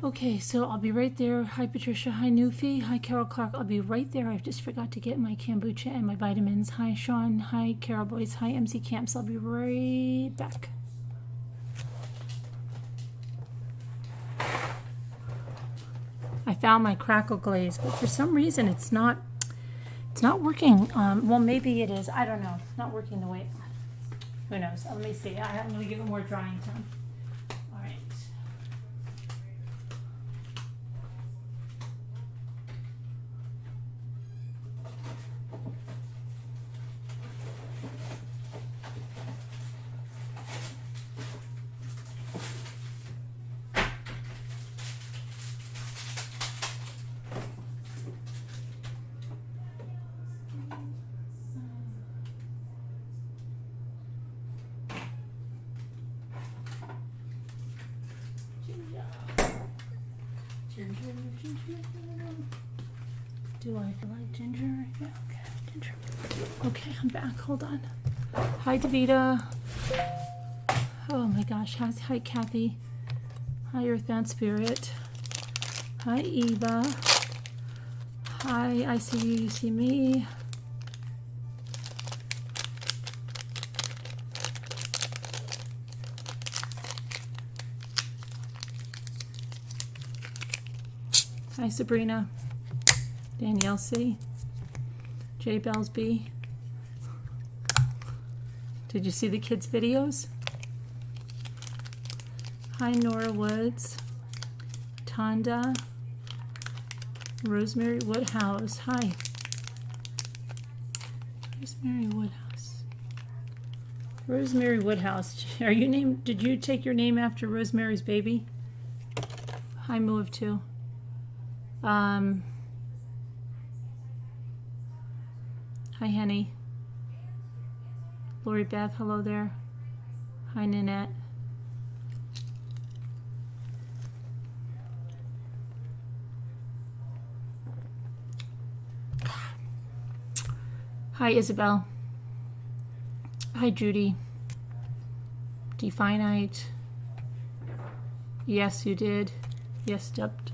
Okay, so I'll be right there. Hi, Patricia. Hi, Newfie. Hi, Carol Clark. I'll be right there. I just forgot to get my kombucha and my vitamins. Hi, Sean. Hi, Carol Boys. Hi, MC Camps. I'll be right back. I found my crackle glaze, but for some reason it's not working. Well, maybe it is. I don't know. It's not working the way. Who knows? Let me see. I'm going to give it more drying time. All right. Ginger. Do I like ginger? Yeah, okay, ginger. Okay, I'm back. Hold on. Hi, Davita. Oh my gosh. Hi, Kathy. Hi, Earthbound Spirit. Hi, Eva. Hi, I see you. You see me. Hi, Sabrina. Danielle C. J. Bells B. Did you see the kids' videos? Hi, Nora Woods. Tonda. Rosemary Woodhouse. Hi. Rosemary Woodhouse. Rosemary Woodhouse. Are you named? Did you take your name after Rosemary's Baby? Hi, Move too. Hi, Henny. Lori Beth, hello there. Hi, Nanette. Hi, Isabel. Hi, Judy. Definite. Yes, you did. Yes, dubbed.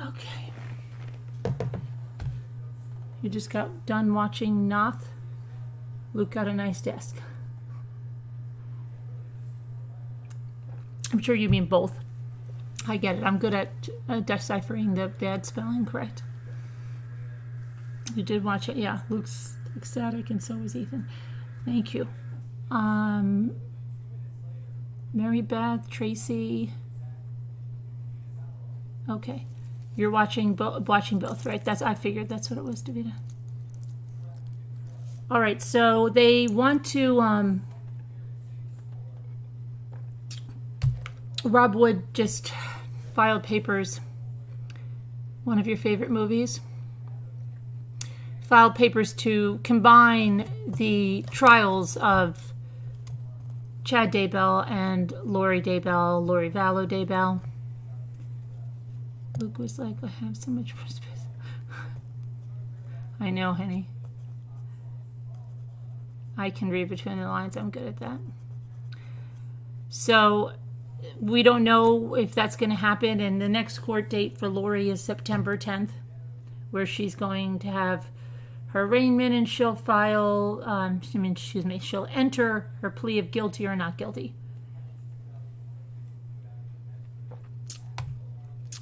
Okay. You just got done watching Noth. Luke got a nice desk. I'm sure you mean both. I get it. I'm good at deciphering the bad spelling, correct? You did watch it. Yeah, Luke's ecstatic and so was Ethan. Thank you. Mary Beth, Tracy. Okay. You're watching both, right? I figured that's what it was, Davida. All right, so they want to. Rob Wood just filed papers. One of your favorite movies. Filed papers to combine the trials of Chad Daybell and Lori Vallow Daybell. Luke was like, I have so much more space. I know, honey. I can read between the lines. I'm good at that. So we don't know if that's going to happen. And the next court date for Lori is September 10th, where she's going to have her arraignment and she'll file, she'll enter her plea of guilty or not guilty.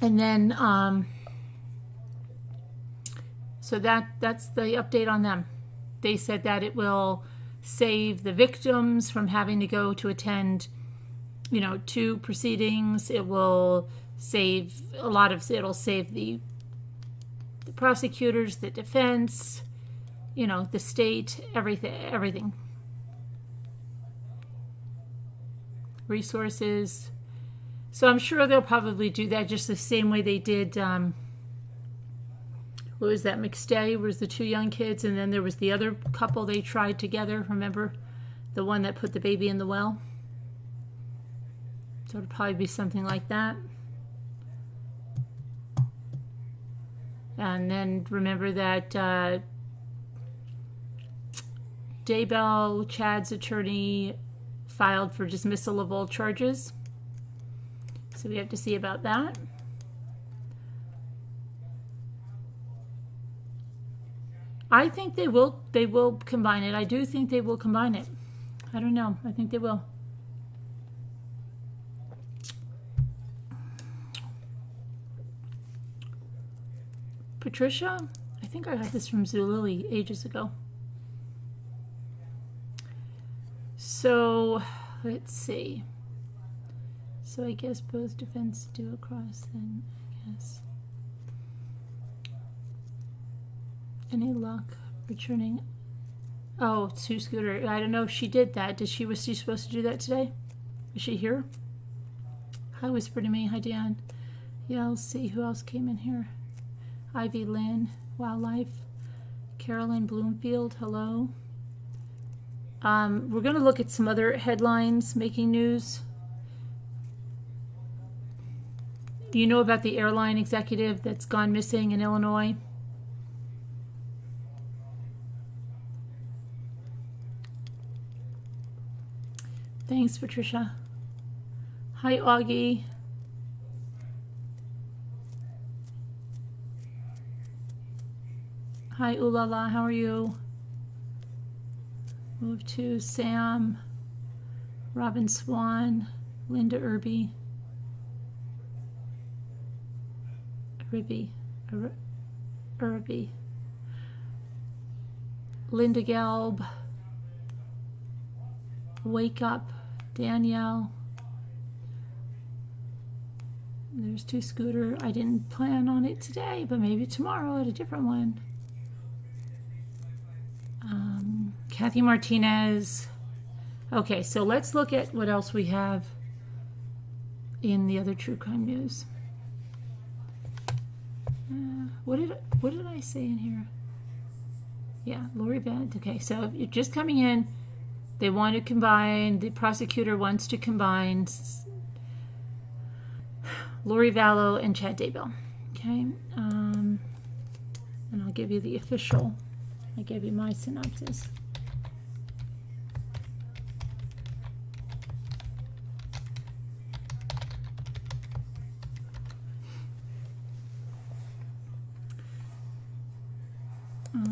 And then, so that's the update on them. They said that it will save the victims from having to go to attend, 2 proceedings. It will save it'll save the prosecutors, the defense, the state, everything. Resources. So I'm sure they'll probably do that just the same way they did, what was that, McStay was the 2 young kids, and then there was the other couple they tried together, remember? The one that put the baby in the well? So it'll probably be something like that. And then remember that Daybell, Chad's attorney, filed for dismissal of all charges. So we have to see about that. I think they will combine it. I do think they will combine it. I don't know. I think they will. Patricia, I think I got this from Zulily ages ago. So let's see. So I guess both defense do across then, I guess. Any luck returning? Oh, Sue Scooter. I don't know if she did that. Was she supposed to do that today? Is she here? Hi, Whisper to Me. Hi, Dan. Yeah, I'll see who else came in here. Ivy Lynn, Wildlife. Carolyn Bloomfield, hello. We're going to look at some other headlines making news. Do you know about the airline executive that's gone missing in Illinois? Thanks, Patricia. Hi, Augie. Hi, Ulala, how are you? Move to Sam, Robin Swan, Linda Irby. Irby. Linda Gelb. Wake Up, Danielle. There's Two Scooter. I didn't plan on it today, but maybe tomorrow at a different one. Kathy Martinez. Okay, so let's look at what else we have in the other true crime news. What did I say in here? Yeah, Lori Bennett. Okay, so if you're just coming in, they want to combine. The prosecutor wants to combine Lori Vallow and Chad Daybell. Okay, and I'll give you the official. I gave you my synopsis.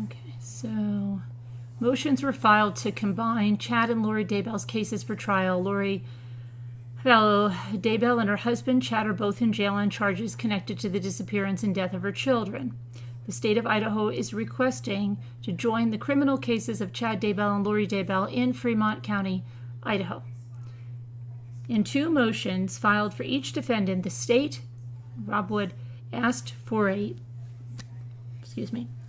Okay, so motions were filed to combine Chad and Lori Daybell's cases for trial. Lori Vallow, Daybell, and her husband Chad are both in jail on charges connected to the disappearance and death of her children. The state of Idaho is requesting to join the criminal cases of Chad Daybell and Lori Daybell in Fremont County, Idaho. In two motions filed for each defendant, the state, Rob Wood, asked for a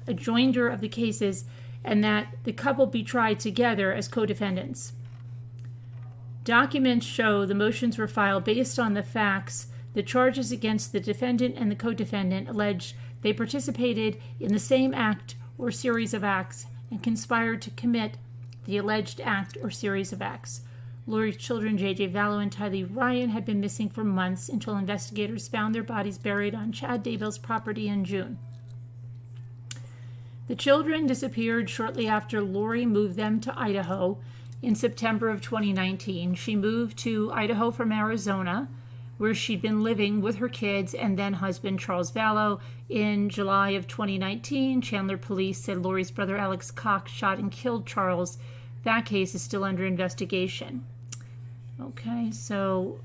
joinder of the cases and that the couple be tried together as co-defendants. Documents show the motions were filed based on the facts. The charges against the defendant and the co-defendant allege they participated in the same act or series of acts and conspired to commit the alleged act or series of acts. Lori's children, J.J. Vallow and Tylee Ryan, had been missing for months until investigators found their bodies buried on Chad Daybell's property in June. The children disappeared shortly after Lori moved them to Idaho in September of 2019. She moved to Idaho from Arizona, where she'd been living with her kids and then husband Charles Vallow. In July of 2019, Chandler police said Lori's brother Alex Cox shot and killed Charles. That case is still under investigation. Okay, so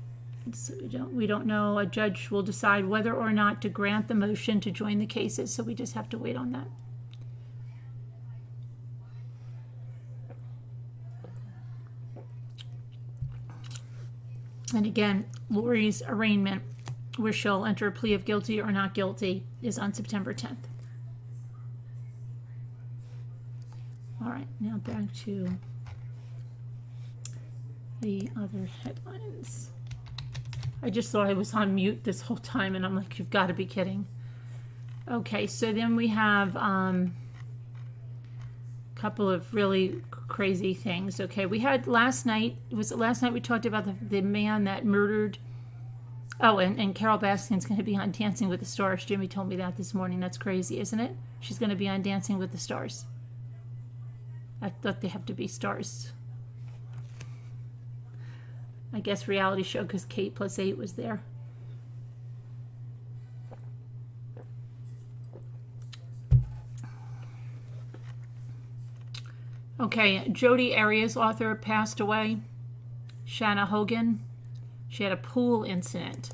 we don't know. A judge will decide whether or not to grant the motion to join the cases, so we just have to wait on that. And again, Lori's arraignment, where she'll enter a plea of guilty or not guilty, is on September 10th. All right, now back to the other headlines. I just thought I was on mute this whole time, and I'm like, you've got to be kidding. Okay, so then we have a couple of really crazy things. Okay, we had last night, was it last night we talked about the man that murdered, and Carol Baskin's going to be on Dancing with the Stars. Jimmy told me that this morning. That's crazy, isn't it? She's going to be on Dancing with the Stars. I thought they have to be stars. I guess reality show because Kate +8 was there. Okay, Jodi Arias author passed away. Shanna Hogan. She had a pool incident.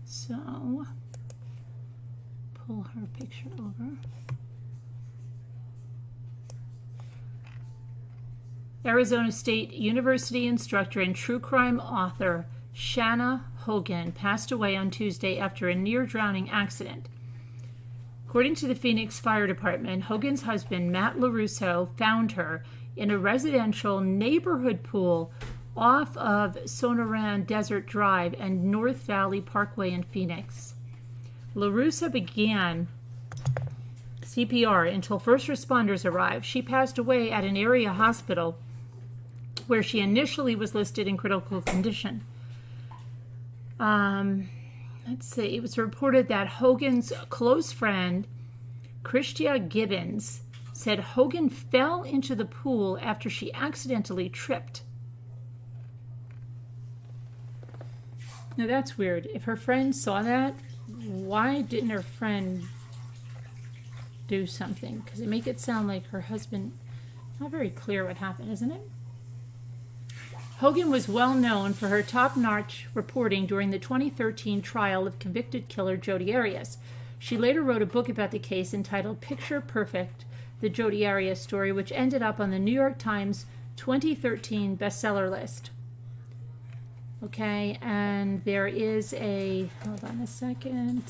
So, pull her picture over. Arizona State University instructor and true crime author Shanna Hogan passed away on Tuesday after a near-drowning accident. According to the Phoenix Fire Department, Hogan's husband, Matt LaRusso, found her in a residential neighborhood pool off of Sonoran Desert Drive and North Valley Parkway in Phoenix. LaRusso began CPR until first responders arrived. She passed away at an area hospital where she initially was listed in critical condition. Let's see. It was reported that Hogan's close friend, Christia Gibbons, said Hogan fell into the pool after she accidentally tripped. Now that's weird. If her friend saw that, why didn't her friend do something? Because it make it sound like her husband... Not very clear what happened, isn't it? Hogan was well known for her top-notch reporting during the 2013 trial of convicted killer Jodi Arias. She later wrote a book about the case entitled Picture Perfect, the Jodi Arias story, which ended up on the New York Times 2013 bestseller list. Okay, and there is a... Hold on a second.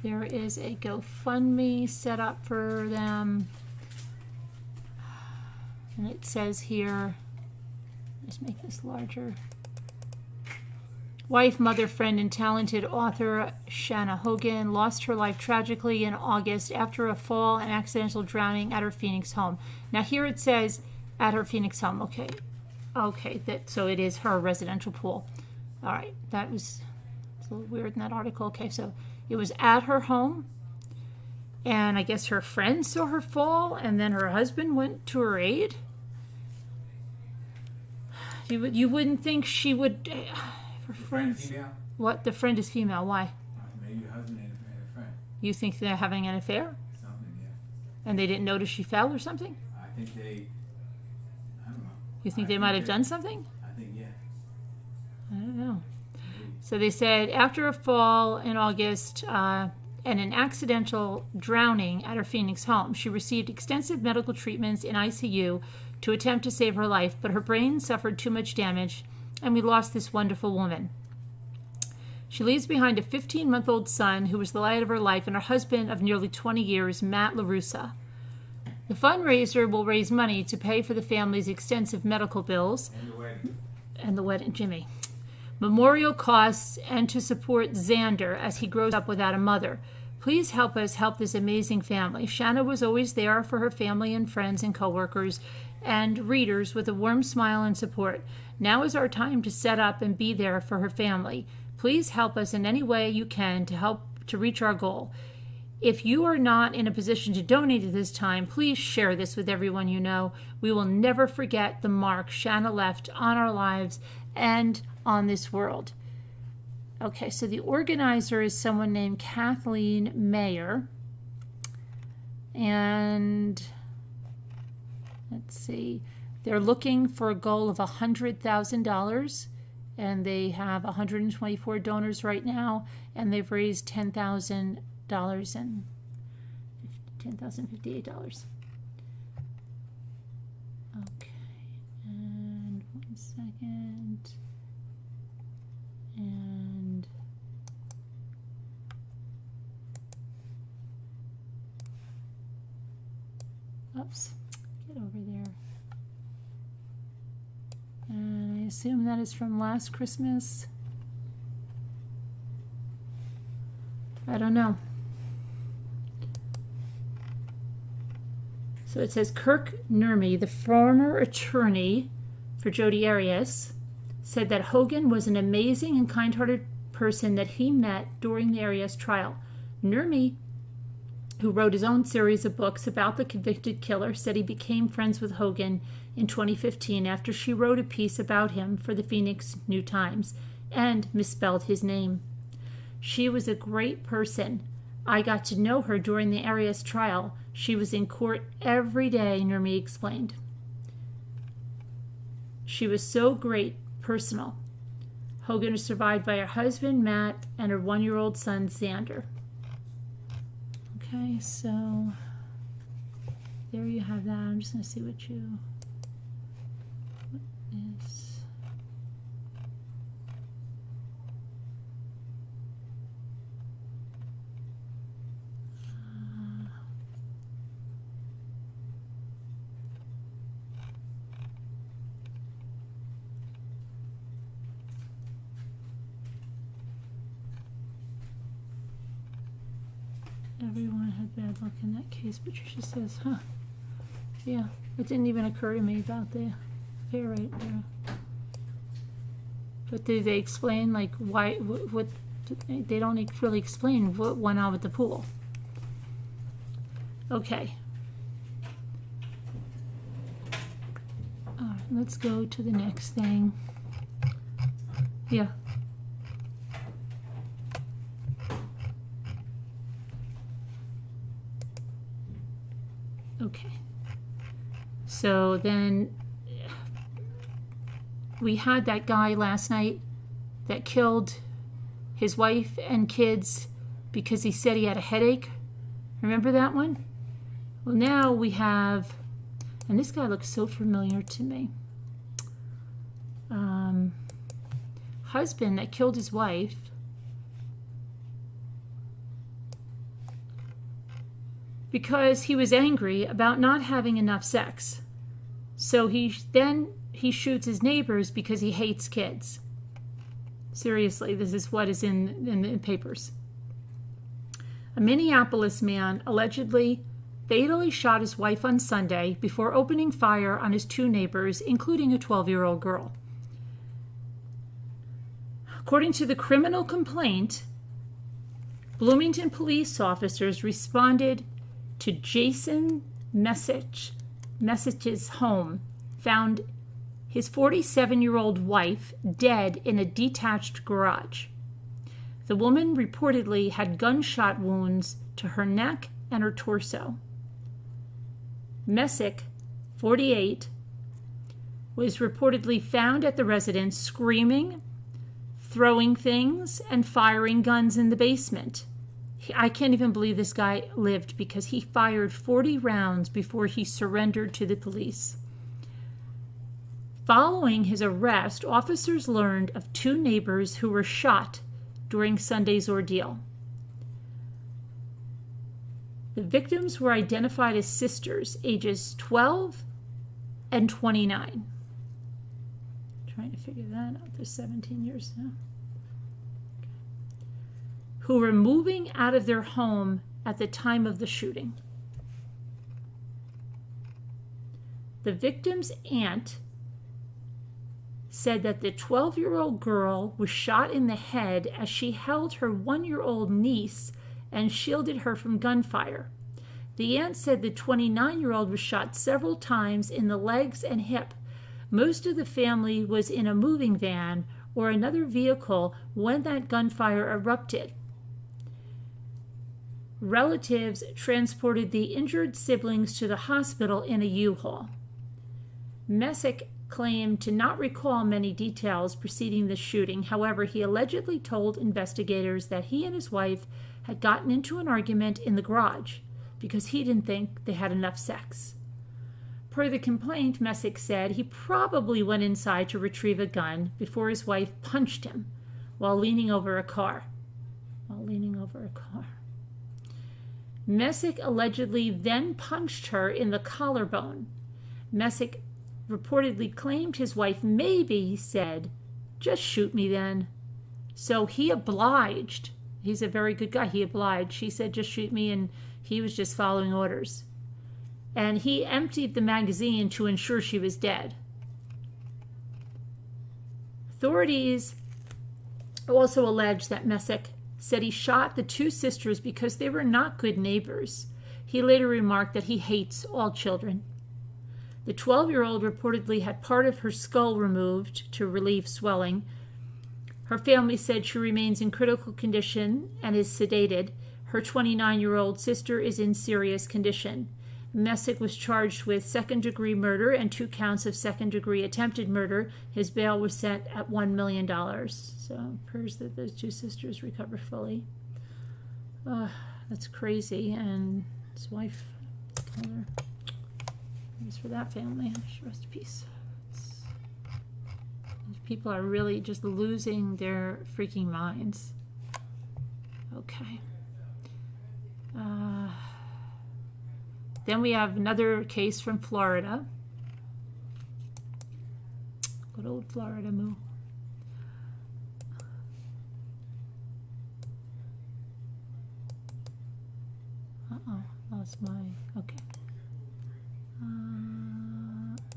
There is a GoFundMe set up for them. And it says here, let's make this larger. Wife, mother, friend, and talented author Shanna Hogan lost her life tragically in August after a fall and accidental drowning at her Phoenix home. Now here it says at her Phoenix home. Okay, so it is her residential pool. All right, that was a little weird in that article. Okay, so it was at her home, and I guess her friend saw her fall, and then her husband went to her aid. You wouldn't think she would. Her friends. Female? What? The friend is female. Why? Maybe her husband and a friend. You think they're having an affair? Something, yeah. And they didn't notice she fell or something? I think they. I don't know. You think they might have done something? I think, yeah. I don't know. So they said after a fall in August and an accidental drowning at her Phoenix home, she received extensive medical treatments in ICU to attempt to save her life, but her brain suffered too much damage, and we lost this wonderful woman. She leaves behind a 15-month-old son who was the light of her life and her husband of nearly 20 years, Matt LaRusso. The fundraiser will raise money to pay for the family's extensive medical bills and the wedding, Jimmy. Memorial costs, and to support Xander as he grows up without a mother. Please help us help this amazing family. Shanna was always there for her family and friends and coworkers and readers with a warm smile and support. Now is our time to set up and be there for her family. Please help us in any way you can to help to reach our goal. If you are not in a position to donate at this time, please share this with everyone you know. We will never forget the mark Shanna left on our lives and on this world. Okay, so the organizer is someone named Kathleen Mayer. And let's see, they're looking for a goal of $100,000, and they have 124 donors right now, and they've raised $10,000 and $10,058. Okay, and 1 second. And oops, get over there. And I assume that is from last Christmas. I don't know. So it says Kirk Nurmi, the former attorney for Jodi Arias, said that Hogan was an amazing and kind-hearted person that he met during the Arias trial. Nurmi, who wrote his own series of books about the convicted killer, said he became friends with Hogan in 2015 after she wrote a piece about him for the Phoenix New Times. and misspelled his name. She was a great person. I got to know her during the Arias trial. She was in court every day, Nurmi explained. She was so great, personal. Hogan is survived by her husband, Matt, and her 1-year-old son, Xander. Okay, so there you have that. I'm just going to see what is... Everyone had bad luck in that case, Patricia says, huh? Yeah, it didn't even occur to me about the affair right there. But did they explain, like, why, what they don't really explain what went on with the pool. Okay. Let's go to the next thing. Yeah. Okay. So then we had that guy last night that killed his wife and kids because he said he had a headache. Remember that one? Well, now we have, and this guy looks so familiar to me. Husband that killed his wife. Because he was angry about not having enough sex. So he shoots his neighbors because he hates kids. Seriously, this is what is in the papers. A Minneapolis man allegedly fatally shot his wife on Sunday before opening fire on his 2 neighbors, including a 12-year-old girl. According to the criminal complaint, Bloomington police officers responded to Jason Message's home, found his 47-year-old wife dead in a detached garage. The woman reportedly had gunshot wounds to her neck and her torso. Messick, 48, was reportedly found at the residence screaming, throwing things, and firing guns in the basement. I can't even believe this guy lived because he fired 40 rounds before he surrendered to the police. Following his arrest, officers learned of 2 neighbors who were shot during Sunday's ordeal. The victims were identified as sisters, ages 12 and 29. Trying to figure that out. They're 17 years now. Who were moving out of their home at the time of the shooting. The victim's aunt said that the 12-year-old girl was shot in the head as she held her 1-year-old niece and shielded her from gunfire. The aunt said the 29-year-old was shot several times in the legs and hip. Most of the family was in a moving van or another vehicle when that gunfire erupted. Relatives transported the injured siblings to the hospital in a U-Haul. Messick claimed to not recall many details preceding the shooting. However, he allegedly told investigators that he and his wife had gotten into an argument in the garage because he didn't think they had enough sex. Per the complaint, Messick said he probably went inside to retrieve a gun before his wife punched him while leaning over a car. Messick allegedly then punched her in the collarbone. Messick reportedly claimed his wife maybe said, "Just shoot me then." So he obliged. He's a very good guy. He obliged. She said, "Just shoot me," and he was just following orders. And he emptied the magazine to ensure she was dead. Authorities also allege that Messick said he shot the 2 sisters because they were not good neighbors. He later remarked that he hates all children. The 12-year-old reportedly had part of her skull removed to relieve swelling. Her family said she remains in critical condition and is sedated. Her 29-year-old sister is in serious condition. Messick was charged with second-degree murder and 2 counts of second-degree attempted murder. His bail was set at $1 million. So, prayers that those 2 sisters recover fully. That's crazy. And his wife, prayers for that family. Rest in peace. People are really just losing their freaking minds. Okay. Then we have another case from Florida. Good old Florida, moo. Uh-oh, lost my... Okay.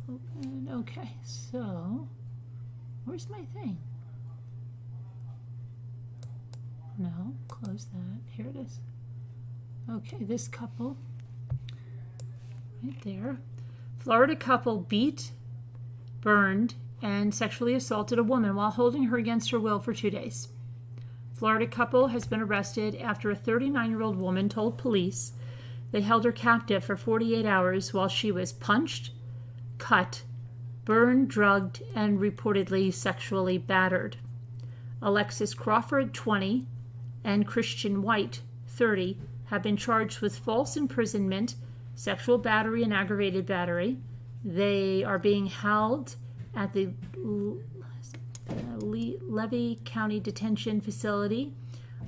Open. Okay, so... Where's my thing? No, close that. Here it is. Okay, this couple, right there. Florida couple beat, burned, and sexually assaulted a woman while holding her against her will for 2 days. Florida couple has been arrested after a 39-year-old woman told police they held her captive for 48 hours while she was punched, cut, burned, drugged, and reportedly sexually battered. Alexis Crawford, 20, and Christian White, 30, have been charged with false imprisonment, sexual battery, and aggravated battery. They are being held at the Levy County Detention Facility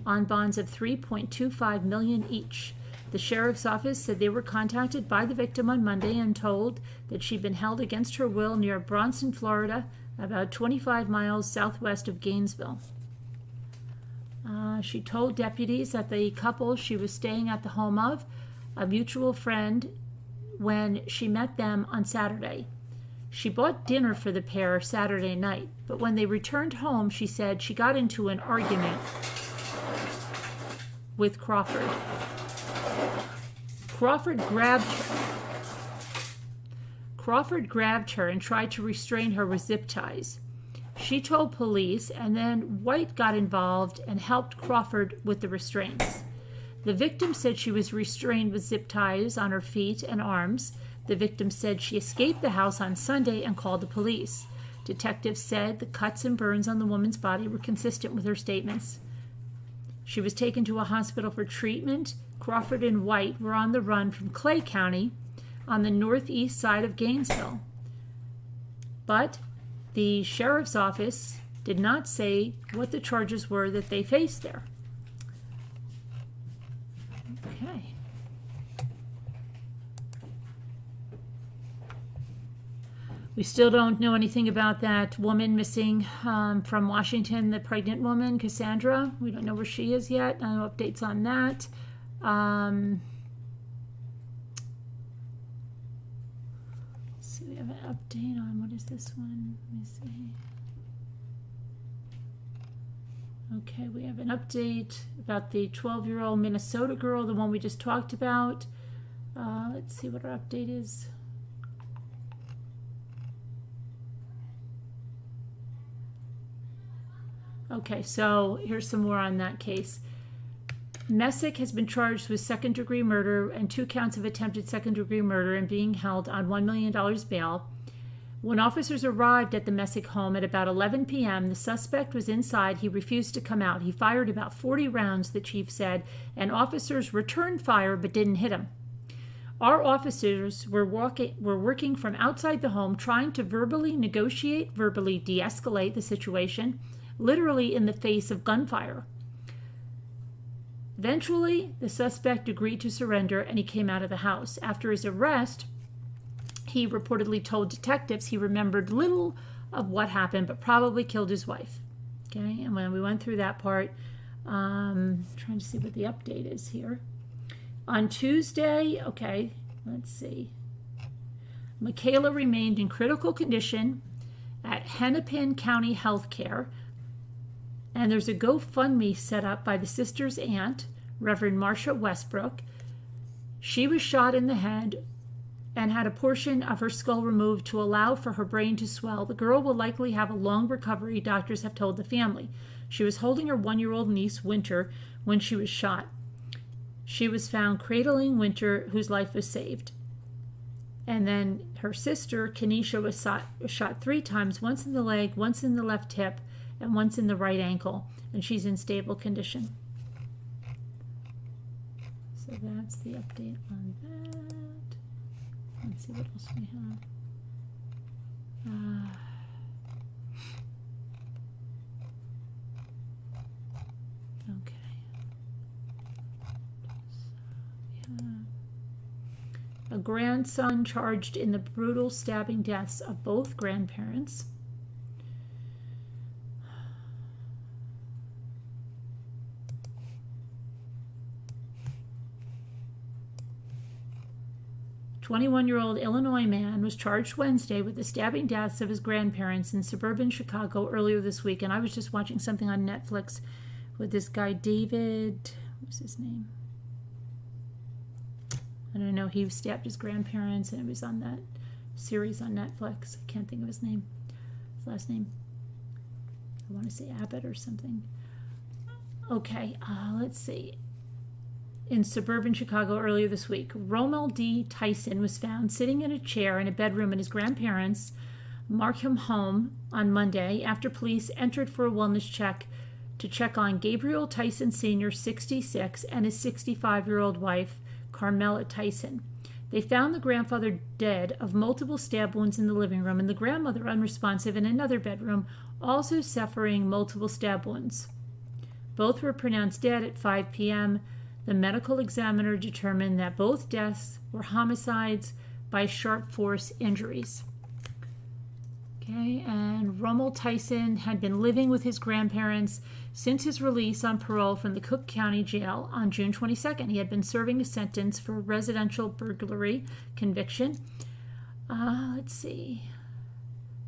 on bonds of $3.25 million each. The sheriff's office said they were contacted by the victim on Monday and told that she'd been held against her will near Bronson, Florida, about 25 miles southwest of Gainesville. She told deputies that the couple she was staying at the home of, a mutual friend, when she met them on Saturday. She bought dinner for the pair Saturday night, but when they returned home, she said she got into an argument with Crawford. Crawford grabbed her and tried to restrain her with zip ties. She told police, and then White got involved and helped Crawford with the restraints. The victim said she was restrained with zip ties on her feet and arms. The victim said she escaped the house on Sunday and called the police. Detectives said the cuts and burns on the woman's body were consistent with her statements. She was taken to a hospital for treatment. Crawford and White were on the run from Clay County on the northeast side of Gainesville. But the sheriff's office did not say what the charges were that they faced there. Okay. We still don't know anything about that woman missing from Washington, the pregnant woman, Cassandra. We don't know where she is yet. No updates on that. So we have an update on, what is this one? Let me see. Okay, we have an update about the 12-year-old Minnesota girl, the one we just talked about. Let's see what our update is. Okay, so here's some more on that case. Messick has been charged with second-degree murder and 2 counts of attempted second-degree murder and being held on $1 million bail. When officers arrived at the Messick home at about 11 p.m., the suspect was inside. He refused to come out. He fired about 40 rounds, the chief said, and officers returned fire but didn't hit him. Our officers were working from outside the home, trying to verbally negotiate, verbally de-escalate the situation, literally in the face of gunfire. Eventually, the suspect agreed to surrender and he came out of the house. After his arrest, he reportedly told detectives he remembered little of what happened, but probably killed his wife. Okay, and when we went through that part, trying to see what the update is here. On Tuesday, okay, let's see. Michaela remained in critical condition at Hennepin County Healthcare. And there's a GoFundMe set up by the sister's aunt, Reverend Marsha Westbrook. She was shot in the head and had a portion of her skull removed to allow for her brain to swell. The girl will likely have a long recovery, doctors have told the family. She was holding her 1-year-old niece, Winter, when she was shot. She was found cradling Winter, whose life was saved. And then her sister, Kenesha, was shot 3 times, once in the leg, once in the left hip, and once in the right ankle. And she's in stable condition. So that's the update on that. Let's see what else we have. Okay. A grandson charged in the brutal stabbing deaths of both grandparents. A 21-year-old Illinois man was charged Wednesday with the stabbing deaths of his grandparents in suburban Chicago earlier this week. And I was just watching something on Netflix with this guy, David, what's his name? I don't know. He stabbed his grandparents, and it was on that series on Netflix. I can't think of his name. His last name. I want to say Abbott or something. Okay, let's see. In suburban Chicago earlier this week, Rommel D. Tyson was found sitting in a chair in a bedroom in his grandparents' Markham home on Monday after police entered for a wellness check to check on Gabriel Tyson Sr., 66, and his 65-year-old wife, Carmela Tyson. They found the grandfather dead of multiple stab wounds in the living room and the grandmother unresponsive in another bedroom, also suffering multiple stab wounds. Both were pronounced dead at 5 p.m. The medical examiner determined that both deaths were homicides by sharp force injuries. Okay, and Rommel Tyson had been living with his grandparents since his release on parole from the Cook County Jail on June 22nd. He had been serving a sentence for a residential burglary conviction. Let's see.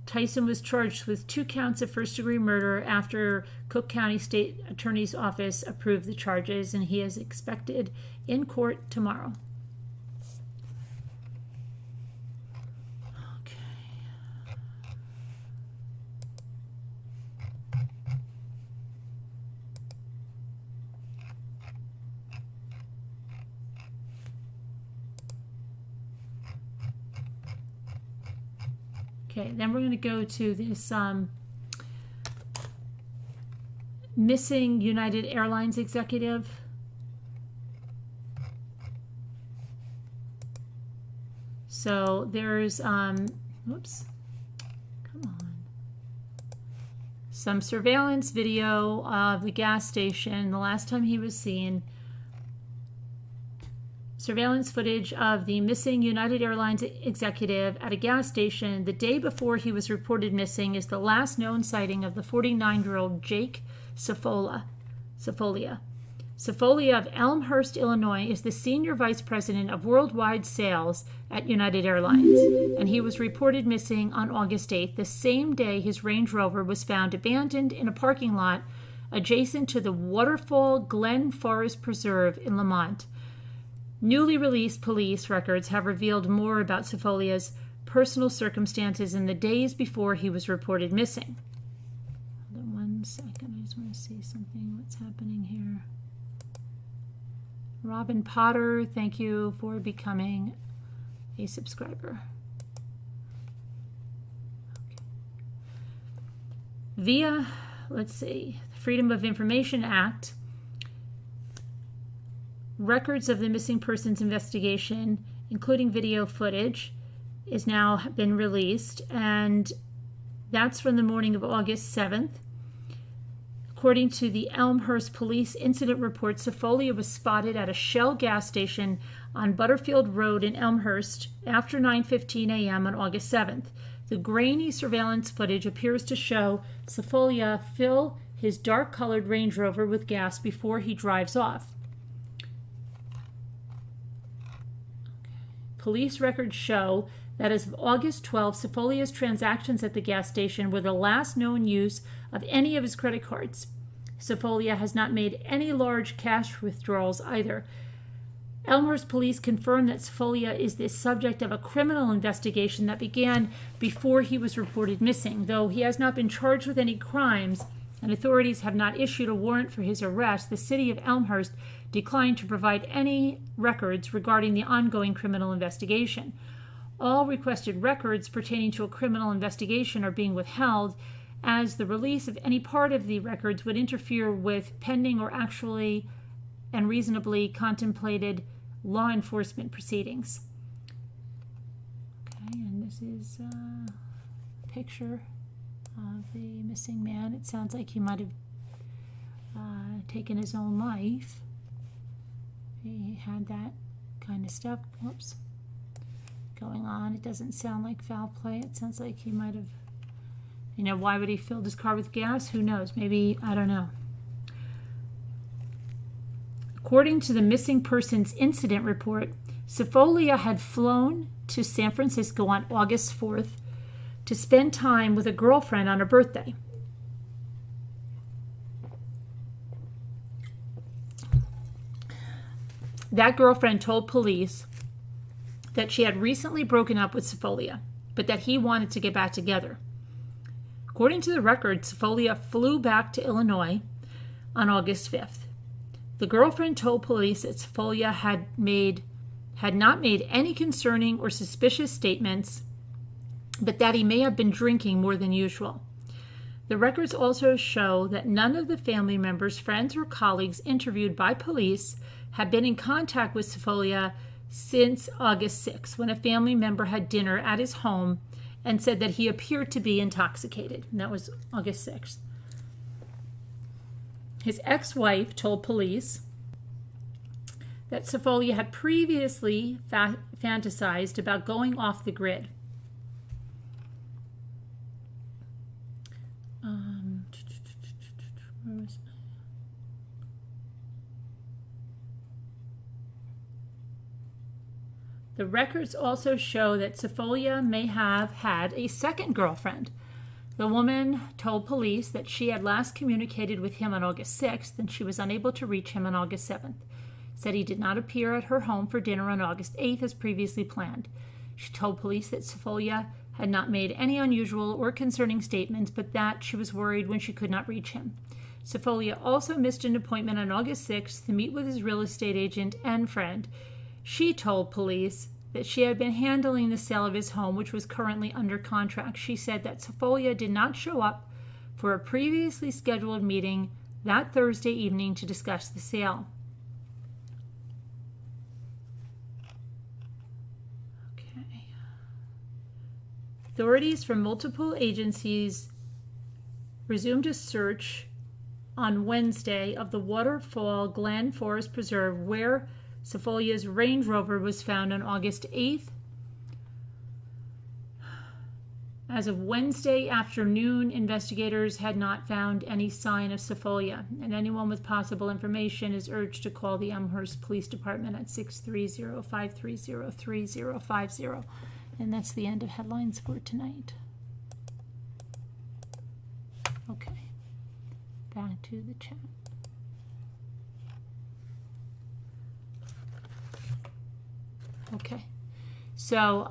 Tyson was charged with 2 counts of first-degree murder after Cook County State Attorney's Office approved the charges, and he is expected in court tomorrow. Okay, then we're going to go to this missing United Airlines executive. So there's, whoops, come on. Some surveillance video of the gas station the last time he was seen. Surveillance footage of the missing United Airlines executive at a gas station the day before he was reported missing is the last known sighting of the 49-year-old Jake Safolia. Safolia of Elmhurst, Illinois, is the senior vice president of worldwide sales at United Airlines, and he was reported missing on August 8th, the same day his Range Rover was found abandoned in a parking lot adjacent to the Waterfall Glen Forest Preserve in Lamont. Newly released police records have revealed more about Safolia's personal circumstances in the days before he was reported missing. Hold on 1 second. I just want to see something. What's happening here? Robin Potter, thank you for becoming a subscriber. Okay. Via, let's see, the Freedom of Information Act, records of the missing persons investigation, including video footage, is now been released, and that's from the morning of August 7th. According to the Elmhurst Police Incident Report, Safolia was spotted at a Shell gas station on Butterfield Road in Elmhurst after 9:15 a.m. on August 7th. The grainy surveillance footage appears to show Safolia fill his dark-colored Range Rover with gas before he drives off. Police records show that as of August 12, Safolia's transactions at the gas station were the last known use of any of his credit cards. Safolia has not made any large cash withdrawals either. Elmhurst police confirmed that Safolia is the subject of a criminal investigation that began before he was reported missing. Though he has not been charged with any crimes, and authorities have not issued a warrant for his arrest, the city of Elmhurst declined to provide any records regarding the ongoing criminal investigation. All requested records pertaining to a criminal investigation are being withheld, as the release of any part of the records would interfere with pending or actually and reasonably contemplated law enforcement proceedings. Okay, and this is a picture of the missing man. It sounds like he might have taken his own life. He had that kind of stuff, whoops, going on. It doesn't sound like foul play. It sounds like he might have, why would he fill his car with gas? Who knows? Maybe, I don't know. According to the missing persons incident report, Cifolia had flown to San Francisco on August 4th to spend time with a girlfriend on her birthday. That girlfriend told police that she had recently broken up with Cifolia, but that he wanted to get back together. According to the record, Cifolia flew back to Illinois on August 5th. The girlfriend told police that Cifolia had not made any concerning or suspicious statements, but that he may have been drinking more than usual. The records also show that none of the family members, friends, or colleagues interviewed by police had been in contact with Cifolia since August 6th, when a family member had dinner at his home and said that he appeared to be intoxicated. And that was August 6th. His ex-wife told police that Cifolia had previously fantasized about going off the grid. Where was it? The records also show that Cifolia may have had a second girlfriend. The woman told police that she had last communicated with him on August 6th and she was unable to reach him on August 7th. Said he did not appear at her home for dinner on August 8th as previously planned. She told police that Cifolia had not made any unusual or concerning statements, but that she was worried when she could not reach him. Cifolia also missed an appointment on August 6th to meet with his real estate agent and friend. She told police that she had been handling the sale of his home, which was currently under contract. She said that Cifolia did not show up for a previously scheduled meeting that Thursday evening to discuss the sale. Okay. Authorities from multiple agencies resumed a search on Wednesday of the Waterfall Glen Forest Preserve, where Cifolia's Range Rover was found on August 8th. As of Wednesday afternoon, investigators had not found any sign of Cifolia, and anyone with possible information is urged to call the Elmhurst Police Department at 630-530-3050. And that's the end of headlines for tonight. Okay, back to the chat. Okay, so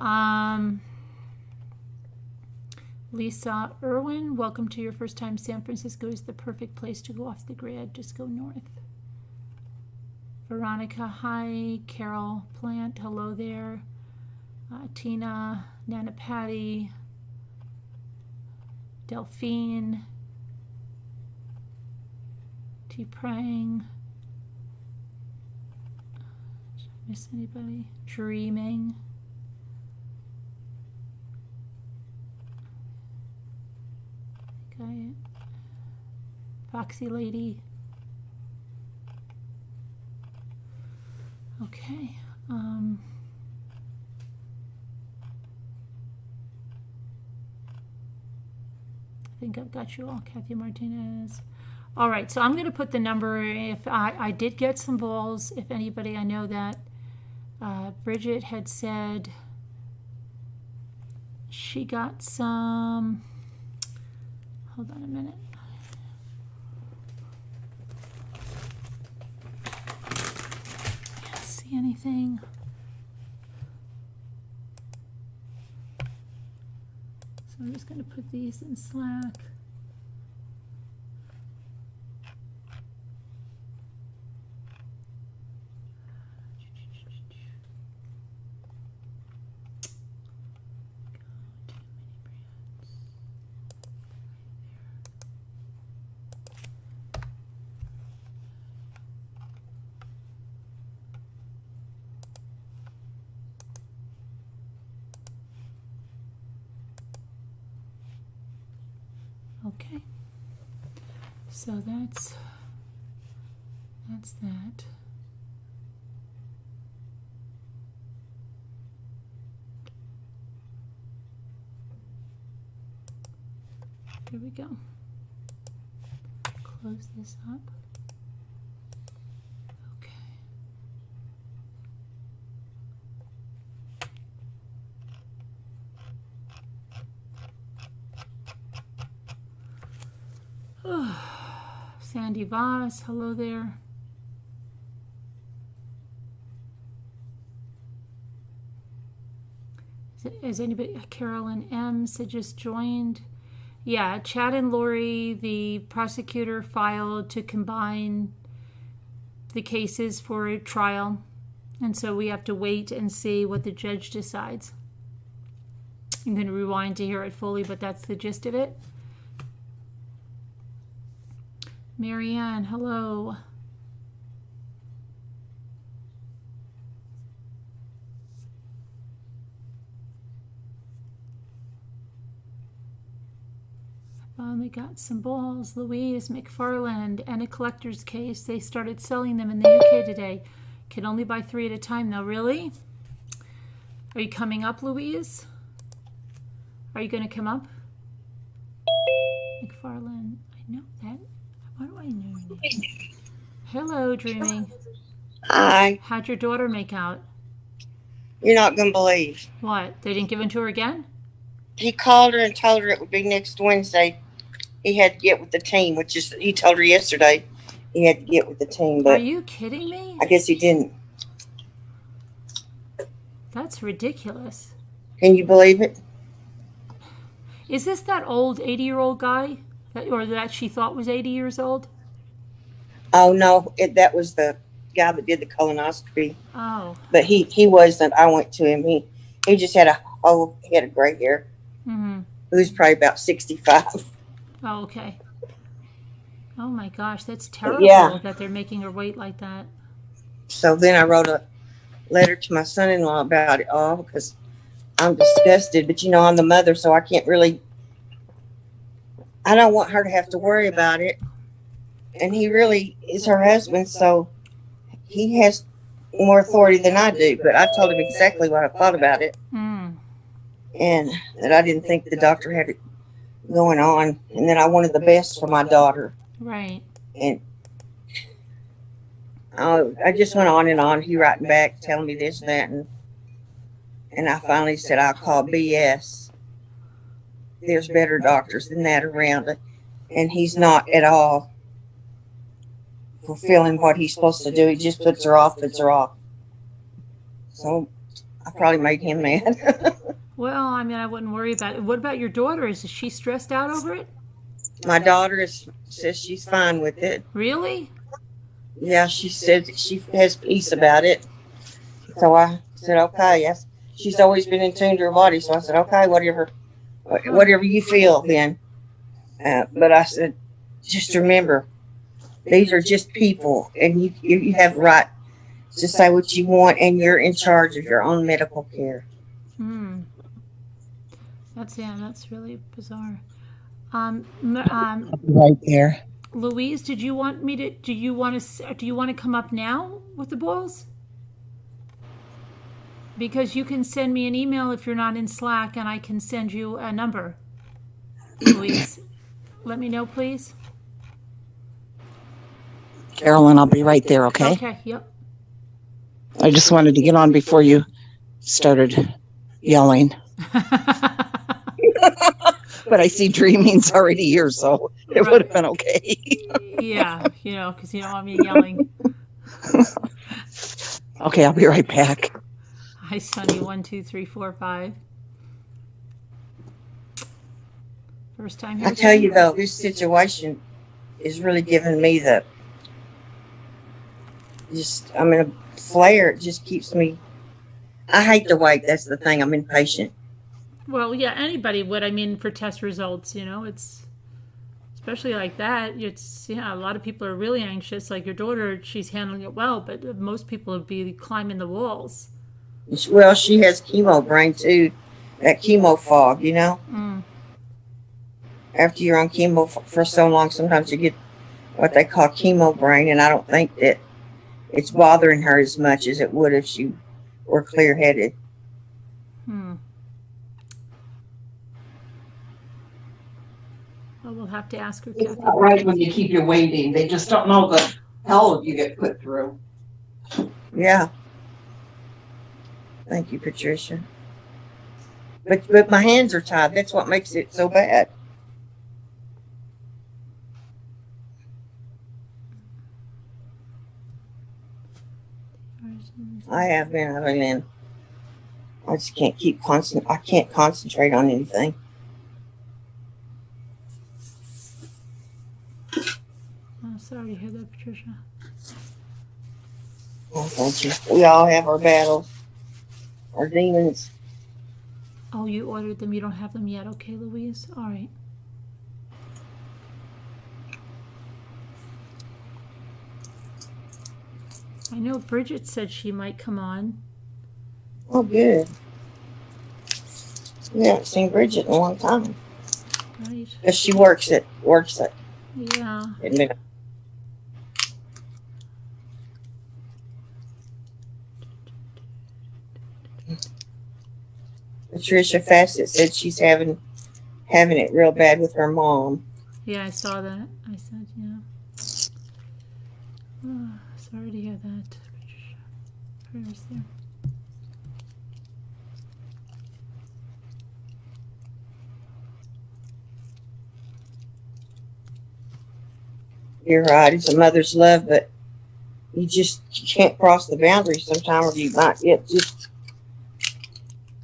Lisa Irwin, welcome to your first time. San Francisco is the perfect place to go off the grid. Just go north. Veronica, hi. Carol Plant, hello there. Tina, Nana Patty, Delphine, T. Prang. Miss anybody? Dreaming. Got it. Foxy Lady. Okay. I think I've got you all. Kathy Martinez. All right, so I'm going to put the number. If I did get some balls, if anybody, I know that Bridget had said she got some. Hold on a minute. Can't see anything. So I'm just going to put these in Slack. Okay. So that's that. There we go. Close this up. Okay. Sandy Voss, hello there. Is anybody? Carolyn M. said just joined. Yeah, Chad and Lori, the prosecutor filed to combine the cases for a trial. And so we have to wait and see what the judge decides. I'm going to rewind to hear it fully, but that's the gist of it. Marianne, hello. Finally got some balls. Louise McFarland and a collector's case. They started selling them in the UK today. Can only buy 3 at a time though. Really? Are you coming up, Louise? Are you going to come up? McFarland. I know that. Why do I know your name? Hello, Dreaming. Hi. How'd your daughter make out? You're not going to believe. What? They didn't give it to her again? He called her and told her it would be next Wednesday. He had to get with the team, which is, he told her yesterday he had to get with the team. But are you kidding me? I guess he didn't. That's ridiculous. Can you believe it? Is this that old 80-year-old guy? That she thought was 80 years old? Oh, no. That was the guy that did the colonoscopy. Oh. But he wasn't. I went to him. He just had he had a gray hair. Mm-hmm. He was probably about 65. Oh, okay. Oh, my gosh. That's terrible that they're making her wait like that. So then I wrote a letter to my son-in-law about it all because I'm disgusted. But, I'm the mother, so I can't really. I don't want her to have to worry about it. And he really is her husband, so he has more authority than I do. But I told him exactly what I thought about it. Mm. And that I didn't think the doctor had it going on. And that I wanted the best for my daughter. Right. And I just went on and on. He writing back, telling me this and that. And I finally said, I'll call BS. There's better doctors than that around. And he's not at all fulfilling what he's supposed to do. He just puts her off. So I probably made him mad. Well, I mean, I wouldn't worry about it. What about your daughter? Is she stressed out over it? My daughter says she's fine with it. Really? Yeah, she said she has peace about it. So I said, okay, yes. She's always been in tune to her body. So I said, okay, whatever you feel then. But I said, just remember, these are just people, and you have the right to say what you want, and you're in charge of your own medical care. Hmm. That's really bizarre. Right there. Louise, do you want to come up now with the balls? Because you can send me an email if you're not in Slack, and I can send you a number. Louise, let me know, please. Carolyn, I'll be right there, okay? Okay, yep. I just wanted to get on before you started yelling. But I see Dreaming's already here, so it would have been okay. Yeah, because you don't want me yelling. Okay, I'll be right back. Hi, Sunny. 1, 2, 3, 4, 5. First time here. I tell you though, this situation is really giving me a flare. It just keeps me. I hate to wait. That's the thing. I'm impatient. Well, yeah, anybody would. I mean, for test results, it's especially like that. It's a lot of people are really anxious. Like your daughter, she's handling it well, but most people would be climbing the walls. Well, she has chemo brain too, that chemo fog, Mm. after you're on chemo for so long, sometimes you get what they call chemo brain, and I don't think that it's bothering her as much as it would if she were clear-headed. Well, we'll have to ask her, It's Kathy. not right when you keep you waiting. They just don't know the hell you get put through. Yeah. Thank you, Patricia. But my hands are tied. That's what makes it so bad. I have been. I just can't keep I can't concentrate on anything. Oh, sorry to hear that, Patricia. Oh, thank you. We all have our battles, our demons. Oh, you ordered them. You don't have them yet. Okay, Louise. All right. I know Bridget said she might come on. Oh, good. We haven't seen Bridget in a long time. Right. Because she works it. Yeah. Admit. Patricia Fassett said she's having it real bad with her mom. Yeah, I saw that. I said, yeah. Oh, sorry to hear that, Patricia. Prayers there. You're right. It's a mother's love, but you can't cross the boundary sometimes, or you might get just.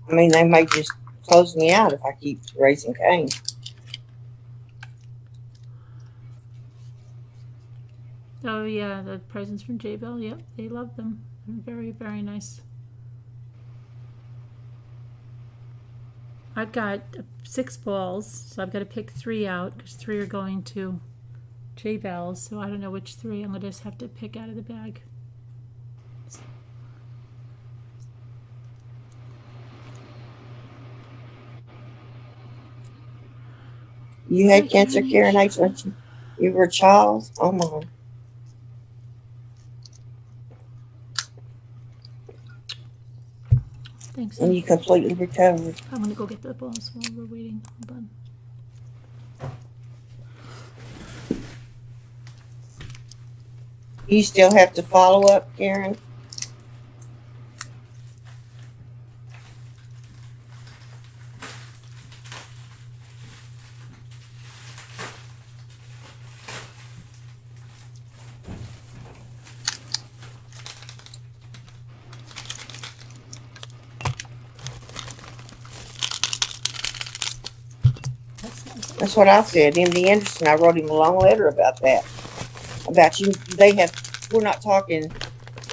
I mean, they may just close me out if I keep raising Cain. Oh, yeah, the presents from Daybell. Yep, they love them. They're very, very nice. I've got 6 balls, so I've got to pick 3 out because 3 are going to Daybell. So I don't know which 3. I'm going to just have to pick out of the bag. You had cancer, Karen H. when you were a child? Oh, my. Thanks. And you completely recovered. I'm going to go get the balls while we're waiting. Hold on. You still have to follow up, Karen? That's what I said. MD Anderson, I wrote him a long letter about that. About you, we're not talking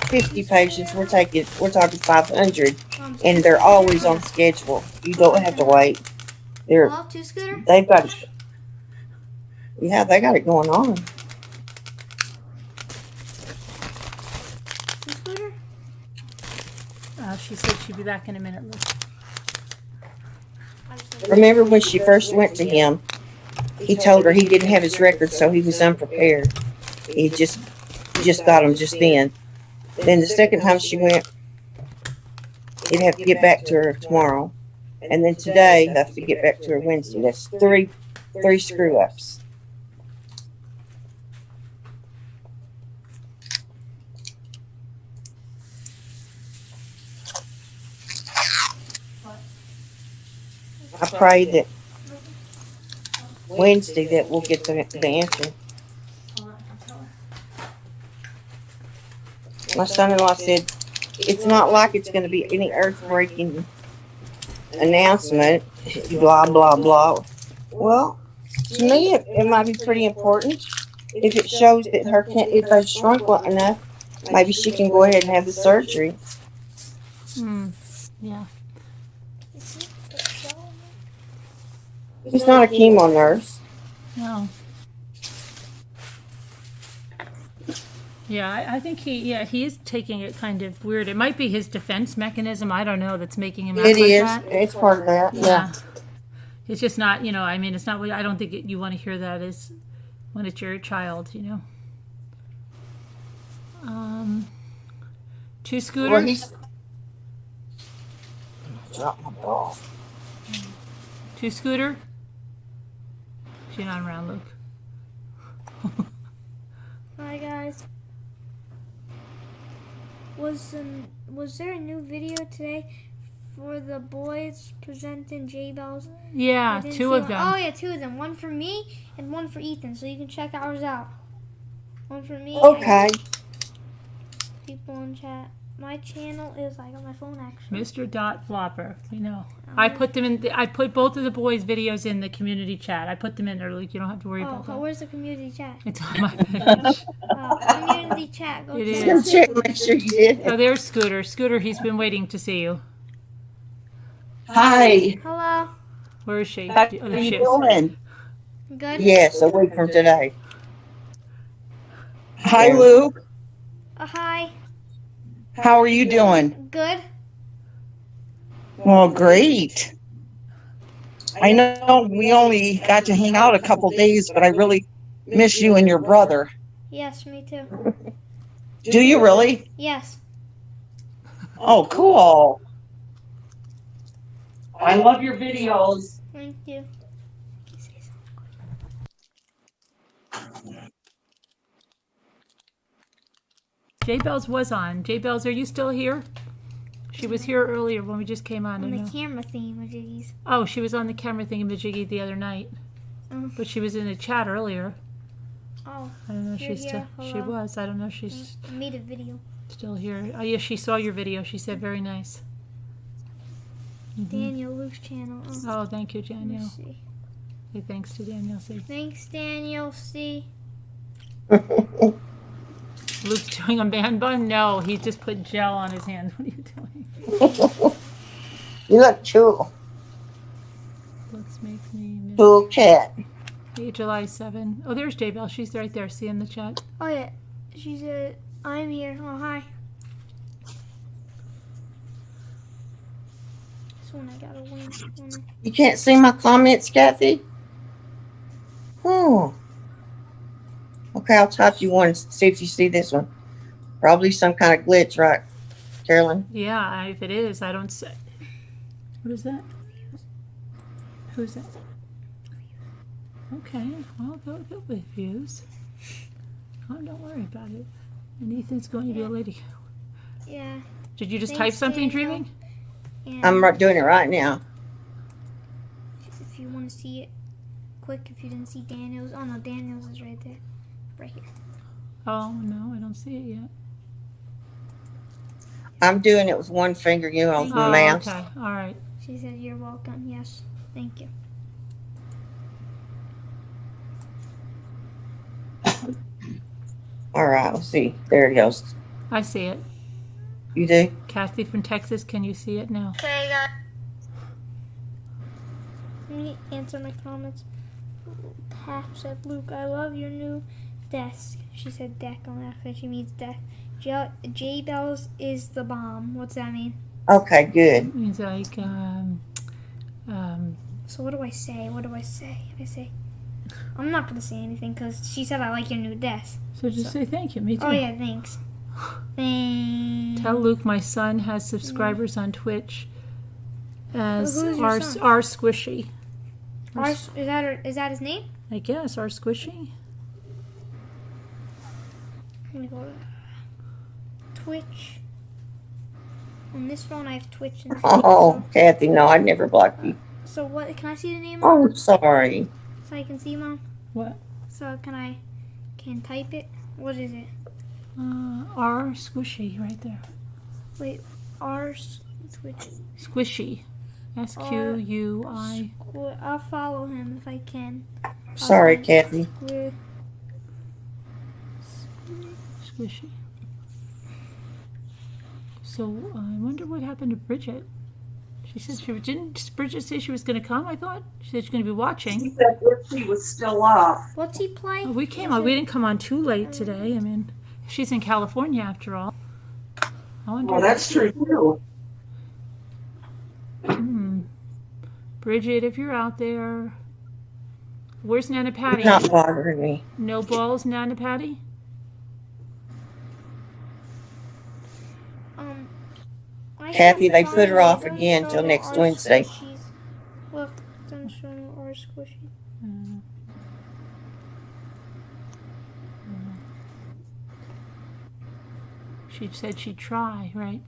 50 patients, we're talking 500, and they're always on schedule. You don't have to wait. They've got it. Yeah, they got it going on. She said she'd be back in a minute, Liz. Remember when she first went to him, he told her he didn't have his records, so he was unprepared. He just got them just then. Then the second time she went, he'd have to get back to her tomorrow. And then today, he'd have to get back to her Wednesday. That's three screw-ups. I pray that Wednesday that we'll get the answer. My son-in-law said it's not like it's going to be any earth-breaking announcement, blah, blah, blah. Well, to me, it might be pretty important. If it shows that if they shrunk well enough, maybe she can go ahead and have the surgery. Yeah. He's not a chemo nurse. No. Yeah, I think he is taking it kind of weird. It might be his defense mechanism. I don't know that's making him act like that. It's part of that. Yeah. It's just not, I mean, it's not what I don't think you want to hear that is when it's your child, To Scooter. Well, he's. Drop my ball. To Scooter. She's not around, Luke. Hi guys. Was there a new video today for the boys presenting Daybell's? Yeah, I didn't 2 see of one. them. Oh yeah, 2 of them. One for me and one for Ethan. So you can check ours out. One for me. Okay. And people in chat. My channel is on my phone actually. Mr. Dot Flopper, we know. I put them in. I put both of the boys' videos in the community chat. I put them in there, Luke. You don't have to worry about that. Where's the community chat? It's on my page. Community chat. Go It check is. Just gonna check, make sure you did. Oh, there's Scooter. Scooter, he's been waiting to see you. Hi. Hello. Where is she? How Oh, are there you she is. doing? Good. Yes, a week from today. Hi, Yeah. Luke. Hi. How are you doing? Good. Well, great. I know we only got to hang out a couple days, but I really miss you and your brother. Yes, me too. Do you really? Yes. Oh, cool. I love your videos. Thank you. Daybell's was on. Daybell's, are you still here? She was here earlier when we just came on. On I the know. camera theme of Jiggies. Oh, she was on the camera thingamajiggy the other night. Oh. But she was in the chat earlier. Oh. I don't know if You're she's still. here? She Hello? was. I don't know if she's I made a video. still here. Oh, yeah, she saw your video. She said very nice. Daniel Luke's channel. Oh, Oh, thank you, let me Daniel. see. Say thanks to Daniel. See, Thanks, Daniel. See. Luke's doing a man bun. No, he just put gel on his hands. What are you doing? You look cool. Looks makes me miss. Cool cat. Hey, July 7. Oh, there's Daybell. She's right there. See in the chat. Oh yeah. She said, "I'm here." Oh hi. This one I gotta win. You can't see my comments, Kathy? Oh. Okay, I'll type you one and see if you see this one. Probably some kind of glitch, right, Carolyn? Yeah, if it is, I don't say. What is that? Who's that? Okay, well, go with views. Oh, don't worry about it. And Ethan's going to be a lady. Yeah. Did you just Thanks, type something, Daniel. Dreaming? And I'm doing it right now. if you want to see it quick, if you didn't see Daniel's, oh no, Daniel's is right there, right here. Oh, no, I don't see it yet. I'm doing it with one finger, you know, with my Oh, mouse. okay, all right. She said, "You're welcome." Yes, thank you. All right, let's see. There it goes. I see it. You do? Kathy from Texas, can you see it now? Okay, guys. Let me answer my comments. Pat said, "Luke, I love your new desk." She said deck on that, she means deck. Daybell's is the bomb. What's that mean? Okay, good. It means like, So what do I say? What do I say? I say, I'm not gonna say anything because she said I like your new desk. so just say thank you. Me too. Oh yeah, thanks. Thanks. Tell Luke my son has subscribers on Twitch as Who's your R son? Squishy. Is that his name? I guess R Squishy. Let me go to Twitch. On this phone, I have Twitch and Oh, Kathy, no, I never blocked you. So what? Can I see the name? Mom? Oh, sorry. So I can see, Mom. What? So can type it? What is it? R Squishy right there. Wait, Twitch. Squishy. SQUI. I'll follow him if I can. Sorry, find Kathy. Squishy. So I wonder what happened to Bridget. She said didn't Bridget say she was going to come? I thought she said she's going to be watching. She said she was still off. What's he play? Oh, we came on. We didn't come on too late today. I mean, she's in California after all. I wonder. Well, that's true too. Bridget, if you're out there. Where's Nana Patty? It's not bothering me. No balls, Nana Patty? I Kathy, can't they find put her it. off Don't again show till no next R Wednesday. squishies. Look, don't show no R squishy. She said she'd try, right?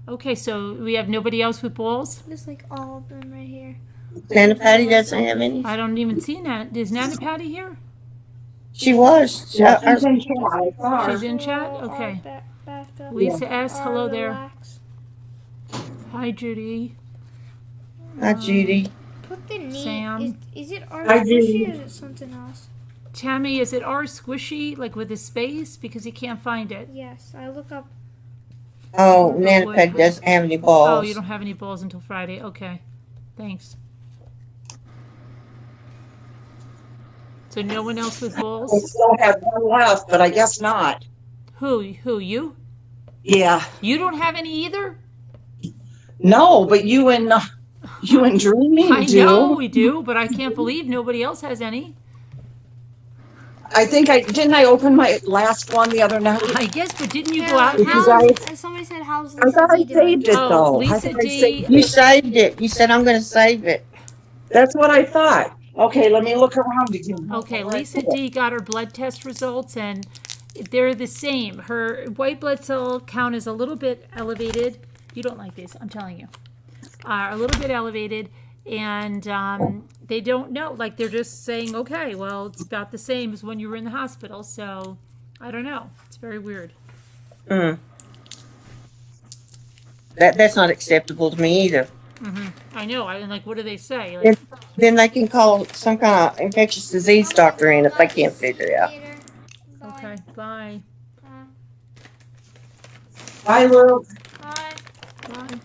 Okay, so we have nobody else with balls? Just like all of them right here. Nana Patty doesn't have any. I don't even see Nana. Is Nana Patty here? She was. Yeah, she's in chat. I saw her. She's in chat? Roll R Okay. back up. Lisa S., R hello there. relax. Hi, Judy. Hi, Judy. Put the name. Sam. Is it R Hi, squishy Judy. or is it something else? Tammy, is it R squishy, like with a space? Because he can't find it. Yes, I look up. Oh, Nana Patty doesn't have any balls. Oh, you don't have any balls until Friday. Okay. Thanks. So no one else with We balls? still have one left, but I guess not. Who, you? Yeah. You don't have any either? No, but you and Dreamy I do. know we do, but I can't believe nobody else has any. I think I open my last one the other night. I guess, but didn't you Yeah, go out and Because have... somebody said how's I thought I Lisa D doing? saved it Oh, though. I Lisa think I D. saved You it. saved it. You said I'm going to save it. That's what I thought. Okay, let me look around again. Okay, Lisa D got her blood test results, and they're the same. Her white blood cell count is a little bit elevated. You don't like this, I'm telling you. A little bit elevated, and they don't know. Like, they're just saying, okay, well, it's about the same as when you were in the hospital, so I don't know. It's very weird. That's not acceptable to me either. I know. I mean, like, what do they say? Like, Then they can call some kind of infectious disease doctor in if they can't figure it out. Later. Bye. okay, bye. Bye, Luke. Bye. Bye.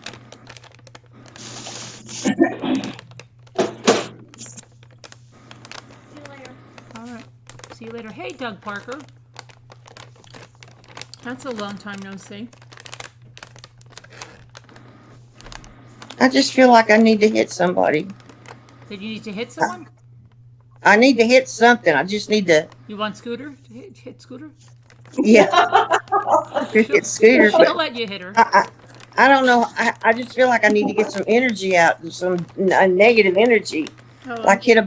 See you later. All right. See you later. Hey, Doug Parker. That's a long time no see. I just feel like I need to hit somebody. Did you need to hit someone? I need to hit something. I just need to, You want Scooter to hit Scooter? yeah, hit Scooter. She'll But let you hit her. I don't know. I just feel like I need to get some energy out, some negative energy. Oh. Like hit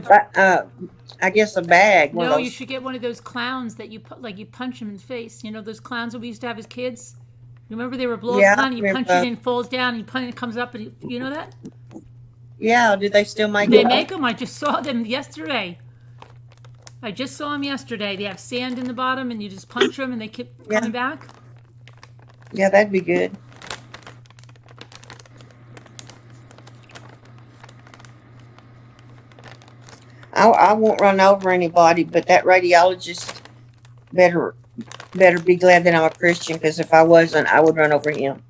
I guess a bag. One No, of you those. should get one of those clowns that you put, like you punch him in the face. You know those clowns that we used to have as kids. Remember they were blow Yeah, up clown. You punch remember. it in, falls down. You punch it, comes up, and you know that Yeah, do they still make they it? make them. I just saw them yesterday. I just saw them yesterday. They have sand in the bottom, and you just punch them, and they keep Yeah. coming back. Yeah, that'd be good. I won't run over anybody, but that radiologist better be glad that I'm a Christian, because if I wasn't, I would run over him.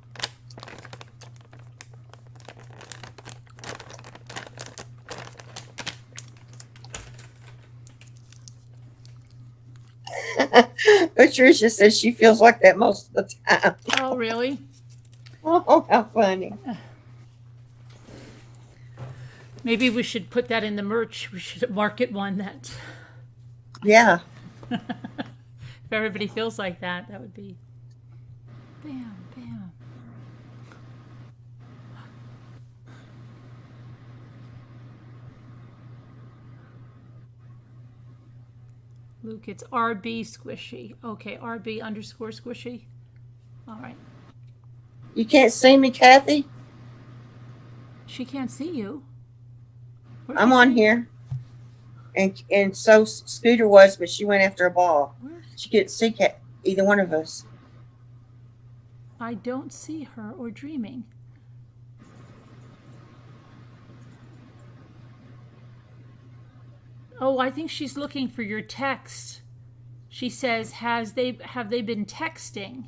Patricia says she feels like that most of the time. Oh, really? Oh, how funny. Maybe we should put that in the merch. We should market one that Yeah. if everybody feels like that, that would be bam, bam. Luke, it's RB squishy. Okay, RB underscore squishy. All right. You can't see me, Kathy? She can't see you. Where's I'm she on see- here. And so Scooter was, but she went after a ball. Where? She couldn't see either one of us. I don't see her or dreaming. Oh, I think she's looking for your text. She says, have they been texting?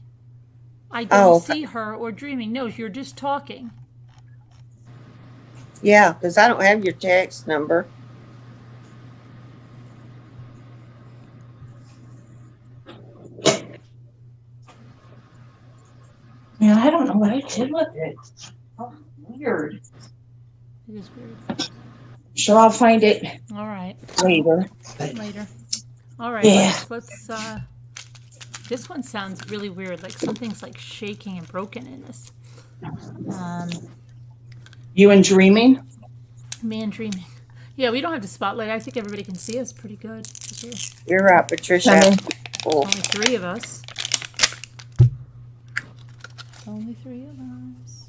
I don't Oh, okay. see her or dreaming. No, you're just talking. Yeah, because I don't have your text number. Yeah, I don't know what I did with it. Oh, weird. It is weird. Sure, I'll find it All right. later. Later. All right. Yeah. Let's this one sounds really weird. Like something's like shaking and broken in this. You and Dreaming? Man dreaming. Yeah, we don't have the spotlight. I think everybody can see us pretty good. You're right, Patricia. Shanna. Oh, Only 3 of us. Only 3 of us.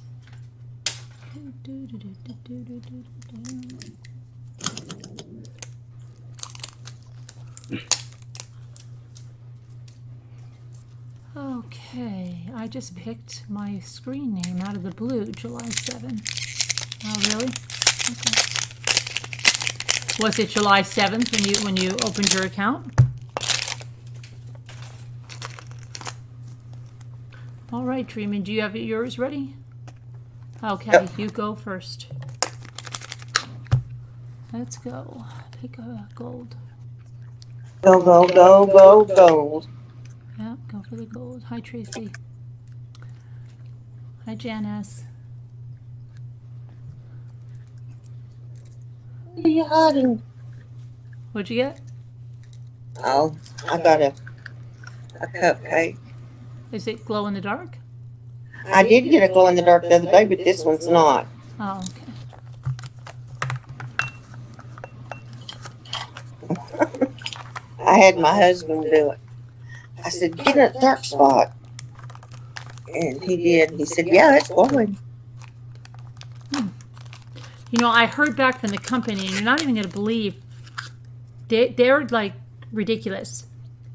Okay, I just picked my screen name out of the blue, July 7. Oh, really? Okay. Was it July 7th when you opened your account? All right, Dreamin', do you have yours ready? Okay, Yep. you go first. Let's go. Pick a gold. go, go, go, go, gold. Yeah, go for the gold. Hi, Tracy. Hi, Janice. What are you hiding? What'd you get? Oh, I got a cupcake. Is it glow in the dark? I did get a glow in the dark the other day, but this one's not. Oh, okay. I had my husband do it. I said, get in a dark spot. And he did. He said, yeah, it's glowing. You know, I heard back from the company, and you're not even going to believe they're like ridiculous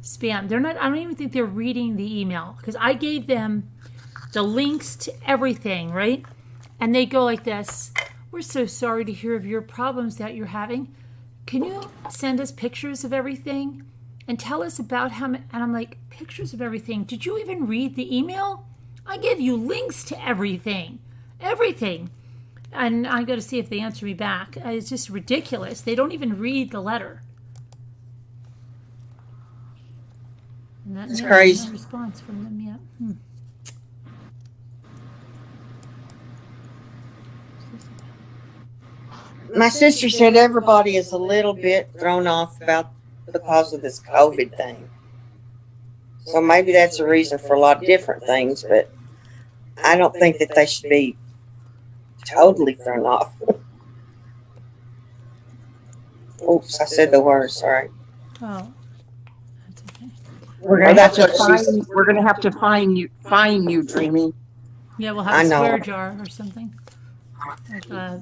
spam. They're not. I don't even think they're reading the email because I gave them the links to everything, right? And they go like this: "We're so sorry to hear of your problems that you're having. Can you send us pictures of everything and tell us about how?" And I'm like, "Pictures of everything? Did you even read the email? I gave you links to everything, everything." And I got to see if they answer me back. It's just ridiculous. They don't even read the letter. And It's crazy. No response from them yet. My sister said everybody is a little bit thrown off because of this COVID thing. So maybe that's a reason for a lot of different things, but I don't think that they should be totally thrown off. Oops, I said the word, sorry. Oh, that's okay. We're Well, gonna that's have to what she's- find. We're gonna have to find you, Dreaming. Yeah, we'll I have a know. swear jar or something.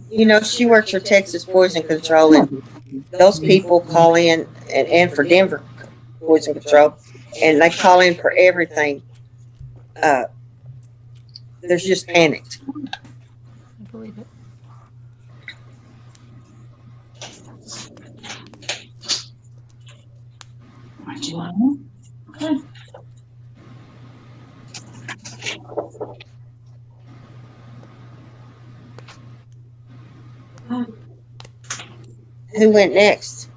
You know, she works for Texas Poison Control, and those people call in, and for Denver Poison Control, and they call in for everything. There's just panicked. I believe it. What you want? Okay. Who went next?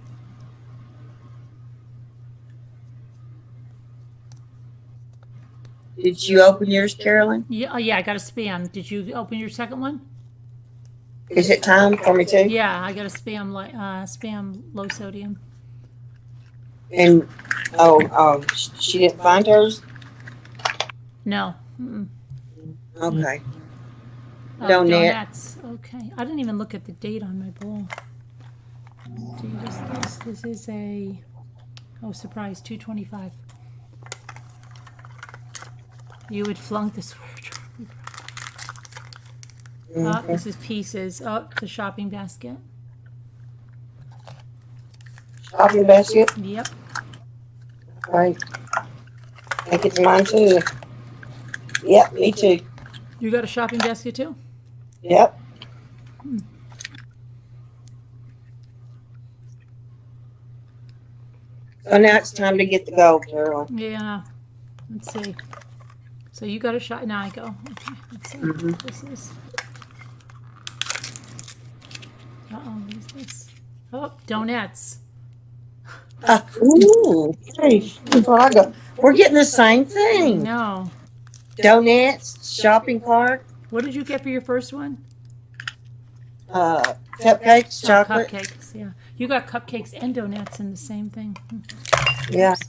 Did you open yours, Carolyn? Yeah, yeah, I got a spam. Did you open your second one? Is it time for me to? Yeah, I got a spam low sodium. And she didn't find hers. No. Mm-mm. Okay. Oh, Donut. donuts. Okay. I didn't even look at the date on my bowl. This is a, surprise, 225. You would flunk the swear jar. This is pieces. The shopping basket. Shopping basket. Yep. Right. I think it's mine too. Yep, me too. You got a shopping basket too? Yep. So now it's time to get the gold, Carolyn. Yeah. Let's see. So you got a shot. Now I go. Okay. Let's see. Mhm. This is. What is this? Oh, donuts. Ooh, hey, that's what I got. We're getting the same thing. No. Donuts, shopping cart. What did you get for your first one? cupcakes, Oh, chocolate. cupcakes, yeah. You got cupcakes and donuts in the same thing. Yeah. Oops.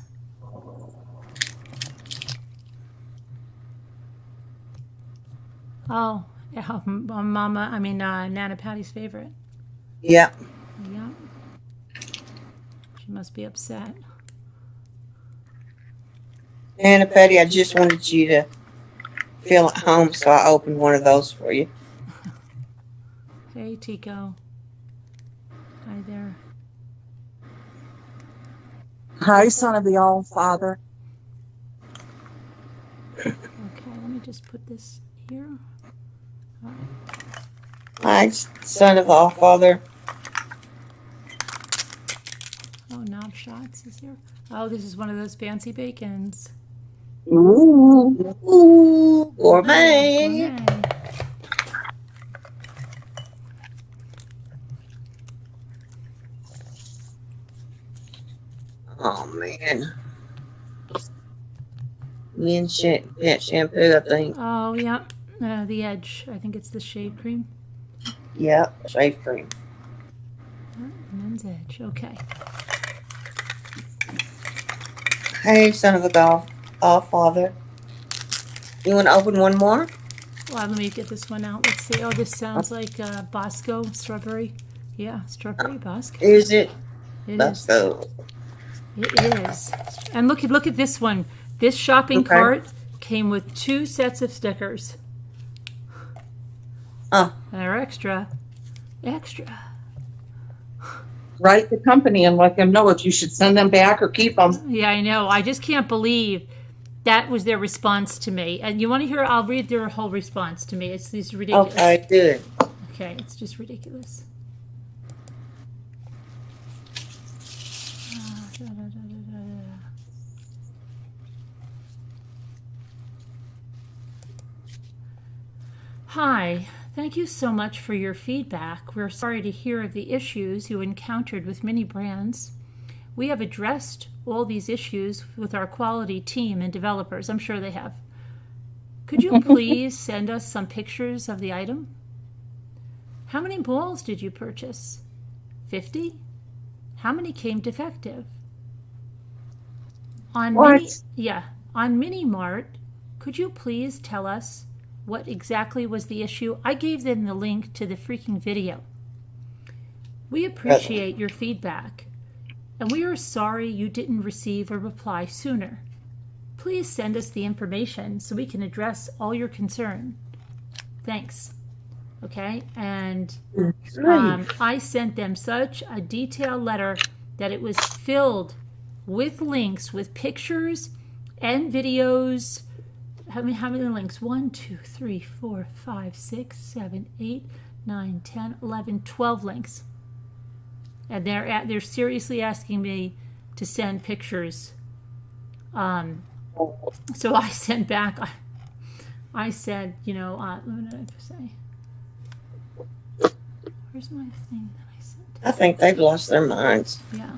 Oh, yeah, Nana Patty's favorite. Yeah. Yeah. She must be upset. Anna Petty, I just wanted you to feel at home, so I opened one of those for you. Hey, Tico. Hi there. Hi, son of the All-Father. Okay, let me just put this here. All right. Hi, son of the All-Father. Oh, knob shots is here. Oh, this is one of those fancy bacons. Ooh. Ooh, gourmet. Gourmet. Oh, man. Mint shampoo, I think. Oh, yeah. The Edge. I think it's the shave cream. Yep, shave cream. Men's Edge. Okay. Hey, son of the All-Father. You want to open one more? Well, let me get this one out. Let's see. Oh, this sounds like Bosco strawberry. Yeah, strawberry Bosco. Is it? It Let's is. go. It is. And look at this one. This shopping Okay. cart came with 2 sets of stickers. Oh. They're extra. Extra. Write the company and let them know if you should send them back or keep them. Yeah, I know. I just can't believe that was their response to me. And you want to hear? I'll read their whole response to me. It's these ridiculous. Okay, good. Okay, it's just ridiculous. Hi, thank you so much for your feedback. We're sorry to hear of the issues you encountered with many brands. We have addressed all these issues with our quality team and developers. I'm sure they have. Could you please send us some pictures of the item? How many balls did you purchase? 50? How many came defective? On Mini Mart, could you please tell us what exactly was the issue? I gave them the link to the freaking video. We appreciate your feedback, and we are sorry you didn't receive a reply sooner. Please send us the information so we can address all your concern. Thanks. Okay, and I sent them such a detailed letter that it was filled with links, with pictures and videos. How many links? 1, 2, 3, 4, 5, 6, 7, 8, 9, 10, 11, 12 links. And they're seriously asking me to send pictures. So I sent back. I said, what did I say? Where's my thing that I sent? I think they've lost their minds. Yeah.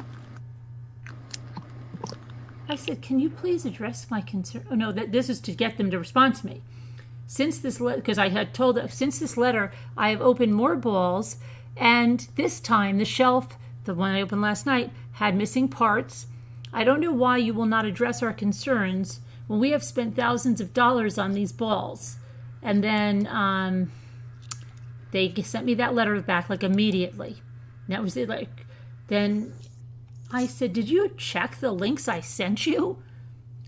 I said, can you please address my concern? Oh, no, this is to get them to respond to me. Since this because I had told them, since this letter, I have opened more balls, and this time the shelf, the one I opened last night, had missing parts. I don't know why you will not address our concerns when we have spent thousands of dollars on these balls. And then they sent me that letter back like immediately. And that was it. Then I said, did you check the links I sent you?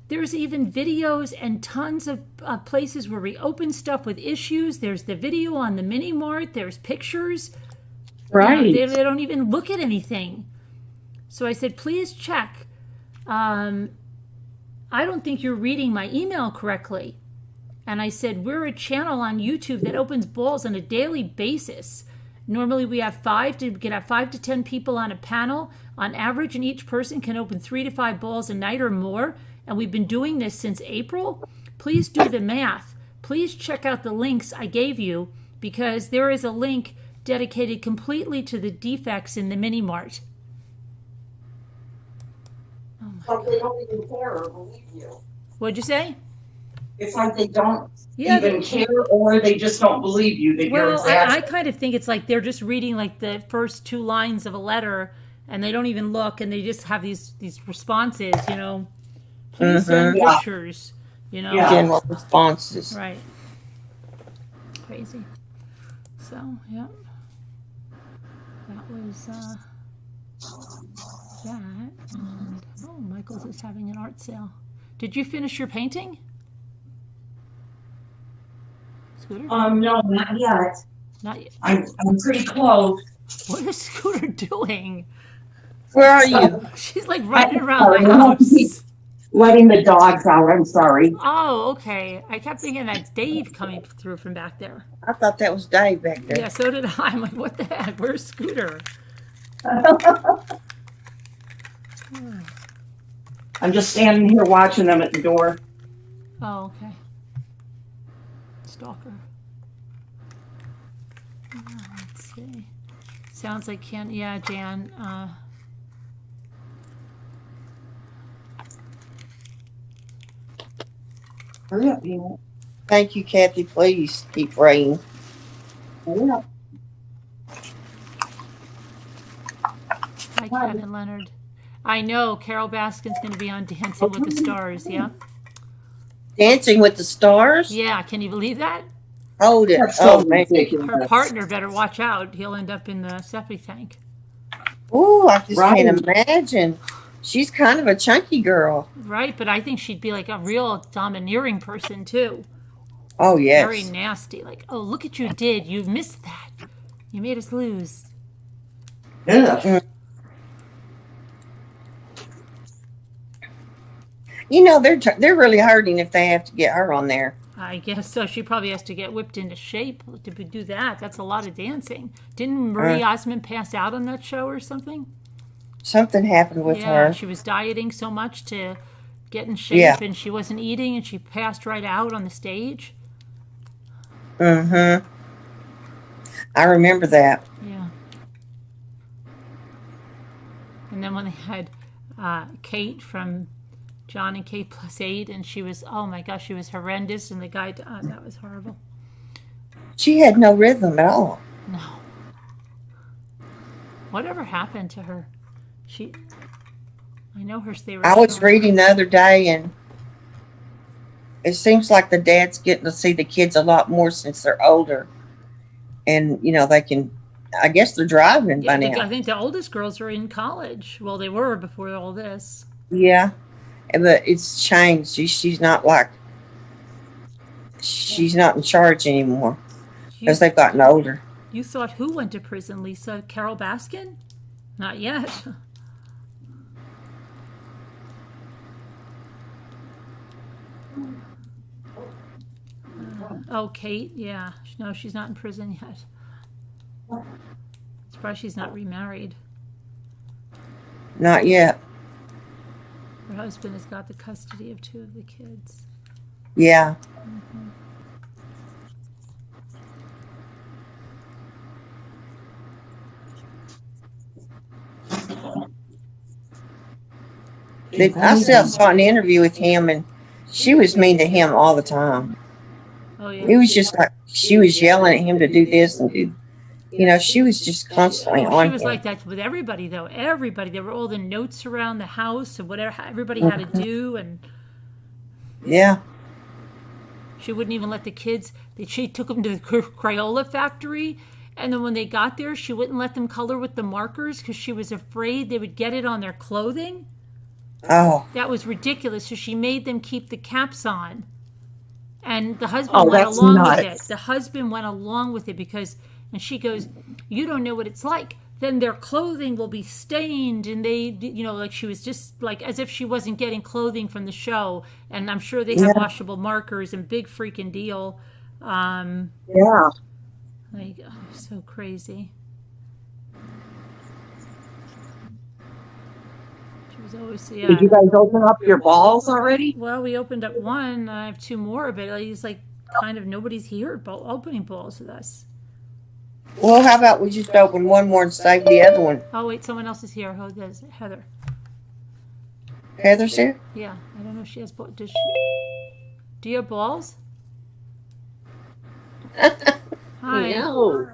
There's even videos and tons of places where we open stuff with issues. There's the video on the Mini Mart. There's pictures. Right. They don't even look at anything. So I said, please check. I don't think you're reading my email correctly. And I said, we're a channel on YouTube that opens balls on a daily basis. Normally we have 5 to 10 people on a panel on average, and each person can open 3 to 5 balls a night or more. And we've been doing this since April. Please do the math. Please check out the links I gave you, because there is a link dedicated completely to the defects in the Mini Mart. They don't even care or believe you. What'd you say? It's like they don't Yeah. even care, or they just don't believe you that you're Well, I exaggerating. kind of think it's like they're just reading like the first two lines of a letter, and they don't even look, and they just have these responses. Please send Mm-hmm. Yeah. pictures. Yeah. General responses. Right. Crazy. So yeah, that was that. And Michael's is having an art sale. Did you finish your painting, Scooter? No, not yet. Not yet. I'm pretty close. What is Scooter doing? Where are you? She's like running around sorry, the I have to keep house. letting the dogs out. I'm sorry. Oh, okay. I kept thinking that's Dave coming through from back there. I thought that was Dave back there. Yeah, so did I. I'm like, what the heck? Where's Scooter? I'm just standing here watching them at the door. Oh, okay. Stalker. Let's see. Sounds like Jan. Hurry up, Dina. Thank you, Kathy. Please keep praying. Hurry up. Hi, Kevin Leonard. I know Carol Baskin's going to be on Dancing with the Stars. Yeah. Dancing with the Stars? Yeah. Can you believe that? Hold it. That's so Oh, man. ridiculous. Her partner better watch out. He'll end up in the septic tank. Ooh, I just Right. can't imagine. She's kind of a chunky girl. Right, but I think she'd be like a real domineering person too. Oh, yes. Very nasty. Like, oh, look what you did. You missed that. You made us lose. Ugh. They're really hurting if they have to get her on there. I guess so. She probably has to get whipped into shape to do that. That's a lot of dancing. Didn't Marie Osmond pass out on that show or something? Something happened with Yeah, her. she was dieting so much to get in shape, Yeah. and she wasn't eating, and she passed right out on the stage. Mm-hmm. I remember that. Yeah. And then when they had Kate from John and Kate Plus 8, and she was, oh my gosh, she was horrendous, and the guy, that was horrible. She had no rhythm at all. No. Whatever happened to her? I know they were. I was reading the other day, and it seems like the dad's getting to see the kids a lot more since they're older. And, they can, I guess they're driving by now. I think the oldest girls are in college. Well, they were before all this. Yeah. But it's changed. She's not in charge anymore because they've gotten older. You thought who went to prison, Lisa? Carol Baskin? Not yet. Oh, Kate? Yeah. No, she's not in prison yet. Surprised she's not remarried. Not yet. Her husband has got the custody of 2 of the kids. Yeah. I saw an interview with him, and she was mean to him all the time. Oh, yeah. It was just like she was yelling at him to do this and do. She was just constantly on She was him. like that with everybody, though. Everybody. There were all the notes around the house and whatever everybody had to do, and Yeah. she wouldn't even let the kids. She took them to the Crayola factory, and then when they got there, she wouldn't let them color with the markers because she was afraid they would get it on their clothing. Oh. That was ridiculous. So she made them keep the caps on, and the husband went that's along with nuts. it. The husband went along with it because, and she goes, "You don't know what it's like. Then their clothing will be stained," and they, like she was just like as if she wasn't getting clothing from the show. And I'm sure they have washable markers and big freaking deal. Yeah. Like, so crazy. She was always, yeah. Did you guys open up your balls already? Well, we opened up one. I have 2 more, but it's like kind of nobody's here opening balls with us. Well, how about we just open one more and save the other one? Oh, wait, someone else is here. Who does? Heather. Heather's here? Yeah, I don't know if she has balls. Do Do you have balls? Hi. No.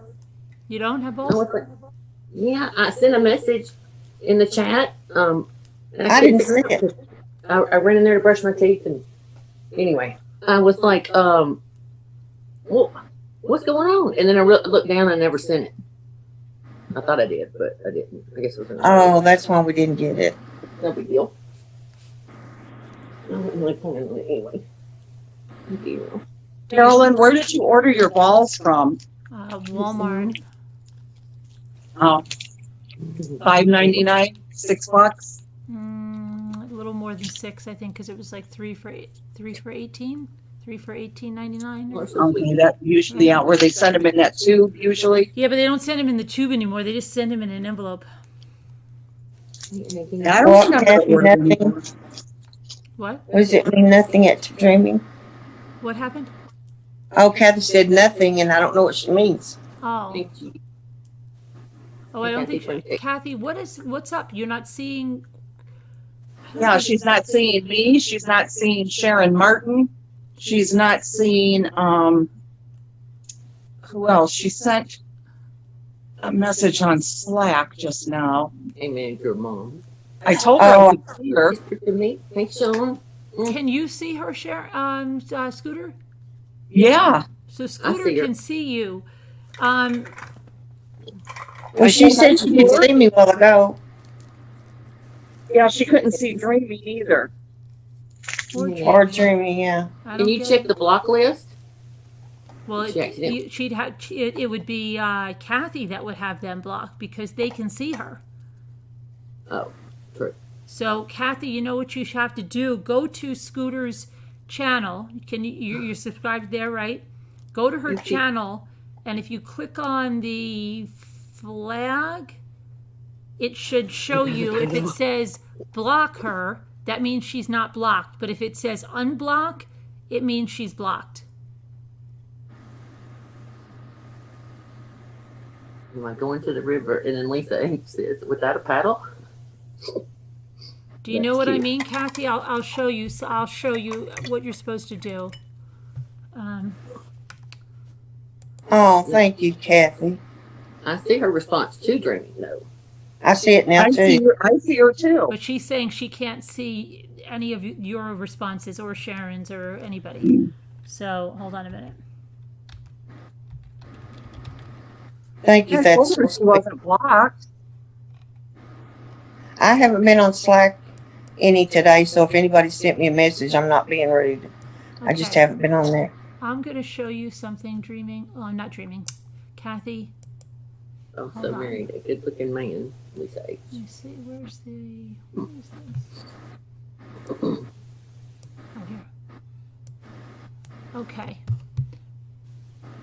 You don't have I balls? was like, yeah, I sent a message in the chat. And I couldn't didn't figure see it out 'cause I ran in there to brush my teeth, and anyway, I was like, well, what's going on? And then I looked down and I never sent it. I thought I did, but I didn't. I guess it was another. Oh, that's why we didn't get it. No big deal. I wasn't really planning on it anyway. No big deal. Carolyn, where did you order your balls from? Walmart. Oh, $5.99, $6. A little more than 6, I think, because it was like 3 for 18, 3 for $18.99. Okay, that usually out where they send them in that tube usually. Yeah, but they don't send them in the tube anymore. They just send them in an envelope. I don't Well, remember Kathy, ordering nothing. them. What? Does it mean nothing at dreaming? What happened? Oh, Kathy said nothing, and I don't know what she means. Oh. Thank you. Oh, I don't think Kathy, she, Kathy, what's up? You're not seeing. Yeah, she's not seeing me. She's not seeing Sharon Martin. She's not seeing who else? She sent a message on Slack just now. Amen to your mom. I told her I could see her. To me. Thanks, Sean. Can you see her, Scooter? Yeah. So Scooter see her. can see you. Well, she said she could see me a while ago. Yeah, she couldn't see Dreamy either. Or dreaming, yeah. Can you check the block list? Well, She accidentally- it would be Kathy that would have them blocked because they can see her. Oh, true. So Kathy, you know what you have to do? Go to Scooter's channel. You're subscribed there, right? Go to her channel, and if you click on the flag, it should show you. If it says block her, that means she's not blocked. But if it says unblock, it means she's blocked. Am I going to the river? And then Lisa says, without a paddle? Do you know what I mean, Kathy? I'll show you. So I'll show you what you're supposed to do. Oh, thank you, Kathy. I see her response to dreaming, though. I see it now, I see too. her, I see her too. But she's saying she can't see any of your responses or Sharon's or anybody. So hold on a minute. Thank you. I That's told her she wasn't blocked. I haven't been on Slack any today, so if anybody sent me a message, I'm not being rude. I just Okay. haven't been on there. I'm going to show you something dreaming. Oh, I'm not dreaming. Kathy, I'm Hold so on. married, a good looking man, we say. let me see. Where is this? Oh, here. Okay.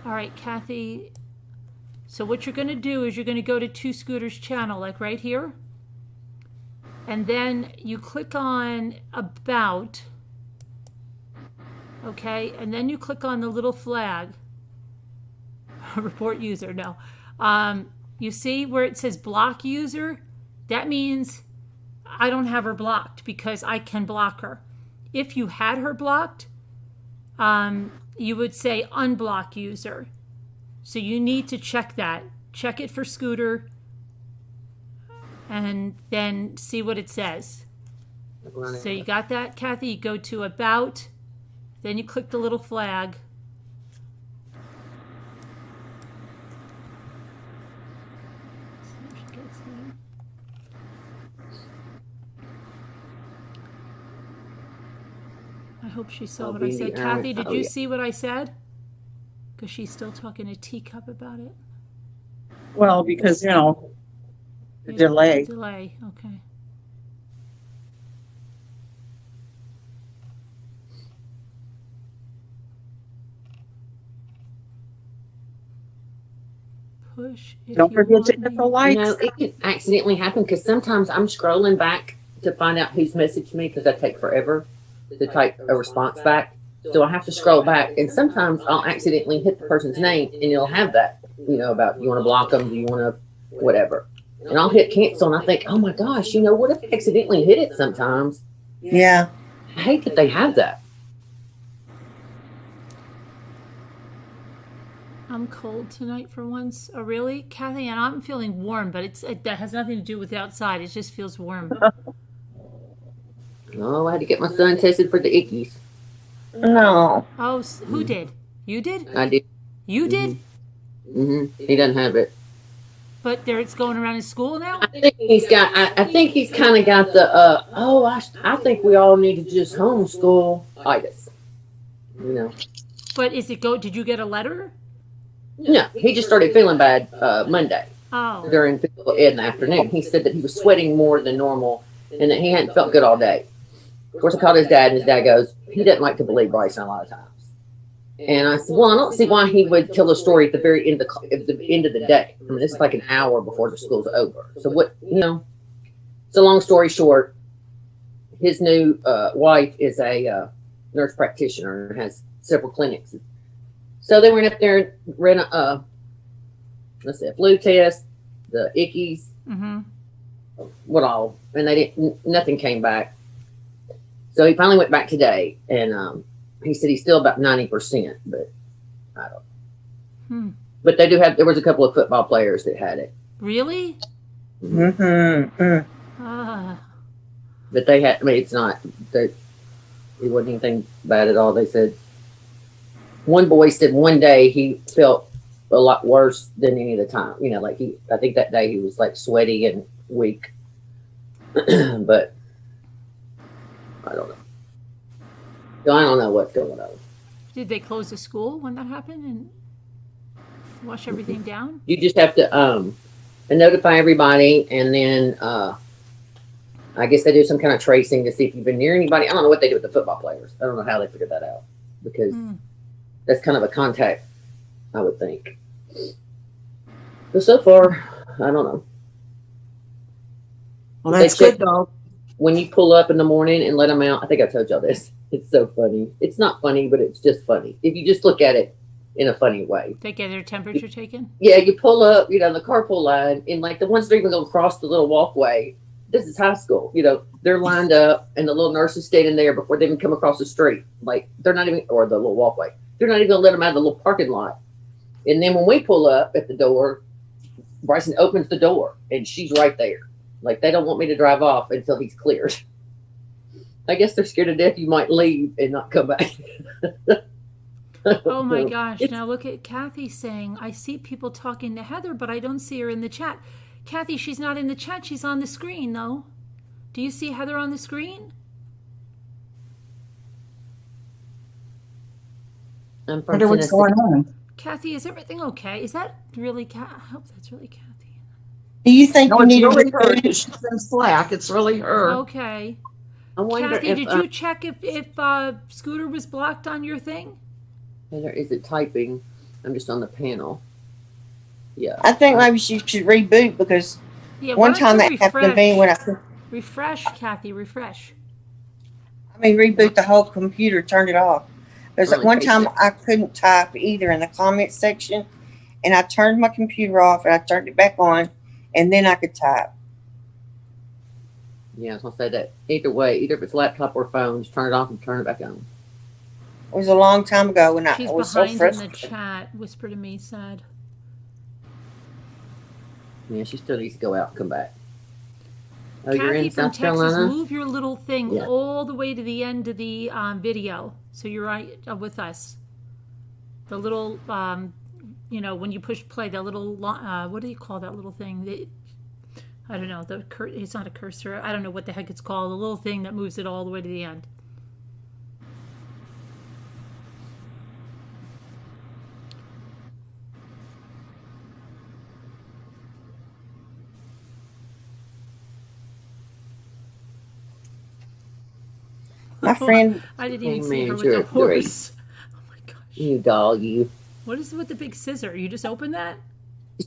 All right, Kathy. So what you're going to do is you're going to go to Two Scooters channel, like right here. And then you click on About. Okay, and then you click on the little flag. Report user, no. You see where it says block user? That means I don't have her blocked because I can block her. If you had her blocked, you would say unblock user. So you need to check that. Check it for Scooter and then see what it says. So you got that, Kathy? You go to About, then you click the little flag. I hope she saw what I said. Kathy, did you see what I said? Because she's still talking to Teacup about it. Well, because, the Yeah, delay. Delay, okay. Push. if Don't you forget to want hit me. the likes. You know, it can accidentally happen because sometimes I'm scrolling back to find out who's messaged me because I take forever to type a response back. So I have to scroll back, and sometimes I'll accidentally hit the person's name, and it'll have that, about you want to block them, do you want to whatever. And I'll hit cancel, and I think, oh my gosh, what if I accidentally hit it sometimes? Yeah. I hate that they have that. I'm cold tonight for once. Oh, really? Kathy, and I'm feeling warm, but that has nothing to do with the outside. It just feels warm. Oh, I had to get my son tested for the ickies. No. Oh, who did? You did? I did. You did? He doesn't have it. But it's going around in school now? I think he's got. I think he's kind of got the. I think we all need to just homeschool itis. You know. But did you get a letter? No, he just started feeling bad Monday Oh. during physical ed in the afternoon. He said that he was sweating more than normal and that he hadn't felt good all day. Of course, I called his dad, and his dad goes, he doesn't like to believe Bryson a lot of times. And I said, well, I don't see why he would tell a story at the very end of the day. I mean, this is like an hour before the school's over. So what, so long story short, his new wife is a nurse practitioner and has several clinics. So they went up there and ran a flu test, the ickies, what all, and nothing came back. So he finally went back today, and he said he's still about 90%, but I don't know. But they do there was a couple of football players that had it. Really? But they had, it wasn't anything bad at all. They said, one boy said one day he felt a lot worse than any of the time. I think that day he was like sweaty and weak. But I don't know. So I don't know what's going on. Did they close the school when that happened and wash everything down? You just have to notify everybody, and then I guess they do some kind of tracing to see if you've been near anybody. I don't know what they do with the football players. I don't know how they figured that out, because that's kind of a contact, I would think. But so far, I don't know. Well, that's good though. When you pull up in the morning and let them out, I think I told y'all this. It's so funny. It's not funny, but it's just funny. If you just look at it in a funny way. They get their temperature taken? Yeah, you pull up, the carpool line, and like the ones that are even going to cross the little walkway. This is high school. They're lined up, and the little nurse is standing there before they even come across the street. Like, they're not even, or the little walkway. They're not even going to let them out of the little parking lot. And then when we pull up at the door, Bryson opens the door, and she's right there. Like, they don't want me to drive off until he's cleared. I guess they're scared to death you might leave and not come back. Oh my gosh. Now look at Kathy saying, I see people talking to Heather, but I don't see her in the chat. Kathy, she's not in the chat. She's on the screen, though. Do you see Heather on the screen? I'm from Wonder what's Tennessee. going on. Kathy, is everything okay? Is that really Kathy? I hope that's really Kathy. Do you think No, you it's need really to her. reboot? She's in Slack. It's really her. Okay. I wonder Kathy, if, did you check if Scooter was blocked on your thing? Heather, is it typing? I'm just on the panel. Yeah. I think maybe she should reboot, because Yeah. one why don't time you that happened to me when refresh, Kathy, refresh. reboot the whole computer, turned it off. There's Really one time patient. I couldn't type either in the comment section, and I turned my computer off and I turned it back on, and then I could type. Yeah, I was going to say that. Either way, either if it's laptop or phone, just turn it off and turn it back on. It was a long time ago when I She's was so behind in the frustrated. chat. Whisper to me, sad. Yeah, she still needs to go out and come back. Oh, you're Kathy in from South Texas, Carolina? move your little thing Yeah. all the way to the end of the video, so you're right with us. The little, when you push play, that little, what do you call that little thing? I don't know. It's not a cursor. I don't know what the heck it's called. The little thing that moves it all the way to the end. My friend, I didn't even Hey, see her man, with you're the a great- horse. Oh my gosh. You dog, you. What is it with the big scissor? You just open that?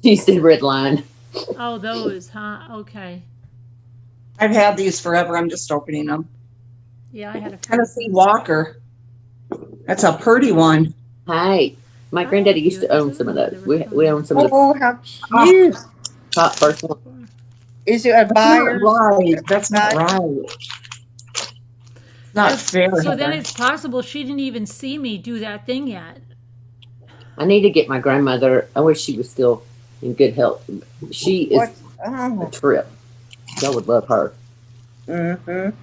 She said red line. Oh, those, huh? Okay. I've had these forever. I'm just opening them. Yeah, I had a Tennessee Walker. That's a pretty one. Hey, my granddaddy used to own some of those. We own some of the oh, how cute. top first one. Is it a That's buyer? not right. That's not right. Not fair. So then Heather. it's possible she didn't even see me do that thing yet. I need to get my grandmother. I wish she was still in good health. She is What? a Oh. trip. Y'all would love her. Mm-hmm.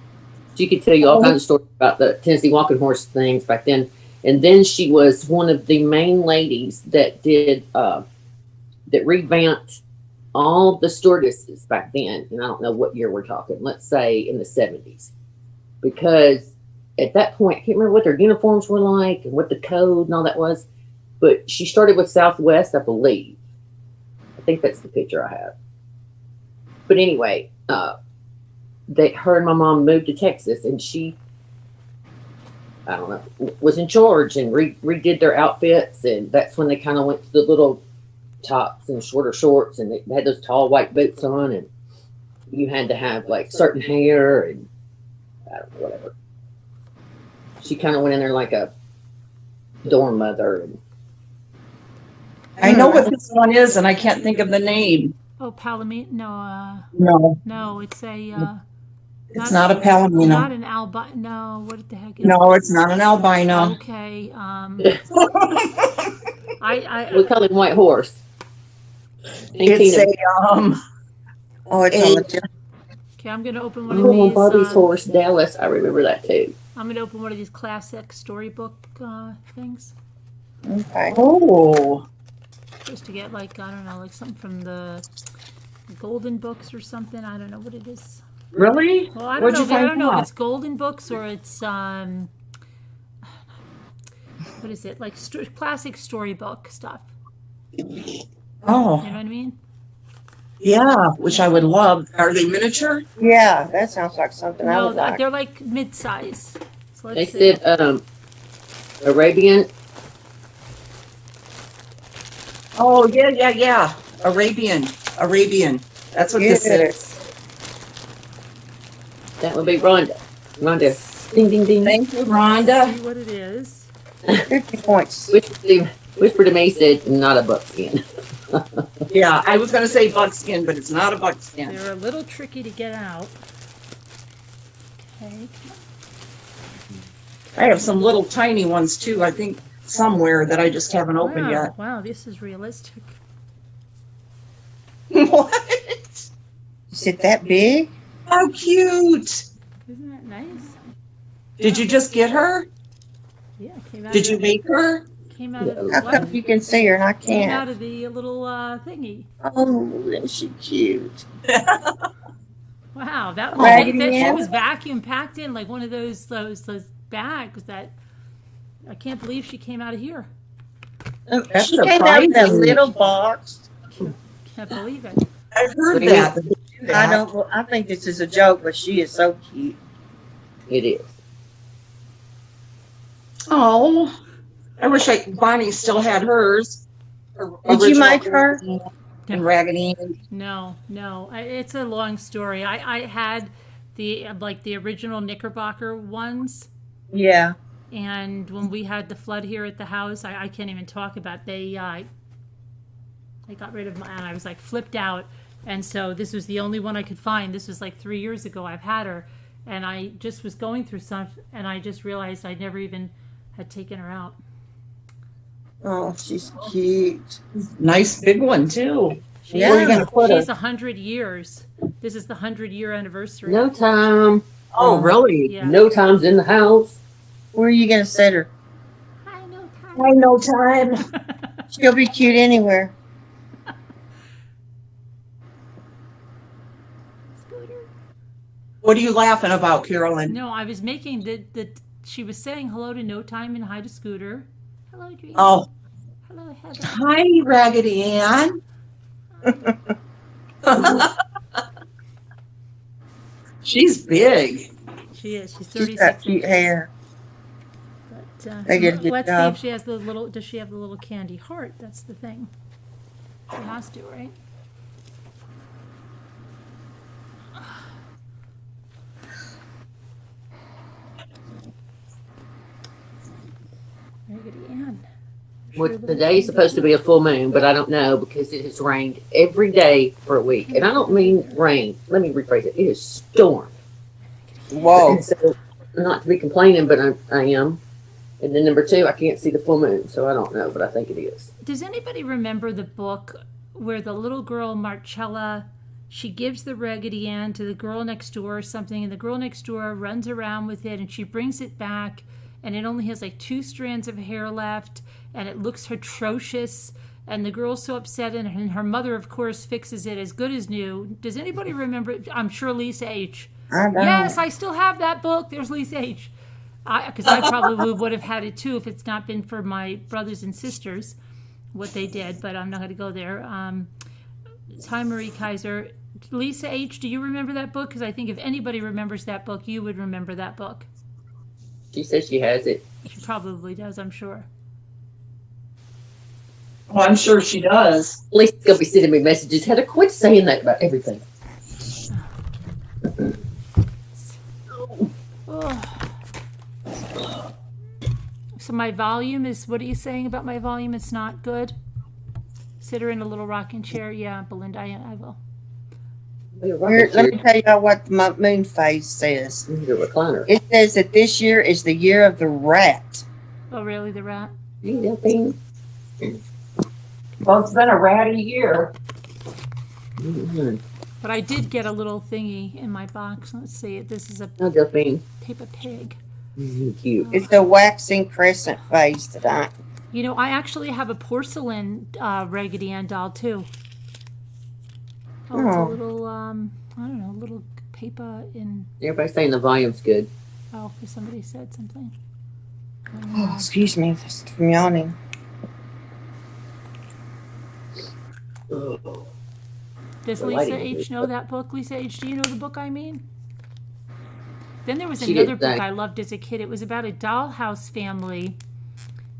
She could tell you all kinds of stories about the Tennessee walking horse things back then. And then she was one of the main ladies that did that revamped all the stewardesses back then. And I don't know what year we're talking. Let's say in the 70s, because at that point, I can't remember what their uniforms were like and what the code and all that was. But she started with Southwest, I believe. I think that's the picture I have. But anyway, her and my mom moved to Texas, and she, I don't know, was in charge and redid their outfits, and that's when they kind of went to the little tops and shorter shorts, and they had those tall white boots on, and you had to have like certain hair, and I don't know, whatever. She kind of went in there like a dorm mother. And I know what this one is, and I can't think of the name. Oh, Palomino. No, It's a. it's not a Palomino. Not an albino. No, what the heck is No, it's not an albino. Okay. we call him White Horse. It's a Oh, it's on the tip. Okay, I'm gonna open one of Oh, these. Bobby's Horse, Dallas. I remember that too. I'm gonna open one of these classic storybook things, Okay. Oh, just to get like, I don't know, like something from the Golden Books or something. I don't know what it is. really? Well, I Where'd don't you know. I find don't know if that? it's Golden Books or it's what is it, like classic storybook stuff. Oh, You know what I mean? yeah, which I would love. Are they miniature? Yeah, that sounds like something I No, would like. they're like mid-size. So They let's see. said Arabian. Oh, yeah. Arabian. That's what this is. That would be Rhonda. Rhonda. Ding, ding, ding. Thank you, See Rhonda. what it is. 50 points. Whisper to me said, not a buckskin. Yeah, I was going to say buckskin, but it's not a buckskin. They're a little tricky to get out. Okay. I have some little tiny ones too, I think somewhere that I just haven't opened yet. Wow, this is realistic. What? Is it that big? How cute. Isn't that nice? Did you just get her? Yeah, it came out. Did of you the- make her? Came out of the How come what? you can see her and I Came out can't? of the little thingy. Oh, isn't she cute? Wow, that Raggedy she Ann? was vacuum packed in like one of those bags that I can't believe she came out of here. That's She came out of that surprising. little box. Can't believe it. I've heard Really? that. I think this is a joke, but she is so cute. It is. Oh, I wish Bonnie still had hers. Her Did you original make her? And Raggedy Ann. No, it's a long story. I had the original Knickerbocker ones, Yeah. and when we had the flood here at the house, I can't even talk about. They got rid of mine, and I was like flipped out. And so this was the only one I could find. This was like 3 years ago. I've had her, and I just was going through some, and I just realized I never even had taken her out. Oh, she's cute. Nice big one too. Yeah. Where are you going to put her? She's 100 years. This is the 100-year anniversary. No time. Oh, really? Yeah. No time's in the house. Where are you going to set her? I know. I know time. She'll be cute anywhere. Scooter. What are you laughing about, Carolyn? No, I was making that. She was saying hello to No Time and hi to Scooter. Hello, Dream. Oh, Hello, Heather. hi, Raggedy Ann. She's big. She is. She's She's 36. got cute inches. hair. But, They did a good let's job. see if she has the little. Does she have the little candy heart? That's the thing. She has to, right? Raggedy Ann. Well, today is supposed to be a full moon, but I don't know because it has rained every day for a week. And I don't mean rain. Let me rephrase it. It is storm. Whoa. And so, not to be complaining, but I am. And then number 2, I can't see the full moon, so I don't know, but I think it is. Does anybody remember the book where the little girl Marcella, she gives the Raggedy Ann to the girl next door or something, and the girl next door runs around with it, and she brings it back, and it only has like 2 strands of hair left, and it looks atrocious, and the girl's so upset, and her mother, of course, fixes it as good as new. Does anybody remember? I'm sure Lisa H. I don't. Yes, I still have that book. There's Lisa H. Because I probably would have had it too if it's not been for my brothers and sisters, what they did, but I'm not going to go there. Hi, Marie Kaiser. Lisa H., do you remember that book? Because I think if anybody remembers that book, you would remember that book. She says she has it. She probably does, I'm sure. Well, I'm sure she does. Lisa's going to be sending me messages. Heather, quit saying that about everything. Oh. So my volume is, what are you saying about my volume? It's not good? Sit her in a little rocking chair. Yeah, Belinda, I will. Here, let me tell y'all what the moon phase says. The recliner. It says that this year is the year of the rat. Oh, really, the rat? Yeah, thing. Well, it's been a ratty year. Mm-hmm. But I did get a little thingy in my box. Let's see. This is a Oh, Delphine. paper pig. Cute. It's a waxing crescent phase tonight. You know, I actually have a porcelain Raggedy Ann doll, too. Oh, it's a Oh. little, I don't know, little paper in... Everybody's saying the volume's good. Oh, somebody said something. Oh, excuse me from yawning. Oh. Does The Lisa lighting is H. know that book? Lisa H., do you know the book I mean? Then there was She another did, book I loved as a kid. It was about a dollhouse family,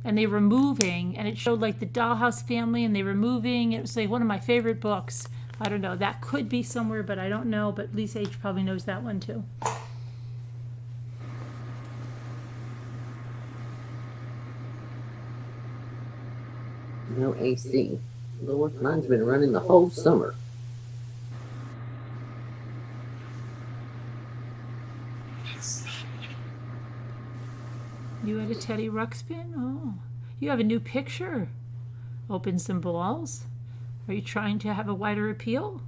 and they were moving, and it showed like the dollhouse family, and they were moving. It was like one of my favorite books. I don't know. That could be somewhere, but I don't know. But Lisa H. probably knows that one too. No AC. Lord, mine's been running the whole summer. You had a Teddy Ruxpin? Oh, you have a new picture. Open some balls. Are you trying to have a wider appeal?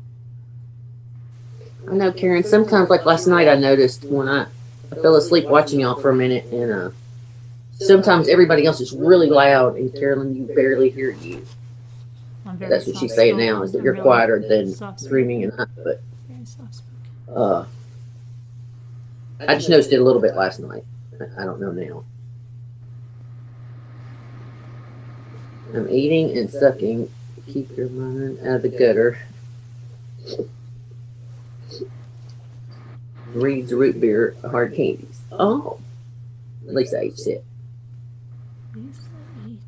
I know, Karen, sometimes, like last night, I noticed when I fell asleep watching y'all for a minute, and sometimes everybody else is really loud, and Carolyn, you barely hear you. I'm very That's what she's saying now, is that I'm you're really quieter than soft-spoken. screaming and I, but Very soft-spoken. I just noticed it a little bit last night. I don't know now. I'm eating and sucking. Keep your mind out of the gutter. Reed's root beer, hard candies. Oh, at least I said. Lisa H.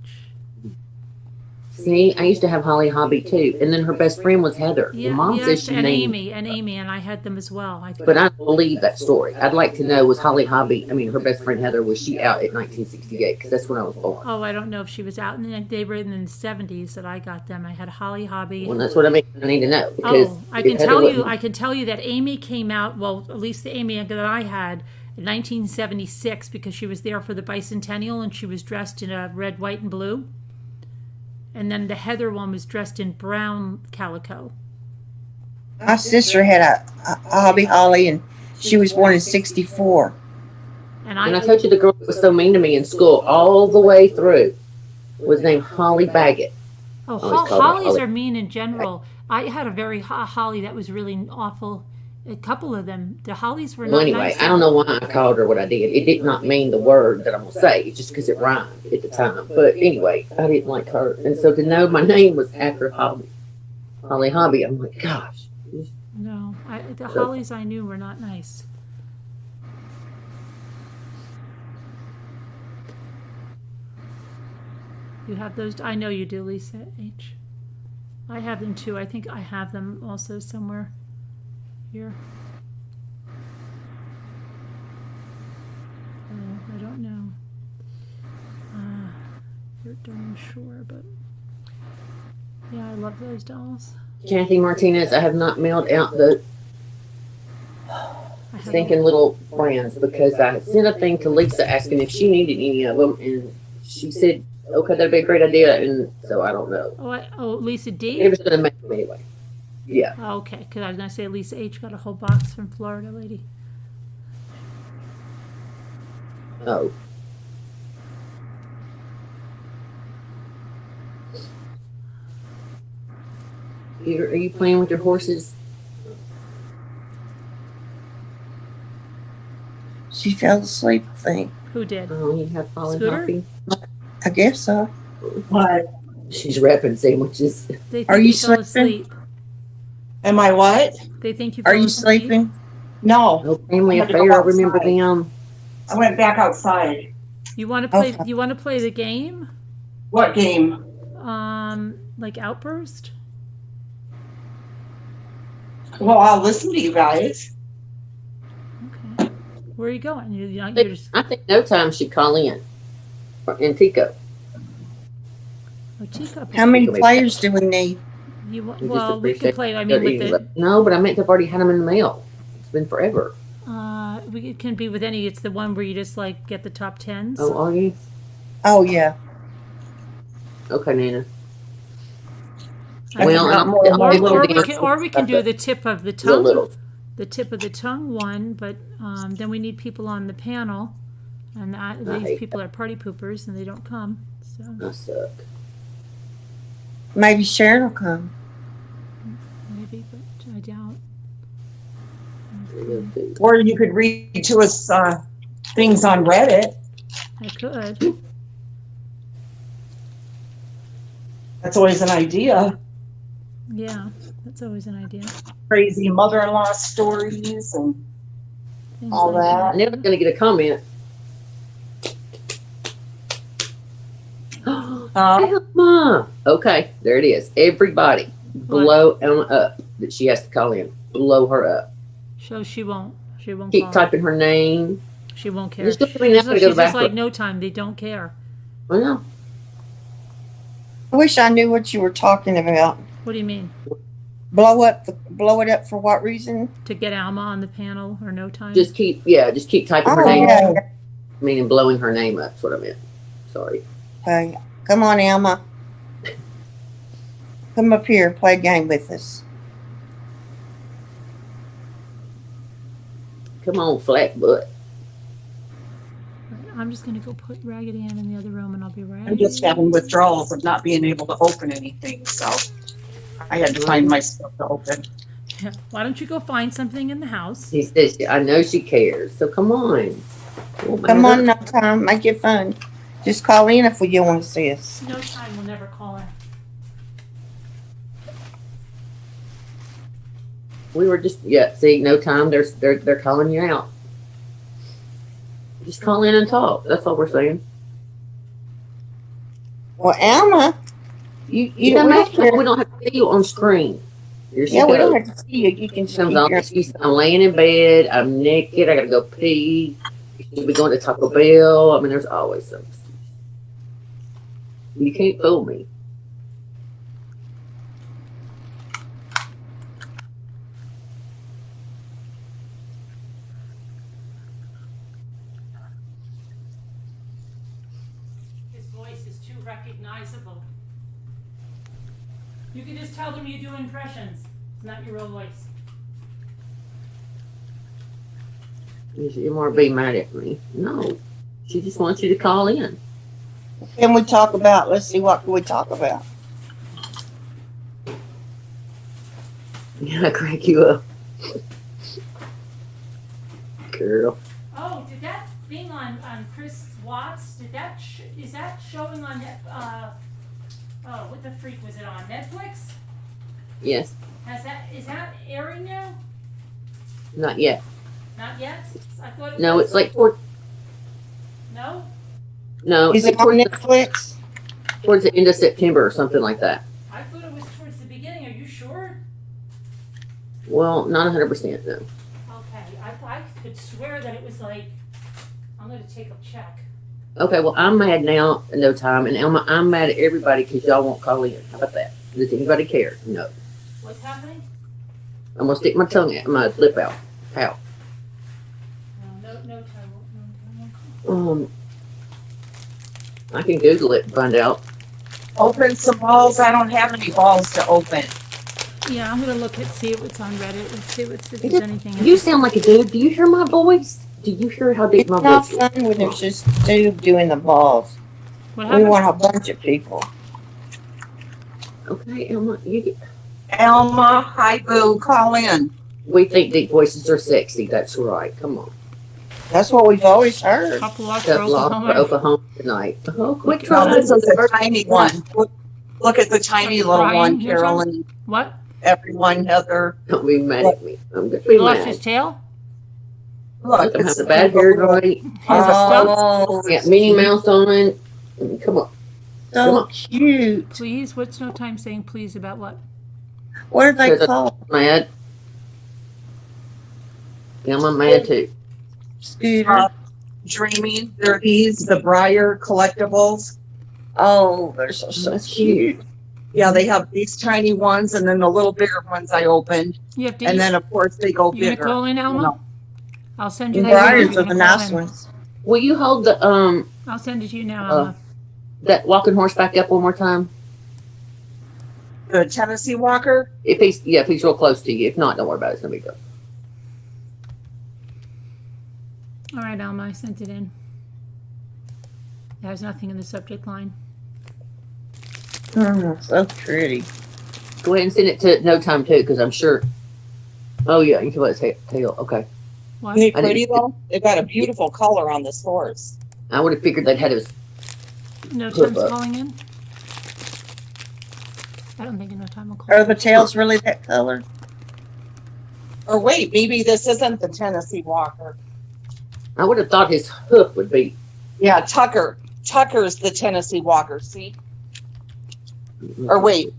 See, I used to have Holly Hobby too, and then her best friend was Heather. Yeah, Your mom yes, says she and named, Amy, and I had them as well. but I don't believe that story. I'd like to know, was Holly Hobby, I mean, her best friend Heather, was she out at 1968? Because that's when I was born. Oh, I don't know if she was out, and they were in the 70s that I got them. I had Holly Hobby. Well, that's what I mean. I need to know. Because Oh, I if can Heather tell you. wasn't- I can tell you that Amy came out. Well, at least the Amy that I had in 1976, because she was there for the bicentennial, and she was dressed in a red, white, and blue. And then the Heather one was dressed in brown calico. My sister had a hobby Holly, and she was born in '64. And And I told you the girl that was so mean to me in school all the way through was named Holly Baggett. oh, always called her hollies Holly. are mean in general. I had a very holly that was really awful. A couple of them. The hollies were Well, not anyway, nice. I don't know why I called her what I did. It did not mean the word that I'm going to say. It's just because it rhymed at the time. But anyway, I didn't like her. And so to know my name was after Holly Hobby, I'm like, gosh. No, the hollies I knew were not nice. You have those? I know you do, Lisa H. I have them too. I think I have them also somewhere here. Oh, I don't know. You're darn sure, but yeah, I love those dolls. Kathy Martinez, I have not mailed out the I stinking little brands because I sent a thing to Lisa asking if she needed any of them, and she said, "Okay, that'd be a great idea." And so I don't know. Lisa D? It was gonna make them anyway. Yeah. Oh, okay, because I was going to say Lisa H got a whole box from Florida lady. Oh. Are you playing with your horses? She fell asleep, I think. Who did? Oh, you have fallen Scooter? coffee. I guess so. What? She's wrapping sandwiches. They think Are you fell sleeping? asleep. Am I what? They think you Are fell you asleep? sleeping? No. No family I had to go affair. I remember outside. them. I went back outside. You want to play? Okay. You want to play the game? What game? Like Outburst? Well, I'll listen to you guys. Okay. Where are you going? You're just I think No Time should call in. And Tico. a teacup. How many players do we need? You just well, we can appreciate play. I mean, with the No, but I meant to have already had them in the mail. It's been forever. it can be with any. It's the one where you just like get the top tens. Oh, are you? Oh, yeah. Okay, Nana. I Well, forgot I'm- more I'm about able to it. or we can do the tip of the The tongue. little. The tip of the tongue one, but then we need people on the panel, and these hate people are party poopers and they don't come. So I suck. Maybe Sharon will come. maybe, but I doubt. Or you could read to us things on Reddit. I could. That's always an idea. Yeah, that's always an idea. Crazy mother-in-law stories and Things all like that. I'm never going to get a comment. Mom. Okay, there it is. Everybody, blow Emma up that she has to call in. Blow her up. So she won't. She won't. Keep call. typing her name. She won't care. Just She's don't even have to go to the just like bathroom. No Time. They don't care. Well, I wish I knew what you were talking about. What do you mean? Blow it up for what reason? To get Alma on the panel or No Time? just keep typing her Oh, name. yeah. Meaning blowing her name up. That's what I meant. Sorry. Okay. Come on, Alma. Come up here, play a game with us. Come on, flat butt. I'm just gonna go put Raggedy Ann in the other room, and I'll be right. I'm just having withdrawals of not being able to open anything, so I had to find my stuff to open. Yeah. Why don't you go find something in the house? He says, I know she cares. So come on. Come on, No Time. Make it fun. Just call in if you want to see us. No Time will never call in. We were just see, No Time. They're calling you out. Just call in and talk. That's all we're saying. Well, Alma, you We don't have to. don't have to see you on screen. Here she Yeah, we don't goes. have to see you. You can She see comes on. your. I'm laying in bed. I'm naked. I gotta go pee. She'll be going to Taco Bell. I mean, there's always some excuse. You can't fool me. His voice is too recognizable. You can just tell them you do impressions. It's not your real voice. You want to be mad at me? No. She just wants you to call in. Can we talk about? Let's see. What can we talk about? Yeah, I crack you up. Girl. Oh, did that thing on Chris Watts? Is that showing on what the freak was it on Netflix? Yes. Is that airing now? Not yet. Not yet. I thought it No, was. it's like No. it's Is like it on Netflix? towards the end of September or something like that. I thought it was towards the beginning. Are you sure? Well, not 100%, no. Okay. I could swear that it was like. I'm gonna take a check. Okay, well, I'm mad now, No Time, and Elma, I'm mad at everybody because y'all won't call in. How about that? Does anybody care? No. What's happening? I'm gonna stick my tongue out, my lip out. How? I can Google it and find out. Open some balls. I don't have any balls to open. Yeah, I'm gonna look at, see what's on Reddit and see if It there's just- anything. You sound like a dude. Do you hear my voice? Do you hear how deep It's my not voice is? fun when there's just two doing the balls. What We happened? want a bunch of people. Okay, Emma, you get. Alma, hi boo, call in. We think deep voices are sexy. That's right. Come on. That's what we've always heard. Couple lots Shut for law for Oklahoma. Oklahoma tonight. Oh, quick No, try. this is a tiny one. Look at the tiny little Brian, one, your turn. Carolyn, What? everyone, Heather. Don't be mad at me. I'm going to He be lost his mad. tail? Look, I'm it's having a bad hair day. Oh, Yeah, Minnie Mouse on. Come on. so cute. Please? What's no time saying please about what? What are they There's a- called? Mad. Yeah, I'm mad too. Scooter. Dreaming. They're these, the Briar collectibles. Oh, they're so That's cute. Yeah, they have these tiny ones and then the little bigger ones I opened. You have to And then, of course, they go you gonna bigger. call in, Alma? No. I'll send you The the Briars link. are the nice ones. Will you hold the I'll send it to you now, Alma. that walking horse back up one more time? The Tennessee Walker. If he's real close to you. If not, don't worry about it. It's gonna be good. All right, Alma, I sent it in. There's nothing in the subject line. Oh, so pretty. Go ahead and send it to No Time too, because I'm sure. Oh yeah, you can let its tail. Okay. What? Isn't it I didn't- pretty though? They've got a beautiful color on this horse. I would have figured they'd had his. No Put time's up. calling in? I don't think no time will call. Are the tails really that color? Or wait, maybe this isn't the Tennessee Walker. I would have thought his hoof would be. Yeah, Tucker. Tucker's the Tennessee Walker, see? Or wait.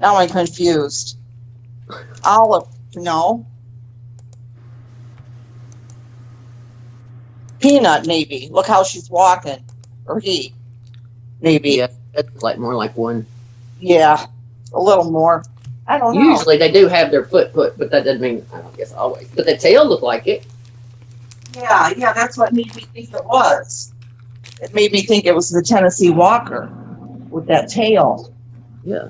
Now I'm confused. Olive, no. Peanut, maybe. Look how she's walking. Or he. Maybe. Yeah, that's like more like one. Yeah. A little more. I don't know. Usually they do have their foot put, but that doesn't mean I don't guess always. But the tail looked like it. Yeah, that's what made me think it was. It made me think it was the Tennessee Walker with that tail. Yeah.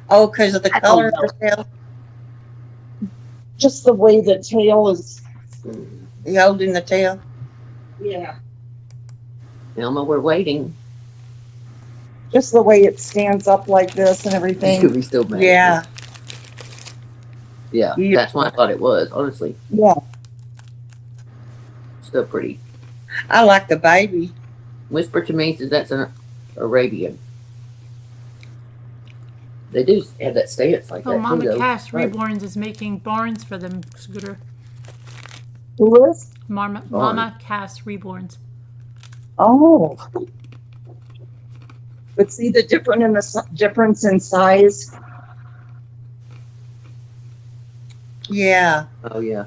Oh, because of the I don't color of know. the tail? Just the way the tail is. You holding the tail? Yeah. Elma, we're waiting. Just the way it stands up like this and everything. You'll be still mad. Yeah. Yeah, Yeah. that's what I thought it was, honestly. Yeah. Still pretty. I like the baby. Whisper to me says that's an Arabian. They do have that stance like Oh, that. Mama too, though. Cass Right. Reborns is making barns for them, Scooter. Who is? Mama Cass Reborns. Oh. But see the difference in size? Yeah. Oh, yeah.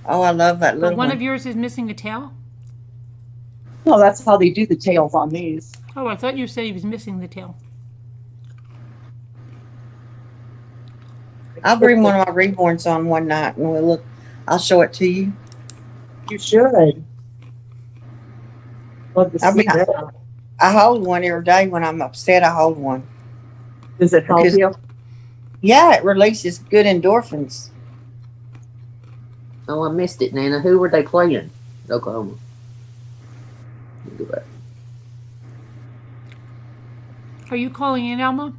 Oh, I love that But little one one. of yours is missing a tail? No, that's how they do the tails on these. Oh, I thought you said he was missing the tail. I'll bring one of my reborns on one night and we'll look. I'll show it to you. You should. Love to I see mean, that. I hold one every day when I'm upset. I hold one. Does it help because- you? Yeah, it releases good endorphins. Oh, I missed it, Nana. Who were they playing? Oklahoma. Let me go back. Are you calling in, Alma?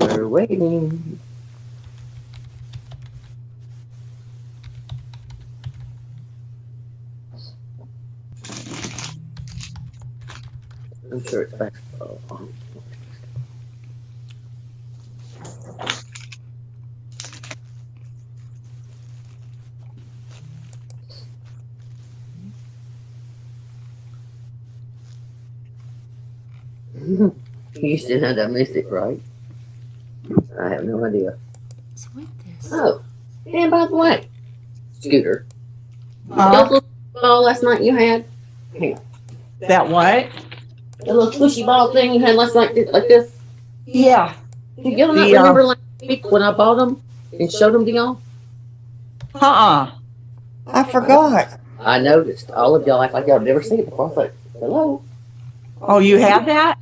We're waiting. I'm sure it's back. Oh, You still had that mystic, right? I have no idea. Sweet this. Oh, and by the way, Scooter, Huh? that little ball last night you had, That what? the little squishy ball thing you had last night, like this. Yeah. Did y'all not The, remember last week when I bought them and showed them to y'all? I forgot. I noticed all of y'all act like y'all never seen it before. I was like, hello? Oh, you had that?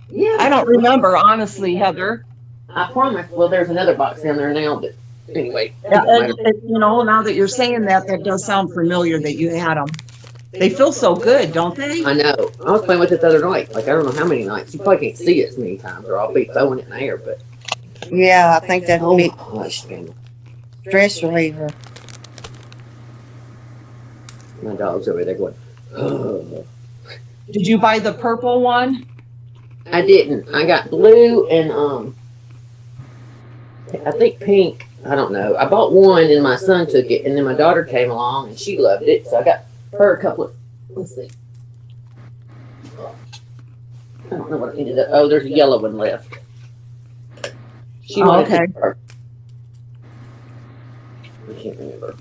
Yeah. I don't remember, honestly, Heather. I promise. Well, there's another box down there now, but anyway. Yeah, you know, now that you're saying that, that does sound familiar that you had them. They feel so good, don't they? I know. I was playing with it the other night. Like, I don't know how many nights. You probably can't see it as many times, or I'll be throwing it in the air, but. Yeah, I think that'd Oh be my gosh, man. stress reliever. My dog's over there going, oh. Did you buy the purple one? I didn't. I got blue and, I think pink. I don't know. I bought one and my son took it, and then my daughter came along and she loved it, so I got her a couple of. Let's see. I don't know what I ended up. Oh, there's a yellow one left. She wanted okay. it first. I can't remember.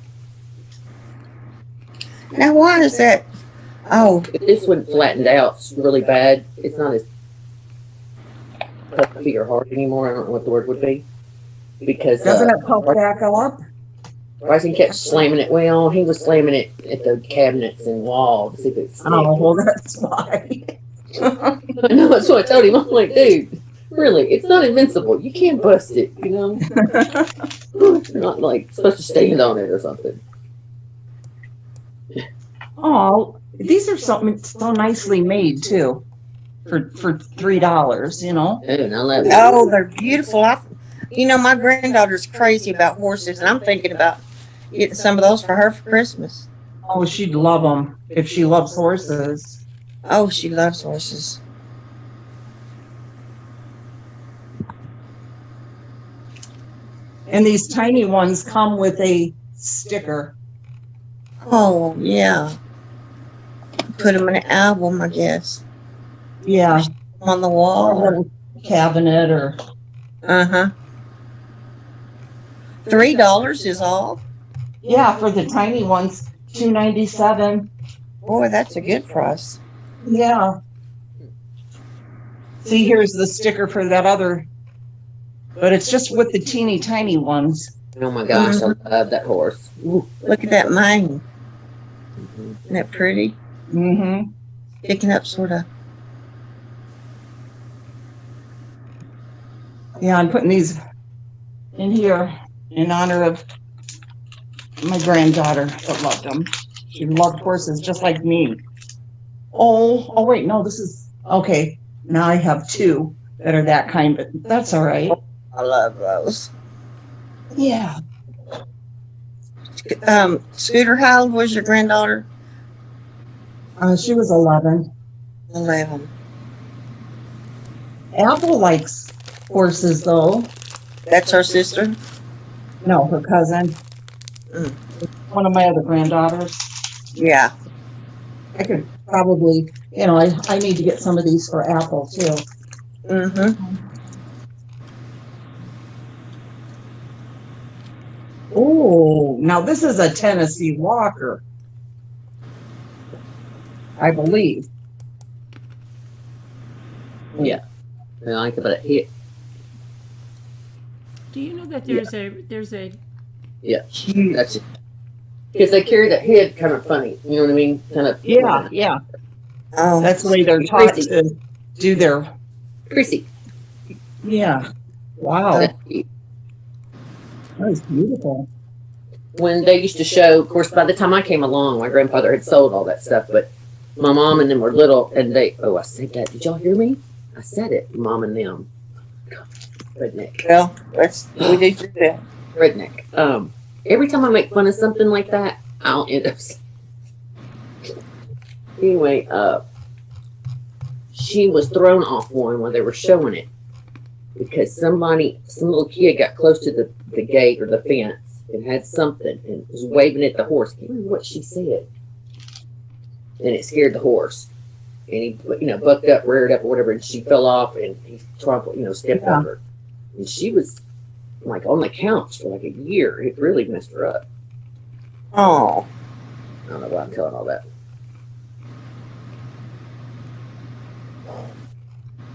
Now, why is that? Oh, But this one flattened out really bad. It's not as puffy or hard anymore. I don't know what the word would be. Because Doesn't it puff back up? Bryson kept slamming it. Well, he was slamming it at the cabinets and wall to see if it's. Oh, well, that's why. I know, that's what I told him. I'm like, dude, really, it's not invincible. You can't bust it, you know? It's not like supposed to stand on it or something. Oh, these are so nicely made too, for $3. You know. And I love it. oh, they're beautiful. You know, my granddaughter's crazy about horses, and I'm thinking about getting some of those for her for Christmas. Oh, she'd love them if she loves horses. Oh, she loves horses. And these tiny ones come with a sticker. Oh, yeah. Put them in an album, I guess. Yeah, On the or a wall. little cabinet or. Uh-huh. $3 is all. Yeah, for the tiny ones, $2.97. Boy, that's a good price. Yeah. See, here's the sticker for that other, but it's just with the teeny tiny ones. Oh my gosh, I love that horse. Ooh. Look at that mane. Isn't that pretty? Mm-hmm. Picking up sort of. Yeah, I'm putting these in here in honor of my granddaughter that loved them. She loved horses just like me. Oh, wait, no, this is, okay. Now I have two that are that kind, but that's all right. I love those. Yeah. Scooter, how old was your granddaughter? She was 11. 11. Apple likes horses, though. That's her sister? No, her cousin. Mm. One of my other granddaughters. Yeah. I could probably, you know, I need to get some of these for Apple, too. Mm-hmm. Oh, now this is a Tennessee Walker, I believe. Yeah. I like it, but it hit. Do you know that there's a Yeah. That's it. Because they carry that head kind of funny. You know what I mean? Kind of. Yeah. Oh, That's the way they're taught to do their, Chrissy. yeah. Wow, That's cute. that was beautiful. When they used to show, of course, by the time I came along, my grandfather had sold all that stuff, but my mom and them were little, and they, I said that. Did y'all hear me? I said it, mom and them. Redneck. well, we do that. Redneck. Every time I make fun of something like that, I'll end up. Anyway, she was thrown off one when they were showing it because some little kid got close to the gate or the fence and had something and was waving at the horse. I can't remember what she said. And it scared the horse. And he, bucked up, reared up, or whatever, and she fell off and he trampled, stepped on her. And she was like on the couch for like a year. It really messed her up. Oh, I don't know why I'm telling all that.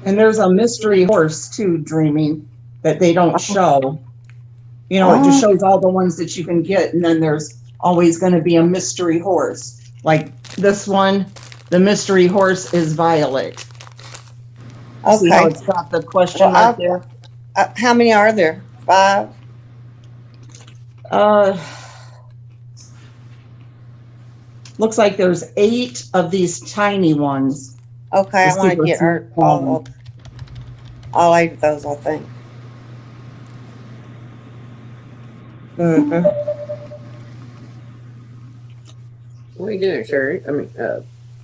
And there's a mystery horse too, Dreaming, that they don't show. You know, it just shows all the ones that you can get, and then there's always going to be a mystery horse. Like this one, the mystery horse is Violet. See how Okay. it's got the question Well, mark there? How many are there? 5? Looks like there's 8 of these tiny ones. Okay, I The want to super get small. all 8 of those, I think. Mm-hmm. What are you doing, Sherry? I mean,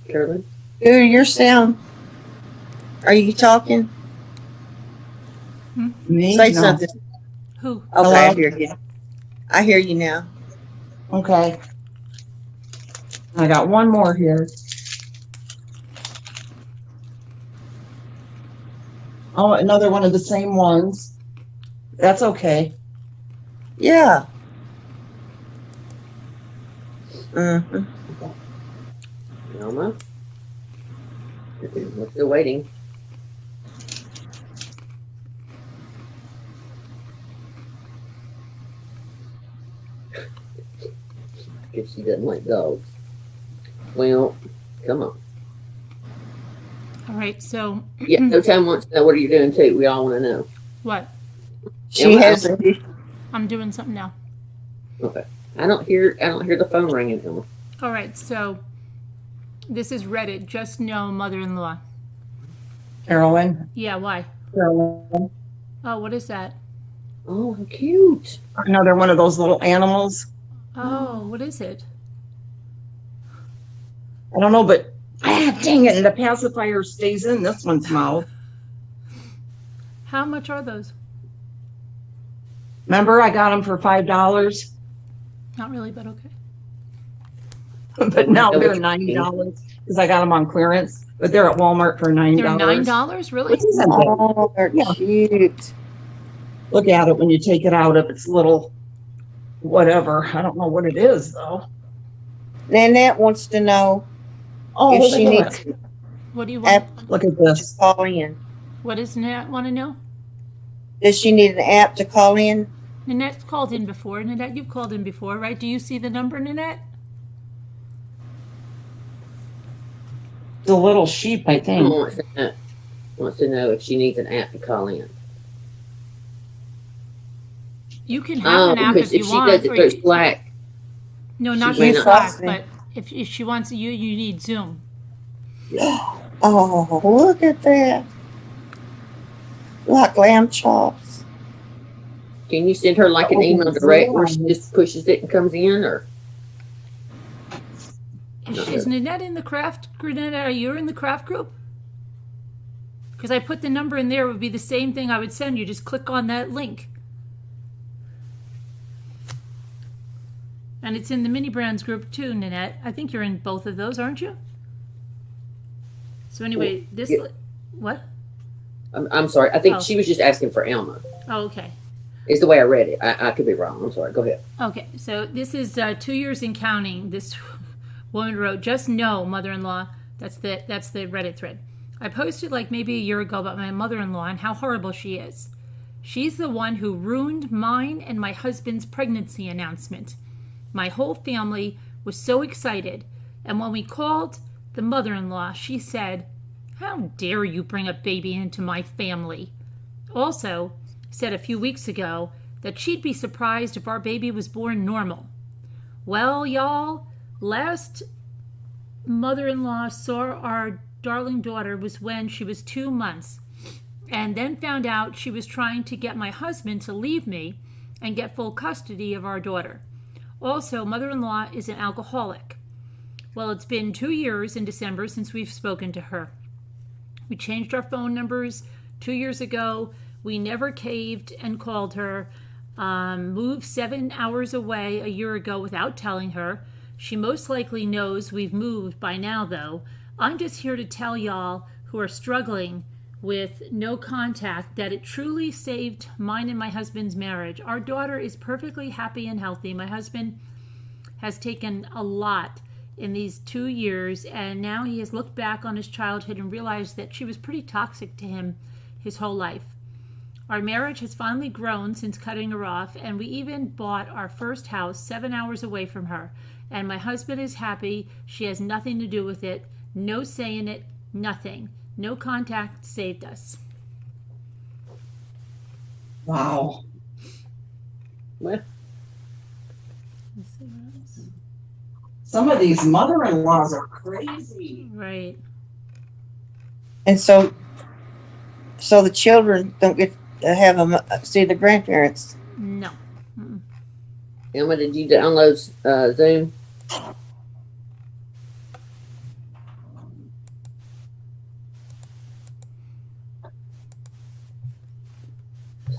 Carolyn? Ooh, your sound. Are you talking? Me? Say No. something. Who? Okay, I Hello? hear you. I hear you now. Okay. I got one more here. Oh, another one of the same ones. That's okay. Yeah. Mm-hmm. Alma? We're still waiting. Guess she doesn't like dogs. Well, come on. All right, so Yeah, no time wants to know what are you doing too. We all want to know. what? She Yeah, has. I'm doing something now. Okay. I don't hear the phone ringing, Emma. All right, so this is Reddit. Just know mother-in-law. Carolyn. Yeah, why? Carolyn. Oh, what is that? Oh, how cute. Another one of those little animals. Oh, what is it? I don't know, but dang it, and the pacifier stays in this one's mouth. How much are those? Remember, I got them for $5, Not really, but okay. but now they're $9 because I got them on clearance. But they're at Walmart for $9. They're $9, really? Which isn't bad. Oh, they're Yeah. cute. Look at it when you take it out of its little whatever. I don't know what it is though. Nanette wants to know Oh, if she look at needs it. What do you want? app Look at to this. call in. What does Nanette want to know? Does she need an app to call in? Nanette's called in before. Nanette, you've called in before, right? Do you see the number, Nanette? The little sheep, I Emma think. wants to know if she needs an app to call in. You can have an app because if if you she want. does it or through you- Slack, no, not she may through not- Slack, but if she wants you need Zoom. Oh, look at that. Like lamb chops. can you send her like an Oh, email direct where she just pushes it and comes in, or? Is Nanette in the craft? Nanette, are you in the craft group? Because I put the number in there, it would be the same thing I would send you. Just click on that link. And it's in the Mini Brands group too, Nanette. I think you're in both of those, aren't you? So anyway, this... Yeah. What? I'm sorry. I think Oh. she was just asking for Elma. Oh, okay. Is the way I read it. I could be wrong. I'm sorry. Go ahead. Okay, so this is 2 years and counting. This woman wrote, "Just know, mother-in-law." That's the Reddit thread. I posted like maybe a year ago about my mother-in-law and how horrible she is. She's the one who ruined mine and my husband's pregnancy announcement. My whole family was so excited, and when we called the mother-in-law, she said, "How dare you bring a baby into my family?" Also said a few weeks ago that she'd be surprised if our baby was born normal. Well, y'all, last mother-in-law saw our darling daughter was when she was 2 months, and then found out she was trying to get my husband to leave me and get full custody of our daughter. Also, mother-in-law is an alcoholic. Well, it's been 2 years in December since we've spoken to her. We changed our phone numbers 2 years ago. We never caved and called her. Moved 7 hours away a year ago without telling her. She most likely knows we've moved by now, though. I'm just here to tell y'all who are struggling with no contact that it truly saved mine and my husband's marriage. Our daughter is perfectly happy and healthy. My husband has taken a lot in these 2 years, and now he has looked back on his childhood and realized that she was pretty toxic to him his whole life. Our marriage has finally grown since cutting her off, and we even bought our first house 7 hours away from her. And my husband is happy. She has nothing to do with it. No say in it. Nothing. No contact saved us. Wow. Well, Let's see what else. Some of these mother-in-laws are crazy. Right. And so the children don't get to have them see the grandparents. No. Emma, did you download Zoom?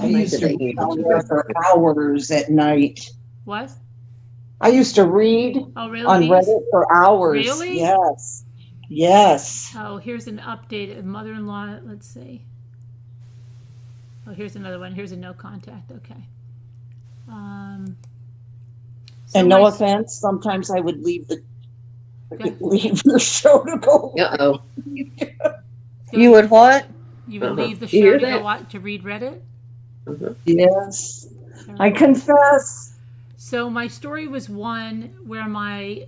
I used to read on there for hours at night. What? I used to read Oh, really? on Reddit for hours. Really? Yes. Yes. Oh, here's an update of mother-in-law. Let's see. Oh, here's another one. Here's a no contact. Okay. So And no my- offense, sometimes I would leave the show to go. Uh-oh. You would what? You would Uh-huh. leave the You show hear to that? go watch, to read Reddit? Yes. I confess. So my story was one where my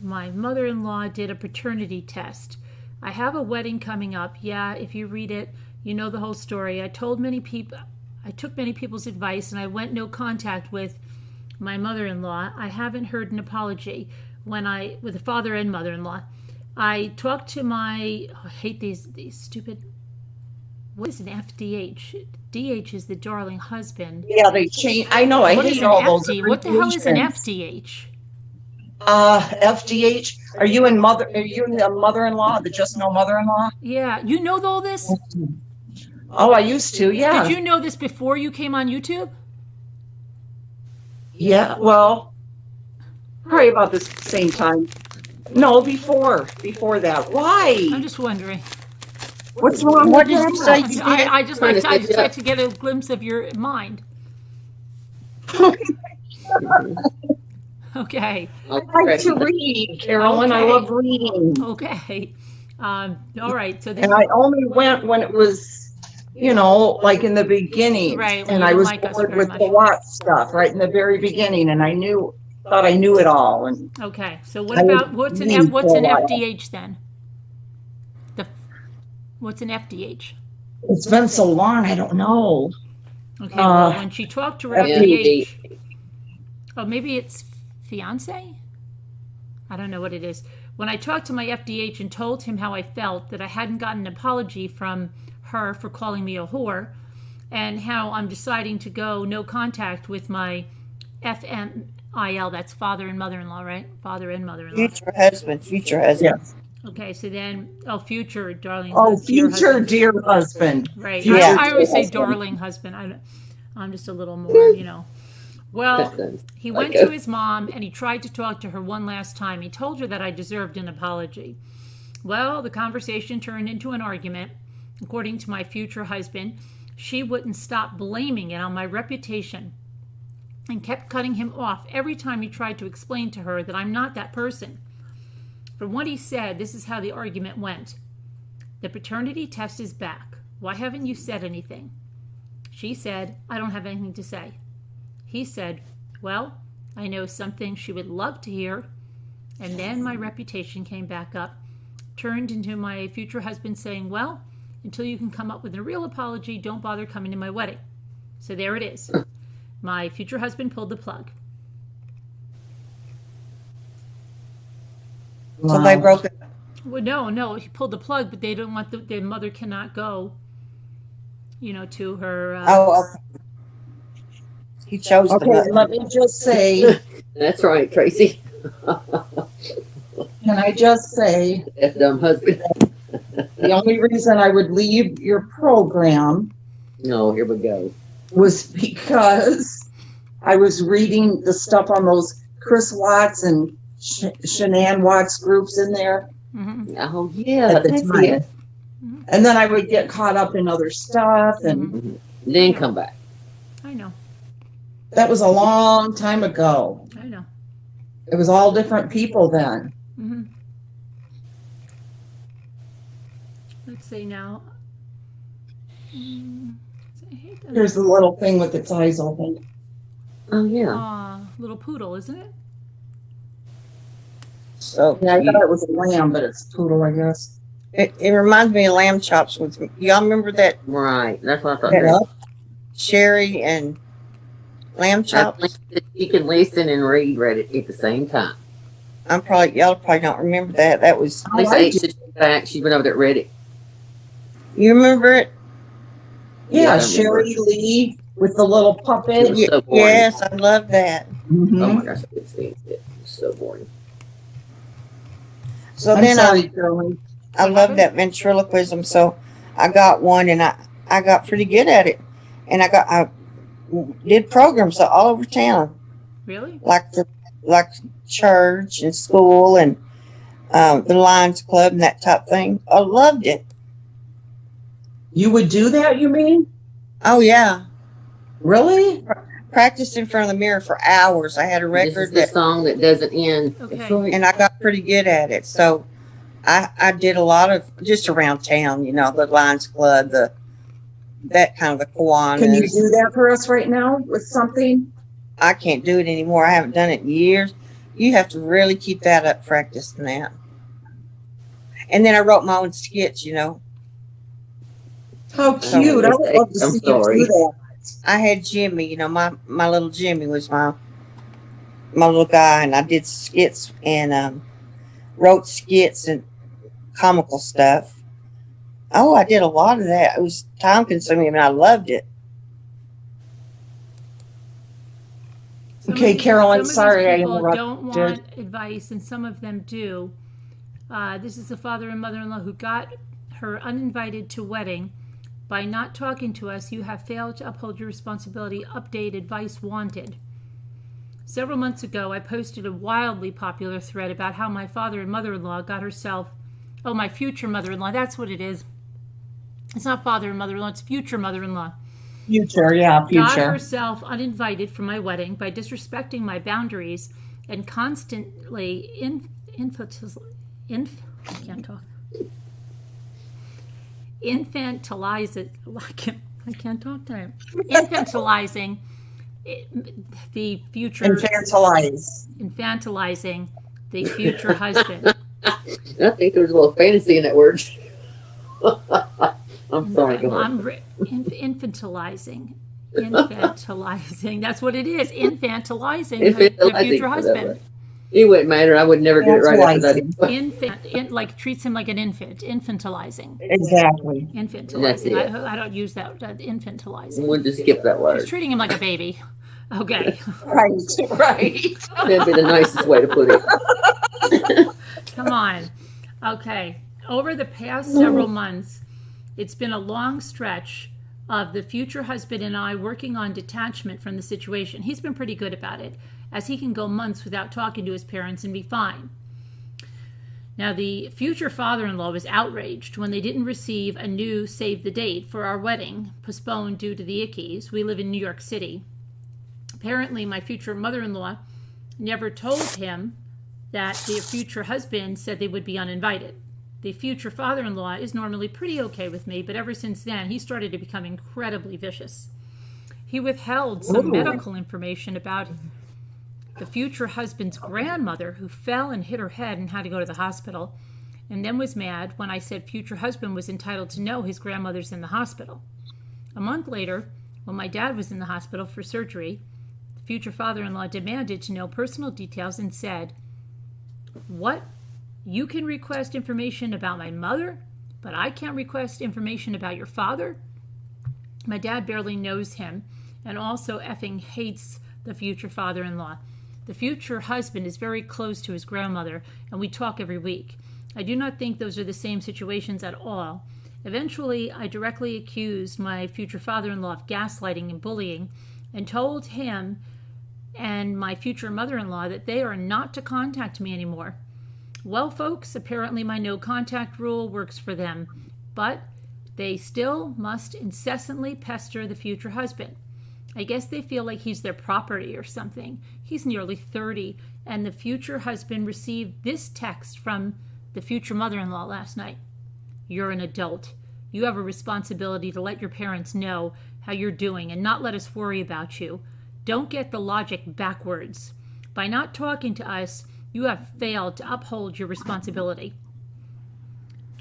mother-in-law did a paternity test. I have a wedding coming up. Yeah, if you read it, you know the whole story. I took many people's advice, and I went no contact with my mother-in-law. I haven't heard an apology with the father and mother-in-law. I talked to I hate these stupid. What is an FDH? DH is the darling husband. Yeah, they change. I know. I What is hate an all those. FD? What the hell is an abbreviations. FDH? FDH. Are you the mother-in-law? The just no mother-in-law? Yeah, you know all this? Oh, I used to. Yeah. Did you know this before you came on YouTube? Yeah. Well, probably about the same time. No, before that. Why? I'm just wondering. What's wrong What with did you that? say you did? I just Trying to like set you up. to get a glimpse of your mind. Okay. I like to read, Carolyn. I Okay. love reading. Okay. All right. So this And I only went when it was, like in the beginning. Right, when And you I don't was like us bored very with much. the Watts stuff right in the very beginning, and thought I knew it all. And okay. So what I about would what's read an for a while. FDH then? What's an FDH? it's been so long, I don't know. Okay. Well, when she talked to her FDH. FDH, oh, maybe it's fiance. I don't know what it is. When I talked to my FDH and told him how I felt, that I hadn't gotten an apology from her for calling me a whore, and how I'm deciding to go no contact with my FMIL, that's father and mother-in-law, right? Father and mother-in-law. Future husband. Yes. Okay, so then, future darling. Oh, dear future husband. dear husband. Right. future I always say husband. darling husband. I'm just a little more, Well, he went to his mom and he tried to talk to her one last time. He told her that I deserved an apology. Well, the conversation turned into an argument. According to my future husband, she wouldn't stop blaming it on my reputation and kept cutting him off every time he tried to explain to her that I'm not that person. From what he said, this is how the argument went. The paternity test is back. Why haven't you said anything? She said, I don't have anything to say. He said, well, I know something she would love to hear. And then my reputation came back up, turned into my future husband saying, well, until you can come up with a real apology, don't bother coming to my wedding. So there it is. My future husband pulled the plug. So they broke it. Well, no, he pulled the plug, but they don't want their mother cannot go, to her. Oh, okay. He chose the Okay, mother. let me just say, That's right, Tracy. can I just say, That dumb husband. the only reason I would leave your program No, here we go. was because I was reading the stuff on those Chris Watts and Shanann Watts groups in there Mhm. Oh, yeah. at the That's time. it. And then I would get caught up in other stuff, and Mhm. Then come back. I know. that was a long time ago. I know. It was all different people then. Mm-hmm. Let's see now. I hate that. Here's the little thing with its eyes open. Oh yeah. Aw, little poodle, isn't it? So Yeah, I cute. thought it was a lamb, but it's poodle, I guess. It reminds me of lamb chops. With y'all remember that Right. That's what I thought. that sherry and lamb I chops? think that you can listen and read Reddit at the same time. Y'all probably don't remember that. That was, Oh, Lisa I H. do. said she's back. She's been over there at Reddit. you remember it? Yeah, Yeah, I remember. Sherry Lee with the little It puppet. was so boring. Yes, I love that. Oh Mhm. my gosh, I couldn't stand it. It was so boring. So I'm then sorry, Shirley. I love that ventriloquism. So I got one, and I got pretty good at it, and I did programs all over town, Really? like church and school and the Lions Club and that type thing. I loved it. You would do that, you mean? Oh yeah, Really? practiced in front of the mirror for hours. I had a This is record the song that doesn't end. Okay. That's right. and I got pretty good at it. So I did a lot of just around town, the Lions Club, that kind of the Kiwanis. Can you do that for us right now with something? I can't do it anymore. I haven't done it in years. You have to really keep that up, practicing that. And then I wrote my own skits, How cute. I would love to I'm see sorry. you do that. I had Jimmy, my little Jimmy was my little guy, and I did skits and wrote skits and comical stuff. Oh, I did a lot of that. It was time consuming, and I loved it. Okay, Carol, I'm some sorry I of these people interrupted. don't want advice, and some of them do. This is the father and mother-in-law who got her uninvited to wedding. By not talking to us, you have failed to uphold your responsibility. Update advice wanted. Several months ago, I posted a wildly popular thread about how my father and mother-in-law got herself, my future mother-in-law, that's what it is. It's not father and mother-in-law, it's future mother-in-law. Future, yeah, Got future. herself uninvited for my wedding by disrespecting my boundaries and constantly infantilizing the future infantilizing the future husband. I think there's a little fantasy in that word. I'm sorry. Go ahead. Infantilizing. That's what it is. Infantilizing the Infantilizing, future husband. right. It wouldn't matter. I would never get it right after that. Like treats him like an infant. Infantilizing. Exactly. Infantilizing. That's it. I don't use that. Infantilizing. We'll just skip that She's word. treating him like a baby. Okay. Right. That'd be the nicest way to put it. Come on. Okay. Over the past several months, it's been a long stretch of the future husband and I working on detachment from the situation. He's been pretty good about it, as he can go months without talking to his parents and be fine. Now, the future father-in-law was outraged when they didn't receive a new save the date for our wedding, postponed due to the Ickeys. We live in New York City. Apparently, my future mother-in-law never told him that the future husband said they would be uninvited. The future father-in-law is normally pretty okay with me, but ever since then, he started to become incredibly vicious. He withheld some medical information about the future husband's grandmother, who fell and hit her head and had to go to the hospital, and then was mad when I said future husband was entitled to know his grandmother's in the hospital. A month later, when my dad was in the hospital for surgery, the future father-in-law demanded to know personal details and said, "What? You can request information about my mother, but I can't request information about your father?" My dad barely knows him and also effing hates the future father-in-law. The future husband is very close to his grandmother, and we talk every week. I do not think those are the same situations at all. Eventually, I directly accused my future father-in-law of gaslighting and bullying and told him and my future mother-in-law that they are not to contact me anymore. Well, folks, apparently my no contact rule works for them, but they still must incessantly pester the future husband. I guess they feel like he's their property or something. He's nearly 30, and the future husband received this text from the future mother-in-law last night. You're an adult. You have a responsibility to let your parents know how you're doing and not let us worry about you. Don't get the logic backwards. By not talking to us, you have failed to uphold your responsibility.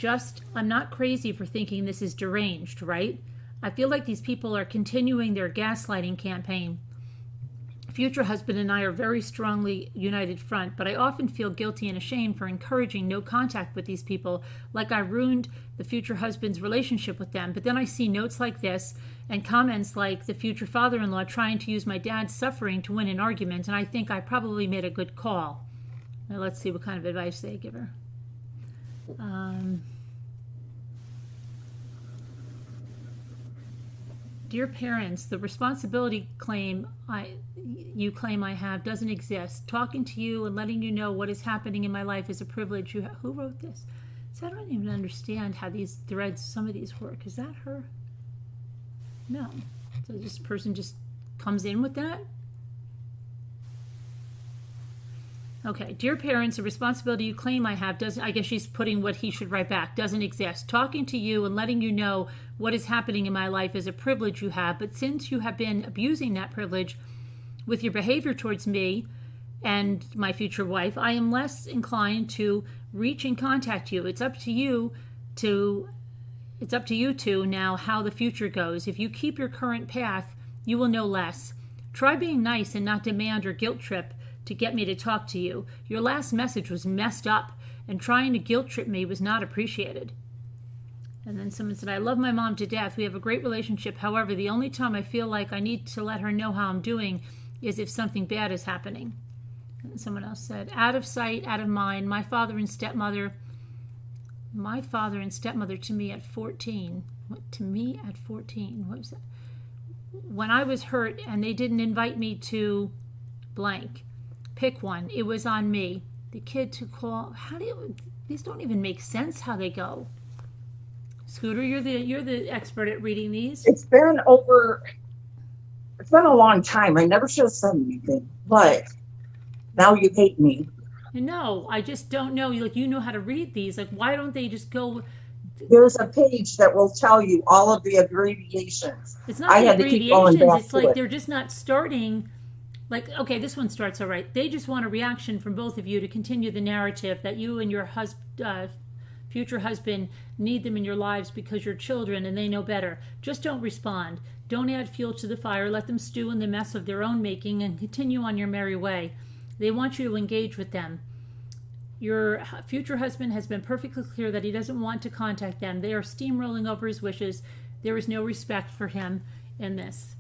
I'm not crazy for thinking this is deranged, right? I feel like these people are continuing their gaslighting campaign. Future husband and I are very strongly united front, but I often feel guilty and ashamed for encouraging no contact with these people, like I ruined the future husband's relationship with them. But then I see notes like this and comments like the future father-in-law trying to use my dad's suffering to win an argument, and I think I probably made a good call. Now let's see what kind of advice they give her. Dear parents, the responsibility you claim I have doesn't exist. Talking to you and letting you know what is happening in my life is a privilege. Who wrote this? So I don't even understand how these threads, some of these work. Is that her? No. So this person just comes in with that? Okay, dear parents, the responsibility you claim I have doesn't, I guess she's putting what he should write back, doesn't exist. Talking to you and letting you know what is happening in my life is a privilege you have, but since you have been abusing that privilege with your behavior towards me and my future wife, I am less inclined to reach and contact you. It's up to you two now how the future goes. If you keep your current path, you will know less. Try being nice and not demand or guilt trip to get me to talk to you. Your last message was messed up, and trying to guilt trip me was not appreciated. And then someone said, I love my mom to death. We have a great relationship. However, the only time I feel like I need to let her know how I'm doing is if something bad is happening. And someone else said, out of sight, out of mind, my father and stepmother to me at 14. What, to me at 14? What was that? When I was hurt and they didn't invite me to blank. Pick one. It was on me. The kid to call. These don't even make sense how they go. Scooter, you're the expert at reading these. It's been a long time. I never should have said anything, but now you hate me. No, I just don't know. Like, you know how to read these. Like, why don't they just go? There's a page that will tell you all of the abbreviations. It's not I the had to keep going abbreviations. back It's to like it. they're just not starting. Like, okay, this one starts all right. They just want a reaction from both of you to continue the narrative that you and your future husband need them in your lives because you're children and they know better. Just don't respond. Don't add fuel to the fire. Let them stew in the mess of their own making and continue on your merry way. They want you to engage with them. Your future husband has been perfectly clear that he doesn't want to contact them. They are steamrolling over his wishes. There is no respect for him in this.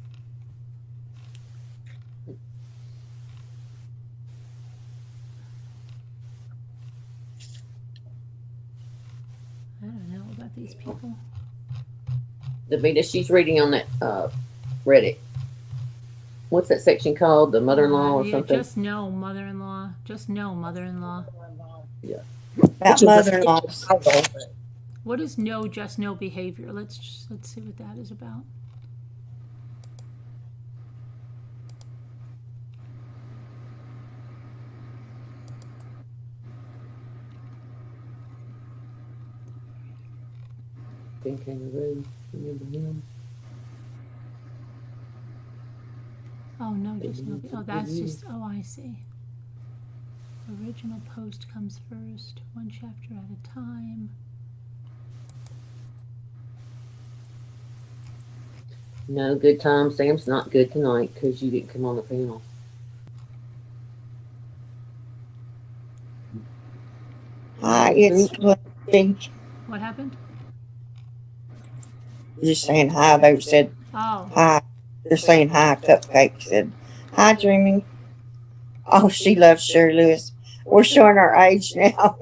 I don't know about these people. Davita, she's reading on that Reddit. What's that section called? The mother-in-law or Yeah, something? just no mother-in-law. Just no mother-in-law. Yeah. About mother-in-laws. What is no just no behavior? Let's see what that is about. Pink kangaroo. Remember him? Oh no, just no. Oh, that's just. Oh, I see. Original post comes first. One chapter at a time. No, good time. Sam's not good tonight because you didn't come on the panel. It's What happened? just saying hi. They said Oh, hi. They're saying hi. Cupcake said hi, Dreaming. Oh, she loves Sherry Lewis. We're showing our age now.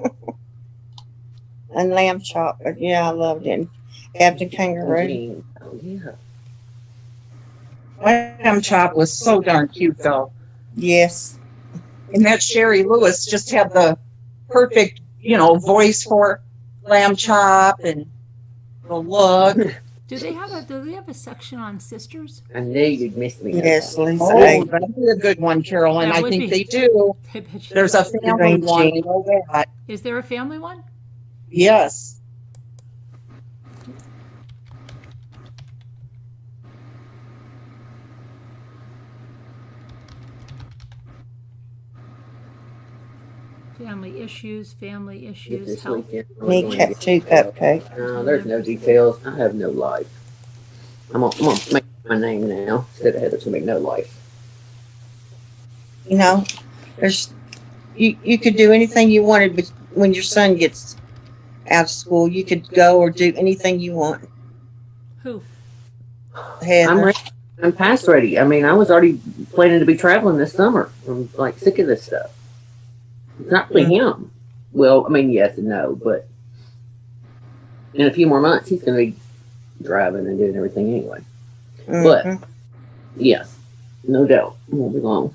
And lamb chop. But yeah, I loved it. Captain Kangaroo. Jean. Oh, yeah. Lamb chop was so darn cute, though. Yes. And that Sherry Lewis just had the perfect, voice for lamb chop and the look. Do they have a section on sisters? I knew you'd miss me. Yes, Lisa. Oh, that'd be a good one, Carolyn. That I would think be. they do. I bet you- There's a family one. I know that. Is there a family one? Yes. Family issues, This help. weekend, we're Me going cut to two get- cupcakes. No, there's no details. I have no life. I'm gonna make my name now instead of Heather to make no life. You know, there's you could do anything you wanted, but when your son gets out of school, you could go or do anything you want. Who? Heather. I'm ready. I'm past ready. I mean, I was already planning to be traveling this summer. I'm like sick of this stuff. It's not for him. Well, I mean, yes and no, but in a few more months, he's going to be driving and doing everything anyway. But Mhm. yes, no doubt, it won't be long.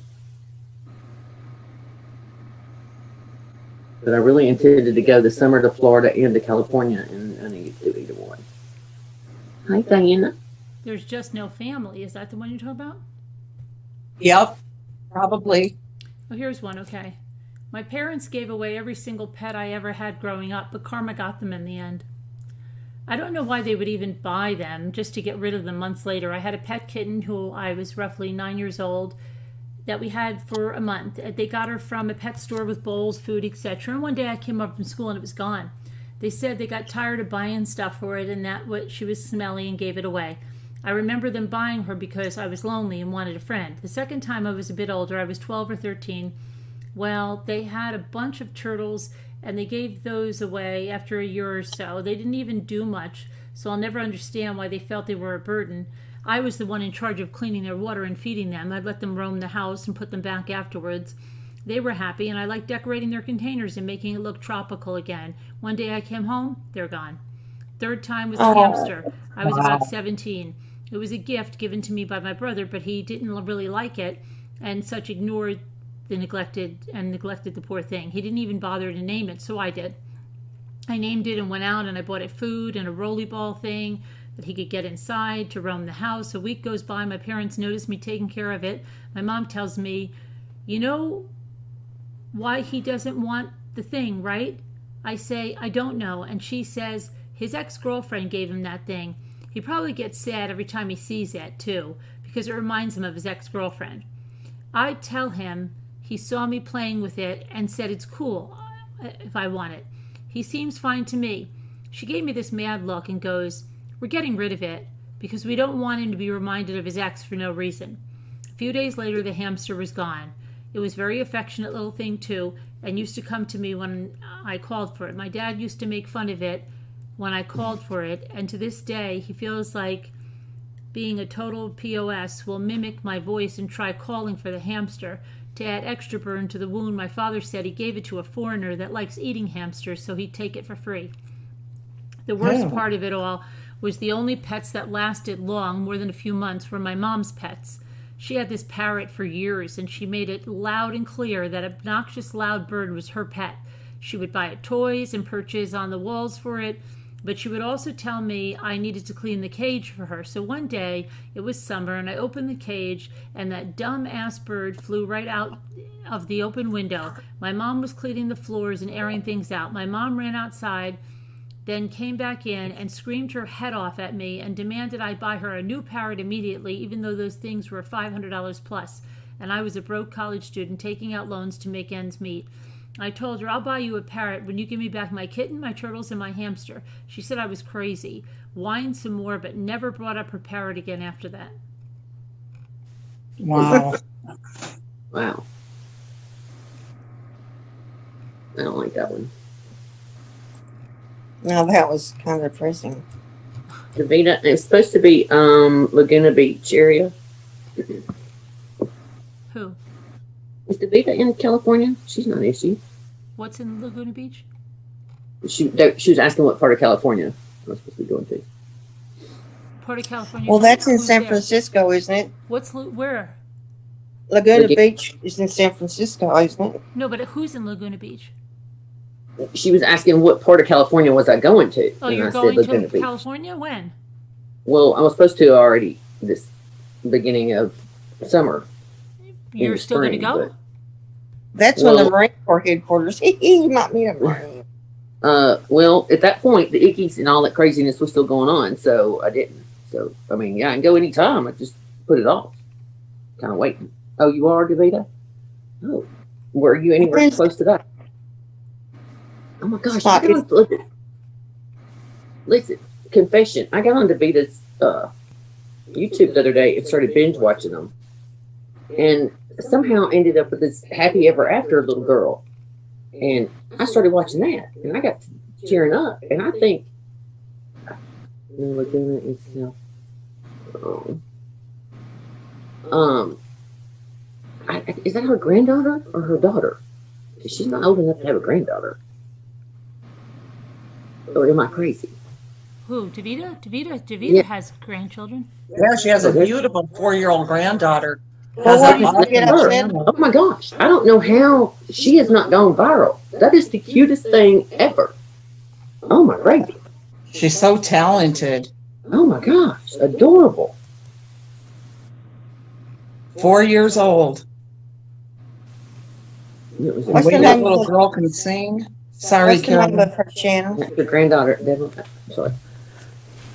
But I really intended to go this summer to Florida and to California, and I need to do either one. Hi, Diana. There's just no family. Is that the one you're talking about? Yep. Probably. Oh, here's one. Okay. My parents gave away every single pet I ever had growing up, but karma got them in the end. I don't know why they would even buy them just to get rid of them months later. I had a pet kitten who I was roughly 9 years old that we had for a month. They got her from a pet store with bowls, food, etc. And one day I came up from school and it was gone. They said they got tired of buying stuff for it and that she was smelly and gave it away. I remember them buying her because I was lonely and wanted a friend. The second time I was a bit older, I was 12 or 13. Well, they had a bunch of turtles and they gave those away after a year or so. They didn't even do much, so I'll never understand why they felt they were a burden. I was the one in charge of cleaning their water and feeding them. I'd let them roam the house and put them back afterwards. They were happy, and I liked decorating their containers and making it look tropical again. One day I came home, they're gone. Third time was a hamster. I was about 17. It was a gift given to me by my brother, but he didn't really like it, and such ignored the neglected the poor thing. He didn't even bother to name it, so I did. I named it and went out and I bought it food and a rolly ball thing that he could get inside to roam the house. A week goes by, my parents notice me taking care of it. My mom tells me, you know why he doesn't want the thing, right? I say, I don't know. And she says, his ex-girlfriend gave him that thing. He probably gets sad every time he sees it, too, because it reminds him of his ex-girlfriend. I tell him he saw me playing with it and said it's cool if I want it. He seems fine to me. She gave me this mad look and goes, we're getting rid of it because we don't want him to be reminded of his ex for no reason. A few days later, the hamster was gone. It was a very affectionate little thing, too, and used to come to me when I called for it. My dad used to make fun of it when I called for it, and to this day, he feels like being a total POS will mimic my voice and try calling for the hamster. To add extra burn to the wound, my father said he gave it to a foreigner that likes eating hamsters, so he'd take it for free. The worst part of it all was the only pets that lasted long, more than a few months, were my mom's pets. She had this parrot for years, and she made it loud and clear that obnoxious loud bird was her pet. She would buy it toys and perches on the walls for it, but she would also tell me I needed to clean the cage for her. So one day, it was summer, and I opened the cage, and that dumb-ass bird flew right out of the open window. My mom was cleaning the floors and airing things out. My mom ran outside, then came back in and screamed her head off at me and demanded I buy her a new parrot immediately, even though those things were $500 plus, and I was a broke college student taking out loans to make ends meet. I told her, I'll buy you a parrot when you give me back my kitten, my turtles, and my hamster. She said I was crazy, whined some more, but never brought up her parrot again after that. Wow. Wow. I don't like that one. Now that was kind of depressing. Davita, it's supposed to be Laguna Beach area. Who? Is Davita in California? She's not, is she? What's in Laguna Beach? She was asking what part of California I was supposed to be going to. Part of California. Well, that's in Who's San there? Francisco, isn't it? Where? Laguna Beach is in San Francisco, isn't it? No, but who's in Laguna Beach? She was asking what part of California was I going to. Oh, and you're I said going Laguna to Beach. California? When? Well, I was supposed to already this beginning of summer. You're the still going to spring, go? but- That's when the Well- Marine Corps headquarters. You might meet a Marine. Well, at that point, the ickies and all that craziness was still going on, so I didn't. So, I mean, yeah, I can go anytime. I just put it off. Kind of waiting. Oh, you are, Davida? Oh, were you anywhere Wednesday. close to that? Oh my gosh! Stop. I got on, listen, confession. I got on Davida's YouTube the other day and started binge watching them, and somehow ended up with this happy ever after little girl. And I started watching that, and I got cheering up. And I think, is that her granddaughter or her daughter? 'Cause she's not old enough to have a granddaughter. Or am I crazy? Who? Davida? Davida Yeah. has grandchildren. Yeah, she has a beautiful 4-year-old granddaughter. Well, what did you get upset? Oh my gosh! I don't know how she has not gone viral. That is the cutest thing ever. Oh my gravy! She's so talented. Oh my gosh! Adorable. 4 years old. It was What's The way the that name little of- girl can sing. Sorry, What's the name Kim. of her channel? your granddaughter. Devil. Sorry.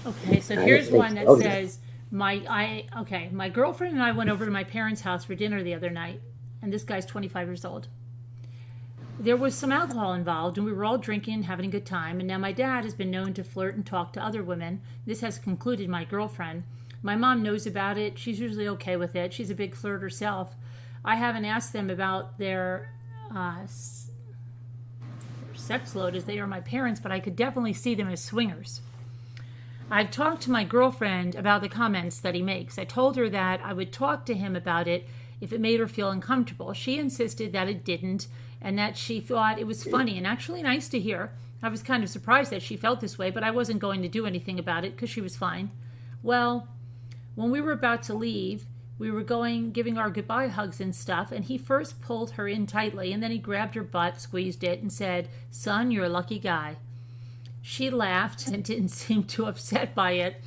Okay, so I here's didn't think one that so. says my girlfriend and I went over to my parents' house for dinner the other night, and this guy's 25 years old. There was some alcohol involved, and we were all drinking, having a good time, and now my dad has been known to flirt and talk to other women. This has concluded my girlfriend. My mom knows about it. She's usually okay with it. She's a big flirt herself. I haven't asked them about their sex load as they are my parents, but I could definitely see them as swingers. I've talked to my girlfriend about the comments that he makes. I told her that I would talk to him about it if it made her feel uncomfortable. She insisted that it didn't and that she thought it was funny and actually nice to hear. I was kind of surprised that she felt this way, but I wasn't going to do anything about it because she was fine. Well, when we were about to leave, we were giving our goodbye hugs and stuff, and he first pulled her in tightly, and then he grabbed her butt, squeezed it, and said, "Son, you're a lucky guy." She laughed and didn't seem too upset by it.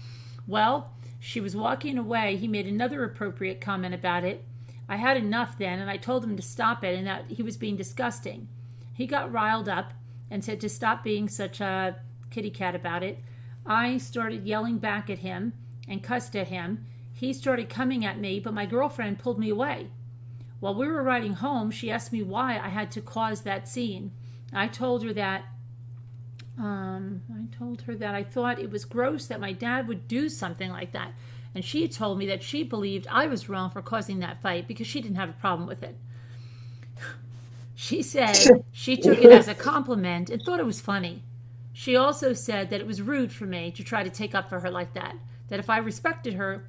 Well, she was walking away. He made another appropriate comment about it. I had enough then, and I told him to stop it and that he was being disgusting. He got riled up and said to stop being such a kitty cat about it. I started yelling back at him and cussed at him. He started coming at me, but my girlfriend pulled me away. While we were riding home, she asked me why I had to cause that scene. I told her that I thought it was gross that my dad would do something like that. And she told me that she believed I was wrong for causing that fight because she didn't have a problem with it. She said she took it as a compliment and thought it was funny. She also said that it was rude for me to try to take up for her like that if I respected her,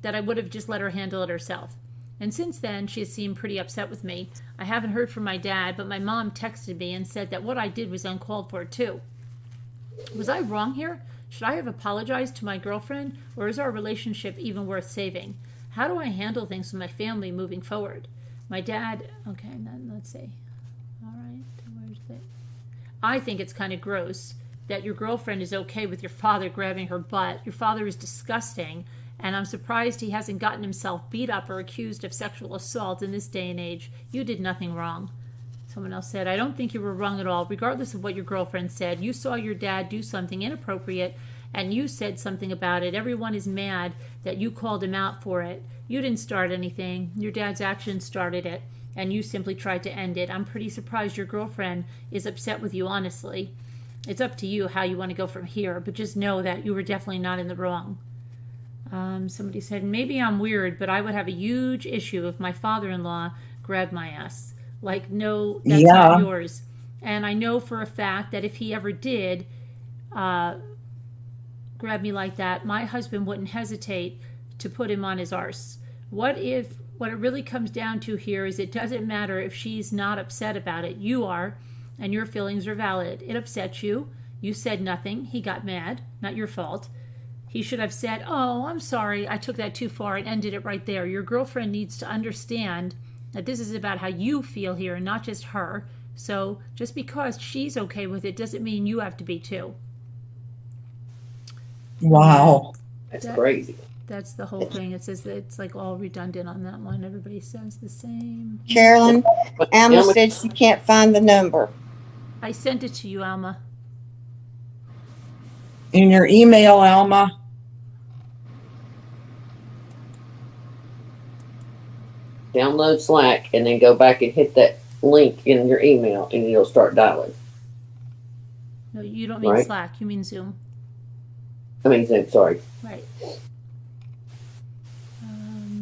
that I would have just let her handle it herself. And since then, she has seemed pretty upset with me. I haven't heard from my dad, but my mom texted me and said that what I did was uncalled for too. Was I wrong here? Should I have apologized to my girlfriend, or is our relationship even worth saving? How do I handle things with my family moving forward? My dad, okay, then let's see. All right, where's that? I think it's kind of gross that your girlfriend is okay with your father grabbing her butt. Your father is disgusting, and I'm surprised he hasn't gotten himself beat up or accused of sexual assault in this day and age. You did nothing wrong. Someone else said, I don't think you were wrong at all, regardless of what your girlfriend said. You saw your dad do something inappropriate, and you said something about it. Everyone is mad that you called him out for it. You didn't start anything. Your dad's actions started it, and you simply tried to end it. I'm pretty surprised your girlfriend is upset with you, honestly. It's up to you how you want to go from here, but just know that you were definitely not in the wrong. Somebody said, maybe I'm weird, but I would have a huge issue if my father-in-law grabbed my ass. Like, no, that's not yours. And I know for a fact that if he ever did grab me like that, my husband wouldn't hesitate to put him on his arse. What it really comes down to here is it doesn't matter if she's not upset about it. You are, and your feelings are valid. It upset you. You said nothing. He got mad. Not your fault. He should have said, oh, I'm sorry, I took that too far, and ended it right there. Your girlfriend needs to understand that this is about how you feel here and not just her. So just because she's okay with it doesn't mean you have to be too. Wow. That's That- crazy. That's the whole thing. It says that it's like all redundant on that one. Everybody says the same. Carolyn, But Alma Alma, said she can't find the number. I sent it to you, Alma. In your email, Alma. download Slack and then go back and hit that link in your email and it'll start dialing. No, you don't mean Right. Slack. You mean Zoom. I mean, Zoom, sorry. Right.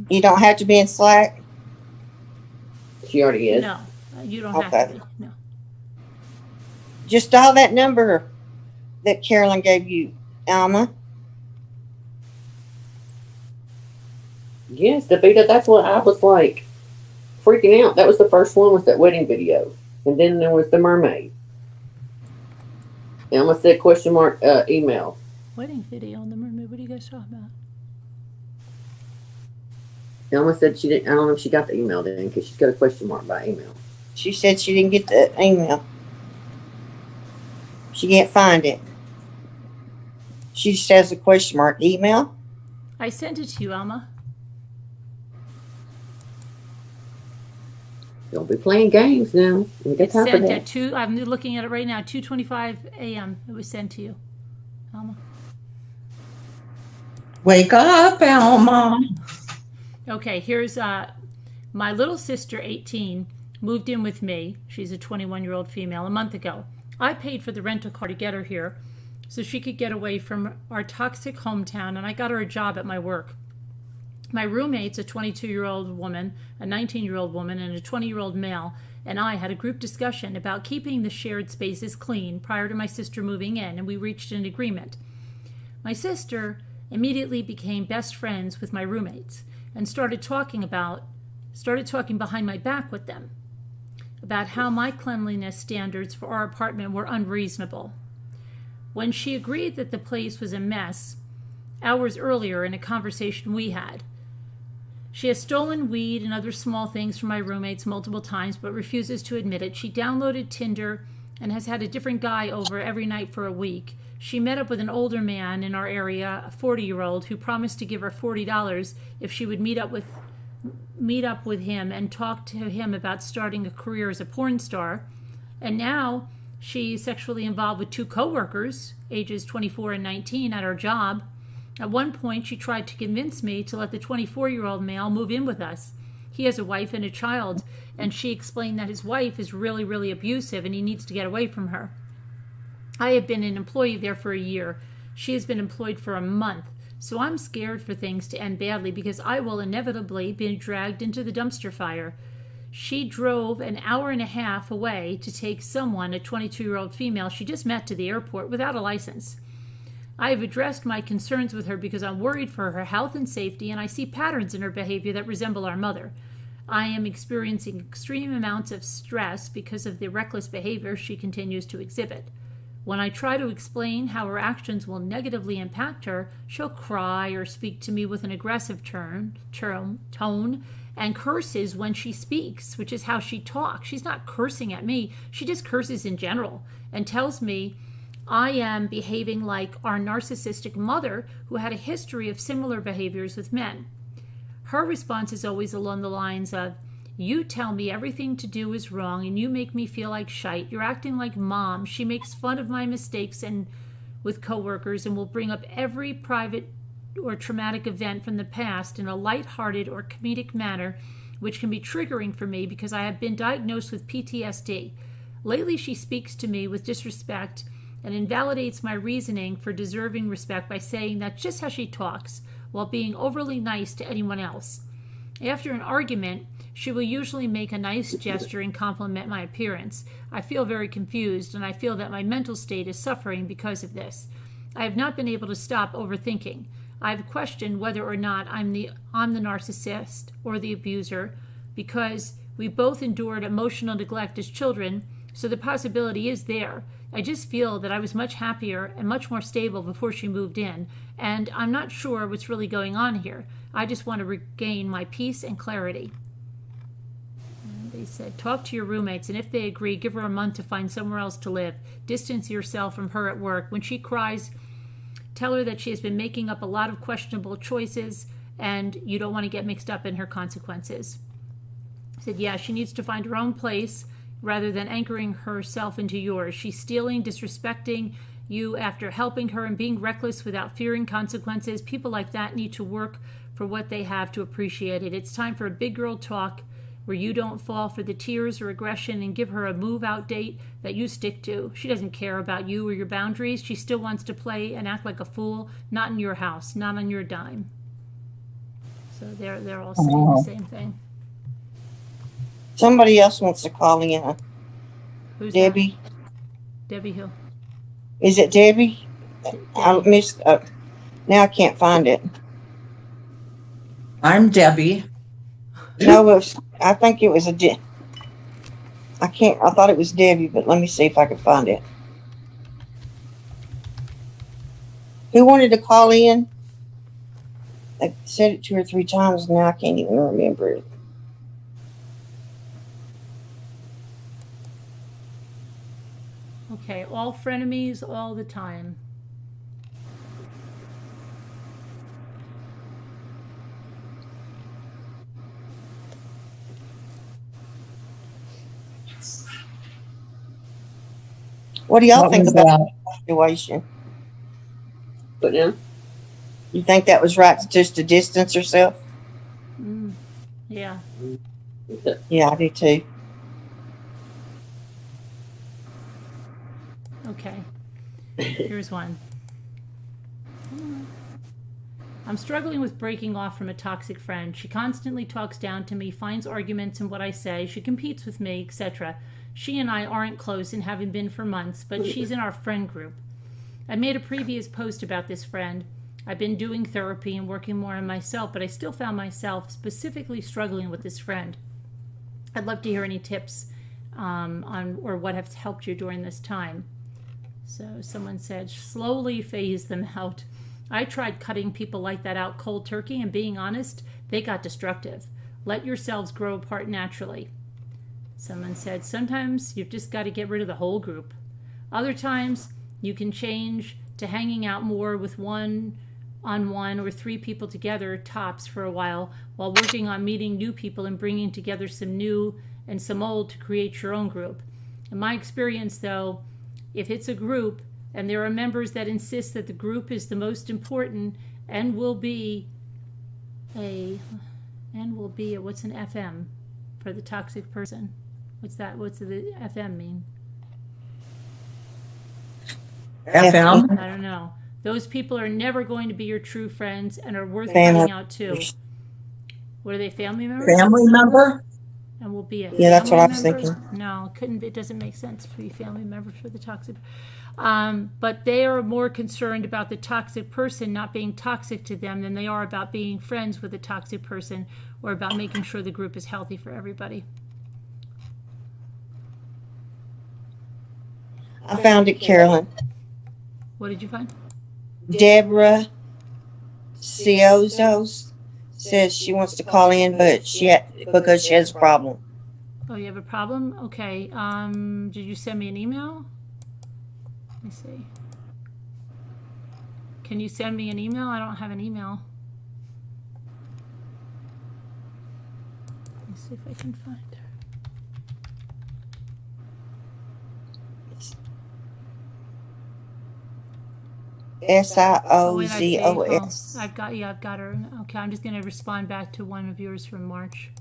You don't have to be in Slack. She already is. No, you don't have Okay. to be. No. Just dial that number that Carolyn gave you, Alma. Yes, Davita, that's what I was like freaking out. That was the first one, was that wedding video. And then there was the mermaid. And Almost said question mark email. Wedding video on the mermaid. What are you guys talking about? And Almost said she didn't, I don't know if she got the email then because she's got a question mark by email. She said she didn't get the email. She can't find it. She just has a question mark. The email? I sent it to you, Alma. Don't be playing games now. We got It's time for sent that. at 2. I'm looking at it right now. 2:25 a.m. It was sent to you, Alma. Wake up, Alma. Okay, here's my little sister, 18, moved in with me. She's a 21-year-old female a month ago. I paid for the rental car to get her here so she could get away from our toxic hometown, and I got her a job at my work. My roommate's a 22-year-old woman, a 19-year-old woman, and a 20-year-old male, and I had a group discussion about keeping the shared spaces clean prior to my sister moving in, and we reached an agreement. My sister immediately became best friends with my roommates and started talking behind my back with them about how my cleanliness standards for our apartment were unreasonable. When she agreed that the place was a mess, hours earlier in a conversation we had, she has stolen weed and other small things from my roommates multiple times but refuses to admit it. She downloaded Tinder and has had a different guy over every night for a week. She met up with an older man in our area, a 40-year-old, who promised to give her $40 if she would meet up with him and talk to him about starting a career as a porn star. And now she's sexually involved with 2 coworkers, ages 24 and 19, at her job. At one point, she tried to convince me to let the 24-year-old male move in with us. He has a wife and a child, and she explained that his wife is really, really abusive and he needs to get away from her. I have been an employee there for a year. She has been employed for a month. So I'm scared for things to end badly because I will inevitably be dragged into the dumpster fire. She drove an hour and a half away to take someone, a 22-year-old female she just met, to the airport without a license. I have addressed my concerns with her because I'm worried for her health and safety, and I see patterns in her behavior that resemble our mother. I am experiencing extreme amounts of stress because of the reckless behavior she continues to exhibit. When I try to explain how her actions will negatively impact her, she'll cry or speak to me with an aggressive tone and curses when she speaks, which is how she talks. She's not cursing at me. She just curses in general and tells me I am behaving like our narcissistic mother who had a history of similar behaviors with men. Her response is always along the lines of, "You tell me everything to do is wrong and you make me feel like shite. You're acting like mom." She makes fun of my mistakes and with coworkers and will bring up every private or traumatic event from the past in a lighthearted or comedic manner, which can be triggering for me because I have been diagnosed with PTSD. Lately, she speaks to me with disrespect and invalidates my reasoning for deserving respect by saying that's just how she talks, while being overly nice to anyone else. After an argument, she will usually make a nice gesture and compliment my appearance. I feel very confused, and I feel that my mental state is suffering because of this. I have not been able to stop overthinking. I have questioned whether or not I'm the narcissist or the abuser, because we both endured emotional neglect as children, so the possibility is there. I just feel that I was much happier and much more stable before she moved in, and I'm not sure what's really going on here. I just want to regain my peace and clarity. And they said, talk to your roommates, and if they agree, give her a month to find somewhere else to live. Distance yourself from her at work. When she cries Tell her that she has been making up a lot of questionable choices and you don't want to get mixed up in her consequences. I said, yeah, she needs to find her own place rather than anchoring herself into yours. She's stealing, disrespecting you after helping her, and being reckless without fearing consequences. People like that need to work for what they have to appreciate it. It's time for a big girl talk where you don't fall for the tears or aggression, and give her a move-out date that you stick to. She doesn't care about you or your boundaries. She still wants to play and act like a fool, not in your house, not on your dime. So they're all saying the same thing. Somebody else wants to call in. Who's Debbie. that? Debbie who? Is it Debbie? I missed. Now I can't find it. I'm Debbie. No, I think it was I can't. I thought it was Debbie, but let me see if I can find it. Who wanted to call in? I said it 2 or 3 times. Now I can't even remember it. Okay, all frenemies all the time. What do y'all What think was about that? the situation? But now, You think that was right just to distance herself? Yeah. Yeah, I do too. Okay. Here's one. I'm struggling with breaking off from a toxic friend. She constantly talks down to me, finds arguments in what I say. She competes with me, etc. She and I aren't close and haven't been for months, but she's in our friend group. I made a previous post about this friend. I've been doing therapy and working more on myself, but I still found myself specifically struggling with this friend. I'd love to hear any tips on or what has helped you during this time. So someone said, slowly phase them out. I tried cutting people like that out cold turkey, and being honest, they got destructive. Let yourselves grow apart naturally. Someone said, sometimes you've just got to get rid of the whole group. Other times, you can change to hanging out more with one-on-one or 3 people together, tops, for a while working on meeting new people and bringing together some new and some old to create your own group. In my experience, though, if it's a group and there are members that insist that the group is the most important and will be a what's an FM for the toxic person? What's that? What's the FM mean? FM. I don't know. Those people are never going to be your true friends and are worth Family cutting out too. What are they, family members? Family member? And will be a Yeah, that's what I was member? thinking. No, couldn't be. It doesn't make sense to be family members for the toxic. But they are more concerned about the toxic person not being toxic to them than they are about being friends with a toxic person or about making sure the group is healthy for everybody. I found it, Carolyn. What did you find? Deborah Ciozos says she wants to call in, but because she has a problem. Oh, you have a problem? Okay. Did you send me an email? Let me see. Can you send me an email? I don't have an email. Let me see if I can find her. SIOZOS. I've got her. Okay, I'm just going to respond back to one of yours from March.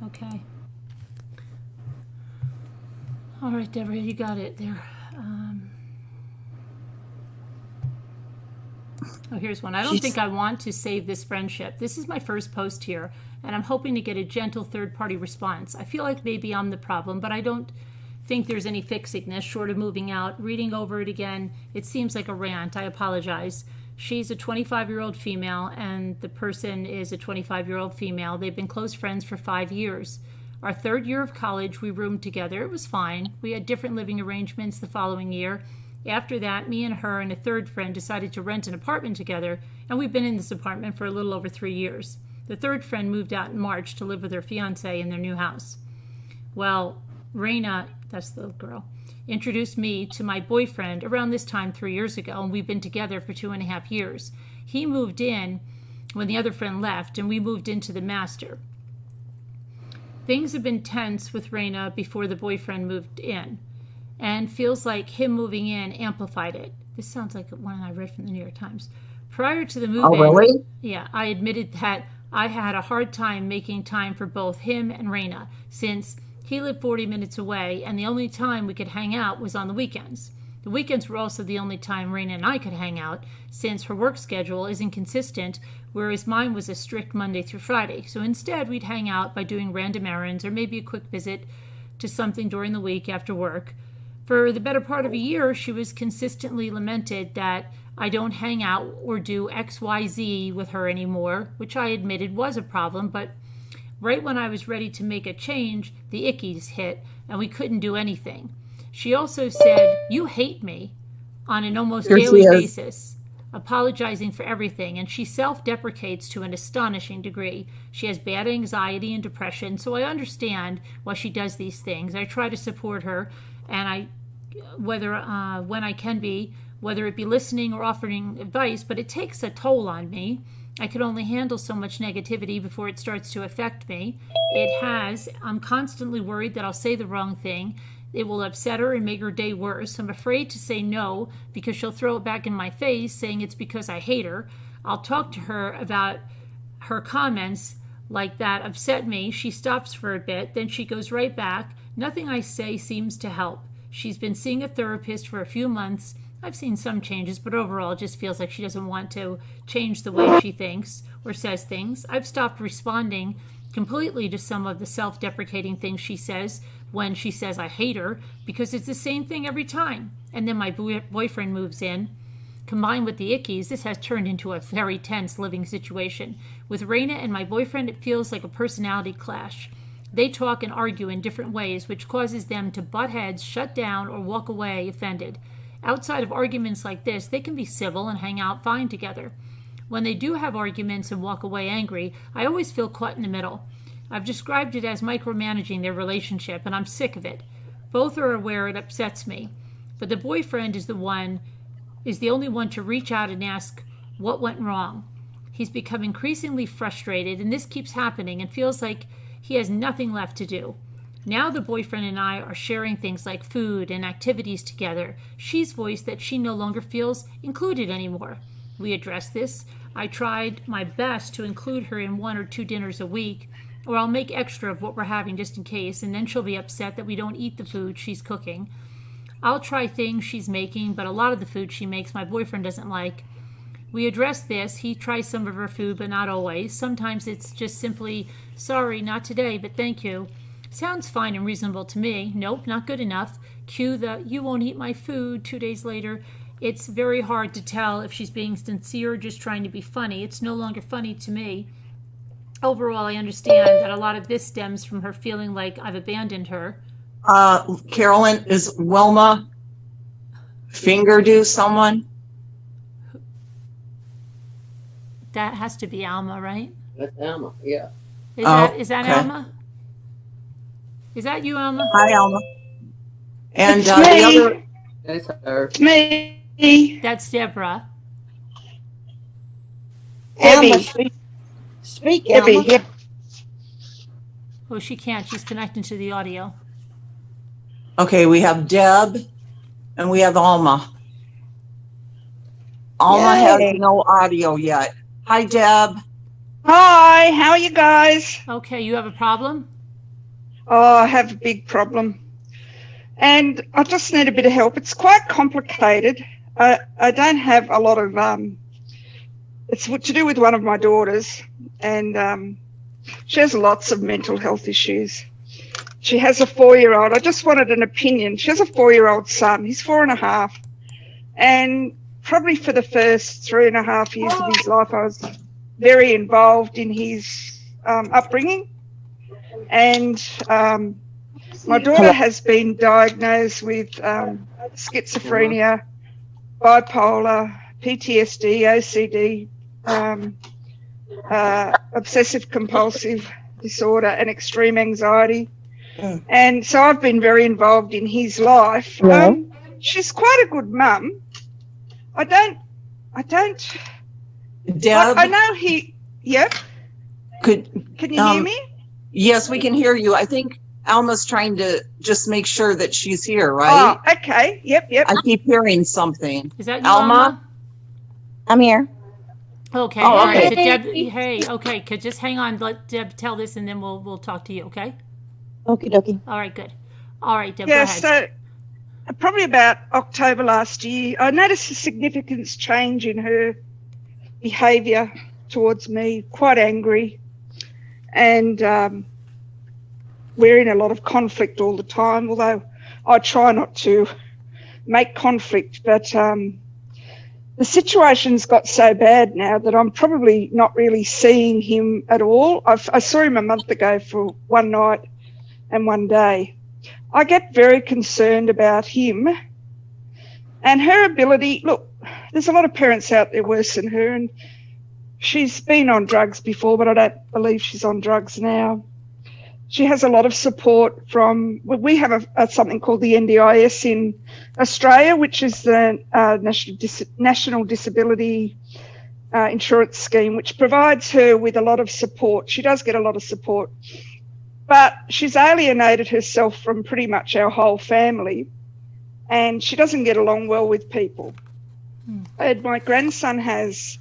Okay. All right, Deborah, you got it there. Oh, here's one. I don't think I want to save this friendship. This is my first post here, and I'm hoping to get a gentle third-party response. I feel like maybe I'm the problem, but I don't think there's any fixing this short of moving out. Reading over it again, it seems like a rant. I apologize. She's a 25-year-old female, and the person is a 25-year-old female. They've been close friends for 5 years. Our 3rd year of college, we roomed together. It was fine. We had different living arrangements the following year. After that, me and her and a 3rd friend decided to rent an apartment together, and we've been in this apartment for a little over 3 years. The 3rd friend moved out in March to live with her fiancé in their new house. Well, Raina, that's the girl, introduced me to my boyfriend around this time 3 years ago, and we've been together for 2.5 years. He moved in when the other friend left, and we moved into the master. Things have been tense with Raina before the boyfriend moved in, and feels like him moving in amplified it. This sounds like one I read from the New York Times. Prior to the move-in, Oh, really? yeah, I admitted that I had a hard time making time for both him and Raina, since he lived 40 minutes away, and the only time we could hang out was on the weekends. The weekends were also the only time Raina and I could hang out, since her work schedule is inconsistent, whereas mine was a strict Monday through Friday. So instead, we'd hang out by doing random errands or maybe a quick visit to something during the week after work. For the better part of a year, she was consistently lamented that I don't hang out or do XYZ with her anymore, which I admitted was a problem, but right when I was ready to make a change, the ickies hit, and we couldn't do anything. She also said, "You hate me," on an almost Here she daily is. basis, apologizing for everything, and she self-deprecates to an astonishing degree. She has bad anxiety and depression, so I understand why she does these things. I try to support her, and when I can be, whether it be listening or offering advice, but it takes a toll on me. I can only handle so much negativity before it starts to affect me. I'm constantly worried that I'll say the wrong thing. It will upset her and make her day worse. I'm afraid to say no because she'll throw it back in my face, saying it's because I hate her. I'll talk to her about her comments like that upset me. She stops for a bit, then she goes right back. Nothing I say seems to help. She's been seeing a therapist for a few months. I've seen some changes, but overall it just feels like she doesn't want to change the way she thinks or says things. I've stopped responding completely to some of the self-deprecating things she says when she says I hate her, because it's the same thing every time. And then my boyfriend moves in. Combined with the ickies, this has turned into a very tense living situation. With Raina and my boyfriend, it feels like a personality clash. They talk and argue in different ways, which causes them to butt heads, shut down, or walk away offended. Outside of arguments like this, they can be civil and hang out fine together. When they do have arguments and walk away angry, I always feel caught in the middle. I've described it as micromanaging their relationship, and I'm sick of it. Both are aware it upsets me, but the boyfriend is the only one to reach out and ask what went wrong. He's become increasingly frustrated, and this keeps happening and feels like he has nothing left to do. Now the boyfriend and I are sharing things like food and activities together. She's voiced that she no longer feels included anymore. We addressed this. I tried my best to include her in 1 or 2 dinners a week, or I'll make extra of what we're having just in case, and then she'll be upset that we don't eat the food she's cooking. I'll try things she's making, but a lot of the food she makes my boyfriend doesn't like. We address this. He tries some of her food, but not always. Sometimes it's just simply, "Sorry, not today, but thank you." Sounds fine and reasonable to me. Nope, not good enough. Cue the "you won't eat my food" 2 days later. It's very hard to tell if she's being sincere or just trying to be funny. It's no longer funny to me. Overall, I understand that a lot of this stems from her feeling like I've abandoned her. Carolyn, is Wilma finger do someone? That has to be Alma, right? That's Alma, yeah. Is that okay. Alma? Is that you, Alma? Hi, Alma. And It's the me. other, That's her. It's me. That's Deborah. Alma, Debbie. speak, Debbie. Alma. Yep. Oh, she can't. She's connecting to the audio. okay, we have Deb and we have Alma. Alma has Yay. no audio yet. Hi, Deb. Hi, how are you guys? Okay, you have a problem? Oh, I have a big problem. And I just need a bit of help. It's quite complicated. I don't have a lot of, it's to do with one of my daughters. And she has lots of mental health issues. She has a 4-year-old. I just wanted an opinion. She has a 4-year-old son. He's 4.5. And probably for the first 3.5 years of his life, I was very involved in his upbringing. And my daughter has been diagnosed with schizophrenia, bipolar, PTSD, OCD, obsessive compulsive disorder, and extreme anxiety. And so I've been very involved in his life. Yeah. She's quite a good mum. I don't, Deb, I know yep. could Can you hear me? yes, we can hear you. I think Alma's trying to just make sure that she's here, right? Oh, okay. Yep. I keep hearing something. Is that you, Alma? Alma? I'm here. Okay. Oh, All right. okay. So Deb, hey, okay. Just hang on. Let Deb tell this, and then we'll talk to you. Okay. Okie dokie. All right. Good. All right, Deb. Yeah. Go ahead. So probably about October last year, I noticed a significant change in her behaviour towards me. Quite angry, and we're in a lot of conflict all the time. Although I try not to make conflict, but the situation's got so bad now that I'm probably not really seeing him at all. I saw him a month ago for one night and one day. I get very concerned about him and her ability. Look, there's a lot of parents out there worse than her, and she's been on drugs before, but I don't believe she's on drugs now. She has a lot of support from, we have something called the NDIS in Australia, which is the National Disability Insurance Scheme, which provides her with a lot of support. She does get a lot of support, but she's alienated herself from pretty much our whole family, and she doesn't get along well with people. And my grandson has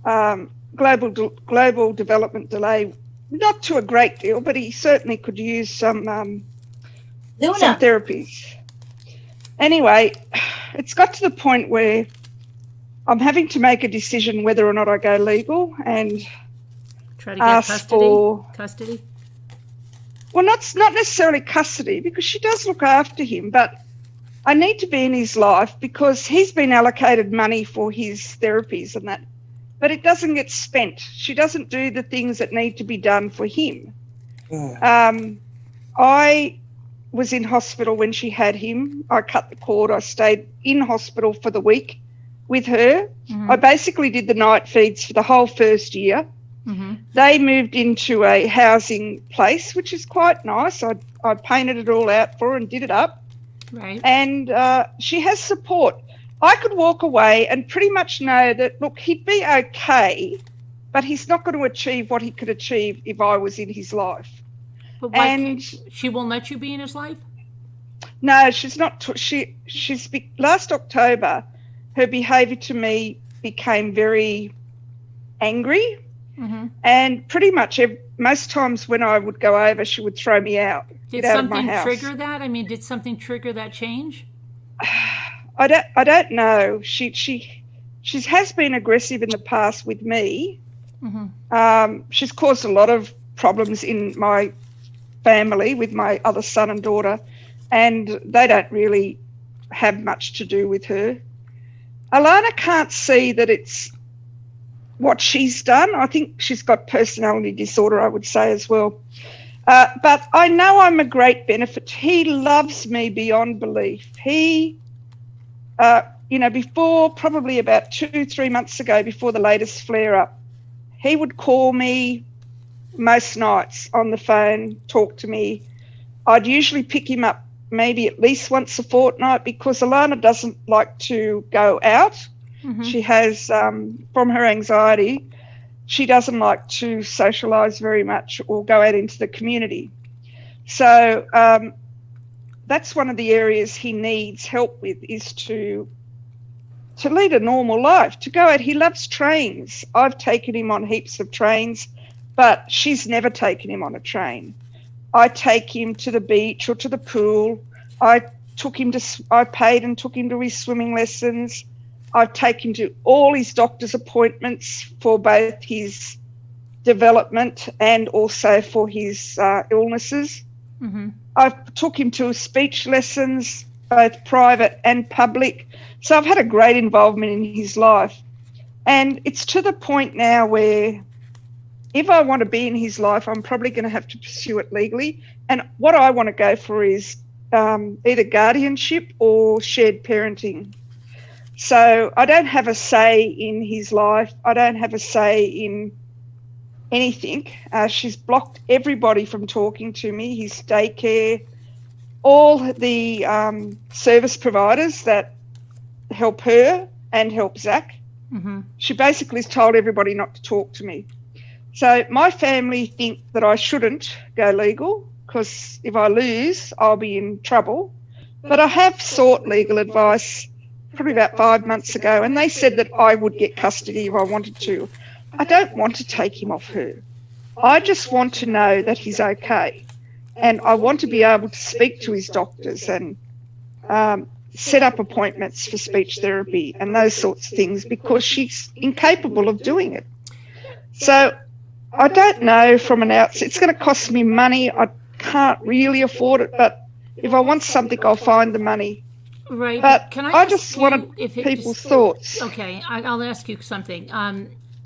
global development delay. Not to a great deal, but he certainly could use some therapies. Anyway, it's got to the point where I'm having to make a decision whether or not I go legal and Try to get ask custody. Well, not necessarily custody, because she does look after him, but I need to be in his life because he's been allocated money for his therapies and that. But it doesn't get spent. She doesn't do the things that need to be done for him. I was in hospital when she had him. I cut the cord. I stayed in hospital for the week with her. I basically did the night feeds for the whole first year. They moved into a housing place, which is quite nice. I painted it all out for her and did it up. Right. And she has support. I could walk away and pretty much know that, look, he'd be okay, but he's not going to achieve what he could achieve if I was in his life. But why And she won't let you be in his life? no, she's not. Last October, her behaviour to me became very angry, and pretty much most times when I would go over, she would throw me out. Did get out of my something house. trigger that? I mean, did something trigger that change? I don't know. She has been aggressive in the past with me. She's caused a lot of problems in my family with my other son and daughter, and they don't really have much to do with her. Alana can't see that it's what she's done. I think she's got personality disorder, I would say, as well. But I know I'm a great benefit. He loves me beyond belief. He before probably about 2-3 months ago, before the latest flare up, he would call me most nights on the phone, talk to me. I'd usually pick him up maybe at least once a fortnight because Alana doesn't like to go out. She has, from her anxiety, she doesn't like to socialise very much or go out into the community. So that's one of the areas he needs help with, is to lead a normal life, to go out. He loves trains. I've taken him on heaps of trains, but she's never taken him on a train. I take him to the beach or to the pool. I paid and took him to his swimming lessons. I've taken him to all his doctor's appointments for both his development and also for his illnesses. I took him to speech lessons, both private and public. So I've had a great involvement in his life. And it's to the point now where if I want to be in his life, I'm probably going to have to pursue it legally. And what I want to go for is either guardianship or shared parenting. So I don't have a say in his life. I don't have a say in anything. She's blocked everybody from talking to me, his daycare, all the service providers that help her and help Zach. Mm-hmm. She basically has told everybody not to talk to me. So my family think that I shouldn't go legal because if I lose, I'll be in trouble. But I have sought legal advice probably about 5 months ago, and they said that I would get custody if I wanted to. I don't want to take him off her. I just want to know that he's okay. And I want to be able to speak to his doctors and set up appointments for speech therapy and those sorts of things because she's incapable of doing it. So I don't know from an outset. It's going to cost me money. I can't really afford it, but if I want something, I'll find the money. Right. But can I I ask just you wanted if it people's just- thoughts. Okay, I'll ask you something.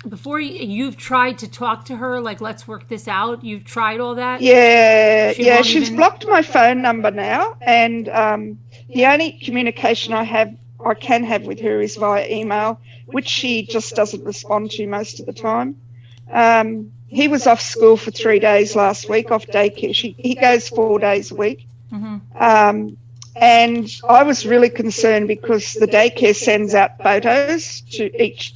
Before you've tried to talk to her, like, let's work this out. You've tried all that? Yeah, She won't she's even- blocked my phone number now, and the only communication I can have with her is via email, which she just doesn't respond to most of the time. He was off school for 3 days last week, off daycare. He goes 4 days a week. Mm-hmm. And I was really concerned because the daycare sends out photos to each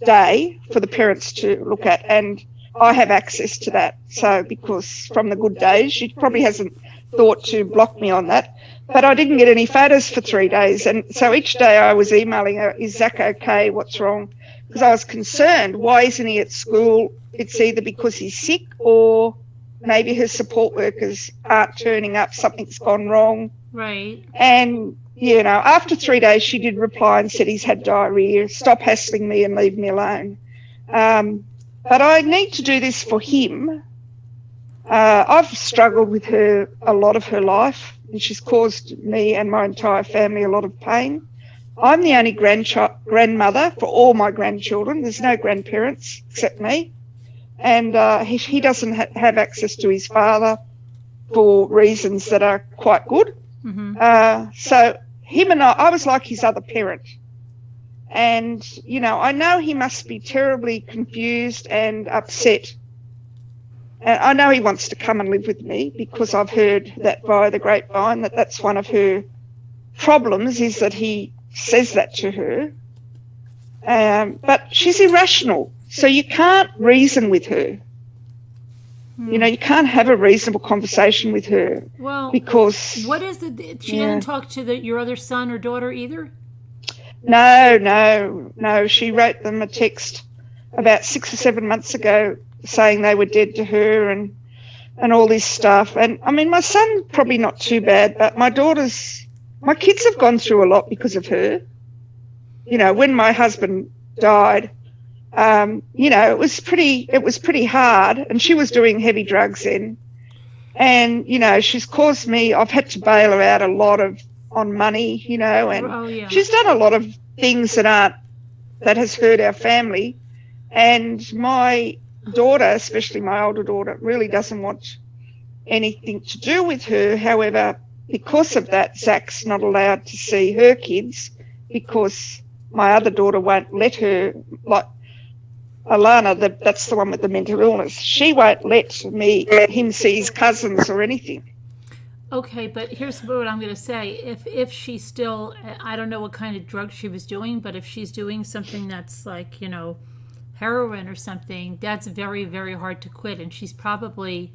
day for the parents to look at, and I have access to that. So because from the good days, she probably hasn't thought to block me on that, but I didn't get any photos for 3 days. And so each day I was emailing her, is Zach okay? What's wrong? Because I was concerned, why isn't he at school? It's either because he's sick or maybe her support workers aren't turning up, something's gone wrong. Right. And, you know, after 3 days, she did reply and said he's had diarrhea. Stop hassling me and leave me alone. But I need to do this for him. I've struggled with her a lot of her life, and she's caused me and my entire family a lot of pain. I'm the only grandmother for all my grandchildren. There's no grandparents except me. And he doesn't have access to his father for reasons that are quite good. Mm-hmm. So him and I was like his other parent. And, you know, I know he must be terribly confused and upset. And I know he wants to come and live with me because I've heard that via the grapevine that that's one of her problems, is that he says that to her. But she's irrational, so you can't reason with her. You know, you can't have a reasonable conversation with her. Well, because what is the? She didn't talk to your other son or daughter either. No. She wrote them a text about 6 or 7 months ago saying they were dead to her and all this stuff. And I mean, my son probably not too bad, but my kids have gone through a lot because of her. You know, when my husband died, you know, it was pretty hard, and she was doing heavy drugs then. And, you know, she's caused me, I've had to bail her out a lot on money, you know, and she's done a lot of things that has hurt our family. And my daughter, especially my older daughter, really doesn't want anything to do with her. However, because of that, Zach's not allowed to see her kids because my other daughter won't let her, like Alana, that's the one with the mental illness. She won't let him see his cousins or anything. Okay, but here's what I'm going to say. If she's still, I don't know what kind of drug she was doing, but if she's doing something that's like, you know, heroin or something, that's very, very hard to quit. And she's probably,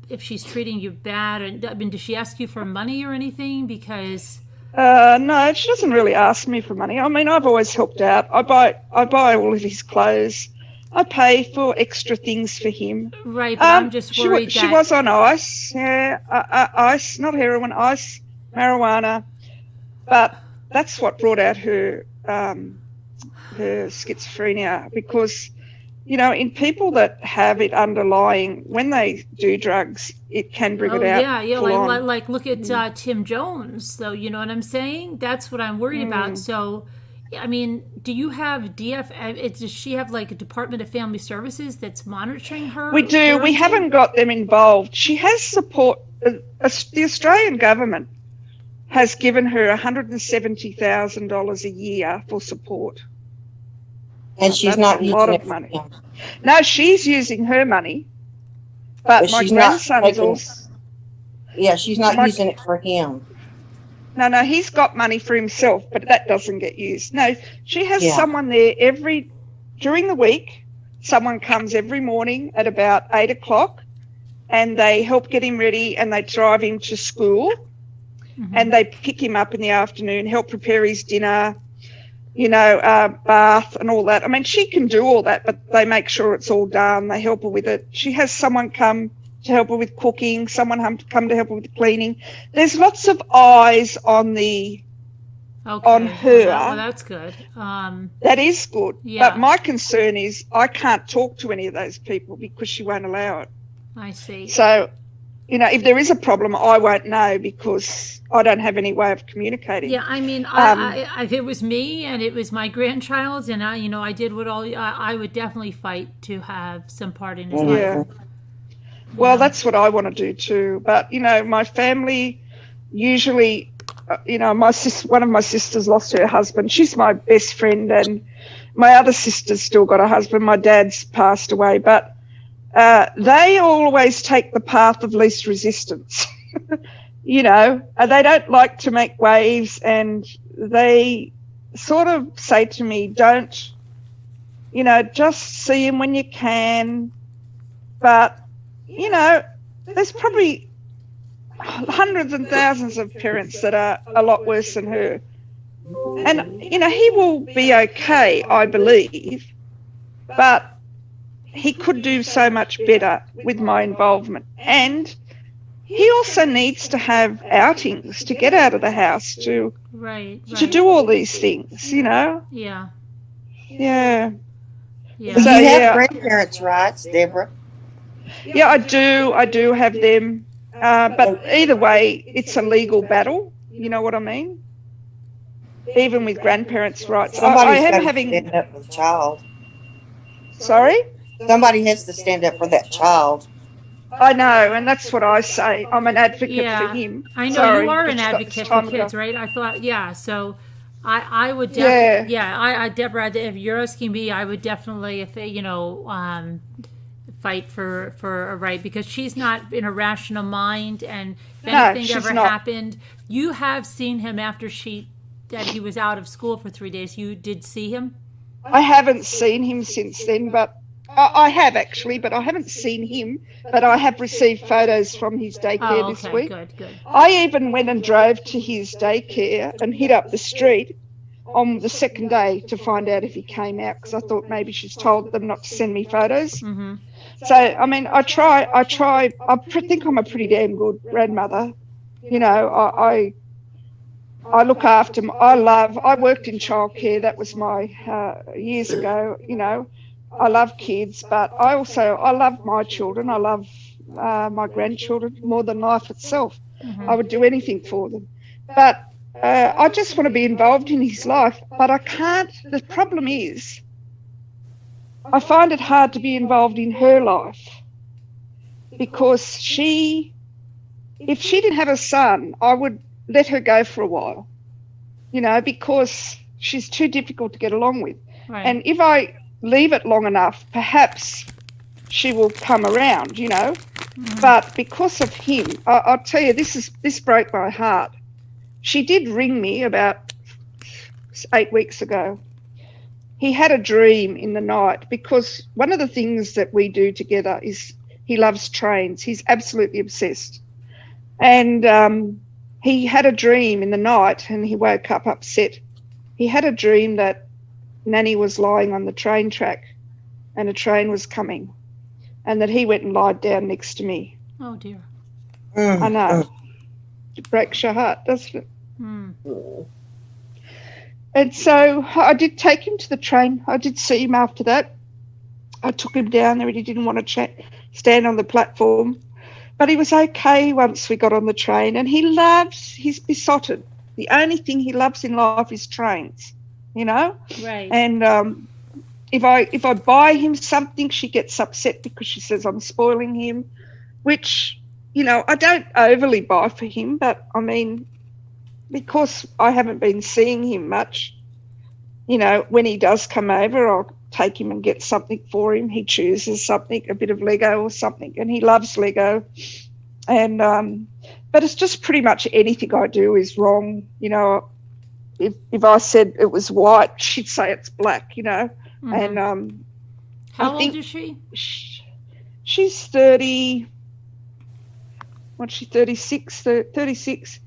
if she's treating you bad, and I mean, does she ask you for money or anything? Because no, she doesn't really ask me for money. I mean, I've always helped out. I buy all of his clothes. I pay for extra things for him. Right, but I'm just worried she was on ice, ice, not heroin, ice, marijuana. But that's what brought out her schizophrenia, because, you know, in people that have it underlying, when they do drugs, it can bring it out. Yeah, like look at Tim Jones, though. You know what I'm saying? That's what I'm worried about. So, I mean, do you have does she have like a Department of Family Services that's monitoring her? We do. Parenting? We haven't got them involved. She has support. The Australian government has given her $170,000 a year for support. And she's That's not a using lot it of for money. him. No, she's using her money, but But my she's not grandson's taking- also. Yeah, she's not My- using it for him. No, he's got money for himself, but that doesn't get used. No, she has Yeah. someone there during the week. Someone comes every morning at about 8 o'clock, and they help get him ready, and they drive him to school, and they pick him up in the afternoon, help prepare his dinner, bath and all that. I mean, she can do all that, but they make sure it's all done. They help her with it. She has someone come to help her with cooking, someone come to help her with the cleaning. There's lots of eyes on on her. Well, that's good. That is good. Yeah. But my concern is I can't talk to any of those people because she won't allow it. I see. So, if there is a problem, I won't know because I don't have any way of communicating. Yeah, I mean, if it was me and it was my grandchild, and I did I would definitely fight to have some part in his life. Yeah. Well, that's what I want to do too. But, my family usually, one of my sisters lost her husband. She's my best friend, and my other sister's still got a husband. My dad's passed away, but they always take the path of least resistance. They don't like to make waves, and they sort of say to me, don't, just see him when you can. But, there's probably hundreds and thousands of parents that are a lot worse than her. And, he will be okay, I believe, but he could do so much better with my involvement. And he also needs to have outings to get out of the house to do all these things, Yeah. You So, have grandparents' rights, Deborah. Yeah, I do have them. But either way, it's a legal battle. You know what I mean? Even with grandparents' rights. Somebody's I got am to having. stand up for the child. Sorry? Somebody has to stand up for that child. I know, and that's what I say. I'm an advocate Yeah. for him. I know Sorry, you are an just got advocate this for time kids, ago. right? I thought, yeah. So I would Yeah. definitely, Deborah, if you're asking me, I would definitely, fight for a right, because she's not in a rational mind, and if anything she's ever not. happened, you have seen him after that he was out of school for 3 days. You did see him? I haven't seen him since then, but I have actually, but I haven't seen him. But I have received photos from his daycare this week. Good. I even went and drove to his daycare and hit up the street on the second day to find out if he came out, because I thought maybe she's told them not to send me photos. Mm-hmm. So, I mean, I think I'm a pretty damn good grandmother. I look after them. I worked in childcare. That was my years ago. I love kids, but I love my children. I love my grandchildren more than life itself. Mm-hmm. I would do anything for them. But I just want to be involved in his life, but I can't. The problem is, I find it hard to be involved in her life, because if she didn't have a son, I would let her go for a while, because she's too difficult to get along with. Right. And if I leave it long enough, perhaps she will come around, Mm-hmm. But because of him, I'll tell you, this broke my heart. She did ring me about 8 weeks ago. He had a dream in the night, because one of the things that we do together is he loves trains. He's absolutely obsessed. And he had a dream in the night, and he woke up upset. He had a dream that Nanny was lying on the train track and a train was coming, and that he went and lied down next to me. Oh, dear. I know. It breaks your heart, doesn't it? Mm. And so I did take him to the train. I did see him after that. I took him down there, and he didn't want to stand on the platform. But he was okay once we got on the train, and he's besotted. The only thing he loves in life is trains, Right. And if I buy him something, she gets upset because she says I'm spoiling him, which, I don't overly buy for him, but I mean, because I haven't been seeing him much, when he does come over, take him and get something for him. He chooses something, a bit of Lego or something, and he loves Lego. And but it's just pretty much anything I do is wrong. You know, if I said it was white, she'd say it's black. You know, and How old is she? She's 30. What's she? 36. 36.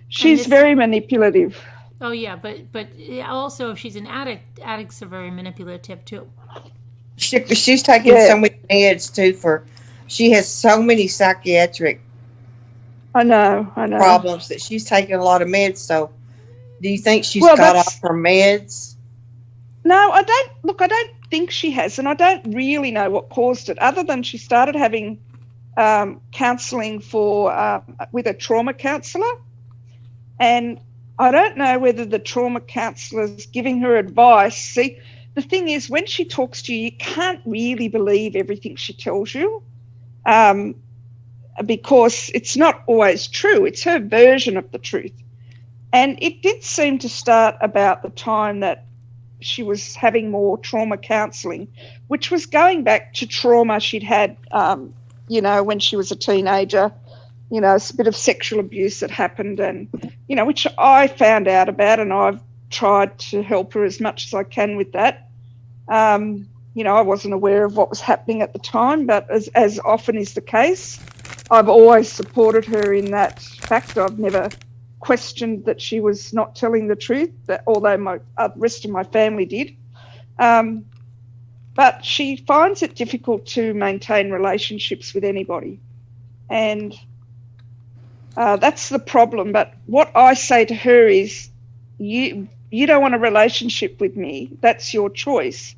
She's very manipulative. Oh yeah, but also if she's an addict, addicts are very manipulative too. She's taking so many meds too. She has so many psychiatric I know problems that she's taking a lot of meds. So, do you think she's Well, got that's- off her meds? No, I don't. Look, I don't think she has, and I don't really know what caused it, other than she started having counselling with a trauma counsellor, and I don't know whether the trauma counsellor's giving her advice. See, the thing is, when she talks to you, you can't really believe everything she tells you, because it's not always true. It's her version of the truth, and it did seem to start about the time that she was having more trauma counselling, which was going back to trauma she'd had, when she was a teenager. It's a bit of sexual abuse that happened, and, which I found out about, and I've tried to help her as much as I can with that. I wasn't aware of what was happening at the time, but as often is the case, I've always supported her in that fact. I've never questioned that she was not telling the truth, although the rest of my family did. But she finds it difficult to maintain relationships with anybody. And that's the problem. But what I say to her is, you don't want a relationship with me. That's your choice.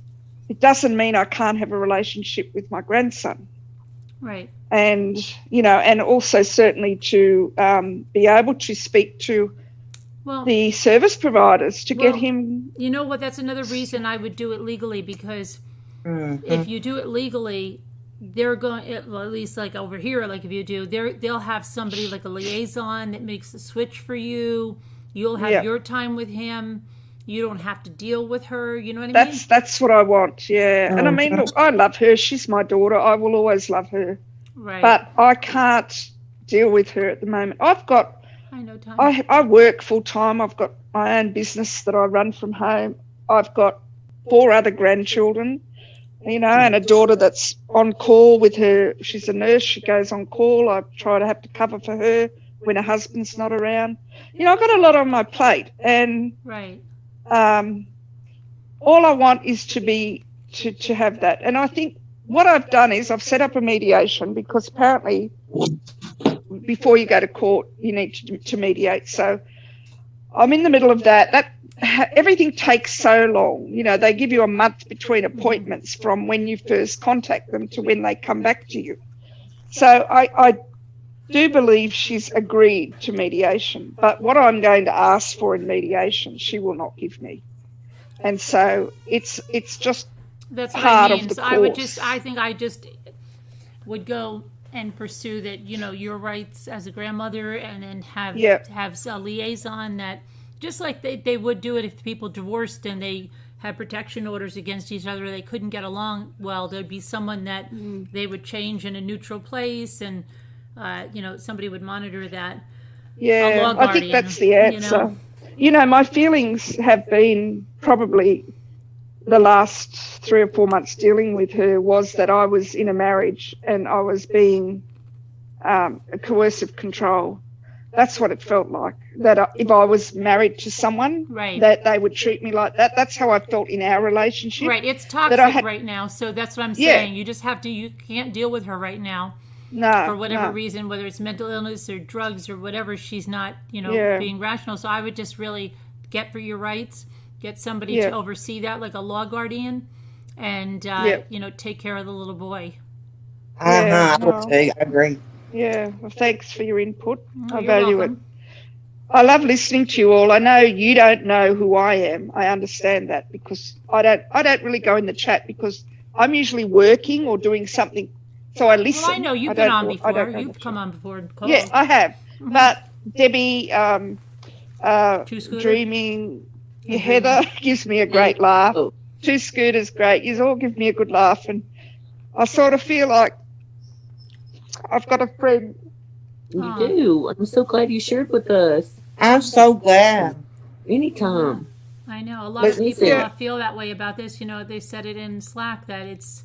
It doesn't mean I can't have a relationship with my grandson. Right. And, and also certainly to be able to speak to the service providers to get him. You know what? That's another reason I would do it legally, because if you do it legally, they're going, at least like over here, like if you do, they'll have somebody like a liaison that makes the switch for you. You'll have your time with him. You don't have to deal with her. You know what I mean? That's what I want. Yeah. And I mean, look, I love her. She's my daughter. I will always love her. Right. But I can't deal with her at the moment. I know time. I work full time. I've got my own business that I run from home. I've got 4 other grandchildren, and a daughter that's on call with her. She's a nurse. She goes on call. I try to have to cover for her when her husband's not around. I've got a lot on my plate, and right. All I want is to have that. And I think what I've done is I've set up a mediation, because apparently before you go to court, you need to mediate. So I'm in the middle of that. Everything takes so long. They give you a month between appointments from when you first contact them to when they come back to you. So I do believe she's agreed to mediation, but what I'm going to ask for in mediation, she will not give me. And so it's just that's what part I mean. of the So course. I think I just would go and pursue that, your rights as a grandmother, and then have a liaison that, just like they would do it if people divorced and they had protection orders against each other, they couldn't get along well, there'd be someone that they would change in a neutral place, and somebody would monitor that. Yeah, a law I think guardian, that's the answer. My feelings have been probably the last 3 or 4 months dealing with her was that I was in a marriage and I was being a coercive control. That's what it felt like, that if I was married to someone, that they would treat me like that. That's how I felt in our relationship. Right, it's toxic right now, so that's what I'm saying. You just you can't deal with her right now. No, for whatever reason, whether it's mental illness or drugs or whatever, she's not, being rational. So I would just really get for your rights, get somebody to oversee that, like a law guardian, and take care of the little boy. I agree. Yeah, well, thanks for your input. I You're value welcome. it. I love listening to you all. I know you don't know who I am. I understand that, because I don't really go in the chat, because I'm usually working or doing something. So I listen. Well, I know you've been on before. You've come on before and called. Yeah, I have. But Debbie, Dreaming, Heather gives me a great laugh. Two Scooters, great. You all give me a good laugh, and I sort of feel like I've got a friend. You do. I'm so glad you shared with us. I'm so glad. Anytime. I know a lot of But- people Yeah. feel that way about this. You know, they said it in Slack that it's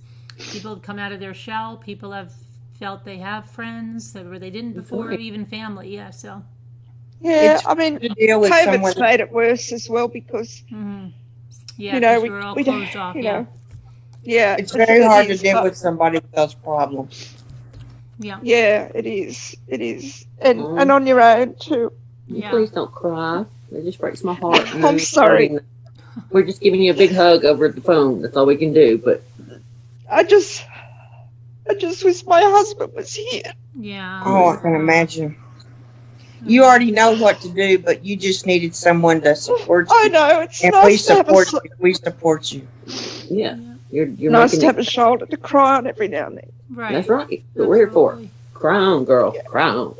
people have come out of their shell. People have felt they have friends where they didn't before, right. even family. Yeah, so. Yeah, It's I mean, To deal with someone. COVID's made it worse as well because, Yeah, you know, 'cause we're all we closed off. you Yeah, know, yeah. It's very hard to is, deal but- with somebody with those problems. yeah, Yeah, it is. It is. And Mm. and on your own too. yeah. Please don't cry. It just breaks my heart. I'm sorry. We're just giving you a big hug over the phone. That's all we can do. But I just wish my husband was here. Yeah. Oh, I can imagine. You already know what to do, but you just needed someone to support I you. know, it's And we nice to have support you. We support you. yeah, you're nice making to have it. a shoulder to cry on every now and then. Right. That's right. That's what we're here for. Absolutely. Cry on, girl. Cry on.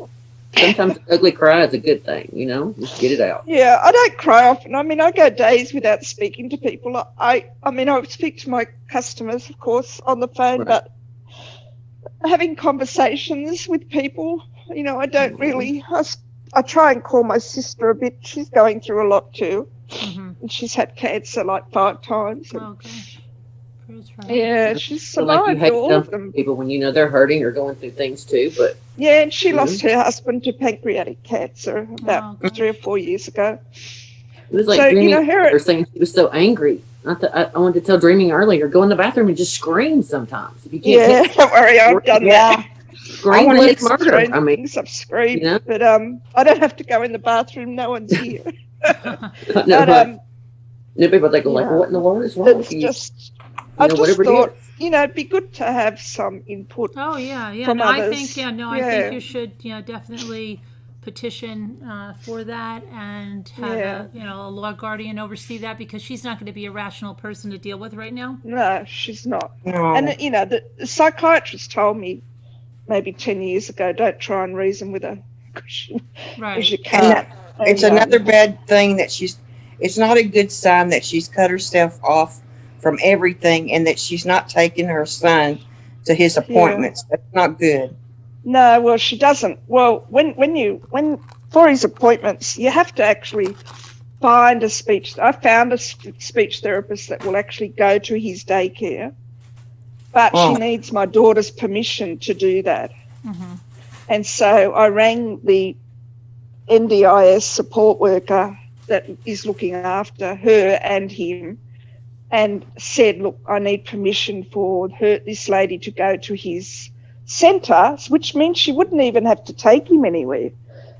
Sometimes ugly cry is a good thing. You know, just get it out. Yeah, I don't cry often. I mean, I go days without speaking to people. I mean, I speak to my customers, of course, on the phone, Right. but having conversations with people, you know, I don't really. I try and call my sister a bit. She's going through a lot too, and she's had cancer like 5 times. and- Oh gosh. Praise for her. yeah, she's I feel like you survived hate all of them. people when you know they're hurting or going through things too. But Yeah, and she lost her husband to pancreatic cancer about Oh, gosh. 3 or 4 years ago. it was like So, you Dreaming know, her- or saying she was so angry. I wanted to tell Dreaming earlier, go in the bathroom and just scream sometimes. If you can't Yeah, hit, don't worry, I've done Yeah. that. scream wanna like hit some murder. I mean, Things I've screamed, you know? but I don't have to go in the bathroom. No one's here. no, But no people think like, yeah. what in the world is wrong it's with you? just, I just whatever it thought, you know, it'd be good to have some input. Oh yeah, yeah. From No, I others. think I Yeah. think you should, definitely petition for that and have Yeah. a law guardian oversee that because she's not going to be a rational person to deal with right now. No, she's not. No. And you know, the psychiatrist told me maybe 10 years ago, don't try and reason with her because you Right. can't. It's And, another bad thing that it's not a good sign that she's cut herself off from everything and that she's not taking her son to his appointments. That's not good. No, well, she doesn't. Well, when for his appointments, you have to actually find a speech. I found a speech therapist that will actually go to his daycare, but Oh. she needs my daughter's permission to do that. Mhm. And so I rang the NDIS support worker that is looking after her and him and said, look, I need permission for this lady to go to his centre, which means she wouldn't even have to take him anywhere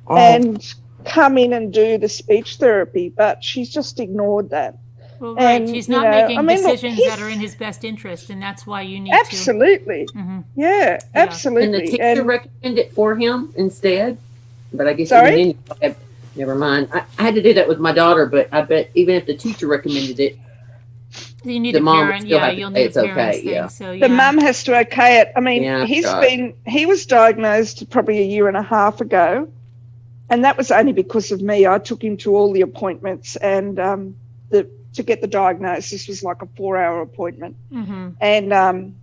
Oh, and come in and do the speech therapy. But she's just ignored that. Well, right. And, She's you not know, making I mean, look, decisions he's- that are in his best interest, and that's why you need Absolutely. to. Mhm. Yeah, Yeah. And the absolutely. teacher And recommended it for him instead. But I guess Sorry? even then, never mind. I had to do that with my daughter, but I bet even if the teacher recommended it, You need The a mom would parent. still Yeah, have to you'll say need a it's okay, parent's thing. yeah. So the yeah. mum has to okay it. I mean, Yeah, he God. was diagnosed probably 1.5 years ago. And that was only because of me. I took him to all the appointments and to get the diagnosis was like a 4-hour appointment. Mhm. And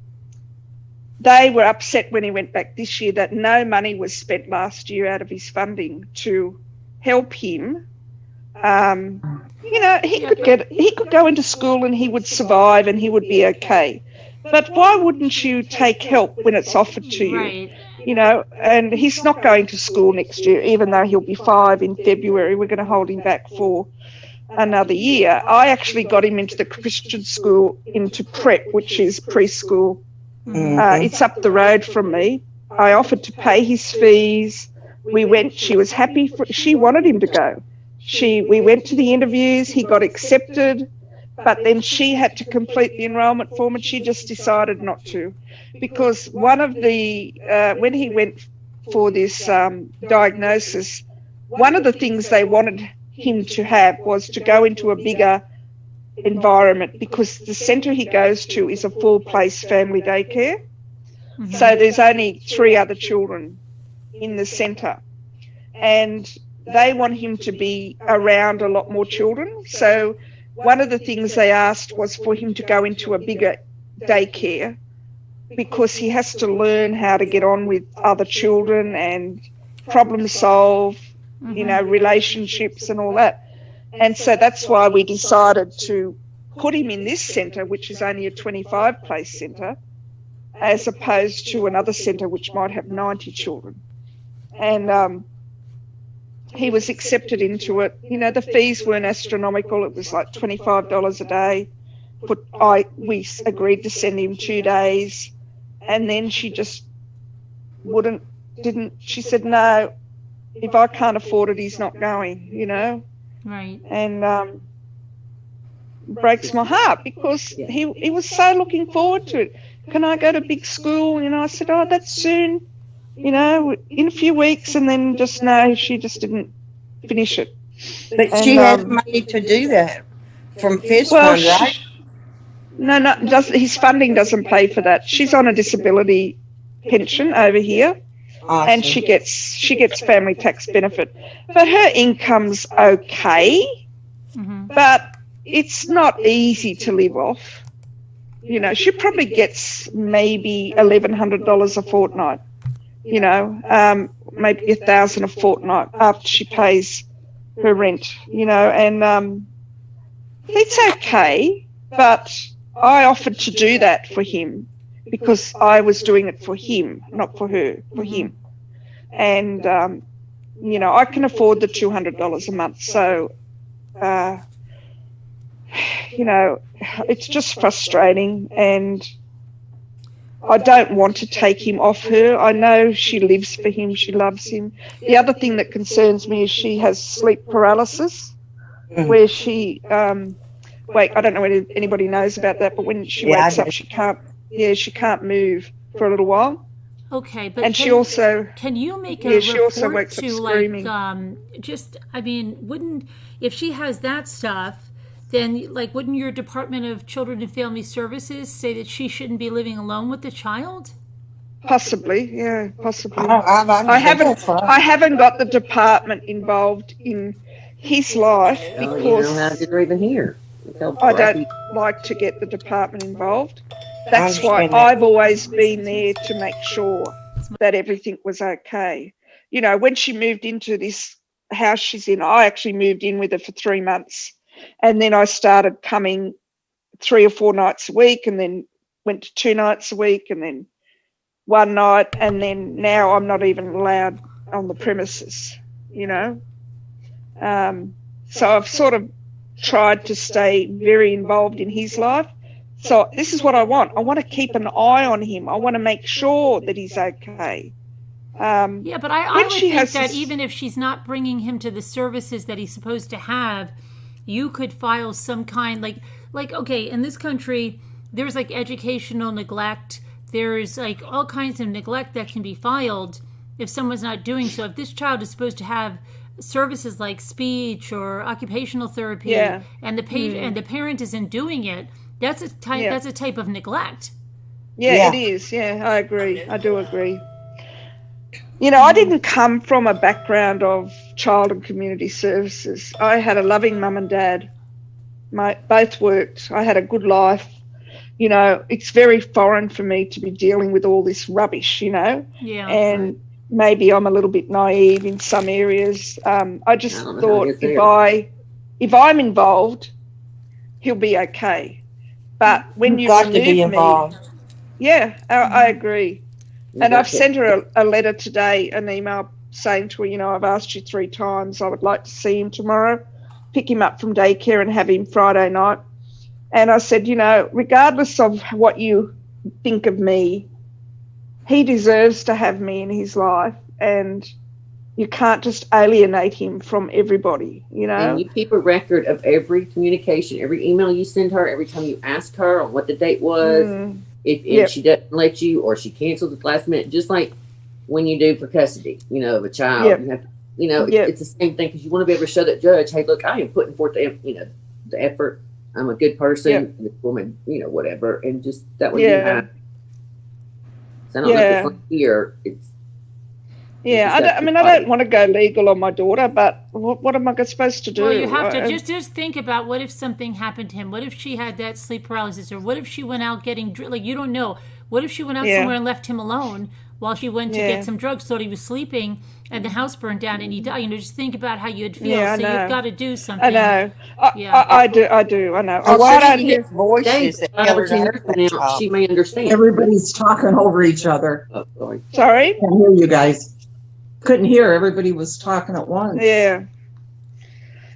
they were upset when he went back this year that no money was spent last year out of his funding to help him. You know, he could go into school and he would survive and he would be okay. But why wouldn't you take help when it's offered to you? Right. You know, and he's not going to school next year, even though he'll be 5 in February. We're going to hold him back for another year. I actually got him into the Christian school, into prep, which is preschool. mhm. It's up the road from me. I offered to pay his fees. We went. She was happy. She wanted him to go. We went to the interviews. He got accepted, but then she had to complete the enrolment form, and she just decided not to, because one of the when he went for this diagnosis, one of the things they wanted him to have was to go into a bigger environment, because the centre he goes to is a full-place family daycare. Mhm. So there's only 3 other children in the centre, and they want him to be around a lot more children. So one of the things they asked was for him to go into a bigger daycare because he has to learn how to get on with other children and problem solve, you know, relationships and all that. And so that's why we decided to put him in this centre, which is only a 25 place centre, as opposed to another centre which might have 90 children. And he was accepted into it. You know, the fees weren't astronomical. It was like $25 a day. We agreed to send him 2 days, and then she just didn't. She said, no, if I can't afford it, he's not going, you know. Right. And breaks my heart because he was so looking forward to it. Can I go to big school? You know, I said, oh, that's soon, you know, in a few weeks. And then just no, she just didn't finish it. But she has money to do that from Fizz Fund, right? No, his funding doesn't pay for that. She's on a disability pension over here. Awesome. And she gets family tax benefit. But her income's okay, but it's not easy to live off. You know, she probably gets maybe $1,100 a fortnight, you know, maybe $1,000 a fortnight after she pays her rent, you know, and it's okay, but I offered to do that for him because I was doing it for him, not for her, for him. And, you know, I can afford the $200 a month. So, you know, it's just frustrating, and I don't want to take him off her. I know she lives for him. She loves him. The other thing that concerns me is she has sleep paralysis where she, I don't know whether anybody knows about that, but when she wakes up, she can't move for a little while. Okay, but and she also can you make a she report also wakes to up screaming. Wouldn't, if she has that stuff, then wouldn't your Department of Children and Family Services say that she shouldn't be living alone with the child? Possibly, yeah, possibly. I haven't got the department involved in his life because you know how they're even here. I don't like to get the department involved. That's why I've always been there to make sure that everything was okay. You know, when she moved into this house she's in, I actually moved in with her for 3 months. And then I started coming 3 or 4 nights a week, and then went to 2 nights a week, and then 1 night. And then now I'm not even allowed on the premises, you know. So I've sort of tried to stay very involved in his life. So this is what I want. I want to keep an eye on him. I want to make sure that he's okay. Yeah, but I would think that even if she's not bringing him to the services that he's supposed to have, you could file some kind, okay, in this country, there's educational neglect. There's all kinds of neglect that can be filed if someone's not doing so. If this child is supposed to have services like speech or occupational therapy, and the parent isn't doing it, that's a type of neglect. Yeah, it is. Yeah, I agree. I do agree. You know, I didn't come from a background of child and community services. I had a loving mum and dad. Both worked. I had a good life. You know, it's very foreign for me to be dealing with all this rubbish, you know. Yeah. And maybe I'm a little bit naive in some areas. I just thought if I'm involved, he'll be okay. But when you got to be involved. I agree. And I've sent her a letter today, an email saying to her, you know, I've asked you 3 times. I would like to see him tomorrow, pick him up from daycare and have him Friday night. And I said, you know, regardless of what you think of me, he deserves to have me in his life, and you can't just alienate him from everybody, you know. And you keep a record of every communication, every email you send her, every time you ask her on what the date was. If she doesn't let you, or she cancels at the last minute, just like when you do for custody, you know, of a child, you have to, you know, it's the same thing, because you want to be able to show that judge, hey, look, I am putting forth the effort. I'm a good person, this woman, you know, whatever, and just that way you have. So I don't know if it's like here, Yeah, I don't want to go legal on my daughter, but what am I supposed to do? Well, you have to just think about what if something happened to him? What if she had that sleep paralysis, or what if she went out getting like you don't know? What if she went out somewhere and left him alone while she went to get some drugs, thought he was sleeping, and the house burned down and he died? You know, just think about how you'd feel. Yeah, so you've got to do something. I know. I do. I know. Well, I she don't hears voices that tell her to have that job. She may understand. Everybody's talking over each other. Oh, sorry. Sorry. Can't hear you guys. Couldn't hear. Everybody was talking at once. Yeah.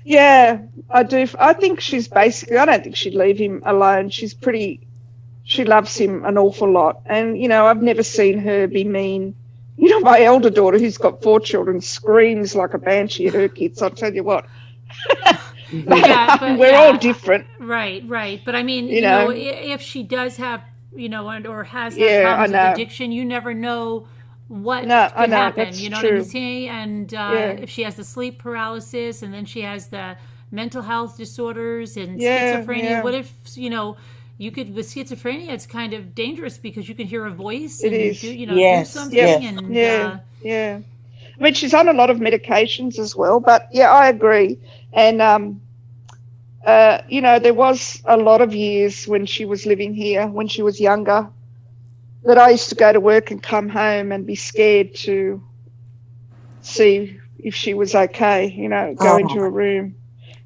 Yeah, I do. I think she's basically, I don't think she'd leave him alone. She loves him an awful lot. And, you know, I've never seen her be mean. You know, my elder daughter, who's got 4 children, screams like a banshee at her kids. I'll tell you what. We're all different. Right. But I mean, you know, if she does have, you know, or has had problems with addiction, you never know what could happen. That's you know true. what I'm saying? And if she has the sleep paralysis, and then she has the mental health disorders and schizophrenia, what if, you know, you could, with schizophrenia, it's kind of dangerous because you can hear a voice and do something. And, I mean, she's on a lot of medications as well, but I agree. And, you know, there was a lot of years when she was living here, when she was younger, that I used to go to work and come home and be scared to see if she was okay, you know, go into a room,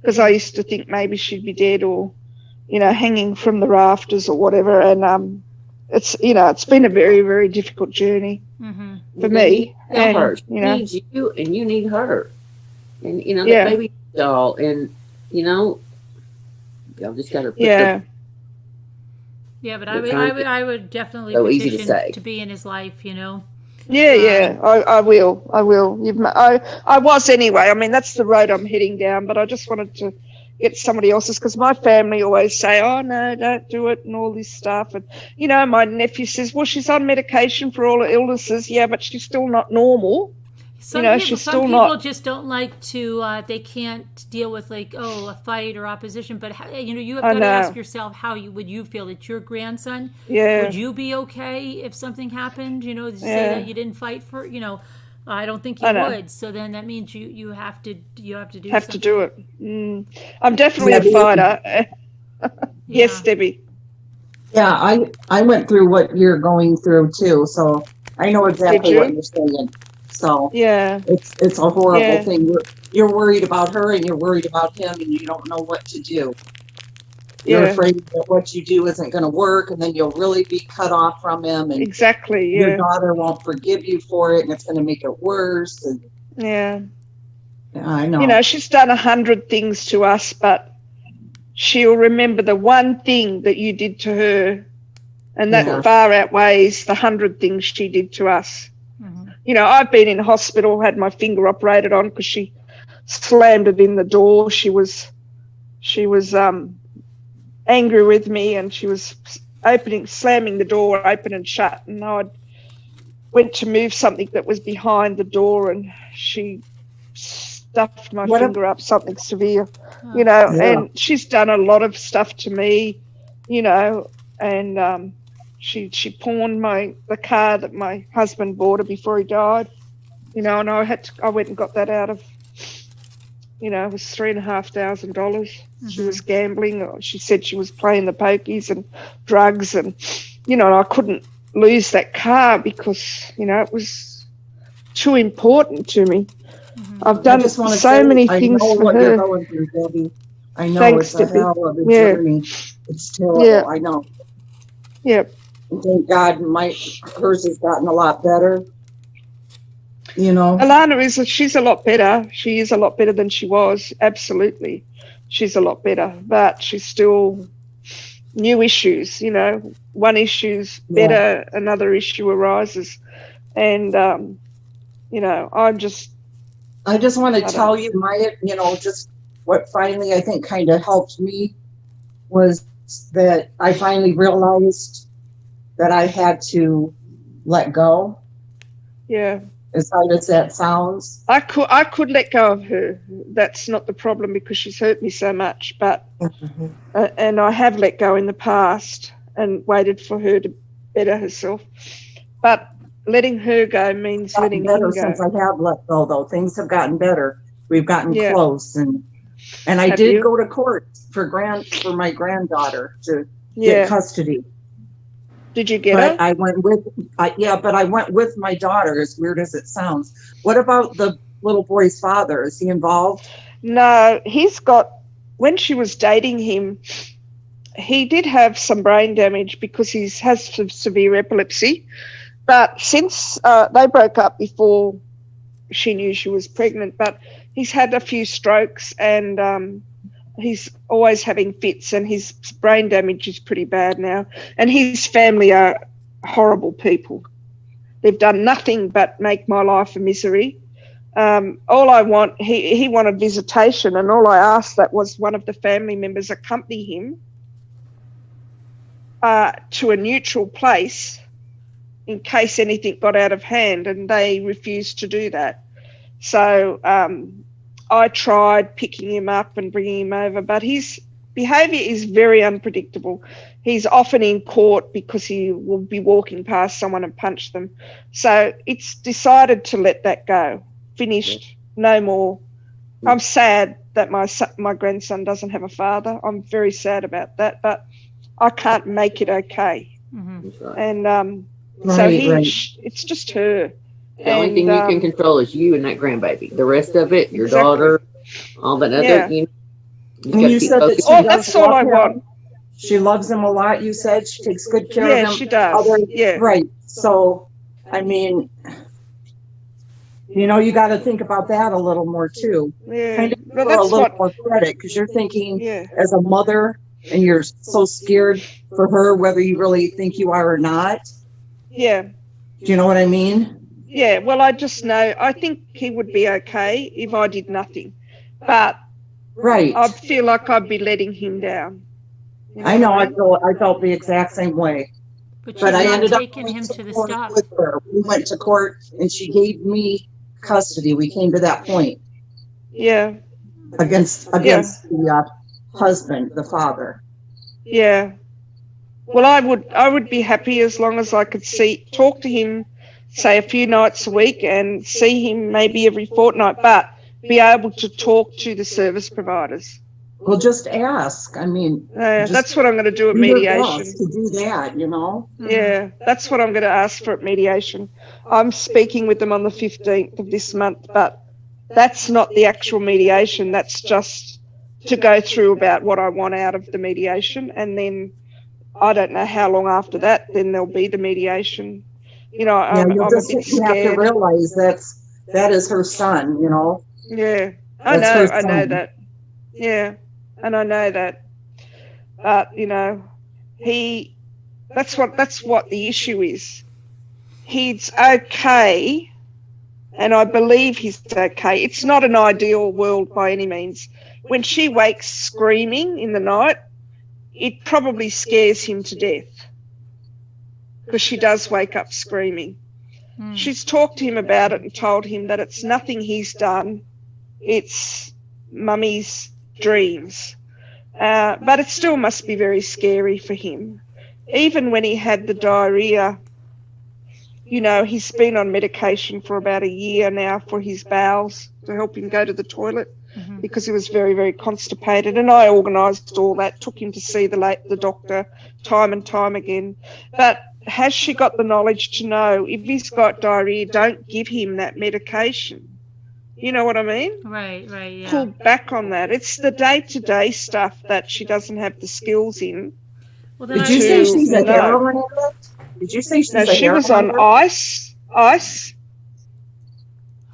because I used to think maybe she'd be dead or, you know, hanging from the rafters or whatever. And it's, you know, it's been a very, very difficult journey for me. And her. She you know, needs you and you need her. And, you know, that baby doll. And, you know, y'all just got to put Yeah, but I would definitely petition to be in his life, you know. I will. I was anyway. I mean, that's the road I'm heading down, but I just wanted to get somebody else's, because my family always say, oh, no, don't do it, and all this stuff. And, you know, my nephew says, well, she's on medication for all her illnesses. Yeah, but she's still not normal. Some people just don't like to, they can't deal with like, a fight or opposition. But, you know, you have got to ask yourself, would you feel? It's your grandson. Yeah. Would you be okay if something happened? You know, to say that you didn't fight for, you know, I don't think you would. So then that means you have to do something. To do it. I'm definitely a fighter. Yes, Debbie. Yeah, I went through what you're going through too, so I know exactly what you're saying. So it's a horrible thing. You're worried about her and you're worried about him, and you don't know what to do. You're afraid that what you do isn't going to work, and then you'll really be cut off from him. And your daughter won't forgive you for it, and it's going to make it worse. And I know. You know, she's done 100 things to us, but she'll remember the one thing that you did to her, and that far outweighs the 100 things she did to us. You know, I've been in hospital, had my finger operated on because she slammed it in the door. She was angry with me, and she was slamming the door open and shut. And I went to move something that was behind the door, and she stuffed my finger up, something severe, you know. And she's done a lot of stuff to me, you know, and she pawned the car that my husband bought her before he died, you know, and I went and got that out of, you know, it was $3,500. She was gambling. She said she was playing the pokies and drugs, and, you know, I couldn't lose that car because, you know, it was too important to me. I've done so many things for her. You're going through, Debbie. I know. Thanks, it's a hell of a journey. It's terrible. I know. Yep. Thank God hers has gotten a lot better. You know, Alana she's a lot better. She is a lot better than she was. Absolutely. She's a lot better, but she's still new issues, you know. One issue's better, another issue arises. And, you know, I just want to tell you you know, just what finally I think kind of helped me was that I finally realized that I had to let go. Yeah. As hard as that sounds. I could let go of her. That's not the problem because she's hurt me so much. But and I have let go in the past and waited for her to better herself. But letting her go means letting better him go. since I have let go, though. Things have gotten better. We've gotten Yeah. close, and I Have did you? go to court for my granddaughter to Yeah. get custody. Did you get But her? I went with but I went with my daughter, as weird as it sounds. What about the little boy's father? Is he involved? No, when she was dating him, he did have some brain damage because he has severe epilepsy. But since they broke up before she knew she was pregnant, but he's had a few strokes and he's always having fits, and his brain damage is pretty bad now. And his family are horrible people. They've done nothing but make my life a misery. All I want, he wanted visitation, and all I asked that was one of the family members accompany him to a neutral place in case anything got out of hand, and they refused to do that. So I tried picking him up and bringing him over, but his behaviour is very unpredictable. He's often in court because he will be walking past someone and punch them. So it's decided to let that go. Finished, no more. I'm sad that my grandson doesn't have a father. I'm very sad about that, but I can't make it okay. That's right. And so Right. it's just her. The only thing you can control is you and that grandbaby. The rest of it, your Exactly. daughter, all that other, Yeah. you And gotta you keep said that focused. she Oh, does that's all love I him. want. She loves him a lot, you said? She takes good care Yeah, of him? she does. Yeah. Right. So, I mean, you got to think about that a little more, too. Yeah. Kind of Well, for a that's little what. more credit, because you're thinking Yeah. as a mother, and you're so scared for her, whether you really think you are or not. Yeah. Do you know what I mean? Yeah. Well, I just know. I think he would be okay if I did nothing, but Right. I feel like I'd be letting him down. You I know. what I felt the exact same way. But she's But I not ended up taking going him to to the court stop. with her. We went to court, and she gave me custody. We came to that point Yeah. against the husband, the father. Yeah. Well, I would be happy as long as I could talk to him, say a few nights a week, and see him maybe every fortnight, but be able to talk to the service providers. Well, just ask. I mean, just That's what I'm going to do at do your mediation. best to do that, Yeah, that's what I'm going to ask for at mediation. I'm speaking with them on the 15th of this month, but that's not the actual mediation. That's just to go through about what I want out of the mediation, and then I don't know how long after that then there'll be the mediation. I'm a bit you have to scared. realize that is her son, Yeah, That's her I know son. that. Yeah, and I know that. But that's what the issue is. He's okay, and I believe he's okay. It's not an ideal world by any means. When she wakes screaming in the night, it probably scares him to death because she does wake up screaming. She's talked to him about it and told him that it's nothing he's done. It's mummy's dreams. But it still must be very scary for him. Even when he had the diarrhea, he's been on medication for about a year now for his bowels to help him go to the toilet because he was very, very constipated. And I organised all that, took him to see the doctor time and time again. But has she got the knowledge to know if he's got diarrhea, don't give him that medication? You know what I mean? Right, yeah. Pull back on that. It's the day-to-day stuff that she doesn't have the skills in. Well, then Did you say she's a No. heroin addict? Did you say she's No, a she was heroin on ice. Ice.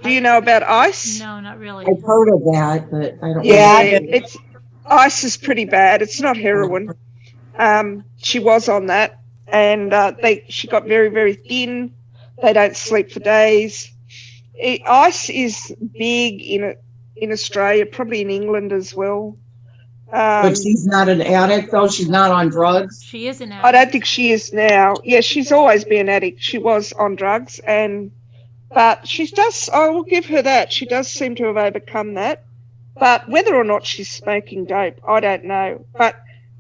Do you know about ice? No, not really. I've heard of that, but I don't Yeah, know. ice is pretty bad. It's not heroin. She was on that, and she got very, very thin. They don't sleep for days. Ice is big in Australia, probably in England as well. But she's not an addict, though. She's not on drugs. She is an addict. I don't think she is now. Yeah, she's always been an addict. She was on drugs, but she does. I will give her that. She does seem to have overcome that. But whether or not she's smoking dope, I don't know. But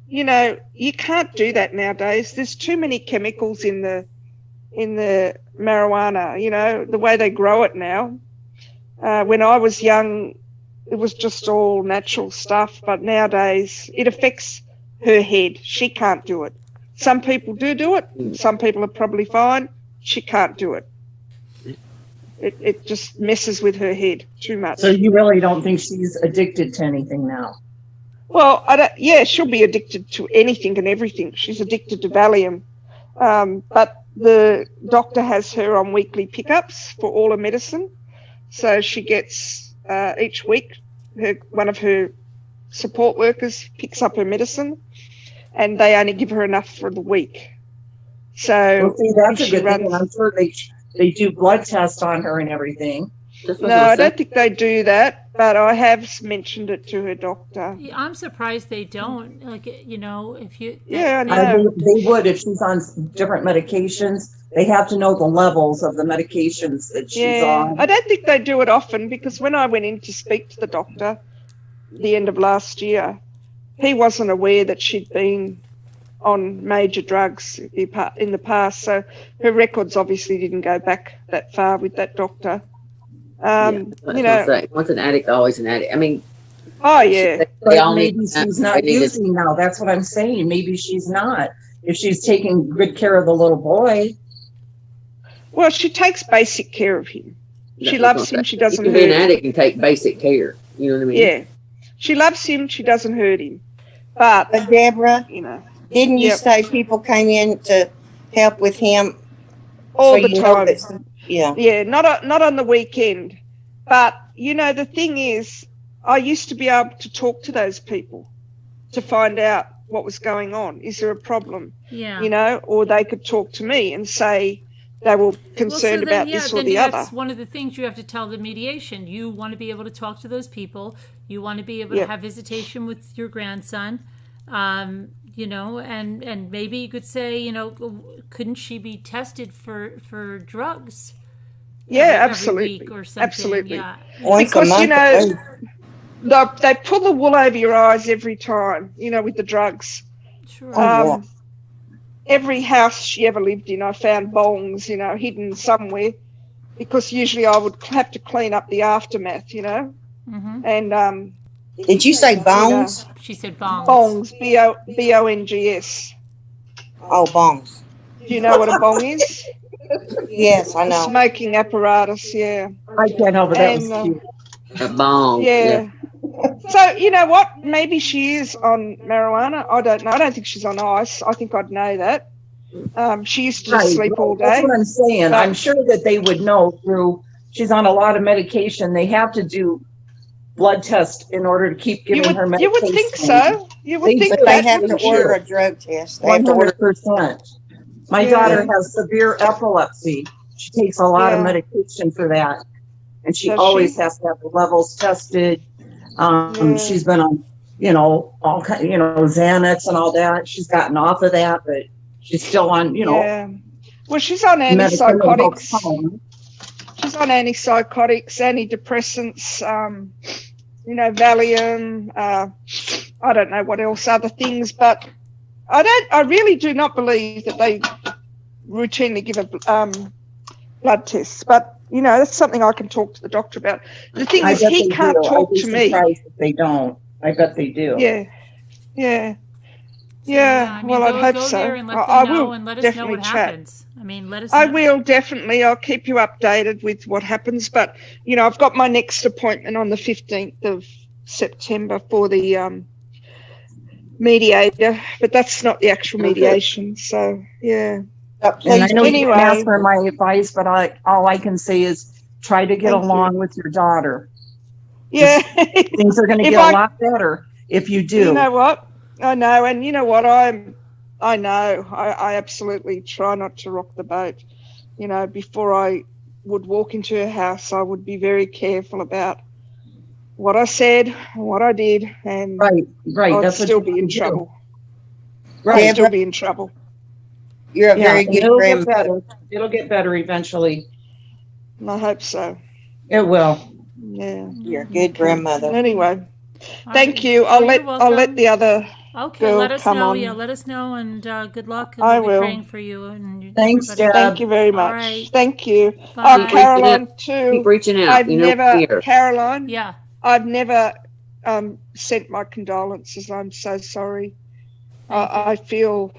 you can't do that nowadays. There's too many chemicals in the in the marijuana, you know, the way they grow it now. When I was young, it was just all natural stuff, but nowadays it affects her head. She can't do it. Some people do it. Some people are probably fine. She can't do it. It just messes with her head too much. So you really don't think she's addicted to anything now? Well, she'll be addicted to anything and everything. She's addicted to Valium. But the doctor has her on weekly pickups for all her medicine. So she gets, each week, one of her support workers picks up her medicine, and they only give her enough for the week. So well, see, that's a good thing. I'm sure they do blood tests on her and everything. No, I don't think they do that, but I have mentioned it to her doctor. Yeah, I'm surprised they don't. Like, you know, if you... Yeah, I know. They would if she's on different medications. They have to know the levels of the medications that she's on. I don't think they do it often, because when I went in to speak to the doctor the end of last year, he wasn't aware that she'd been on major drugs in the past. So her records obviously didn't go back that far with that doctor. You know, once an addict, always an addict. I mean, oh yeah, but maybe she's not using now. That's what I'm saying. Maybe she's not. If she's taking good care of the little boy. Well, she takes basic care of him. She loves him. She doesn't hurt him. You can be an addict and take basic care. You know what I mean? Yeah, she loves him. She doesn't hurt him. But Deborah, you know, didn't you say people came in to help with him all the time? Yeah, not on the weekend. But you know, the thing is, I used to be able to talk to those people to find out what was going on. Is there a problem? Yeah. You know, or they could talk to me and say they were concerned about this or the other. That's one of the things you have to tell the mediation. You want to be able to talk to those people. You want to be able to have visitation with your grandson. You know, and maybe you could say, you know, couldn't she be tested for drugs? Yeah, every absolutely. week or something? Absolutely. Yeah. Because, you know, they pull the wool over your eyes every time, you know, with the drugs. Sure. Every house she ever lived in, I found bongs, you know, hidden somewhere, because usually I would have to clean up the aftermath, you know. Mm-hmm. And did you say bongs? You know, she said bongs. Bongs, B-O-N-G-S. Oh, bongs. Do you know what a bong is? Yes, I know. Smoking apparatus, yeah. I can't help it. That was cute. A bong. Yeah. So, you know what? Maybe she is on marijuana. I don't know. I don't think she's on ice. I think I'd know that. She used to just sleep all day. That's what I'm saying. I'm sure that they would know through, she's on a lot of medication. They have to do blood test in order to keep giving her medication. You would think so. You would think that. They have to order a drug test. 100%. My daughter has severe epilepsy. She takes a lot of medication for that. And she always has to have the levels tested. She's been on, you know, all kind, you know, Xanax and all that. She's gotten off of that, but she's still on, you know. Yeah. Well, she's on antipsychotics. She's on antipsychotics, antidepressants, you know, Valium. I don't know what else, other things, but I really do not believe that they routinely give a blood tests. But you know, that's something I can talk to the doctor about. The thing is, he can't talk to me. If they don't. I bet they do. Yeah. I mean, well, I'd hope so. I will and let us know what happens. I mean, let us know. I will definitely. I'll keep you updated with what happens. But you know, I've got my next appointment on the 15th of September for the mediator, but that's not the actual mediation. So yeah. And I know you can ask for my advice, but all I can say is try to get along with your daughter. Yeah. Things are going to get a lot better if you do. You know what? I know. And you know what? I absolutely try not to rock the boat. You know, before I would walk into a house, I would be very careful about what I said, what I did, and right. I'd That's still be in trouble. Right. I'd still be in trouble. You're a very good grandmother. It'll get better eventually. I hope so. It will. Yeah. You're a good grandmother. Anyway, thank you. I'll let the other Okay, girl let us come know. on. Yeah, let us know, and good luck. And I we'll be will. praying for you and Thanks, everybody. Deb. Thank you very much. right. Thank you. Bye. Keep reaching out. Caroline, Keep too. reaching out. I've You know, never, here. Caroline, Yeah. I've never sent my condolences. I'm so sorry. Thank you. I feel,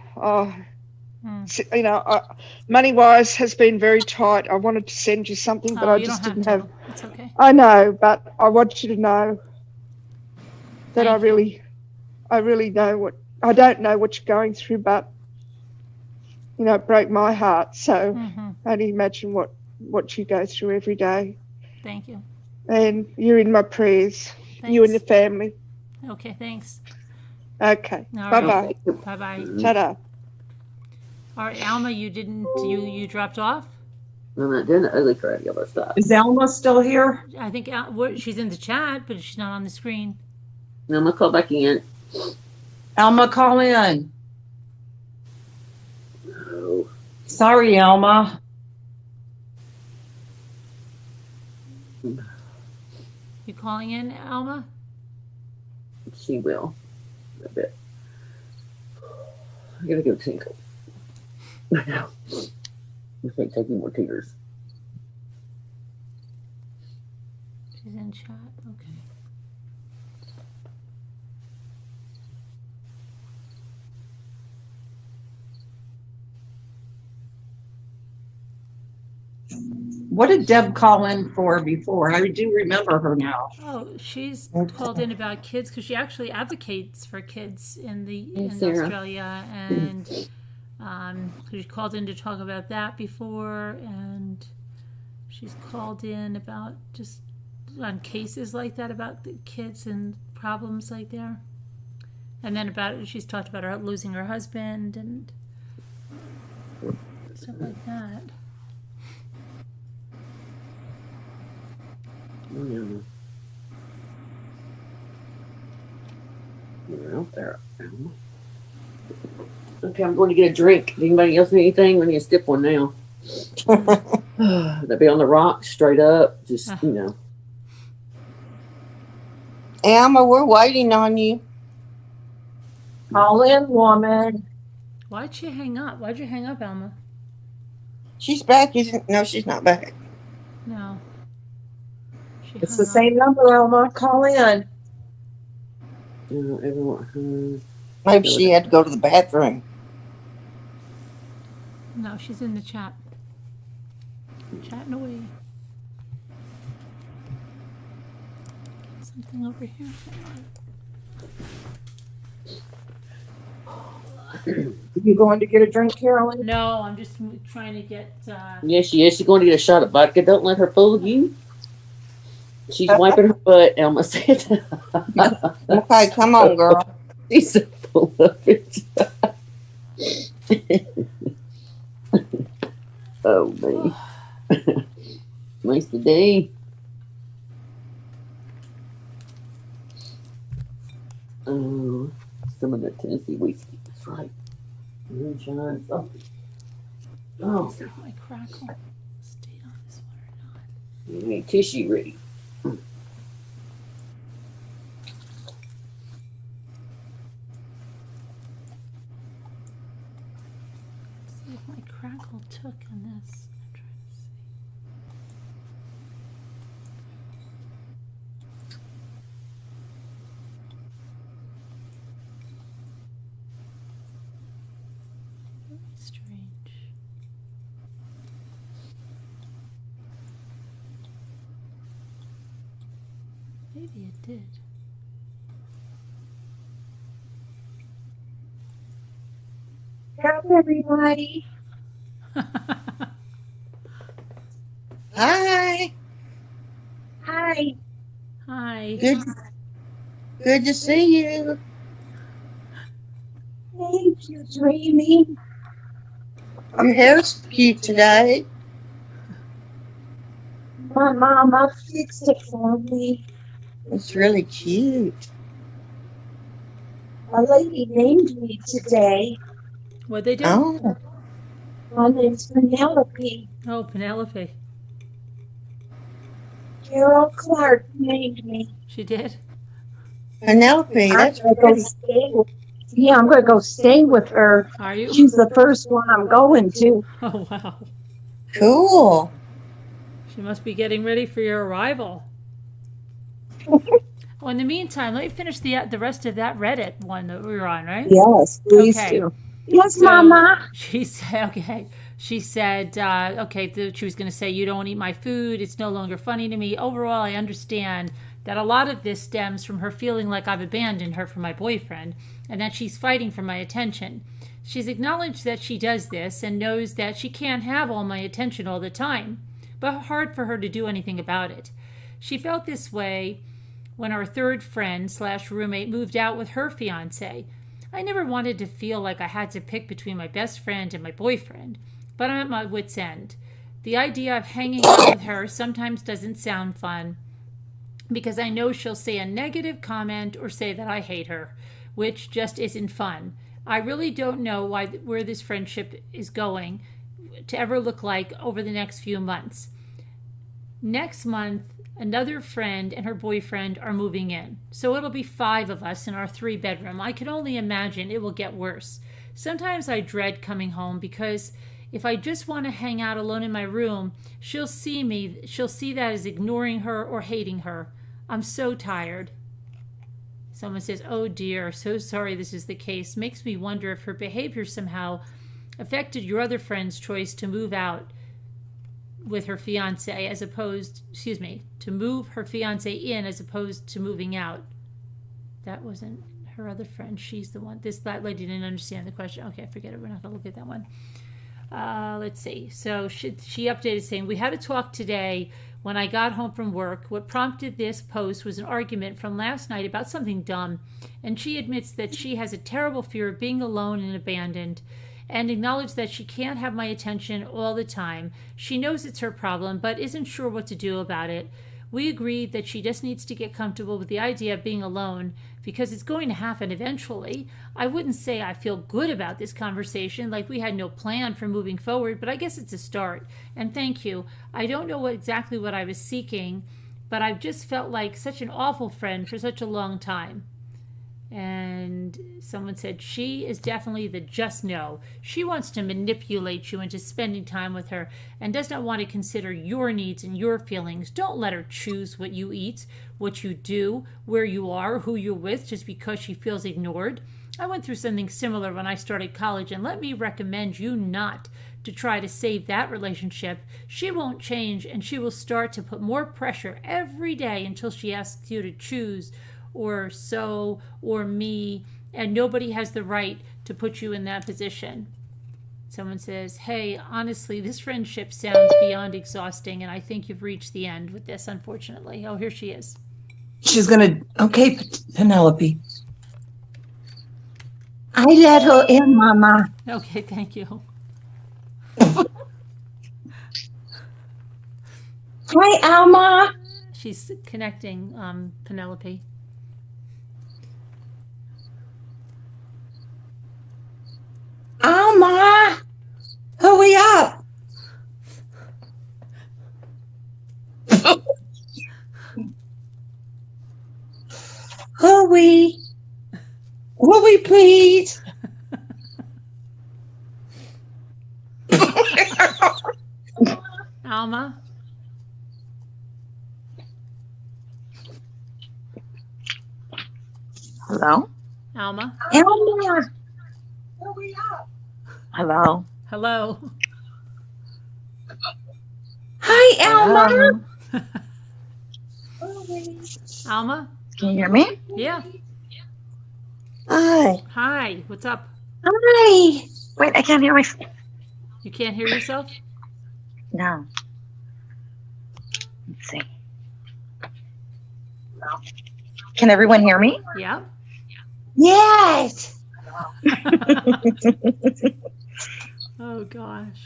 Hmm. you know, money wise has been very tight. I wanted to send you something, but Oh, I you just don't didn't have have. to. It's okay. I know, but I want you to know that Thank you. I really know what, I don't know what you're going through, but, you know, it broke my heart. So Hmm. only imagine what you go through every day. Thank you. And you're in my prayers, Thanks. you and your family. Okay, thanks. Okay. All Bye right. bye. Bye-bye. Ta-da. All right, Alma, you dropped off? I'm not doing the ugly crap other stuff. Is Alma still here? I think she's in the chat, but she's not on the screen. No, I'm gonna call back in. Alma, call in. Oh, Sorry, Alma. You calling in, Alma? she will. A bit. I gotta go tinkle. I know. I can't take any more tears. She's in chat. Okay. What did Deb call in for before? I do remember her now. Oh, she's called in about kids because she actually advocates for kids in Sarah. Australia, and she called in to talk about that before, and she's called in about just on cases like that about the kids and problems like there, and then she's talked about her losing her husband and stuff like that. You're out there. Okay, I'm going to get a drink. Does anybody else need anything? We need a stiff one now. They'll be on the rocks, straight up. Just, you know. Alma, we're waiting on you. Call in, woman. Why'd she hang up? Why'd you hang up, Alma? She's back, isn't? No, she's not back. No. She It's hung the up. same number, Alma. Call in. Everyone. Maybe she had to go to the bathroom. No, she's in the chat. Chatting away. Something over here. You going to get a drink, Carolyn? No, I'm just trying to get. Yes, she is. She's going to get a shot of vodka. Don't let her fool you. She's wiping her butt, Elma said. Okay, come on, girl. She's so full of it. Oh, me. Nice today. Oh, some of that Tennessee whiskey. That's right. Moonshine. Oh. Oh. Is my crackle stayed on this one or not? You need tissue ready. Let's see if my crackle took in this. I'm trying to see. Very strange. Maybe it did. Hello, everybody. Hi. Hi. Hi. Good to see you. Thank you, Dreamy. Your hair's cute today. My mama fixed it for me. It's really cute. A lady named me today. What'd they do? Oh, My name's Penelope. Oh, Penelope. Carol Clark named me. She did. Penelope, that's I'm gonna go pretty. stay with Yeah, I'm going to go stay with her. Are you? She's the first one I'm going to. Oh, wow. Cool. She must be getting ready for your arrival. Well, in the meantime, let me finish the rest of that Reddit one that we were on, right? Yes, please Okay. do. Yes, So, Mama. She said, okay. She said, she was going to say, you don't eat my food. It's no longer funny to me. Overall, I understand that a lot of this stems from her feeling like I've abandoned her for my boyfriend and that she's fighting for my attention. She's acknowledged that she does this and knows that she can't have all my attention all the time, but hard for her to do anything about it. She felt this way when our third friend / roommate moved out with her fiance. I never wanted to feel like I had to pick between my best friend and my boyfriend, but I'm at my wit's end. The idea of hanging out with her sometimes doesn't sound fun because I know she'll say a negative comment or say that I hate her, which just isn't fun. I really don't know where this friendship is going to ever look like over the next few months. Next month, another friend and her boyfriend are moving in, so it'll be 5 of us in our 3-bedroom. I can only imagine it will get worse. Sometimes I dread coming home because if I just want to hang out alone in my room, she'll see that as ignoring her or hating her. I'm so tired. Someone says, oh dear, so sorry this is the case. Makes me wonder if her behavior somehow affected your other friend's choice to move out with her fiance to move her fiance in as opposed to moving out. That wasn't her other friend. She's the one. That lady didn't understand the question. Okay, forget it. We're not going to look at that one. Let's see. So she updated saying, we had a talk today when I got home from work. What prompted this post was an argument from last night about something dumb, and she admits that she has a terrible fear of being alone and abandoned, and acknowledged that she can't have my attention all the time. She knows it's her problem, but isn't sure what to do about it. We agreed that she just needs to get comfortable with the idea of being alone because it's going to happen eventually. I wouldn't say I feel good about this conversation, like we had no plan for moving forward, but I guess it's a start. And thank you. I don't know exactly what I was seeking, but I've just felt like such an awful friend for such a long time. And someone said, she is definitely the just no. She wants to manipulate you into spending time with her and does not want to consider your needs and your feelings. Don't let her choose what you eat, what you do, where you are, who you're with, just because she feels ignored. I went through something similar when I started college, and let me recommend you not to try to save that relationship. She won't change, and she will start to put more pressure every day until she asks you to choose or me, and nobody has the right to put you in that position. Someone says, hey, honestly, this friendship sounds beyond exhausting, and I think you've reached the end with this, unfortunately. Oh, here she is. She's going to, okay, Penelope. I let her in, Mama. Okay, thank you. Hi, Alma. She's connecting Penelope. Alma, hurry up. Hurry, please. Alma? Hello? Alma? Alma, hurry up. Hello? Hello? Hi, Alma. Alma? Can you hear me? Yeah. Hi. Hi, what's up? Hi. Wait, I can't hear myself. You can't hear yourself? No. Let's see. Can everyone hear me? Yeah. Yes. Oh, gosh.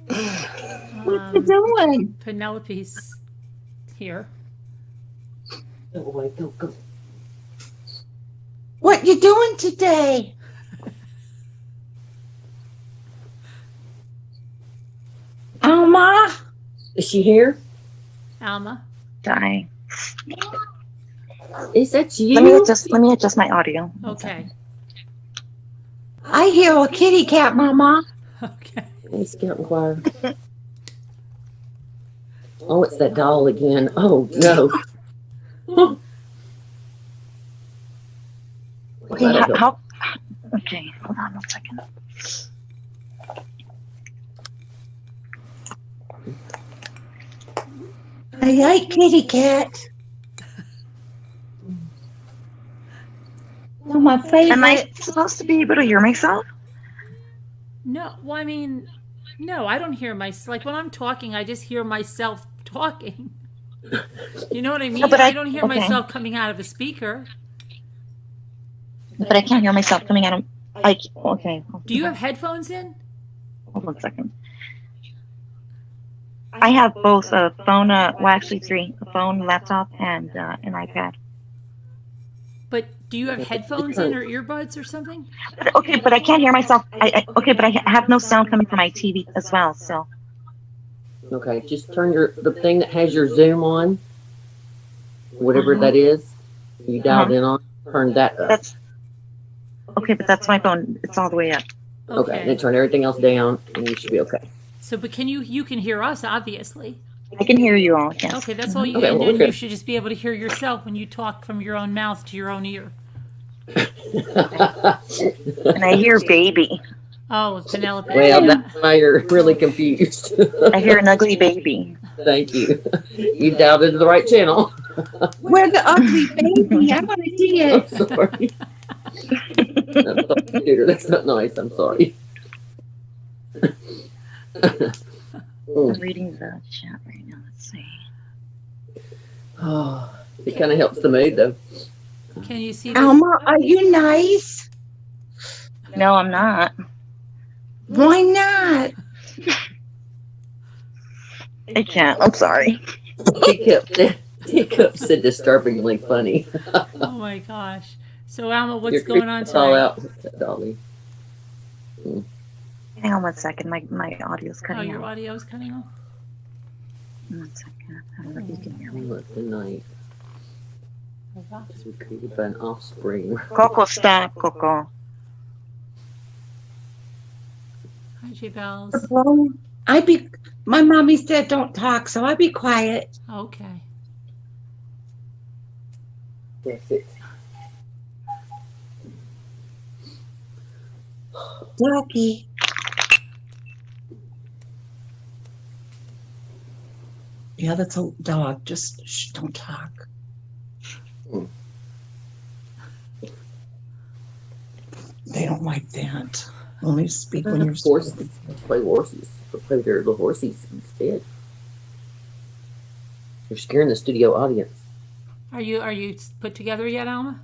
What you doing? Penelope's here. Go away, go. What you doing today? Alma? Is she here? Alma? Dying. Is that you? Let me adjust my audio. Okay. I hear a kitty cat, Mama. Okay. It's getting quiet. Oh, it's that doll again. Oh no. Okay, how? Okay, hold on 1 second. I like kitty cat. They're my favorite. Am I supposed to be able to hear myself? No, well, I mean, no, I don't hear myself. Like when I'm talking, I just hear myself talking. You know what I mean? No, but I don't hear okay. myself coming out of a speaker. But I can't hear myself coming out of. Okay. Do you have headphones in? Hold on a second. I have both a phone, well, actually 3: a phone, laptop, and an iPad. But do you have headphones in or earbuds or something? Okay, but I can't hear myself. Okay, but I have no sound coming from my TV as well. So. Okay, just turn the thing that has your Zoom on, whatever that is. You dialed in on. Turn that up. That's okay, but that's my phone. It's all the way up. Okay, then turn everything else down, and you should be okay. So, but you can hear us, obviously. I can hear you all. Yes. Okay, that's all you Okay, can well, do. we're You good. should just be able to hear yourself when you talk from your own mouth to your own ear. And I hear baby. Oh, Penelope. Well, that's why you're really confused. I hear an ugly baby. Thank you. You dialed into the right channel. Where's the ugly baby? I want to see I'm it. sorry. That's not, computer. That's not nice. I'm sorry. I'm reading the chat right now. Let's see. Oh, it kind of helps the mood, though. Can you see? The, Alma, are you nice? No, I'm not. Why not? I can't. I'm sorry. Teacup said disturbingly funny. oh my gosh. So Alma, what's You're going on creeping us all tonight? out, Dolly. Hang on 1 second. My audio's Oh, cutting your out. audio's cutting off. 1 second. I don't know if you can hear me. Look, the night is created by an offspring. Coco, stop, Coco. Hi, J Bells. Well, my mommy said don't talk, so I be quiet. Okay. That's it. Ducky. Yeah, that's a dog. Just shh, don't talk. They don't like that. Only speak when you're Horses. Play horses. Play their little horses instead. You're scaring the studio audience. Are you put together yet, Alma?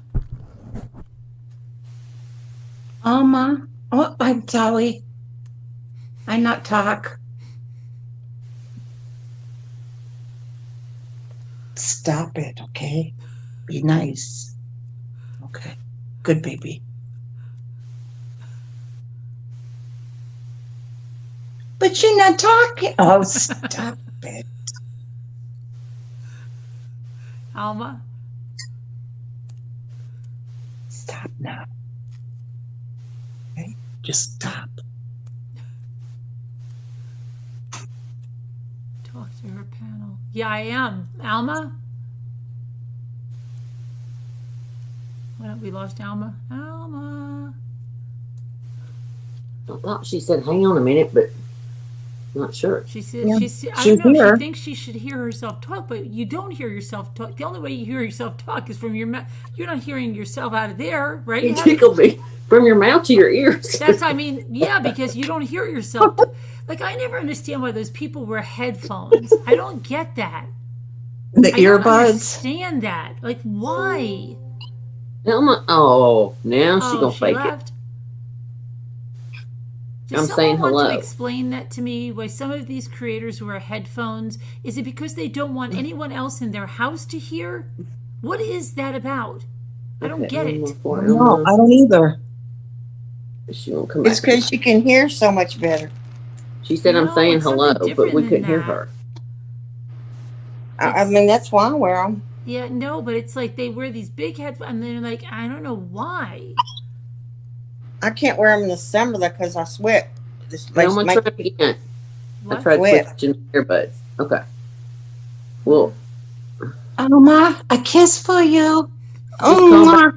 Alma. Oh, I'm sorry. I not talk. Stop it, okay? Be nice. Okay. Good baby. But you're not talking. Oh, stop it. Alma? Stop now. Okay? Just stop. Talk to her panel. Yeah, I am. Alma? What, we lost Alma? Alma? I thought she said, hang on a minute, but I'm not sure. She said, Yeah. I She's don't know, here. she thinks she should hear herself talk, but you don't hear yourself talk. The only way you hear yourself talk is from your mouth. You're not hearing yourself out of there, right? You tickled me from your mouth to your ears. Yeah, because you don't hear yourself. Like, I never understand why those people wear headphones. I don't get that. The I don't earbuds. understand that. Like, why? Elma, oh, now she's Oh, gonna she fake left. it. Does I'm someone saying want hello. to explain that to me? Why some of these creators wear headphones? Is it because they don't want anyone else in their house to hear? What is that about? I don't get it. No, I don't either. She won't come back. It's because you can hear so much better. She said, I'm No, saying it's hello, something but we different couldn't than hear that. her. I mean, that's why I wear them. Yeah, no, but it's like they wear these big headphones, and they're like, I don't know why. I can't wear them in the summer though because I sweat. They I'm gonna make try again. I What? tried Sweat. switching earbuds. Okay. Well, Oma, a kiss for you. just come back.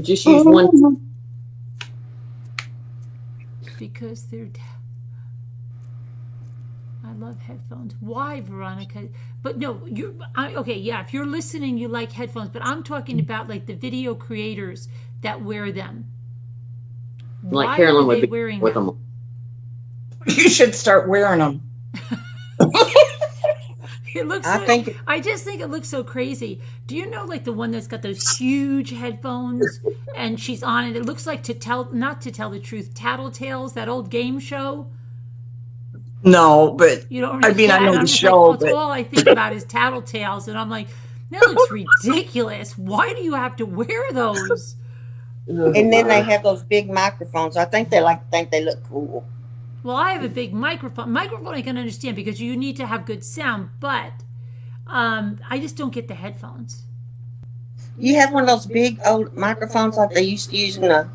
Just use one. Because they're. I love headphones. Why, Veronica? But no, okay. Yeah, if you're listening, you like headphones. But I'm talking about like the video creators that wear them. Like Why Carolyn are would they be wearing with them? them. You should start wearing them. It looks. I just think it looks so crazy. Do you know like the one that's got those huge headphones and she's on it? It looks like not to tell the truth, Tattletales, that old game show. No, but You don't. I mean, I know the I'm just show, like, but all I think about is Tattletales, and I'm like, that looks ridiculous. Why do you have to wear those? and then they have those big microphones. I think they think they look cool. Well, I have a big microphone. Microphone I can understand because you need to have good sound, but I just don't get the headphones. You have one of those big old microphones like they used to use in the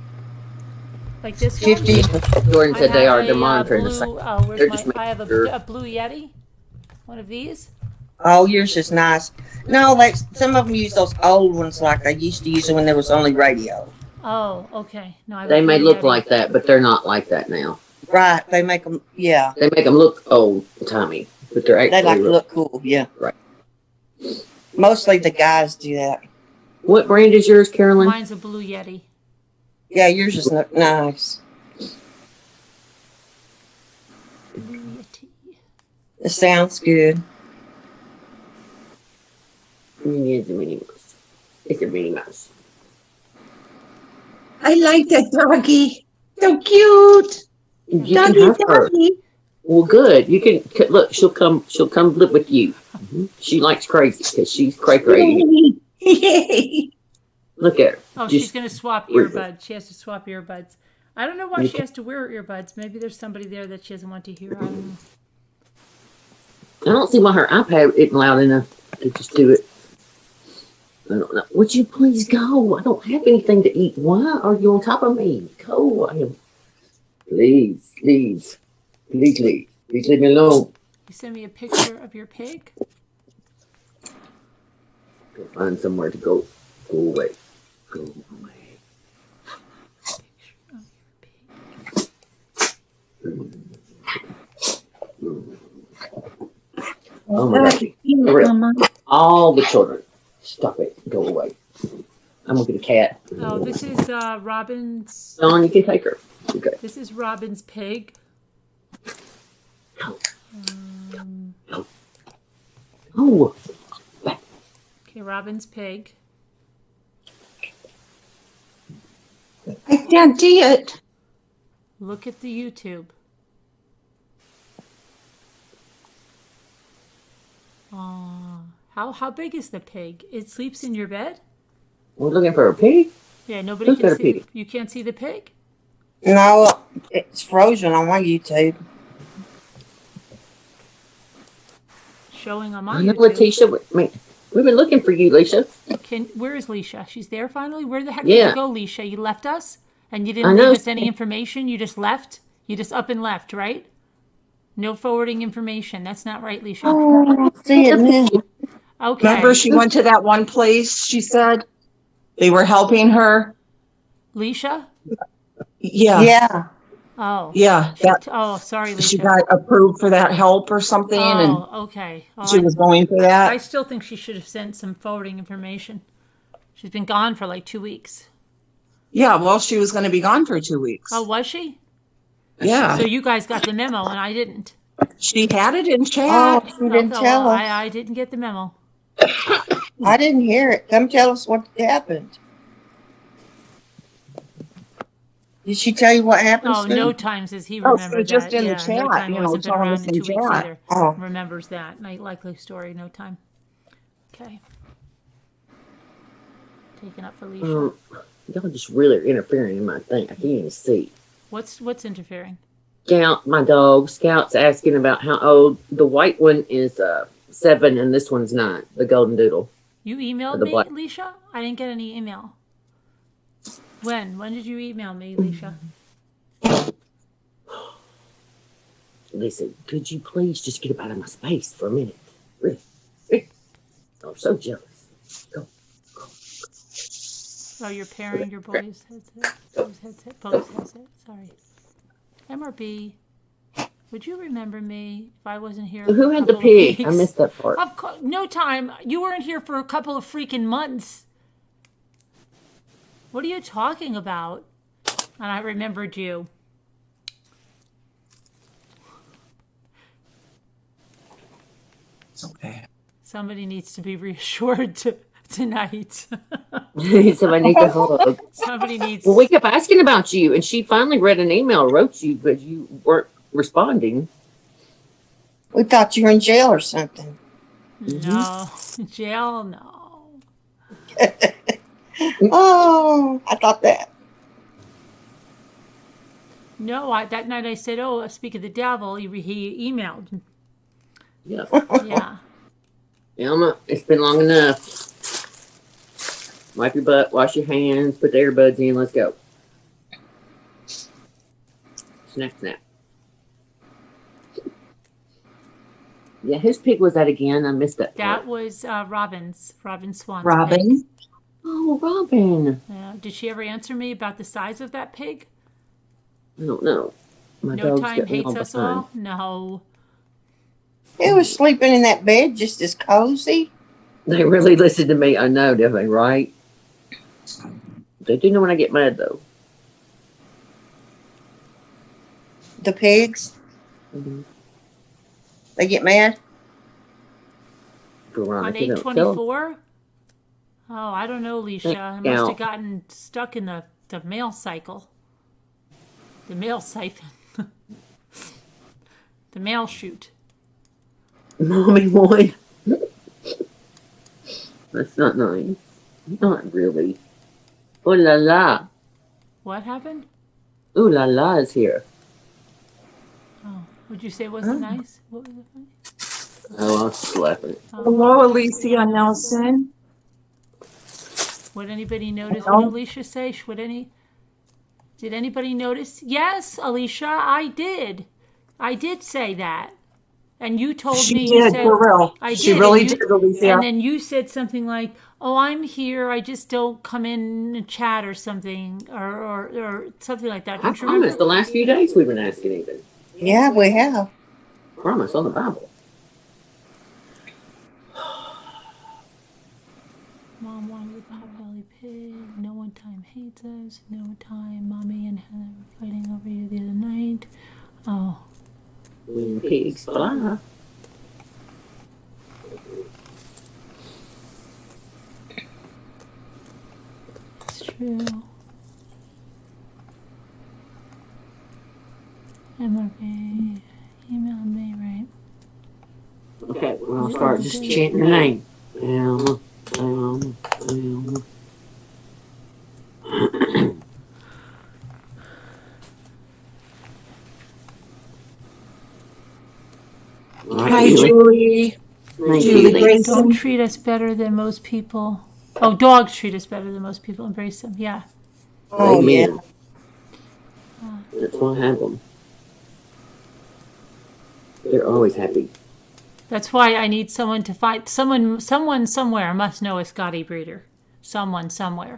Like this one? 50s. Jordan said they are. They're a, monitoring the blue, same. They're just I have making sure. a blue Yeti. One of these. Oh, yours is nice. No, some of them use those old ones like they used to use them when there was only radio. Oh, okay. No, I have They a may blue look Yeti. like that, but they're not like that now. Right, they make them. Yeah, They make them look old timey, but they're actually they like to look cool. Yeah, right. Mostly the guys do that. What brand is yours, Carolyn? Mine's a blue Yeti. Yeah, yours is nice. Blue Yeti. It sounds good. It's a Minnie Mouse. It's a Minnie Mouse. I like that doggy. So cute. You Doggy, can have her. doggy. Well, good. You can look. She'll come live with you. She likes crazy because she's crazy. Yay. Look at her. Oh, Just she's going to swap weird. earbuds. She has to swap earbuds. I don't know why she has to wear earbuds. Maybe there's somebody there that she doesn't want to hear. I don't know. I don't see why her iPad isn't loud enough to just do it. I don't know. Would you please go? I don't have anything to eat. Why are you on top of me? Go. I am. Please leave me alone. You send me a picture of your pig? Go find somewhere to go. Go away. Go away. Picture of your pig. Oh my God. All the children. Stop it. Go away. I'm gonna get a cat. Oh, this is Robin's. Dawn, you can take her. Okay. This is Robin's pig. Oh. Okay, Robin's pig. I can't see it. Look at the YouTube. How big is the pig? It sleeps in your bed? We're looking for a pig? Yeah, nobody Look can at a see. pig. You can't see the pig? No, it's frozen on my YouTube. Showing on I my know, YouTube. Letitia. We've been looking for you, Leisha. Where is Leisha? She's there finally? Where the heck did Yeah. you go, Leisha? You left us? And you I didn't know. leave us any information? You just left? You just up and left, right? No forwarding information. That's not right, Leisha. Oh, I see it now. Okay. remember she went to that one place, she said? They were helping her. Leisha? Yeah. Yeah. Oh. Yeah. Oh, sorry, Leisha. She got approved for that help or something, and Oh, okay. Oh, she was going for I that. still think she should have sent some forwarding information. She's been gone for like 2 weeks. Yeah, well, she was going to be gone for 2 weeks. Oh, was she? Yeah. So you guys got the memo and I didn't. She had it in Oh, chat. she didn't Okay, tell well, us. I didn't get the memo. I didn't hear it. Come tell us what happened. Did she tell you what happened? Oh, Sue? no time says he Oh, remembered so just that. in the Yeah, chat, no time you know, wasn't been telling around us in in 2 weeks chat. either. Oh. Remembers that. Night likely story, no time. Okay. Taken up for Leisha. Y'all just really are interfering in my thing. I can't even see. What's interfering? Scout, my dog, Scout's asking about how old. The white one is 7 and this one's 9, the golden doodle. You emailed The me, black- Leisha? I didn't get any email. When? When did you email me, Leisha? Listen, could you please just get up out of my space for a minute? Really? I'm so jealous. Go. Oh, you're pairing your boys' headset. Bo's headset. Sorry. MRB, would you remember me if I wasn't here? So who for a had the couple of pig? I weeks? missed that part. Of course, no time. You weren't here for a couple of freaking months. What are you talking about? And I remembered you. It's okay. Somebody needs to be reassured tonight. Somebody needs a hug. Somebody needs. Well, we kept asking about you, and she finally read an email, wrote you, but you weren't responding. We thought you were in jail or something. No. Jail, no. Oh, I thought that. No, that night I said, oh, speak of the devil, he emailed. Yeah. Yeah. Elma, it's been long enough. Wipe your butt, wash your hands, put the earbuds in, let's go. Snap, snap. Yeah, whose pig was that again? I missed that. That part. was Robin Swan's pig. Robin. Oh, Robin. Yeah. Did she ever answer me about the size of that pig? I don't know. My No dog's time got me hates all us behind. all? No. It was sleeping in that bed just as cozy. They really listen to me. I know, don't they, right? They do know when I get mad, though. The pigs, Mm-hmm. they get mad. On Veronica, don't tell 824? Oh, I don't know, Alicia. I must Yeah. have gotten stuck in the mail cycle. The mail siphon. The mail chute. Mommy one. That's not nice. Not really. Oh la la. What happened? Ooh la la is here. Oh, would you say wasn't nice? What was it? Oh, I'll slap it. Hello, Alicia Nelson. Would anybody notice Hello? what Alicia say? Did anybody notice? Yes, Alicia, I did. I did say that. And you told She me, you did, said, for real. I She did, really and you- did, Alicia. And then you said something like, oh, I'm here, I just don't come in and chat or something, or something like that. I Don't you promise remember? the last few days we've been asking even. Yeah, we have. Promise on the Bible. Mom wanted a potbelly pig. No one time hates us. No time Mommy and Heather were fighting over you the other night. Oh, When pigs fly. it's true. MRB emailed me, right? Okay, we're gonna start just chanting your name. Elma, Elma, Elma. Hi, Julie. Thank Julie you. Grayson. Don't treat us better than most people. Oh, dogs treat us better than most people. Embrace them. Yeah. Oh, yeah. Amen. That's why I have them. They're always happy. That's why I need someone to find someone somewhere must know a Scotty breeder. Someone somewhere.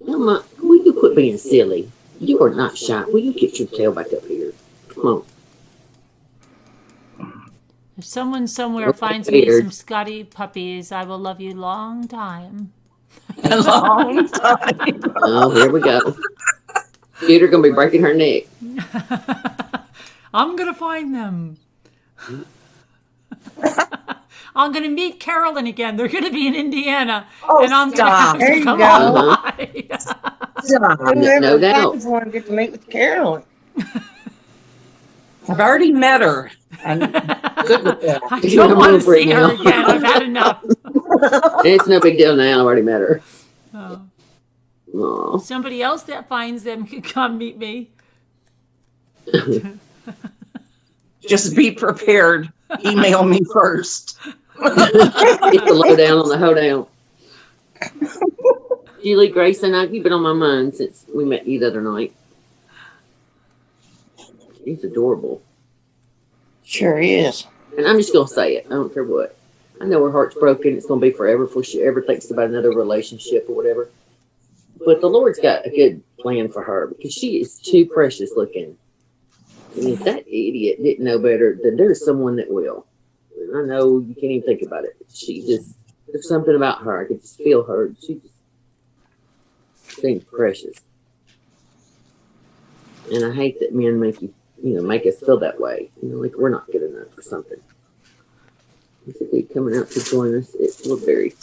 Elma, will you quit being silly? You are not shy. Will you get your tail back up here? Come on. If someone somewhere Look finds me prepared. some Scotty puppies, I will love you long time. A long time. Oh, here we go. Peter gonna be breaking her neck. I'm gonna find them. I'm gonna meet Carolyn again. They're gonna be in Indiana, Oh, and I'm stop. gonna There have to you come go. on by. Stop. Whoever No doubt. finds one, get to meet with Carolyn. I've already met her. I'm good with that. I You don't have want to over it see her now. again. I've had enough. It's no big deal now. I already met her. Oh. Aw. Somebody else that finds them can come meet me. Just be prepared. Email me first. Get the lowdown on the hoedown. Julie Grayson, you've been on my mind since we met you the other night. He's adorable. Sure is. And I'm just going to say it. I don't care what. I know her heart's broken. It's going to be forever before she ever thinks about another relationship or whatever. But the Lord's got a good plan for her because she is too precious looking. And if that idiot didn't know better, then there's someone that will. And I know you can't even think about it. There's something about her. I could just feel her. She just seems precious. And I hate that men make us feel that way. Like we're not good enough or something. There's a dude coming out to join us at Woodbury.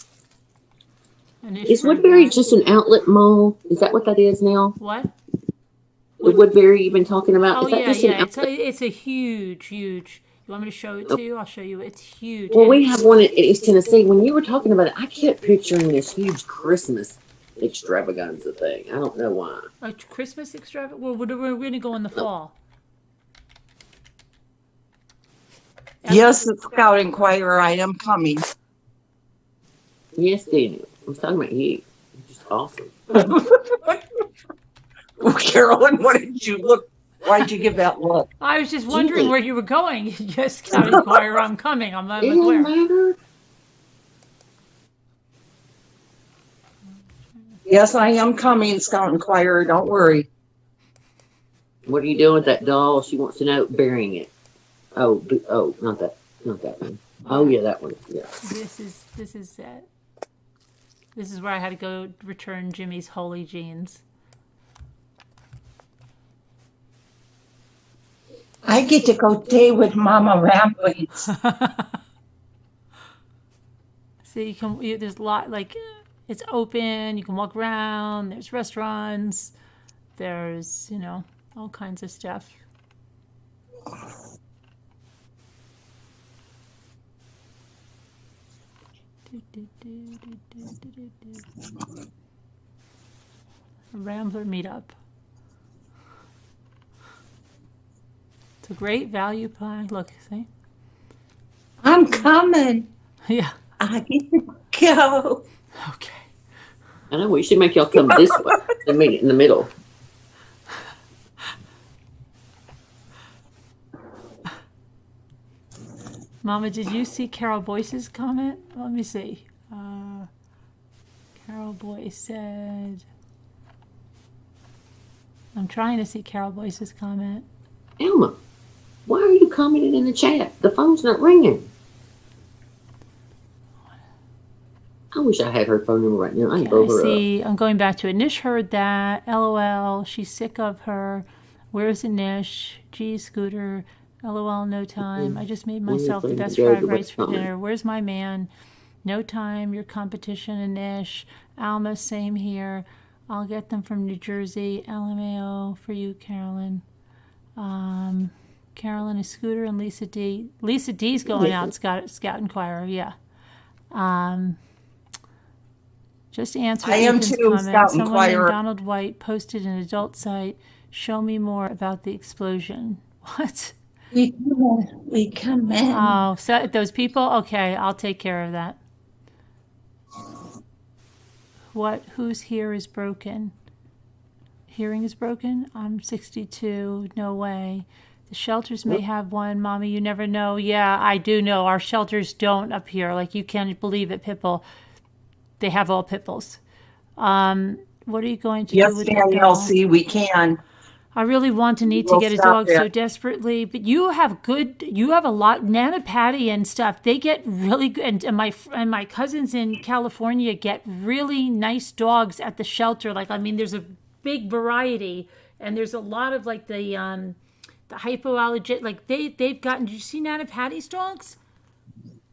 Is Woodbury just an outlet mall? Is that what that is now? What? The Woodbury you've been talking about? Oh, is that yeah. Just It's a huge. You want me to show it to you? I'll show you. It's huge. Well, we have one in East Tennessee. When you were talking about it, I kept picturing this huge Christmas extravaganza thing. I don't know why. A Christmas extravaganza? Well, we're going to go in the fall. Yes, the Scout Inquirer, I am coming. Yes, Daniel. I was talking about you. You're just awesome. Well, Carolyn, what did you look? Why'd you give that look? I was just wondering where you were going. Yes, Scout Inquirer, I'm coming. I'm like, where? Matter. Yes, I am coming, Scout Inquirer. Don't worry. What are you doing with that doll? She wants to know. Burying it. Oh, not that one. Oh, yeah, that one. Yeah. This is it. This is where I had to go return Jimmy's holy jeans. I get to go stay with Mama Ramblings. See, there's a lot, like, it's open, you can walk around, there's restaurants, there's, all kinds of stuff. Rambler meetup. It's a great value pie. Look, see? I'm coming. Yeah. I get to go. Okay. I know, we should make y'all come this way and meet in the middle. Mama, did you see Carol Boyce's comment? Let me see. Carol Boyce said... I'm trying to see Carol Boyce's comment. Elma, why are you commenting in the chat? The phone's not ringing. I wish I had her phone number right now. I'd blow her up. I'm going back to it. Nish heard that. LOL. She's sick of her. Where's the Nish? Gee, Scooter. LOL, no time. I just made myself the best fried rice for dinner. Where's my man? No time. Your competition, Anish. Alma, same here. I'll get them from New Jersey. LMAO for you, Carolyn. Carolyn is Scooter and Lisa D. Lisa D's going out, Scout Inquirer, yeah. Just answer I am Ethan's too, comment. Scout Someone Inquirer. named Donald White posted an adult site. Show me more about the explosion. What? We come in. Oh, so those people? Okay, I'll take care of that. What? Whose here is broken? Hearing is broken? I'm 62. No way. The shelters may have one. Mommy, you never know. Yeah, I do know. Our shelters don't up here. Like, you can't believe it, Pitbull. They have all Pitbulls. What are you going to do with that Danielle, doll? see, we can. I really want to need to We'll get a stop dog so there. desperately, but you have a lot. Nana Patty and stuff, they get really good, and my cousins in California get really nice dogs at the shelter. Like, I mean, there's a big variety, and there's a lot of like the hypoallergenic. Like they've gotten. Did you see Nana Patty's dogs?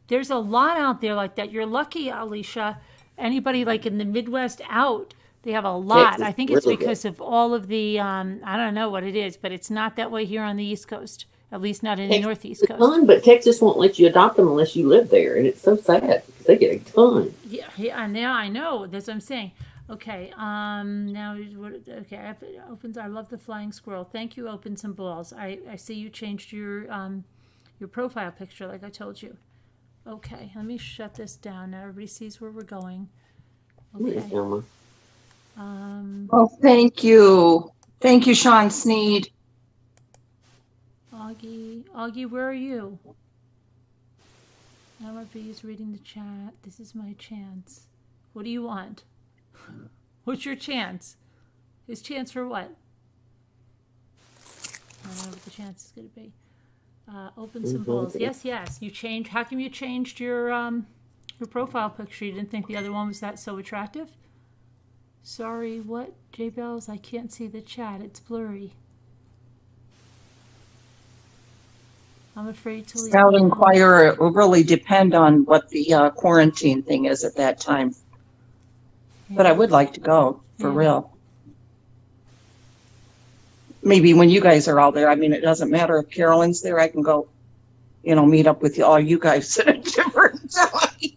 There's a lot out there like that. You're lucky, Alicia. Anybody like in the Midwest out. They have a lot. Texas, I think it's really because of all of the, I don't know what it is, but it's not that way here on the East Coast, at least not in the Northeast Coast. Ton, but Texas won't let you adopt them unless you live there, and it's so sad because they get a ton. Yeah, now I know. That's what I'm saying. Okay, now, okay, opens. I love the flying squirrel. Thank you, Open Some Balls. I see you changed your profile picture like I told you. Okay, let me shut this down. Now everybody sees where we're going. Yes, Okay. Elma. Oh, thank you. Thank you, Sean Sneed. Augie, where are you? LRB is reading the chat. This is my chance. What do you want? What's your chance? His chance for what? I don't know what the chance is going to be. Open some bowls. Yes. You changed. How come you changed your profile picture? You didn't think the other one was that so attractive? Sorry, what? Daybells, I can't see the chat. It's blurry. I'm afraid to leave. Scout Inquirer, it will really depend on what the quarantine thing is at that time. Yeah. But I would like to go, for Yeah. real. Maybe when you guys are all there. I mean, it doesn't matter if Carolyn's there. I can go, meet up with all you guys at a different time.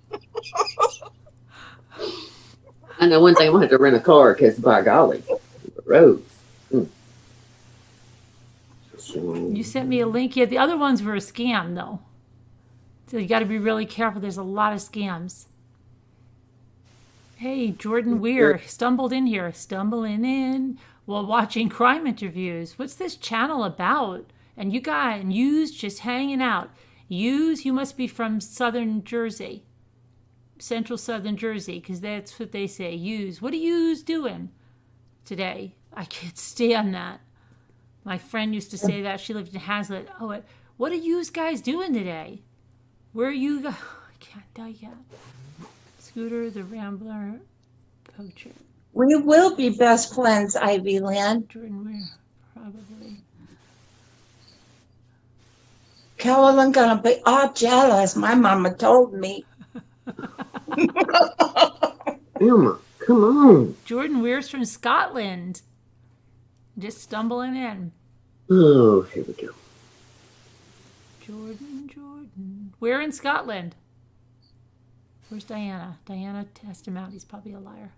I know one thing, I'm going to have to rent a car because, by golly, the roads. You sent me a link. Yeah, the other ones were a scam, though. So you got to be really careful. There's a lot of scams. Hey, Jordan Weir stumbled in here. Stumbling in while watching crime interviews. What's this channel about? And you guys, and you's just hanging out. You must be from Southern Jersey. Central Southern Jersey, because that's what they say. Yous. What are yous doing today? I can't stand that. My friend used to say that. She lived in Hazlitt. Oh, what are yous guys doing today? Where are you guys? I can't tell yet. Scooter, the Rambler, Poacher. We will be best friends, Ivy Land. Jordan Weir, probably. Carolyn gonna be all jealous. My mama told me. Elma, come on. Jordan Weir's from Scotland. Just stumbling in. Oh, here we go. Jordan. Where in Scotland? Where's Diana? Diana, test him out. He's probably a liar.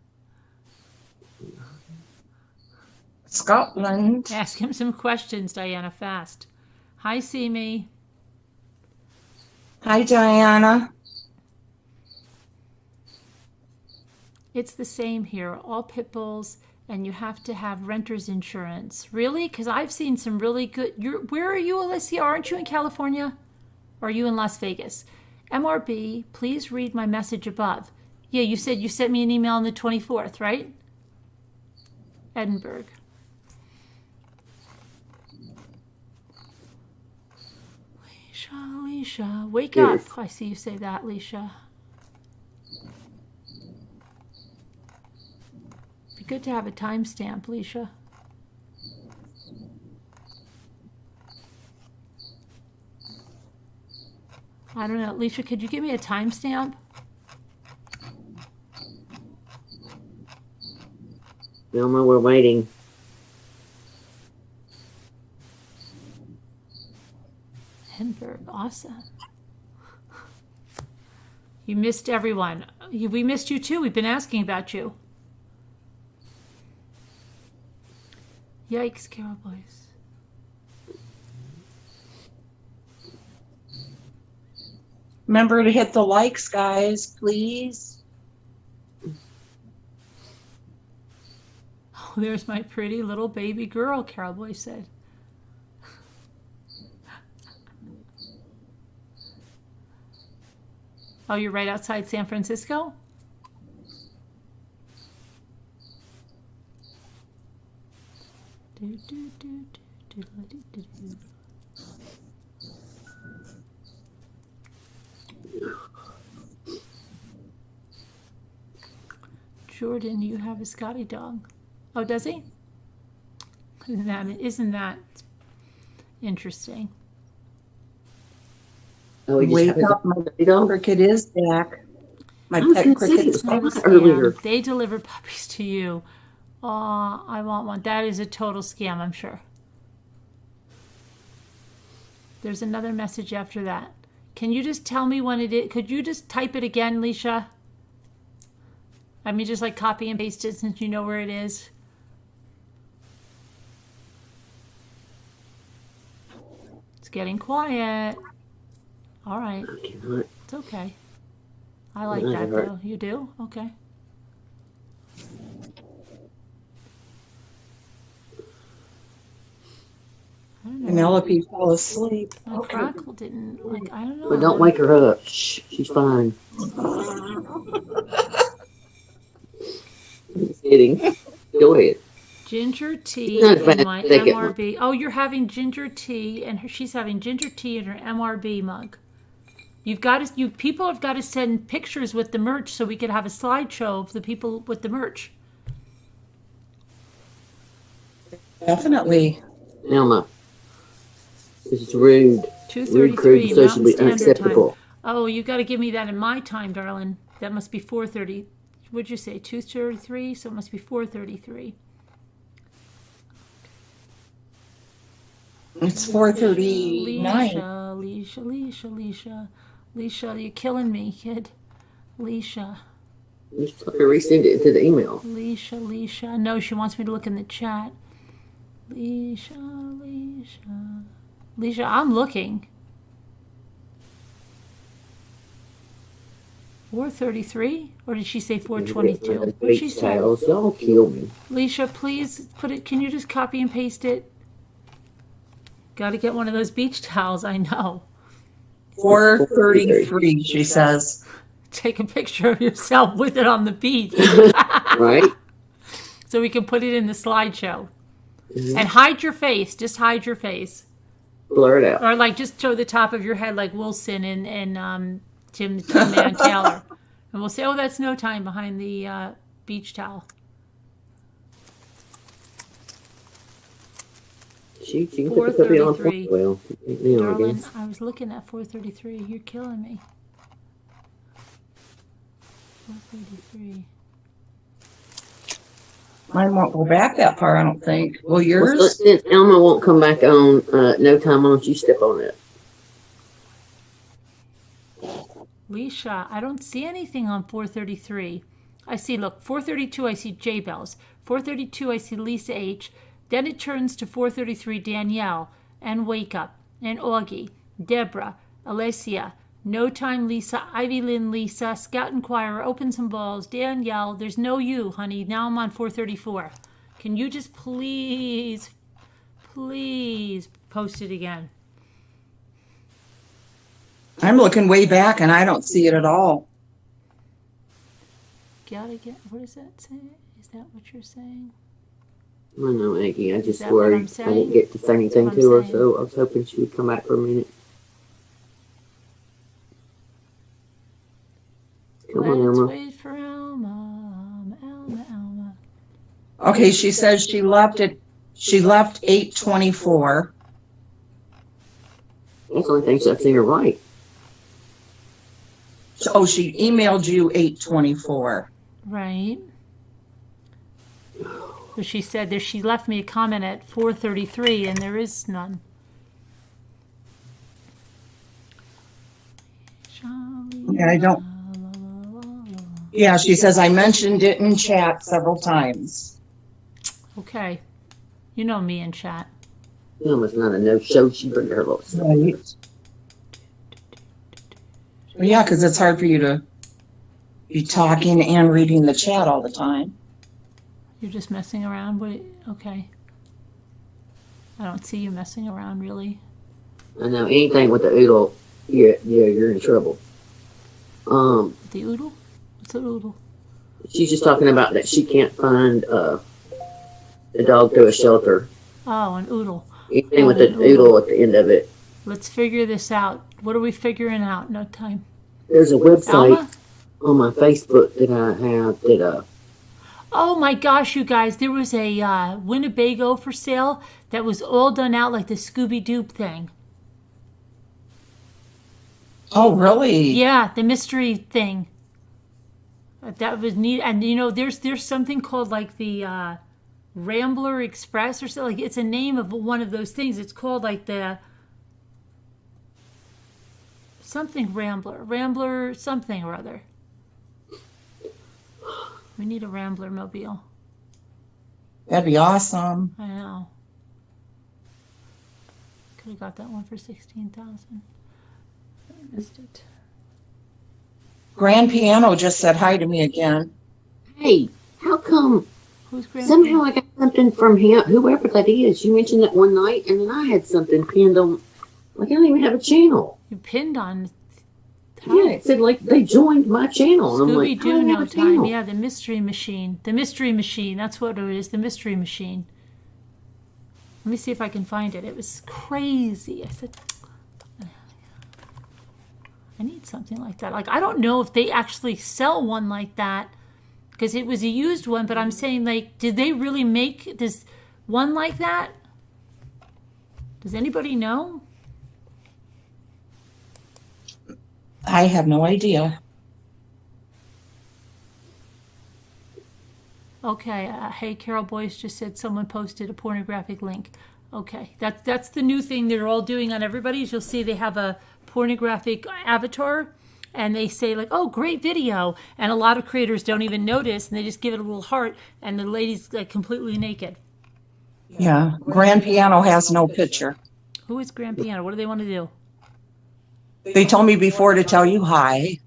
Scotland. Ask him some questions, Diana, fast. Hi, Simi. Hi, Diana. It's the same here. All pit bulls, and you have to have renter's insurance. Really? Because I've seen some really good... Where are you, Alicia? Aren't you in California? Or are you in Las Vegas? MRB, please read my message above. Yeah, you said you sent me an email on the 24th, right? Edinburgh. Leisha, wake up. I see you say that, Leisha. Be good to have a timestamp, Leisha. I don't know. Leisha, could you give me a timestamp? Elma, we're waiting. Edinburgh, awesome. You missed everyone. We missed you too. We've been asking about you. Yikes, Cowboys. Remember to hit the likes, guys, please. Oh, there's my pretty little baby girl, Cowboy said. Oh, you're right outside San Francisco? Jordan, you have a Scotty dog. Oh, does he? Isn't that interesting? Oh, we Wake just up, my cricket is back. My pet cricket is back. Earlier. They deliver puppies to you. Oh, I want one. That is a total scam, I'm sure. There's another message after that. Can you just tell me when it is? Could you just type it again, Leisha? I mean, just like copy and paste it since you know where it is. It's getting quiet. All right. It's okay. I like Yeah, that right. though. You do? Okay. I don't know. Penelope fell asleep. My crackle didn't like. I don't know. But don't wake her up. Shh, she's fine. Just kidding. Go ahead. Ginger tea Not in bad. my Take it. MRB. Oh, you're having ginger tea, and she's having ginger tea in her MRB mug. You've got to. You people have got to send pictures with the merch so we could have a slideshow of the people with the merch. Definitely. Alma. This is rude. Rude, crude, 2:33 and Mountain socially Standard unacceptable. Time. Oh, you got to give me that in my time, darling. That must be 4:30. What'd you say? 2:33. So it must be 4:33. It's 4:39. Leisha, you're killing me, kid. Leisha. Just have to resend it to the email. Leisha. No, she wants me to look in the chat. Leisha. I'm looking. 4:33? Or did she say 4:22? What did she say? Y'all kill me. Leisha, please put it. Can you just copy and paste it? Got to get one of those beach towels. I know. 4:33, she says. Take a picture of yourself with it on the beach. Right? So we can put it in the slideshow. And hide your face. Just hide your face. Blur it out. Or like just show the top of your head like Wilson and Tim Man Taylor. And we'll say, oh, that's no time behind the beach towel. She can put the puppy on. 4:33. Well, you know, I Darling, guess. I was looking at 4:33. You're killing me. 4:33. Mine won't go back that far, I don't think. Will Well, yours? since Elma won't come back on no time, why don't you step on it? Leisha, I don't see anything on 4:33. I see, look, 4:32, I see Daybell's. 4:32, I see Lisa H. Then it turns to 4:33, Danielle, and Wake Up, and Augie, Deborah, Alessia, No Time Lisa, Ivy Lynn Lisa, Scout Inquirer, Open Some Balls, Danielle. There's no you, honey. Now I'm on 4:34. Can you just please post it again? I'm looking way back and I don't see it at all. Gotta get, what does that say? Is that what you're saying? I don't know, Aggie. I just that what I'm worried I saying? didn't get to say anything That's what to her, I'm so I was hoping she would come back for a minute. Come on, Let's Elma. wait for Alma. Okay, she says she left 8:24. That's the only thing I've seen her right. Oh, she emailed you 8:24. Right. But she said there, she left me a comment at 4:33 and there is none. Yeah, I don't. Yeah, she says I mentioned it in chat several times. Okay. You know me in chat. Elma's not a no-show. She bring her little stuff. Right. Well, yeah, because it's hard for you to be talking and reading the chat all the time. You're just messing around with it? Okay. I don't see you messing around really. I know anything with the oodle, you're in trouble. The oodle? What's an oodle? She's just talking about that she can't find the dog to a shelter. Oh, an oodle. Anything Oh, with the an oodle at the end of it. Let's figure this out. What are we figuring out? No time. There's a website Alma? on my Facebook that I have that Oh my gosh, you guys, there was a Winnebago for sale that was all done out like the Scooby-Doo thing. Oh, really? Yeah, the mystery thing. That was neat. And you know, there's something called like the Rambler Express or something. Like it's a name of one of those things. It's called like the something Rambler something or other. We need a Rambler mobile. That'd be awesome. I know. Could have got that one for $16,000. I missed it. Grand Piano just said hi to me again. Hey, how come Who's Grandpa? somehow I got something from him, whoever that is? You mentioned that one night, and then I had something pinned on. Like I don't even have a channel. You pinned on. How? Yeah, it said like they joined my channel, and I'm like, Scooby how Doo do I no have a time. channel? Yeah, the mystery machine. The mystery machine. That's what it is. The mystery machine. Let me see if I can find it. It was crazy. I said, I need something like that. Like, I don't know if they actually sell one like that because it was a used one, but I'm saying, like, did they really make this one like that? Does anybody know? I have no idea. Okay, hey, Carol Boyce just said someone posted a pornographic link. Okay, that's the new thing they're all doing on everybody's. You'll see they have a pornographic avatar, and they say like, "Oh, great video," and a lot of creators don't even notice, and they just give it a little heart, and the lady's like completely naked. Yeah, Grand Piano has no picture. Who is Grand Piano? What do they want to do? They told me before to tell you hi.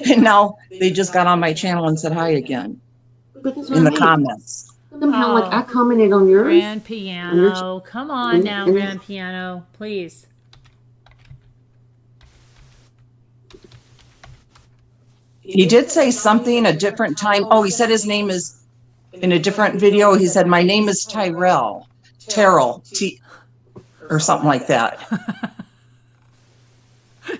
And now they just got on my channel and said hi again But that's what in I the mean. comments. Somehow, like I commented on yours. Grand Piano, come on now, and- Grand Piano, please. He did say something a different time. Oh, he said his name is in a different video. He said, my name is Tyrell, or something like that.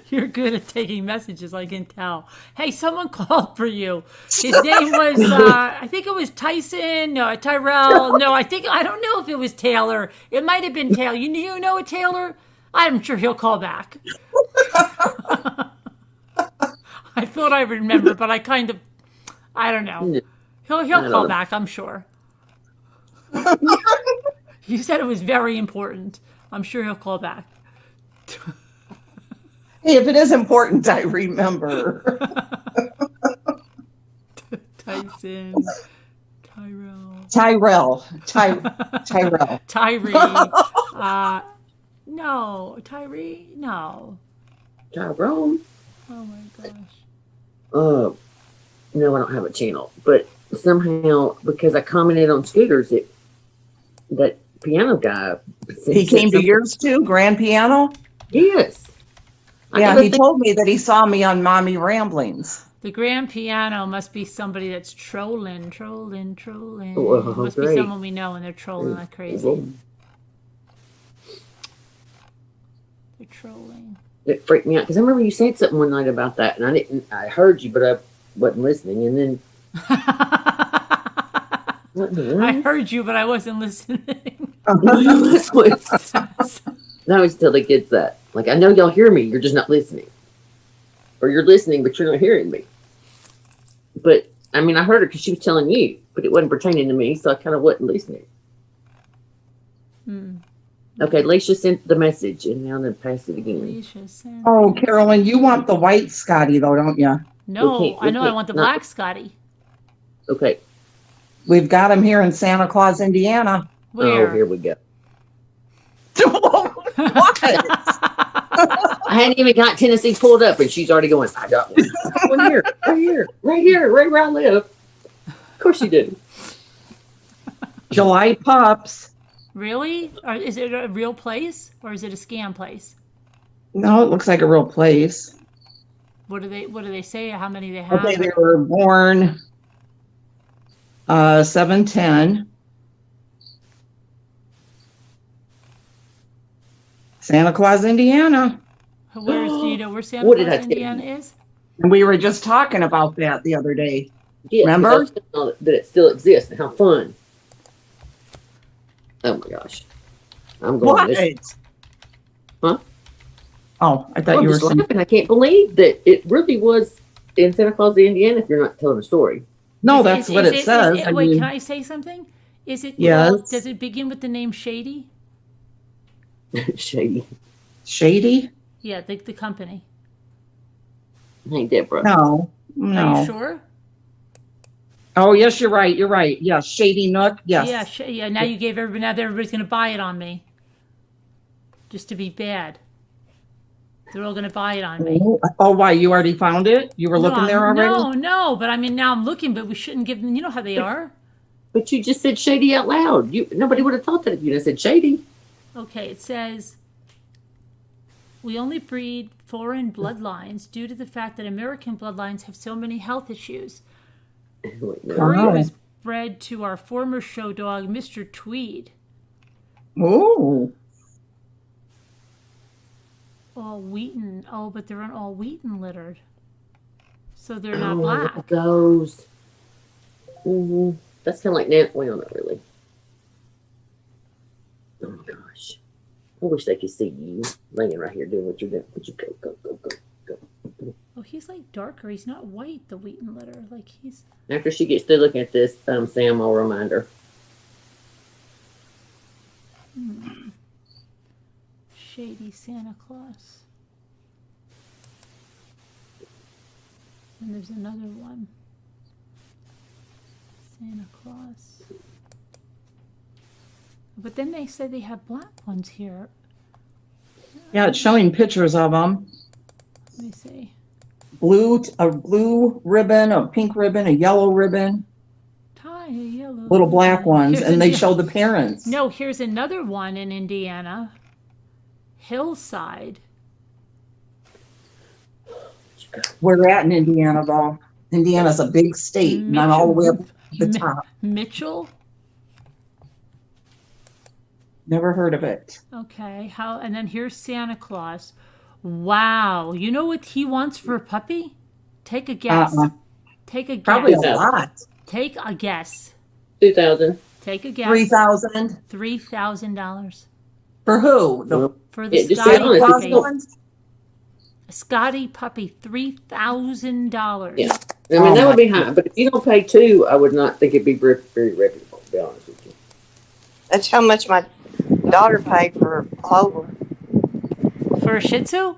You're good at taking messages, I can tell. Hey, someone called for you. His name was, I think it was Tyson. No, Tyrell. No, I don't know if it was Taylor. It might have been Taylor. You know a Taylor? I'm sure he'll call back. I thought I remember, but I don't know. He'll call back, I'm sure. You said it was very important. I'm sure he'll call back. Hey, if it is important, I remember. Tyson, Tyrell. Tyrell. Tyree. No. Tyree? No. Tyrone. Oh my gosh. No, I don't have a channel. But somehow, because I commented on Scooters, that piano guy. He came to yours too, Grand Piano? Yes. Yeah, he told me that he saw me on Mommy Ramblings. The Grand Piano must be somebody that's trolling. Oh, Must be great. someone we know, and they're trolling like crazy. They're trolling. It freaked me out because I remember you said something one night about that, and I heard you, but I wasn't listening. And then I heard you, but I wasn't listening. I always tell the kids that. Like, I know y'all hear me, you're just not listening. Or you're listening, but you're not hearing me. But, I mean, I heard her because she was telling you, but it wasn't pertaining to me, so I kind of wasn't listening. Okay, Leisha sent the message, and now I'm going to pass it again. Oh, Carolyn, you want the white Scotty, though, don't you? No, I know I want the black Scotty. Okay. We've got him here in Santa Claus, Indiana. Where? Oh, here we go. What? I hadn't even got Tennessee pulled up, and she's already going, I got one. One here, right where I live. Of course you did. July pups. Really? Or is it a real place, or is it a scam place? No, it looks like a real place. What do they say? How many they have? Okay, they were born 7/10. Santa Claus, Indiana. Where Santa What did Claus, I tell Indiana you? is? And we were just talking about that the other day. Yes, Remember? that it still exists and how fun. Oh my gosh. I'm going What? this. Huh? Oh, I thought I'm you were just saying. laughing. I can't believe that it really was in Santa Claus, Indiana, if you're not telling a story. No, that's what it says. Wait, can I say something? Is it? Yes. Does it begin with the name Shady? Shady. Shady? Yeah, the company. Hey, Deborah. No. Are you sure? Oh, yes, you're right. You're right. Yes, Shady Nook. Yes. Yeah. Now you gave everybody. Now everybody's going to buy it on me. Just to be bad. They're all going to buy it on me. Oh, why? You already found it? You were looking there already? No, but I mean, now I'm looking, but we shouldn't give them, you know how they are. But you just said shady out loud. Nobody would have thought that if you just said shady. Okay, it says, we only breed foreign bloodlines due to the fact that American bloodlines have so many health issues. Curry was bred to our former show dog, Mr. Tweed. Oh. All wheaten. Oh, but they're all wheaten littered. So they're not black. Those. Mm-hmm. That's kind of like, well, not really. Oh my gosh. I wish they could see you laying right here doing what you're doing. Would you go. Oh, he's like darker. He's not white, the wheaten litter. Like he's... After she gets through looking at this, Sam, I'll remind her. Shady Santa Claus. And there's another one. Santa Claus. But then they said they have black ones here. Yeah, it's showing pictures of them. Let me see. A blue ribbon, a pink ribbon, a yellow ribbon. Tie a yellow. Little black ones, Here's and they show the parents. No, here's another one in Indiana. Hillside. Where they're at in Indiana, though. Indiana's a big state, not all the way up to the top. Mitchell. Never heard of it. Okay, and then here's Santa Claus. Wow, you know what he wants for a puppy? Take a guess. Take a guess. Probably a lot. Take a guess. 2,000. Take a guess. 3,000. $3,000. For who? For the Scotty puppy. A Scotty puppy, $3,000. Yeah, I mean that would be high, but if you don't pay 2, I would not think it'd be very reputable. To be honest with you. That's how much my daughter paid for Clover. For a Shih Tzu?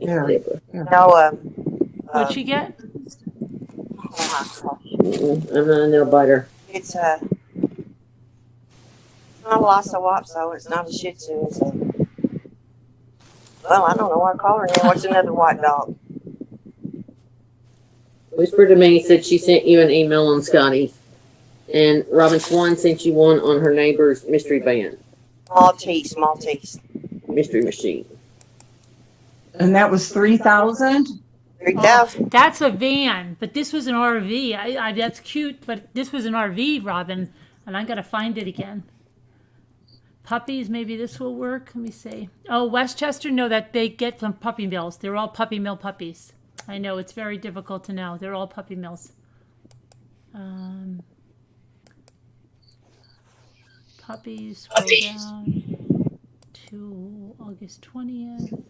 Yeah. No, What'd she get? I'm not a nail biter. It's not a Lhasa Wapso. It's not a Shih Tzu. It's well, I don't know what I call her now. What's another white dog? Whisper to Me said she sent you an email on Scotty's, and Robin Swan sent you one on her neighbor's mystery van. Maltese. Mystery machine. And that was 3,000? 3,000. That's a van, but this was an RV. That's cute, but this was an RV, Robin, and I got to find it again. Puppies, maybe this will work. Let me see. Oh, Westchester, no, that they get from puppy mills. They're all puppy mill puppies. I know, it's very difficult to know. They're all puppy mills. Puppies, scroll down to August 20th.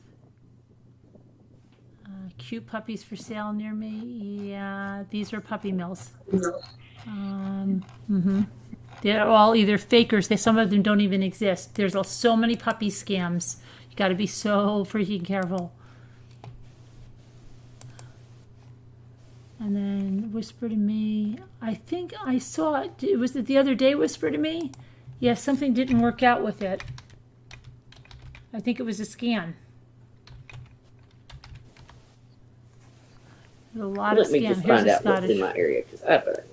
Cute puppies for sale near me. Yeah, these are puppy mills. They're all either fakers. Some of them don't even exist. There's so many puppy scams. You got to be so freaking careful. And then Whisper to Me. I think I saw it. Was it the other day, Whisper to Me? Yeah, something didn't work out with it. I think it was a scam. There's a lot of scams. Let me just Here's find a out what's in my area, because I better.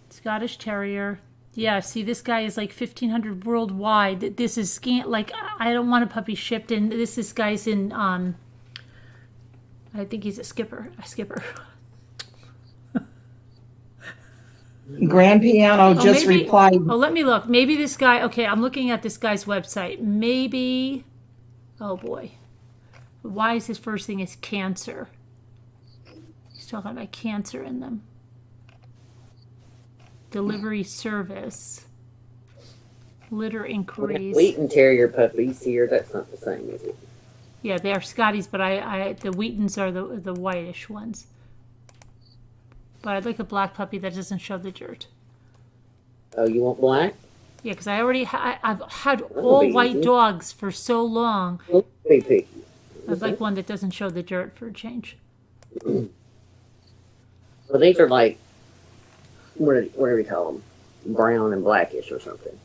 Scottish Terrier. Yeah, see, this guy is like 1,500 worldwide. This is like, I don't want a puppy shipped, and this guy's in, I think he's a skipper. Grand Piano just replied. Oh, let me look. Maybe this guy, okay, I'm looking at this guy's website. Maybe, oh boy. Why is his first thing is cancer? He's talking about cancer in them. Delivery service, litter inquiries. Wheaten Terrier puppies here. That's not the same, is it? Yeah, they are Scotties, but the Wheatens are the whitish ones. But I'd like a black puppy that doesn't show the dirt. Oh, you want black? Yeah, because I already I've had all white dogs for so long. Be picky. I'd like one that doesn't show the dirt for a change. Well, these are like, whatever you call them, brown and blackish or something.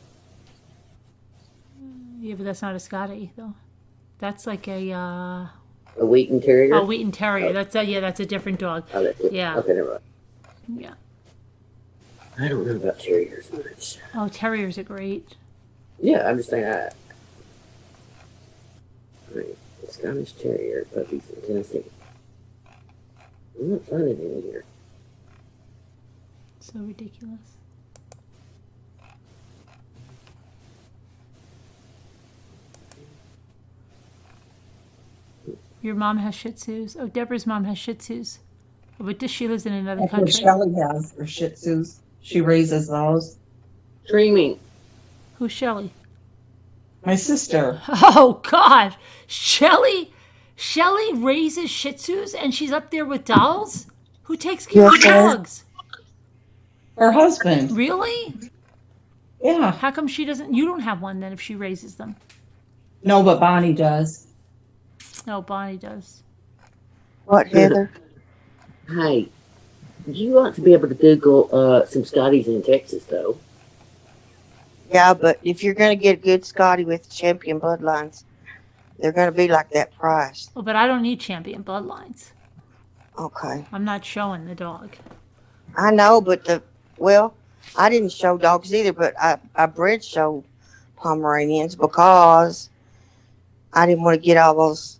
Yeah, but that's not a Scotty, though. That's like A Wheaton Terrier? a Wheaton Terrier. That's a different dog. Oh, that's it. Yeah. Okay, never mind. Yeah. I don't know about terriers much. Oh, terriers are great. Yeah, I'm just saying. Right. Scottish Terrier puppies in Tennessee. I'm not finding any here. So ridiculous. Your mom has Shih Tzus. Oh, Deborah's mom has Shih Tzus. Oh, but she lives in another That's what country. Shelly has, or Shih Tzus. She raises those. Dreaming. Who's Shelly? My sister. Oh God, Shelly raises Shih Tzus and she's up there with dolls. Who takes care of Yes, ma'am. dogs? Her husband. Really? Yeah. How come she doesn't? You don't have one then if she raises them. No, but Bonnie does. No, Bonnie does. What, Heather? Hey, you want to be able to Google some Scotties in Texas, though. Yeah, but if you're going to get a good Scotty with champion bloodlines, they're going to be like that price. Oh, but I don't need champion bloodlines. Okay. I'm not showing the dog. I know, but I didn't show dogs either, but I bred show Pomeranians because I didn't want to get all those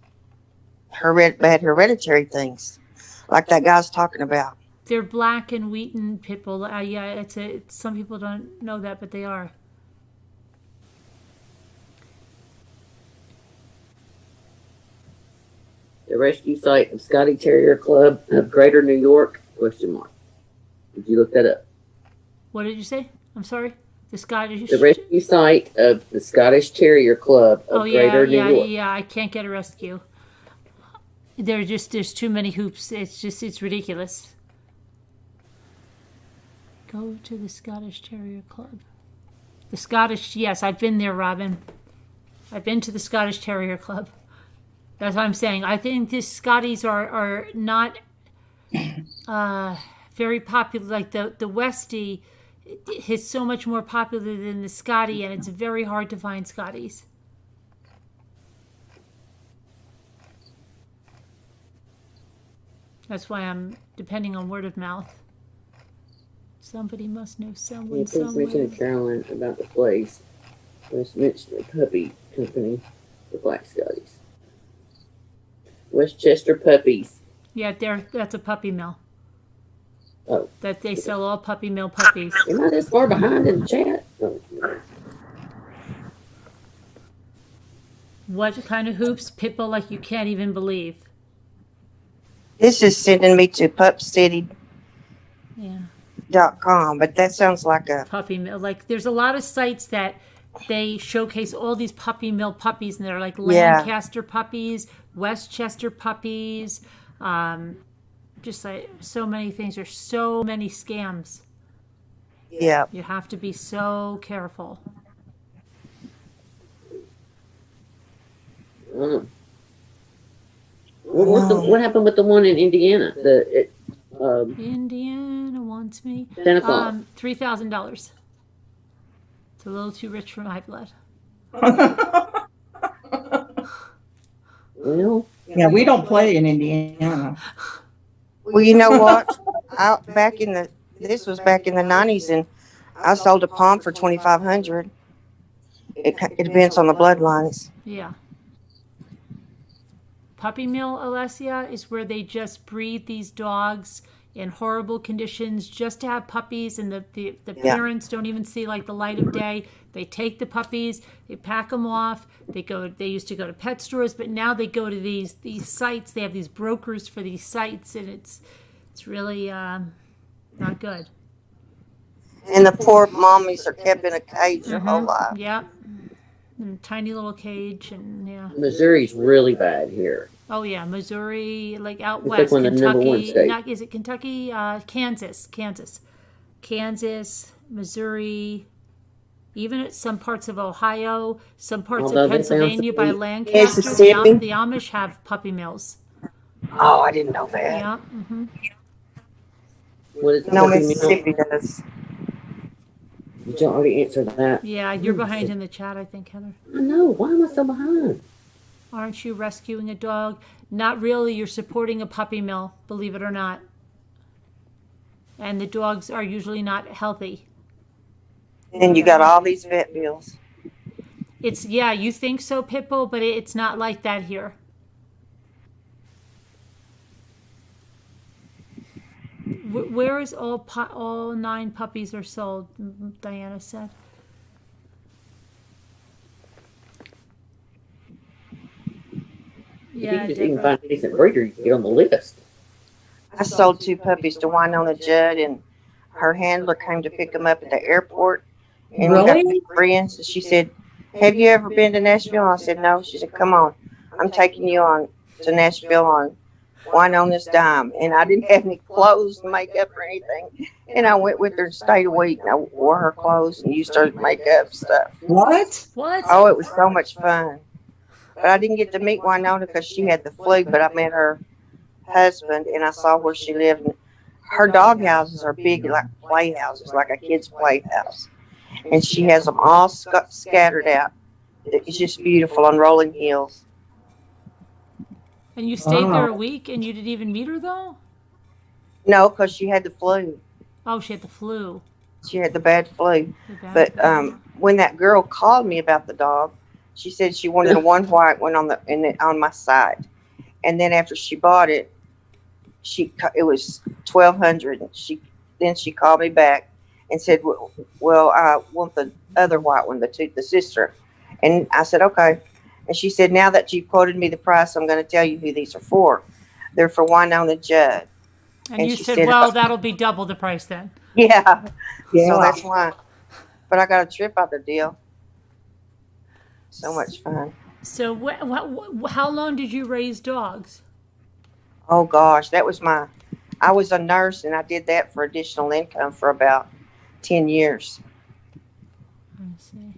bad hereditary things like that guy's talking about. They're black and Wheaton pit bull. Yeah, it's some people don't know that, but they are. The rescue site of Scotty Terrier Club of Greater New York? ? Did you look that up? What did you say? I'm sorry. The Scottish. The rescue site of the Scottish Terrier Club of Greater New York. Yeah. I can't get a rescue. There's too many hoops. It's ridiculous. Go to the Scottish Terrier Club. The Scottish, yes, I've been there, Robin. I've been to the Scottish Terrier Club. That's what I'm saying. I think these Scotties are not very popular. Like the Westie is so much more popular than the Scotty, and it's very hard to find Scotties. That's why I'm depending on word of mouth. Somebody must know someone Please somewhere. mention to Caroline about the place. Westminster Puppy Company, the Black Scotties. Westchester Puppies. Yeah, that's a puppy mill. Oh. That they sell all puppy mill puppies. Am I this far behind in the chat? Oh. What kind of hoops? Pitbull like you can't even believe. This is sending me to pupcity.com, Yeah. but that sounds like a Puppy mill. Like there's a lot of sites that they showcase all these puppy mill puppies, and they're like Lancaster puppies, Westchester puppies, just like so many things. There's so many scams. yeah. You have to be so careful. What happened with the one in Indiana? Indiana wants me. Santa Claus. $3,000. It's a little too rich for my blood. Well, Yeah, we don't play in Indiana. Well, you know what? This was back in the 90s, and I sold a palm for $2,500. It depends on the bloodlines. Yeah. Puppy mill, Alessia, is where they just breed these dogs in horrible conditions just to have puppies, and the parents don't even see like the light of day. They take the puppies, they pack them off. They used to go to pet stores, but now they go to these sites. They have these brokers for these sites, and it's really not good. And the poor mommies are kept in a cage their whole life. Yeah. In a tiny little cage, and yeah. Missouri's really bad here. Oh yeah, Missouri, like out It's west, like one of the number one Kentucky. states. Is it Kentucky? Kansas, Missouri. Even at some parts of Ohio, some parts Although of they Pennsylvania by found Lancaster. Mississippi. The Amish have puppy mills. Oh, I didn't know that. Yeah. What is No, puppy mill? Mississippi does. Did you already answer that? Yeah, you're behind in the chat, I think, Heather. I know. Why am I so behind? Aren't you rescuing a dog? Not really. You're supporting a puppy mill, believe it or not. And the dogs are usually not healthy. Then you got all these vet bills. It's, yeah, you think so, Pitbull, but it's not like that here. Where is all 9 puppies are sold? Diana said. If Yeah, you can just even Deborah. find a decent breeder, you can get on the list. I sold 2 puppies to Winona Judd, and her handler came to pick them up at the airport. And we got Really? good friends. And she said, "Have you ever been to Nashville?" I said, "No." She said, "Come on, I'm taking you on to Nashville on Winona's dime." And I didn't have any clothes, makeup, or anything. And I went with her and stayed a week. And I wore her clothes and used her makeup stuff. What? What? Oh, it was so much fun. But I didn't get to meet Winona because she had the flu. But I met her husband, and I saw where she lived. And her dog houses are big, like playhouses, like a kid's playhouse. And she has them all scattered out. It's just beautiful on rolling hills. And you stayed there a week and you didn't even meet her, though? No, because she had the flu. Oh, she had the flu. She had the bad flu. The bad But flu. when that girl called me about the dog, she said she wanted a one white one on my side. And then after she bought it, it was $1,200. And she called me back and said, "Well, I want the other white one, the sister." And I said, "Okay." And she said, "Now that you quoted me the price, I'm going to tell you who these are for. They're for Winona Judd." And you she said, said, well, that'll be double the price then. Yeah. Yeah. So that's why. But I got a trip out the deal. So much fun. So how long did you raise dogs? Oh gosh, I was a nurse, and I did that for additional income for about 10 years. I see.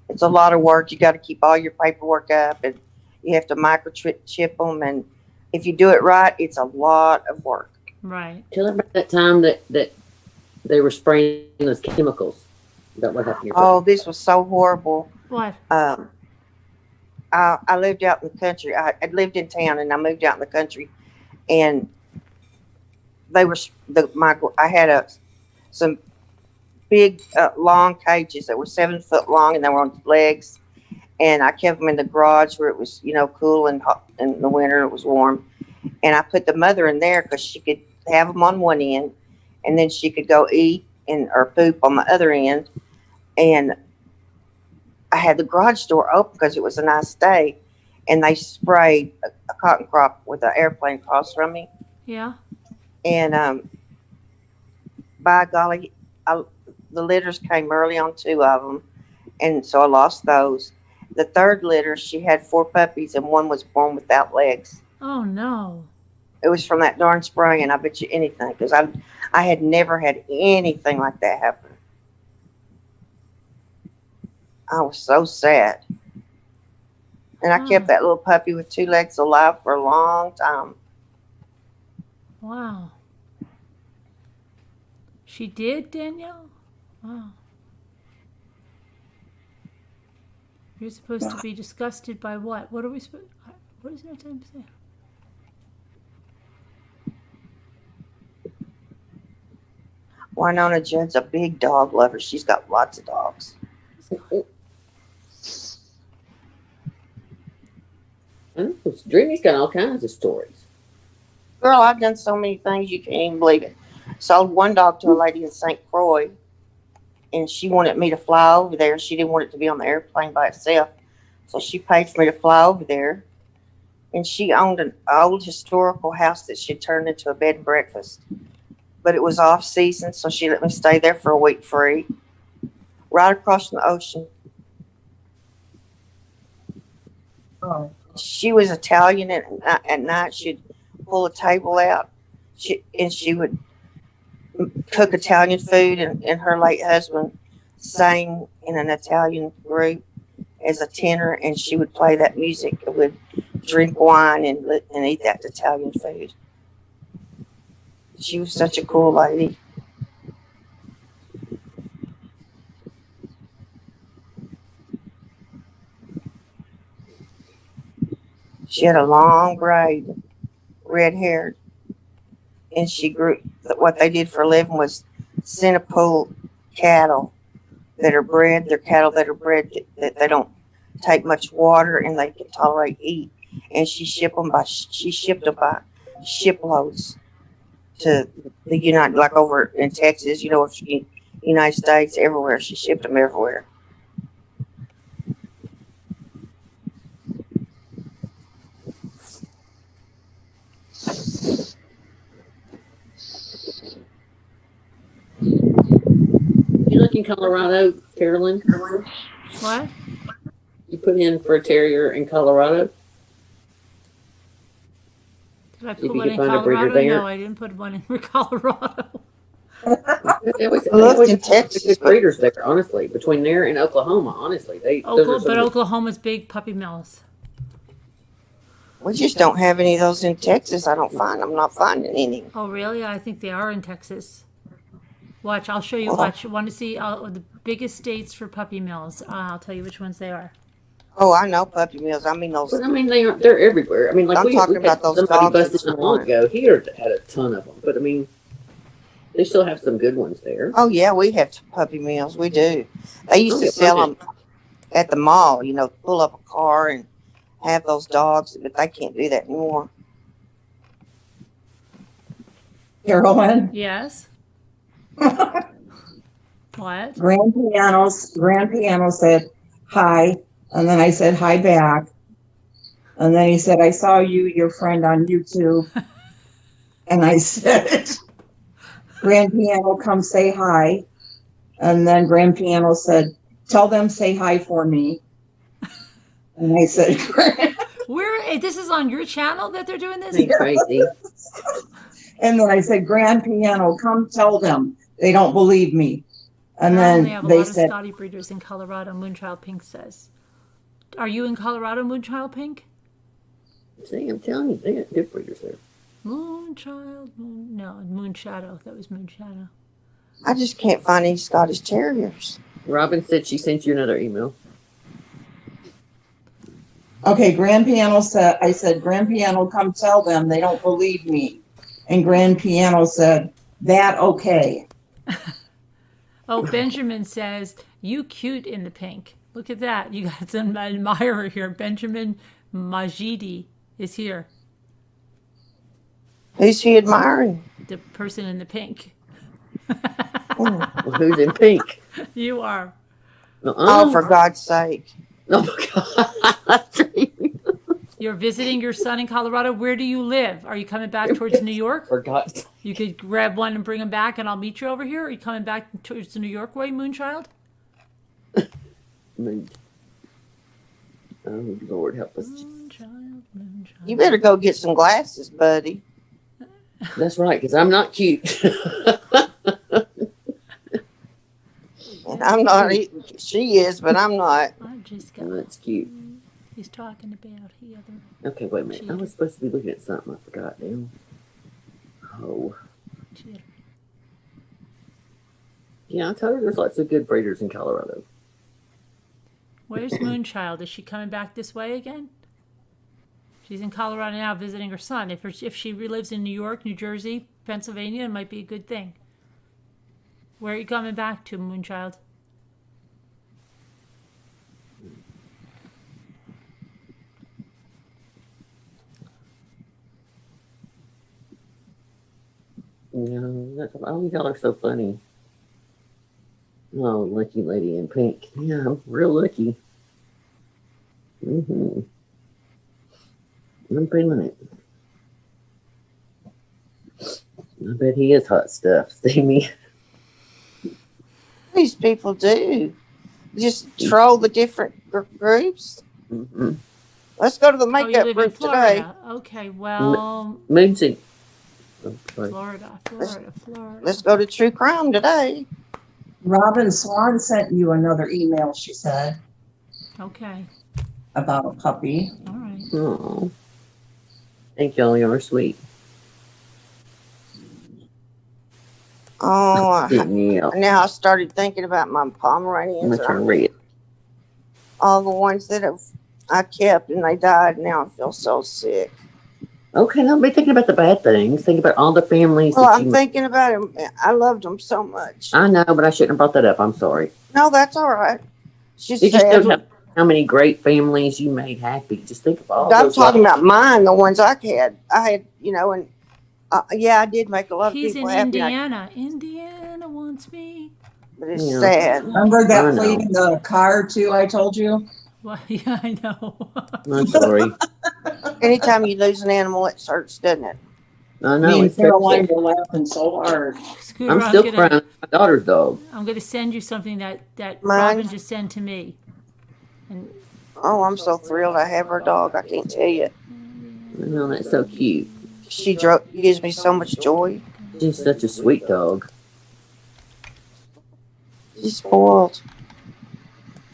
It's a lot of work. You got to keep all your paperwork up, and you have to microchip them. And if you do it right, it's a lot of work. Right. Tell them about that time that they were spraying those chemicals. Is that what happened to your Oh, puppy? this was so horrible. What? I lived out in the country. I'd lived in town, and I moved out in the country, and they were I had some big long cages that were 7 foot long, and they were on legs, and I kept them in the garage where it was cool and hot in the winter. It was warm, and I put the mother in there because she could have them on one end, and then she could go eat or poop on the other end. And I had the garage door open because it was a nice day, and they sprayed a cotton crop with an airplane across from me. Yeah. And by golly, the litters came early on 2 of them, and so I lost those. The third litter, she had 4 puppies, and one was born without legs. Oh, no. It was from that darn spray, and I bet you anything, because I had never had anything like that happen. I was so sad. And I kept that little puppy with 2 legs alive for a long time. Wow. She did, Danielle? Wow. You're supposed to be disgusted by what? What are we supposed? What is it time to say? Winona Judd's a big dog lover. She's got lots of dogs. Dreamy's got all kinds of stories. Girl, I've done so many things you can't even believe it. Sold one dog to a lady in St. Croix, and she wanted me to fly over there. She didn't want it to be on the airplane by itself, so she paid for me to fly over there. And she owned an old historical house that she turned into a bed and breakfast, but it was off season, so she let me stay there for a week free, right across from the ocean. Oh. She was Italian, and at night she'd pull a table out, and she would cook Italian food, and her late husband sang in an Italian group as a tenor, and she would play that music and would drink wine and eat that Italian food. She was such a cool lady. She had a long braid, red hair, and she grew. What they did for a living was Centerpool cattle that are bred. They're cattle that are bred that they don't take much water and they can tolerate heat. And she shipped them by shiploads to the like over in Texas, if you United States, everywhere. She shipped them everywhere. You look in Colorado, Carolyn? What? You put in for a terrier in Colorado? Did I If put you one could in find a breeder Colorado? there. No, I didn't put one in Colorado. They always in have Texas, good breeders there, honestly. Between there and Oklahoma, honestly. Those are some Oklahoma's big puppy mills. we just don't have any of those in Texas. I don't find. I'm not finding any. Oh, really? I think they are in Texas. Watch, I'll show you. Well, Watch, you want to see the biggest states for puppy mills? I'll tell you which ones they are. Oh, I know puppy mills. I mean those. But I mean, they're everywhere. I mean, like I'm we talking had about those somebody dogs busted this not long morning. ago here that had a ton of them. But I mean, they still have some good ones there. Oh yeah, we have puppy mills. We do. They used to sell them at the mall. Pull up a car and have those dogs, but they can't do that anymore. Carolyn. Yes. What? Grand Piano said hi, and then I said hi back. And then he said, I saw you, your friend on YouTube. And I said, Grand Piano, come say hi. And then Grand Piano said, tell them say hi for me. And I said, This is on your channel that they're doing this? Pretty crazy. And then I said, Grand Piano, come tell them. They don't believe me. And They then have a they lot of said, Scotty breeders in Colorado, Moonchild Pink says. Are you in Colorado, Moonchild Pink? See, I'm telling you, they got good breeders there. Moonchild, Moonshadow. That was Moonshadow. I just can't find any Scottish Terriers. Robin said she sent you another email. okay, Grand Piano said, I said, Grand Piano, come tell them. They don't believe me. And Grand Piano said, that okay. Oh, Benjamin says, you cute in the pink. Look at that. You got some admirer here. Benjamin Majidi is here. Who's he admiring? The person in the pink. Well, who's in pink? You are. Oh, for God's sake. Oh, my God. You're visiting your son in Colorado. Where do you live? Are you coming back towards New York? For God's sake. You could grab one and bring him back, and I'll meet you over here. Are you coming back towards the New York way, Moonchild? Moon. Oh, Lord, help us. Moonchild. You better go get some glasses, buddy. That's right, because I'm not cute. And I'm not. She is, but I'm not. I just got. Oh, that's cute. He's talking about the other. Okay, wait a minute. I was supposed to be looking at something. I forgot now. Oh. Cheater. Yeah, I told her there's lots of good breeders in Colorado. Where's Moonchild? Is she coming back this way again? She's in Colorado now visiting her son. If she lives in New York, New Jersey, Pennsylvania, it might be a good thing. Where are you coming back to, Moonchild? Oh, y'all are so funny. Oh, lucky lady in pink. Yeah, I'm real lucky. I'm feeling it. I bet he is hot stuff. See me? These people do. Just troll the different groups. Mm-hmm. Let's go to the You makeup live in group today. Florida. Okay, well, Moonsy. Oh, sorry. Florida. Let's go to True Crime today. Robin Swan sent you another email, she said, Okay, about a puppy. all right. Oh. Thank y'all. Y'all are sweet. Oh, Yeah. now I started thinking about my I'm Pomeranians. going to read it. All the ones that have I kept and they died. Now I feel so sick. Okay, don't be thinking about the bad things. Think about all the families Well, that I'm you. thinking about him. I loved him so much. I know, but I shouldn't have brought that up. I'm sorry. No, that's all right. She's It just sad. shows how many great families you made happy. Just think of all I'm those. talking about mine, the ones I had. I had, and yeah, I did make a lot of He's people in happy. Indiana. Indiana wants me. But it's Yeah. sad. Remember I that know. played in the car too? I told you. Well, yeah, I know. I'm sorry. Anytime you lose an animal, it hurts, doesn't it? I Me know and it's Caroline terrible. were laughing so hard. Scooter, I'm still crying about my daughter's dog. I'm gonna send you something that Mine? Robin just sent to me. And Oh, I'm so thrilled I have her dog. I can't tell you. I know, that's so cute. She gives me so much joy. She's such a sweet dog. She's spoiled.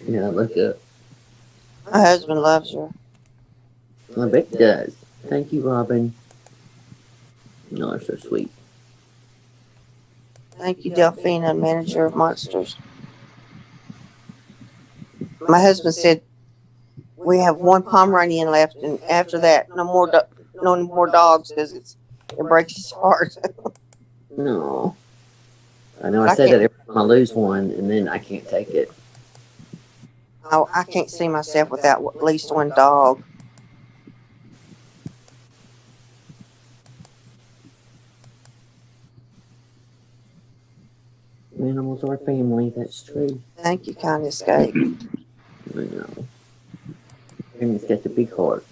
Yeah, look up. My husband loves her. I bet he does. Thank you, Robin. No, they're so sweet. Thank you, Delphina, manager of monsters. My husband said we have one Pomeranian left, and after that, no more dogs because it breaks his heart. No. I know I say that every time I lose one, and then I can't take it. Oh, I can't see myself without at least one dog. Animals are family, that's true. Thank you, kind escape. I know. And it's got the big heart.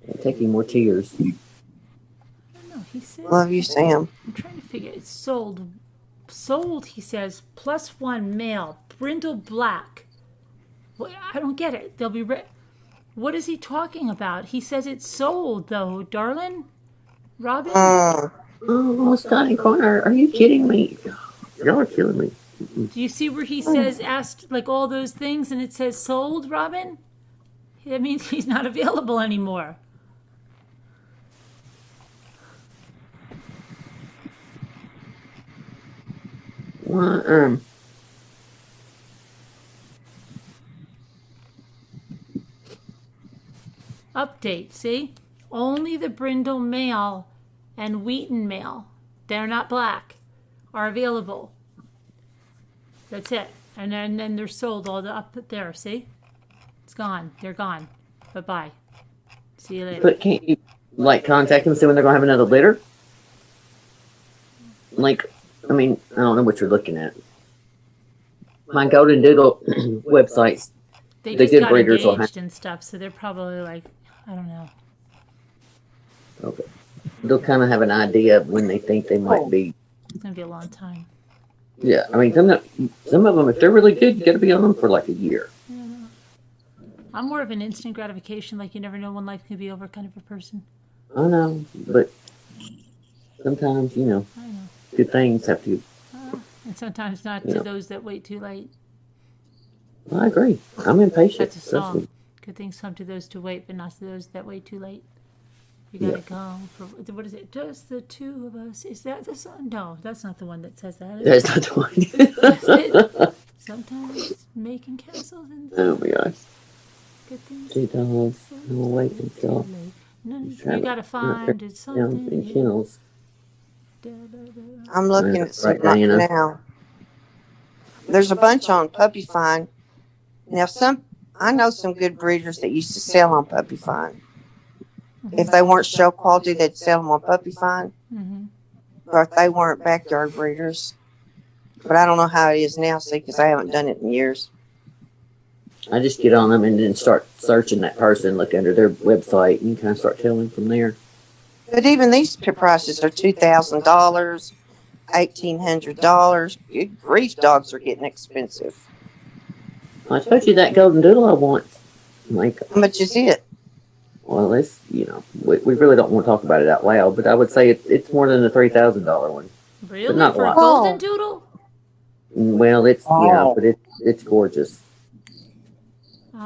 It'll take you more tears. I don't know. He says. Love you, Sam. I'm trying to figure. It's sold. Sold. He says +1 male, brindle black. Well, I don't get it. They'll be. What is he talking about? He says it's sold though, darling. Robin. Oh, Scotty Corner, are you kidding me? Y'all are killing me. Do you see where he says asked like all those things and it says sold, Robin? That means he's not available anymore. Well, Update, see? Only the brindle male and Wheaton male, they're not black, are available. That's it. And then they're sold all the up there, see? It's gone. They're gone. Bye-bye. See you later. but can't you, like, contact them and see when they're going to have another litter? Like, I mean, I don't know what you're looking at. My Golden Doodle websites, They the just good got breeders will engaged and stuff, so they're probably like, I don't know. okay. They'll kind of have an idea of when they think they might be. It's going to be a long time. Yeah, I mean, some of them, if they're really good, you got to be on them for like a year. Yeah. I'm more of an instant gratification, like you never know when life can be over kind of a person. I know, but sometimes, I know. good things have to. And sometimes not Yeah. to those that wait too late. I agree. I'm impatient. That's a song. Good things come to those to wait, but not to those that wait too late. You gotta go for, what is it? Just the two of us. Is that the song? No, that's not the one that says that. That's not the one. That's it. Sometimes making castles and Oh my gosh. good things. Two dogs. I'll wait until. No, you gotta find it something. And channels. I'm looking at some Right, Diana. now. There's a bunch on Puppy Find. Now, I know some good breeders that used to sell on Puppy Find. If they weren't show quality, they'd sell them on Puppy Find. Mm-hmm. Or if they weren't backyard breeders. But I don't know how it is now, see, because I haven't done it in years. I just get on them and then start searching that person, look under their website, and kind of start telling from there. But even these prices are $2,000, $1,800. Good grief, dogs are getting expensive. I told you that Golden Doodle I want. Like, How much is it? well, it's, we really don't want to talk about it out loud, but I would say it's more than the $3,000 one. Really? not For a a lot. golden doodle? Well, it's, but it's gorgeous.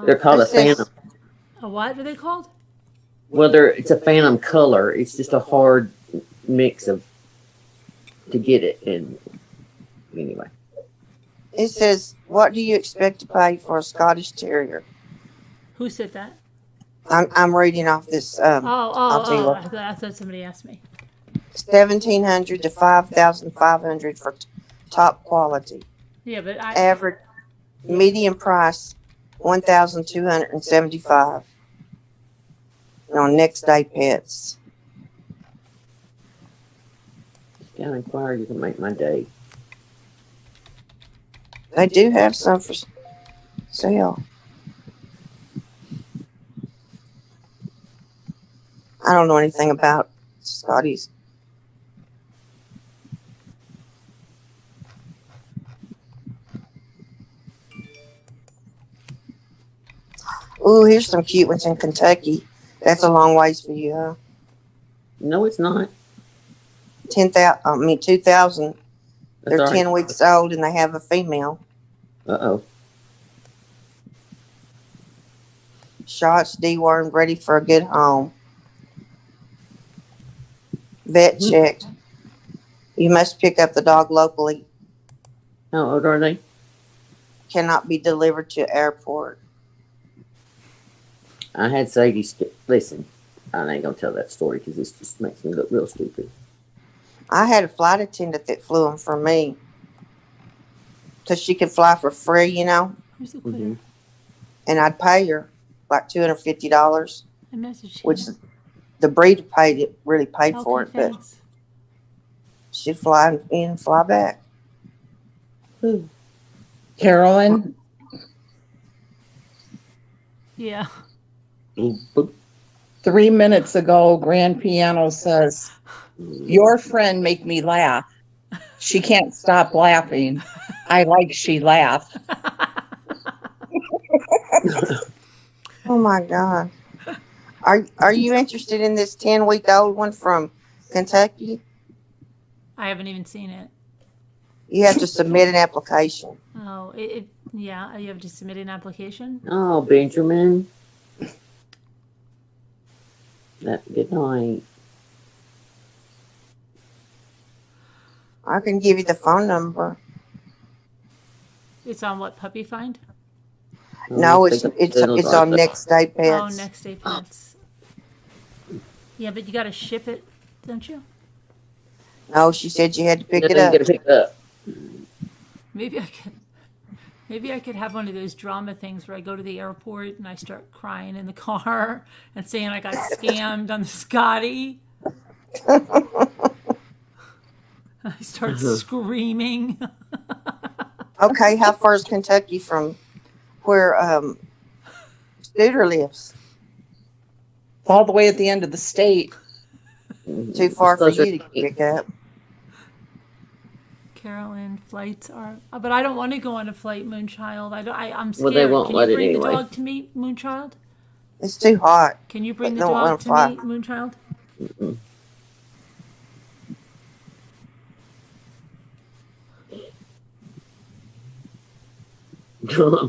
They're called a This is- Phantom. A what are they called? Well, it's a Phantom color. It's just a hard mix to get it. And anyway, It says, what do you expect to pay for a Scottish Terrier? Who said that? I'm reading off this. I'll tell you what. I thought somebody asked me. 1,700 to 5,500 for top quality. Yeah, but Average, medium price, 1,275. On Next Day Pets. County Choir, you can make my day. They do have some for sale. I don't know anything about Scotties. Ooh, here's some cute ones in Kentucky. That's a long ways for you, huh? No, it's not. 2,000. They're That's all 10 right. weeks old and they have a female. Uh-oh. Shots, dewormed, ready for a good home. Vet checked. You must pick up the dog locally. How old are they? Cannot be delivered to airport. I had Sadie. Listen, I ain't gonna tell that story because this just makes me look real stupid. I had a flight attendant that flew them for me. Because she could fly for free, you know. Who's the quitter? Mhm. And I'd pay her like $250, I messaged him. which the breeder really paid for Okay, it, but thanks. she'd fly in and fly back. Carolyn, Yeah. Boop, boop. 3 minutes ago, Grand Piano says, your friend make me laugh. She can't stop laughing. I like she laugh. Oh my God. Are you interested in this 10-week-old one from Kentucky? I haven't even seen it. You have to submit an application. Oh, yeah, you have to submit an application. Oh, Benjamin. Good night. I can give you the phone number. It's on what, Puppy Find? No, it's on Next Day Pets. Oh, Next Day Pets. Yeah, but you got to ship it, don't you? No, she said you had to pick it Get up. it picked up. Maybe I could have one of those drama things where I go to the airport and I start crying in the car and saying I got scammed on the Scotty. I start screaming. Okay, how far is Kentucky from where Scooter lives? All the way at the end of the state. Too far for you to pick up. Carolyn, flights are, but I don't want to go on a flight, Moonchild. I'm scared. Well, they won't Can let you it bring anyway. the dog to me, Moonchild? It's too hot. Can you bring They the don't dog wanna to fly. me, Moonchild? Mm-mm.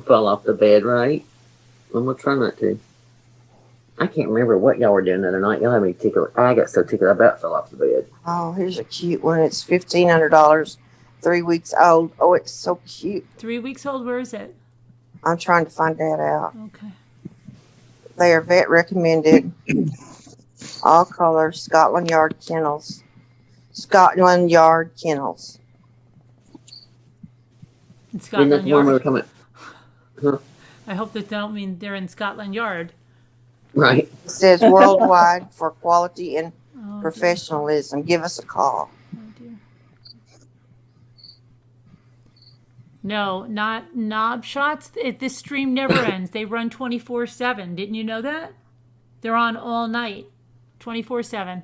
Fell off the bed, right? I'm gonna try not to. I can't remember what y'all were doing the other night. Y'all had me tickled. I got so tickled I about fell off the bed. Oh, here's a cute one. It's $1,500, 3 weeks old. Oh, it's so cute. 3 weeks old. Where is it? I'm trying to find that out. Okay. They are vet recommended. All colors, Scotland Yard kennels. Scotland Yard kennels. In Isn't that Scotland the one we were Yard. coming? Huh? I hope that they don't mean they're in Scotland Yard. Right. It says worldwide for quality and Oh, professionalism. Give us a call. dear. Oh, dear. No, not knob shots. This stream never ends. They run 24/7. Didn't you know that? They're on all night, 24/7,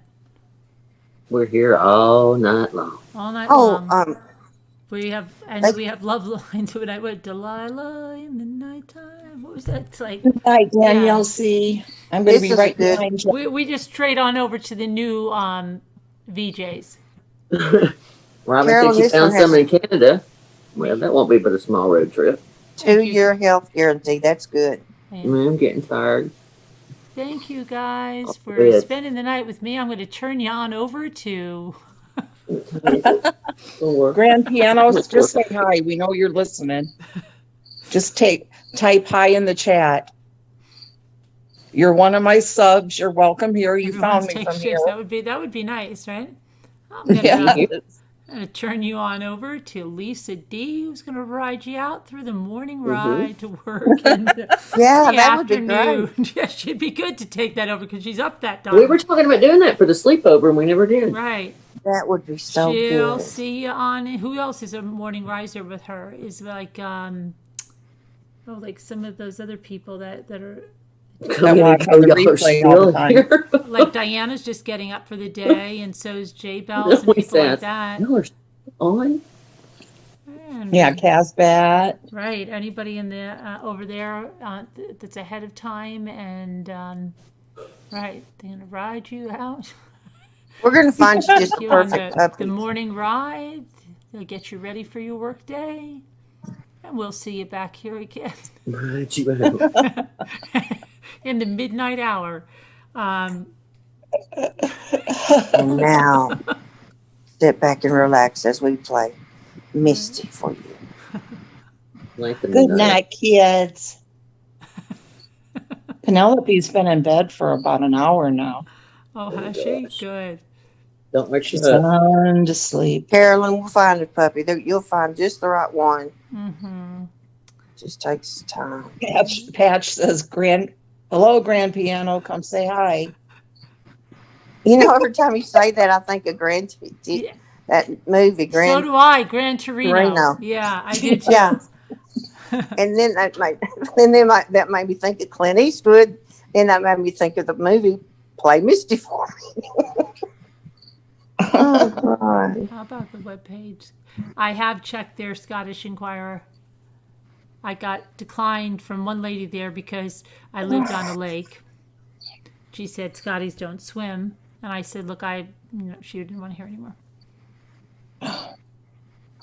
We're here all night long. all night Oh, long. We have they- we have love lines with it. With Delilah in the nighttime. What was that? It's like Good night, Danielle Yeah. C. I'm going This to be is right good. behind you. we just trade on over to the new VJs. Robin Carol, said she this found one has some in Canada. Well, that won't be but a small road trip. 2-year health guarantee. That's good. And I'm getting tired. thank you guys for Good. spending the night with me. I'm going to turn you on over to What time is it? 4. Grand Pianos, just say hi. We know you're listening. Just type hi in the chat. You're one of my subs. You're welcome here. You Everyone's found me take from shifts. here. That would be nice, right? I'm gonna, Yes. I'm gonna turn you on over to Lisa D, who's gonna ride you out through the morning ride to work in the, Yeah, the that would be great. afternoon. Yeah, she'd be good to take that over because she's up that time. We were talking about doing that for the sleepover, and we never did. Right. That would be so She'll good. see you on. Who else is a morning riser with her? Is like like some of those other people that are That watch on the replay all the time. Here. like Diana's just getting up for the day, and so is Daybell and people like that. Y'all are on? And, Yeah, Casbat. right. Anybody in the over there that's ahead of time, and right, they're gonna ride you out. We're going to find you just the You on perfect the puppy. morning ride. They'll get you ready for your work day, and we'll see you back here again Right, you out. in the midnight hour. And now, sit back and relax as we play Misty for you. Good night, kids. Penelope's been in bed for about an hour now. Oh, has she? Good. Don't wake She's you up. gone to sleep. Carolyn will find a puppy. You'll find just the right one. Mm-hmm. Just takes time. Patch says, hello, Grand Piano. Come say hi. You know, every time you say that, I think of that movie, So do I, Gran Torino. Torino. Yeah, I did too. Yeah. And then that made me think of Clint Eastwood. Then that made me think of the movie Play Misty for Me. Oh, God. How about the webpage? I have checked their Scottish Inquirer. I got declined from one lady there because I lived on a lake. She said Scotties don't swim, and I said, "Look, she didn't want to hear anymore."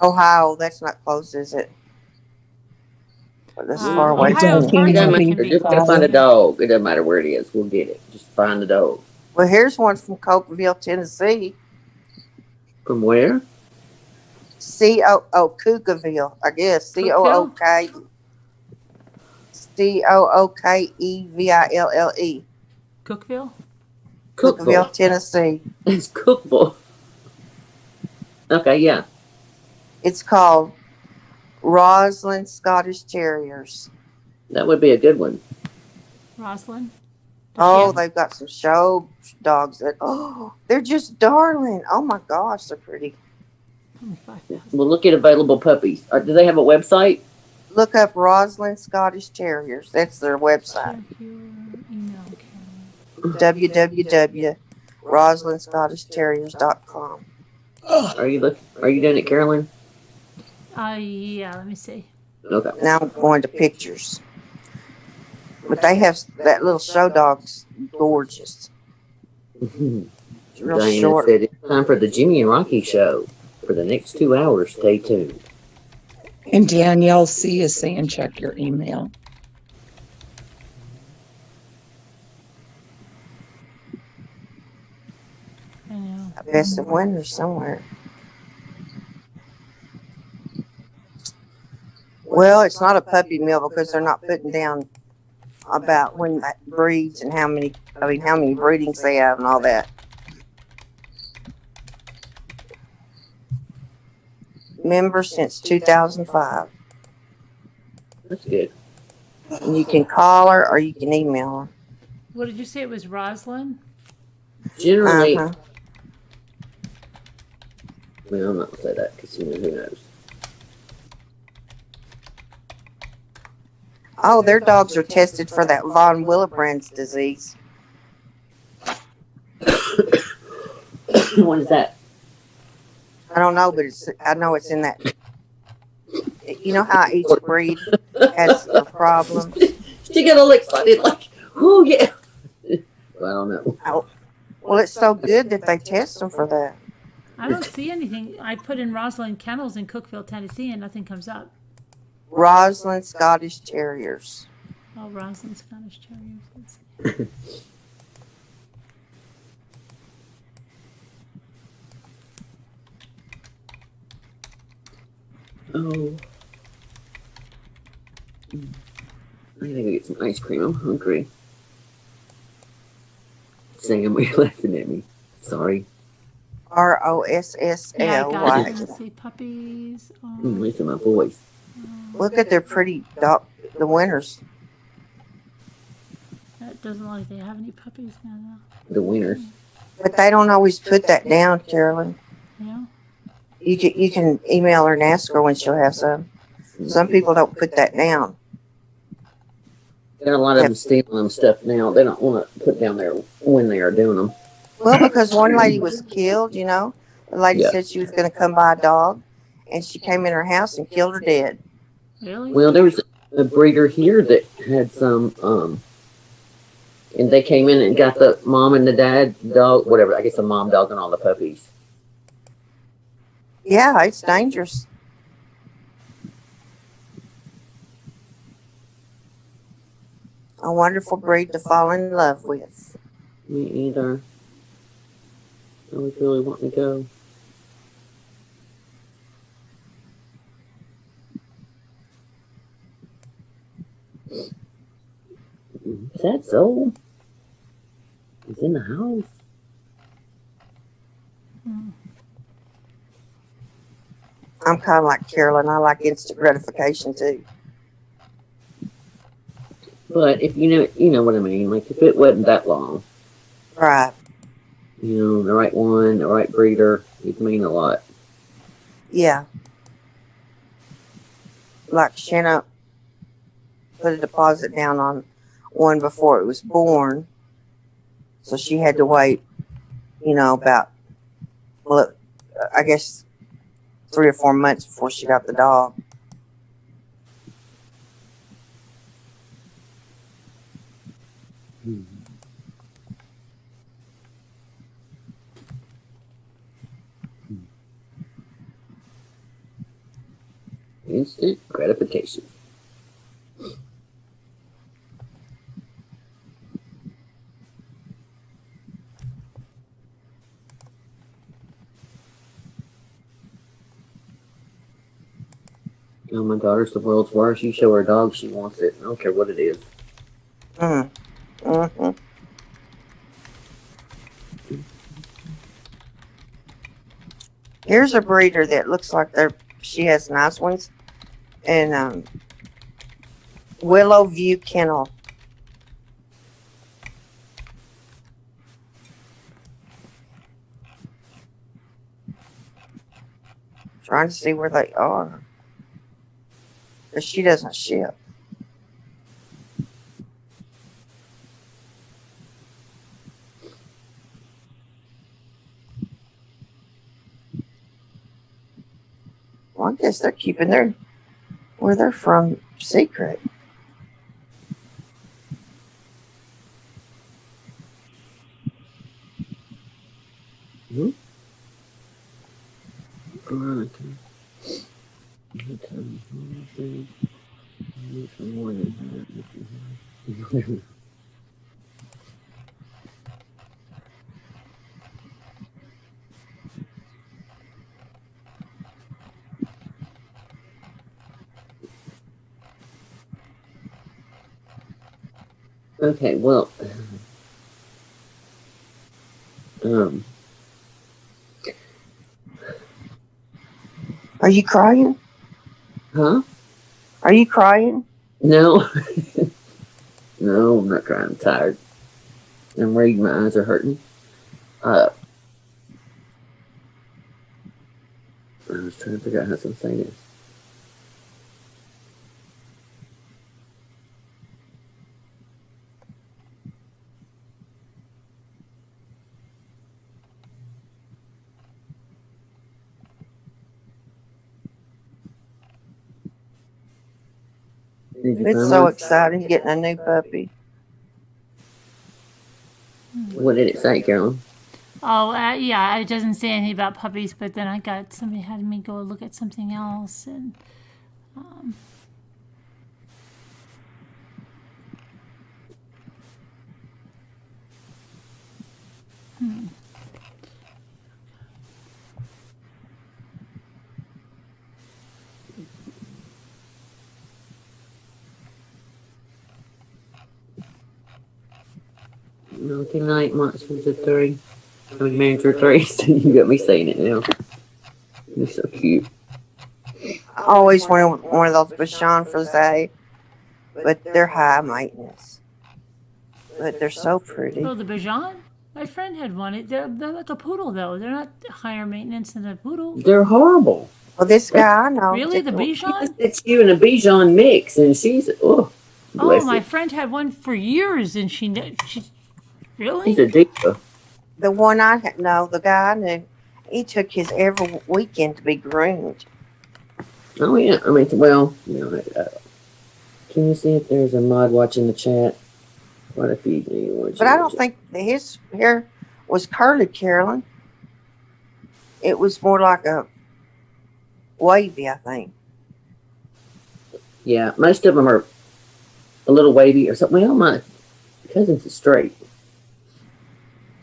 Ohio, that's not close, is it? That's far away. Ohio, It parts doesn't of it matter. can be Just gotta find a dog. It doesn't matter where it is. We'll get it. Just find the dog. Well, here's one from Cokeville, Tennessee. From where? Cookeville, I guess. Cookeville. Cookville? Cookeville, Tennessee. It's Cookville. Okay, yeah. It's called Roslyn Scottish Terriers. That would be a good one. Rosalind? Oh, they've got some show dogs they're just darling. Oh my gosh, they're pretty. We'll look at available puppies. Do they have a website? Look up Roslyn Scottish Terriers. That's their website. www.roslynscottishterriers.com. Are you doing it, Carolyn? Yeah, let me see. Okay. Now I'm going to pictures. But they have that little show dog's gorgeous. It's real Diana short. said it's time for the Jimmy and Rocky show. For the next 2 hours, stay tuned. And Danielle C is saying, check your email. I know. Best of winter somewhere. Well, it's not a puppy mill because they're not putting down about when that breeds and how many breedings they have and all that. Member since 2005. That's good. And you can call her or you can email her. What did you say? It was Rosalind? Generally, Uh-huh. well, I'm not gonna say that because who knows. Oh, their dogs are tested for that von Willebrand's disease. What is that? I don't know, but I know it's in that. You know how each breed has a problem? She got all excited, like, oh yeah. Well, I don't know. Well, it's so good that they test them for that. I don't see anything. I put in Rosalind Kennels in Cookeville, Tennessee, and nothing comes up. Roslyn Scottish Terriers. Oh, Rosalind Scottish Terriers. Let's see. Oh. I gotta go get some ice cream. I'm hungry. Sam, are you laughing at me? Sorry. Yeah, I got ROSSLY. it. Let's see, puppies. Listen to my voice. Look at their pretty dog, the winners. It doesn't look like they have any puppies now, The winners. But they don't always put that down, Carolyn. though. Yeah. You can email her and ask her when she'll have some. Some people don't put that down. There are a lot of them stealing them stuff now. They don't want to put down there when they are doing them. Well, because one lady was killed, you know. The lady Yeah. said she was going to come buy a dog, and she came in her house and killed her dead. Really? Well, there was a breeder here that had some, and they came in and got the mom and the dad dog, whatever. I guess the mom dog and all the puppies. Yeah, it's dangerous. A wonderful breed to fall in love with. Me either. I was really wanting to go. Is that so? It's in the house. I'm kind of like Carolyn. I like instant gratification too. But if you know what I mean. Like if it wasn't that long, Right. you know, the right one, the right breeder, it'd mean a lot. Yeah. Like Shanna put a deposit down on one before it was born. So she had to wait, you know, about, well, I guess 3 or 4 months before she got the dog. Instant gratification. Oh, my daughter's the world's worst. You show her a dog, she wants it. I don't care what it is. Mm. Mm-hmm. Here's a breeder that looks like she has nice ones. And Willow View Kennel. Trying to see where they are. Because she doesn't ship. Well, I guess they're keeping where they're from secret. Okay, well, Are you crying? huh? Are you crying? No. No, I'm not crying. I'm tired. I'm reading. My eyes are hurting. I was trying to figure out how to say this. Did you It's find so one? exciting getting a new puppy. What did it say, Carolyn? Oh, yeah, it doesn't say anything about puppies, but then I got somebody had me go look at something else, and Naughty night, monsters of 3. I mean, manager 3. You got me saying it now. You're so cute. I always wanted one of those Bashan for Zay, but they're high maintenance. But they're so pretty. Oh, the Bajan? My friend had one. They're like a poodle, though. They're not higher maintenance than a poodle. They're horrible. Well, this guy I know. Really, the Bichon? It's you and a Bichon mix, and she's Oh, bless my it. friend had one for years, and she really. She's a diva. The one I know, the guy I knew, he took his every weekend to be groomed. Oh yeah, I mean, well, can you see if there's a mod watching the chat? What if you do? But I don't think that his hair was curly, Carolyn. It was more like a wavy, I think. Yeah, most of them are a little wavy or something. Well, my cousin's is straight.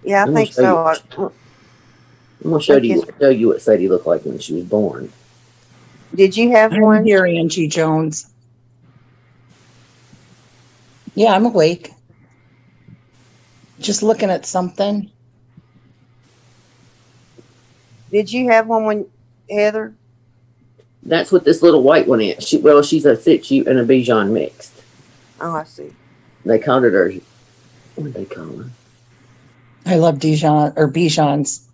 Yeah, I I'm think gonna so. I'm gonna show you what Sadie looked like when she was born. Did you have I'm one? here, Angie Jones. Yeah, I'm awake. Just looking at something. Did you have one when Heather? That's what this little white one is. She's a Shih Tzu and a Bichon mixed. Oh, I see. They called it her. What did they call her? I love Dijon or Bichons.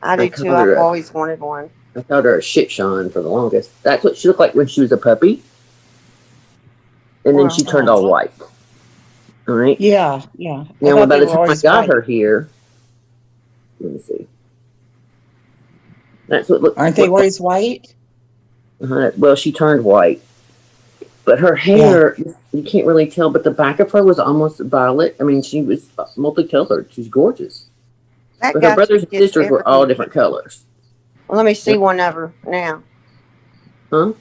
I do too. called her I've a- always wanted one. I called her a Shitshon for the longest. That's what she looked like when she was a puppy. And then she turned all white. All right. Yeah, yeah. I Now, thought by they the were time I always got white. her here, let me see. That's what looked. Aren't they always white? Well, she turned white, but her hair, you can't really tell. But the back of her was almost violet. I mean, she was multicolored. She's gorgeous. That But guy her brothers and gets sisters were all everything. different colors. Well, let me see one of her now. Huh?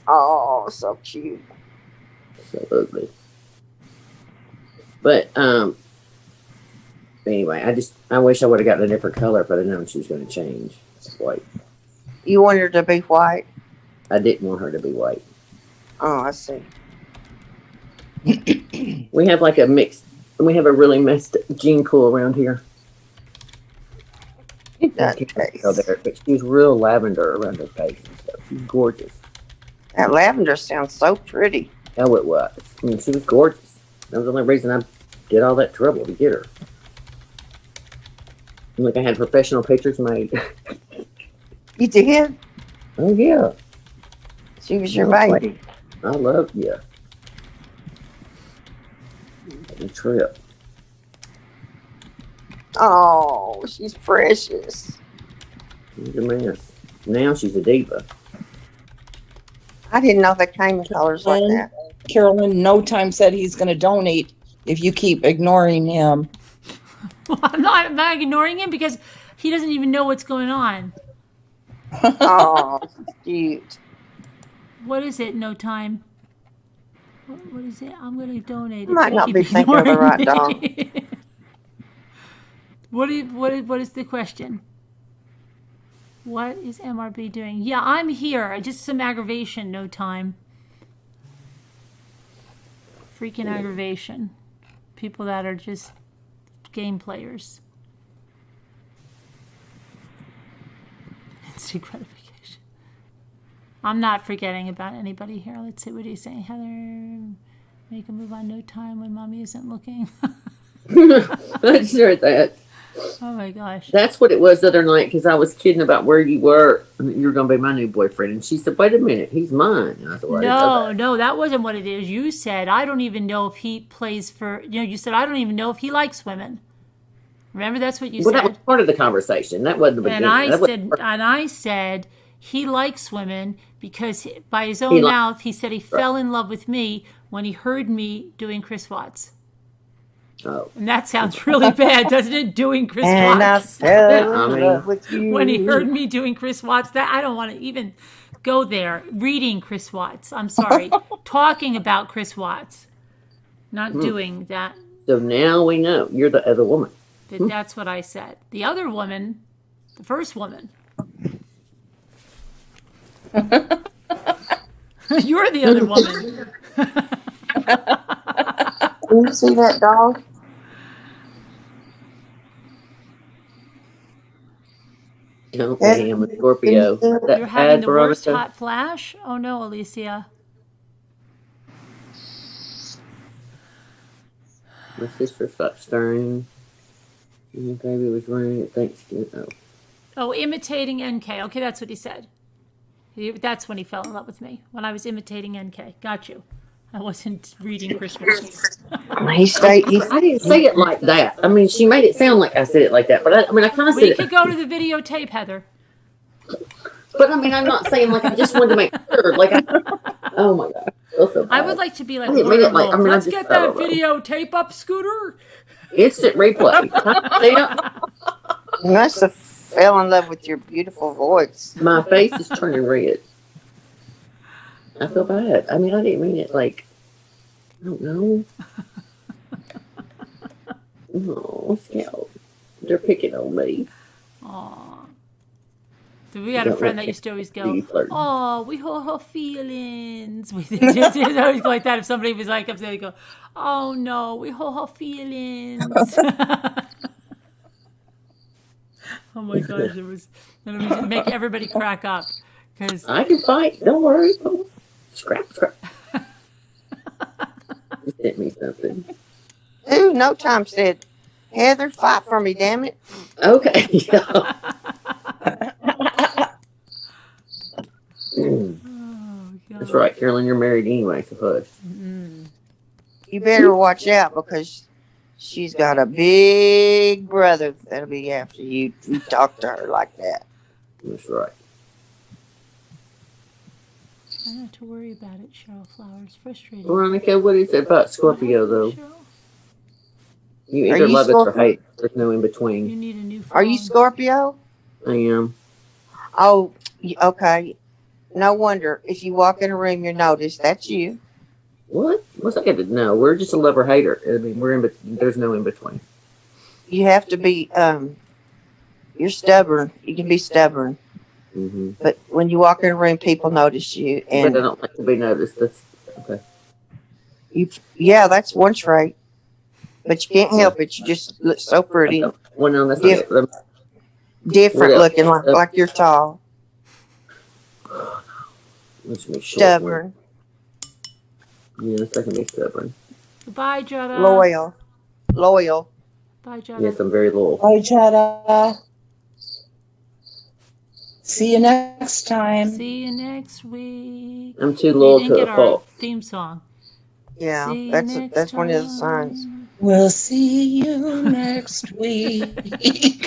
Oh, so cute. So ugly. But anyway, I wish I would have gotten a different color if I'd have known she was going to change. It's white. You want her to be white? I didn't want her to be white. Oh, I see. We have like a mixed. We have a really messed gene pool around here. That Can't face. tell there, but she was real lavender around her face and stuff. She's gorgeous. That lavender sounds so pretty. Oh, it was. I mean, she was gorgeous. That was the only reason I did all that trouble to get her. Like I had professional pictures made. You did? Oh yeah, She was your Oh, baby. I love you. The trip. Oh, she's precious. She's a mess. Now she's a diva. I didn't know they came in colors like that. Carolyn, No Time said he's going to donate if you keep ignoring him. Well, I'm not ignoring him because he doesn't even know what's going on. Oh, she's cute. What is it? No time. What is it? I'm going to donate. You might if you not keep be thinking of the right ignoring me. What is the question? What is MRB doing? Yeah, I'm here. Just some aggravation. No time. Freaking aggravation. People that are just game players. Instant gratification. I'm not forgetting about anybody here. Let's see what he's saying. Heather, make a move on No Time when mommy isn't looking. I shared that. Oh my gosh. That's what it was the other night because I was kidding about where you were. You were going to be my new boyfriend. And she said, wait a minute, he's mine. And I said, well, I didn't know that. No, that wasn't what it is. You said, I don't even know if he plays for, you said, I don't even know if he likes women. Remember, that's what you Well, said. that was part of the conversation. That wasn't the beginning. And I said, he likes women because by his own mouth, he said he fell in love with me when he heard me doing Chris Watts. Oh. And that sounds really bad, doesn't it? Doing Chris And I Watts. fell in love with you. When he heard me doing Chris Watts, that I don't want to even go there. Reading Chris Watts. I'm sorry. Talking about Chris Watts. Not doing that. So now we know you're the other woman. That's what I said. The other woman, the first woman. You're the other woman. Can you see that dog? Okay, I'm a Scorpio. Is You're that having bad, the worst Veronica? hot flash? Oh no, Alicia. My sister stopped stirring. And the baby was running at Thanksgiving. Oh. Oh, imitating NK. Okay, that's what he said. That's when he fell in love with me, when I was imitating NK. Got you. I wasn't reading Christmas. He stayed. I didn't say it like that. I mean, she made it sound like I said it like that, but I kind of said We it. could go to the videotape, Heather. But I mean, I'm not saying like I just wanted to make sure. Like, oh my god, I feel so bad. I would like to be like, I didn't mean it like. I mean, let's I just, get that videotape up, Scooter. Instant replay. You must have fell in love with your beautiful voice. My face is turning red. I feel bad. I mean, I didn't mean it like. I don't know. Oh, Scout. They're picking on me. Aw. So we had a friend that used to always go, oh, we hold her feelings. It's always like that. If somebody was like upset, they go, oh no, we hold her feelings. Oh my gosh, it was make everybody crack up. Cause I can fight. Don't worry. Scrap. You sent me something. Ooh, no time said, Heather, fight for me, damn it. Okay. Yeah. That's right, Carolyn. You're married anyway, so hush. You better watch out because she's got a big brother that'll be after you. You talk to her like that. That's right. I don't have to worry about it, Cheryl Flowers. Frustrating. Veronica, what is it about Scorpio, though? You Are either you love it or Scorpio? hate. There's no in between. You need a new phone. Are you Scorpio? I am. Oh, okay. No wonder. If you walk in a room, you're noticed. That's you. What? What's that got to know? We're just a lover hater. I mean, we're in. There's no in between. You have to be. You're stubborn. You can be stubborn, Mm-hmm. but when you walk in a room, people notice you. And But I don't like to be noticed. That's okay. yeah, that's one trait. But you can't help it. You just look so pretty, Well, no, that's Diff- not it. different What else? looking, like you're tall, Makes me short. stubborn, Yes, I can be stubborn. Goodbye, Jetta. loyal. Bye, Jetta. Yes, I'm very loyal. Bye, Jetta. See you next time. See you next week. I'm too You loyal didn't to get a our fault. theme song. Yeah, See you that's next one of the time. signs. We'll see you next week. We'll see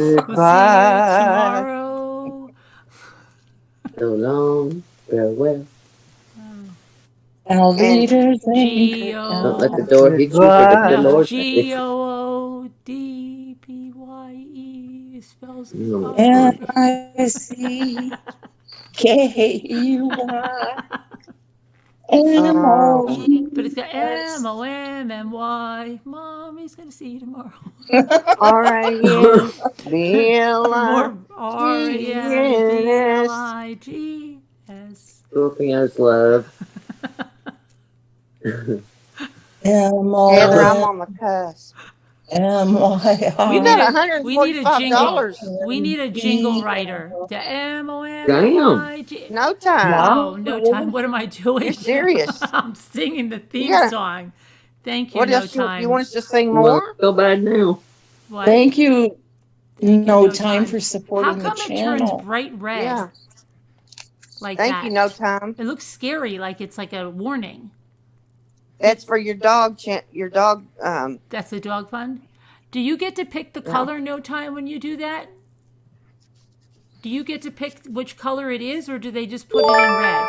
you Goodbye. tomorrow. So long, farewell. Alligators G-O- Don't let the door hit you, for the good Lord. Goodbye spells No. N-I-C-K-U-Y. M-O. But it's got M-O-M-M-Y. Mommy's gonna see you tomorrow. R-A-N-B-L-I. More R-A-N-B-L-I-G-S. Scorpios love. Heather, M-O-M-Y-R. I'm on the cusp. We got need a jingle. $145. We need a jingle writer. The M-O-M-M-Y-G. No time. No, no time. What am I doing? You're serious. I'm singing the theme gotta- song. Thank you, What No else Time. you want us to sing Well, more? feel bad now. What? Thank you. Thank you, No time for How supporting the come it channel. turns bright red Yeah. like Thank that? you, No Time. It looks scary, like it's like a warning. That's for your dog. Your dog. That's the dog fund. Do you get to pick the color, No Time, when you do that? Do you get to pick which color it is, or do they just put it in red?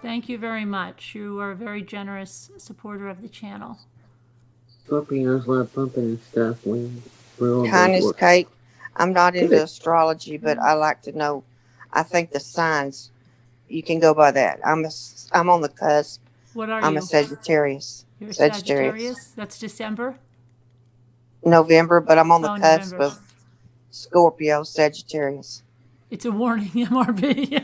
Thank you very much. You are a very generous supporter of the channel. Scorpios love pumping and stuff. We're all Kindness those cake. I'm not into Good. astrology, but I like to know. I think the signs. You can go by that. I'm on the cusp. What are I'm you? a Sagittarius. You're a Sagittarius. Sagittarius? That's December? November, but I'm on the Oh, cusp November. of Scorpio, Sagittarius. It's a warning, MRB.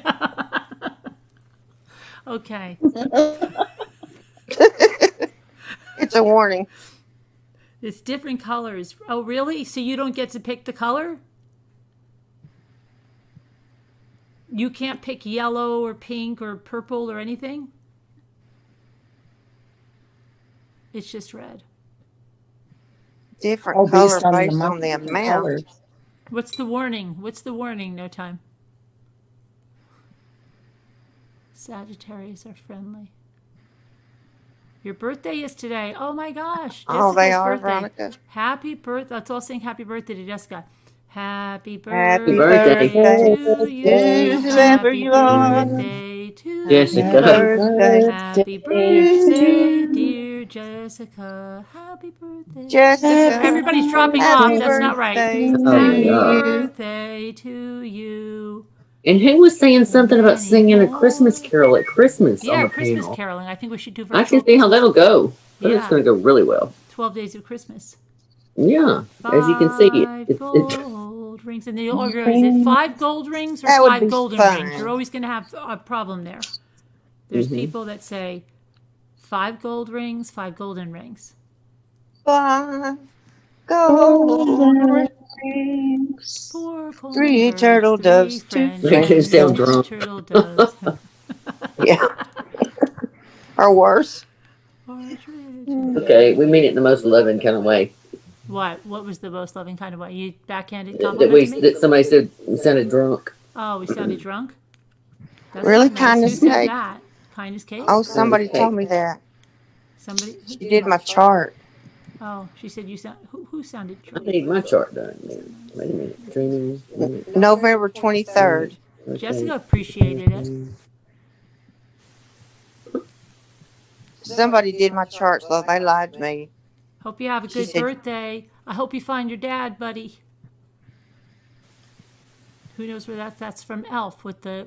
Okay. It's a warning. It's different colors. Oh, really? So you don't get to pick the color? You can't pick yellow or pink or purple or anything? It's just red. Different color based on based on the different amount. colors. What's the warning? What's the warning? No time. Sagittarius are friendly. Your birthday is today. Oh my gosh. Oh, they Jessica's are, birthday. Veronica. Happy birthday. Let's all sing happy birthday to Jessica. Happy Happy birthday to you. to whoever Happy you are. birthday to Jessica. you. Birthday, Happy birthday, dear Jessica. Happy birthday. Jessica. Everybody's dropping Happy off. That's not right. birthday Oh, Happy to God. you. birthday to you. And who was saying something about singing a Christmas carol at Christmas on Yeah, the Christmas panel? caroling. I think we should do I virtual can see how that'll go. But it's Yeah. going to go really well. 12 days of Christmas. Yeah, as you can see, Five gold rings. And the order is it 5 gold rings or That would 5 be golden fun. rings? You're always going to have a problem there. There's people that say 5 gold rings, 5 golden rings. 5 gold rings. 4 golden 3 birds, turtle 3 doves, 2 friends, Make you sound 2 drunk. turtle doves. Yeah. Or worse. Partridge. Okay, we mean it in the most loving kind of way. What? What was the most loving kind of way? You backhanded That compliment to me? that somebody said we sounded drunk. Oh, we sounded drunk? That's Really, not nice. Who kindness said cake? that? Kindness cake? Oh, somebody told me that. Somebody? She did my chart. Oh, she said you sound. Who sounded I drunk? need my chart done. Man. Wait a minute. Dreaming. Wait a minute. November 23rd. Okay. Jessica appreciated it. Somebody did my chart, so they lied to me. Hope you have a She good said- birthday. I hope you find your dad, buddy. Who knows where that's from? Elf with the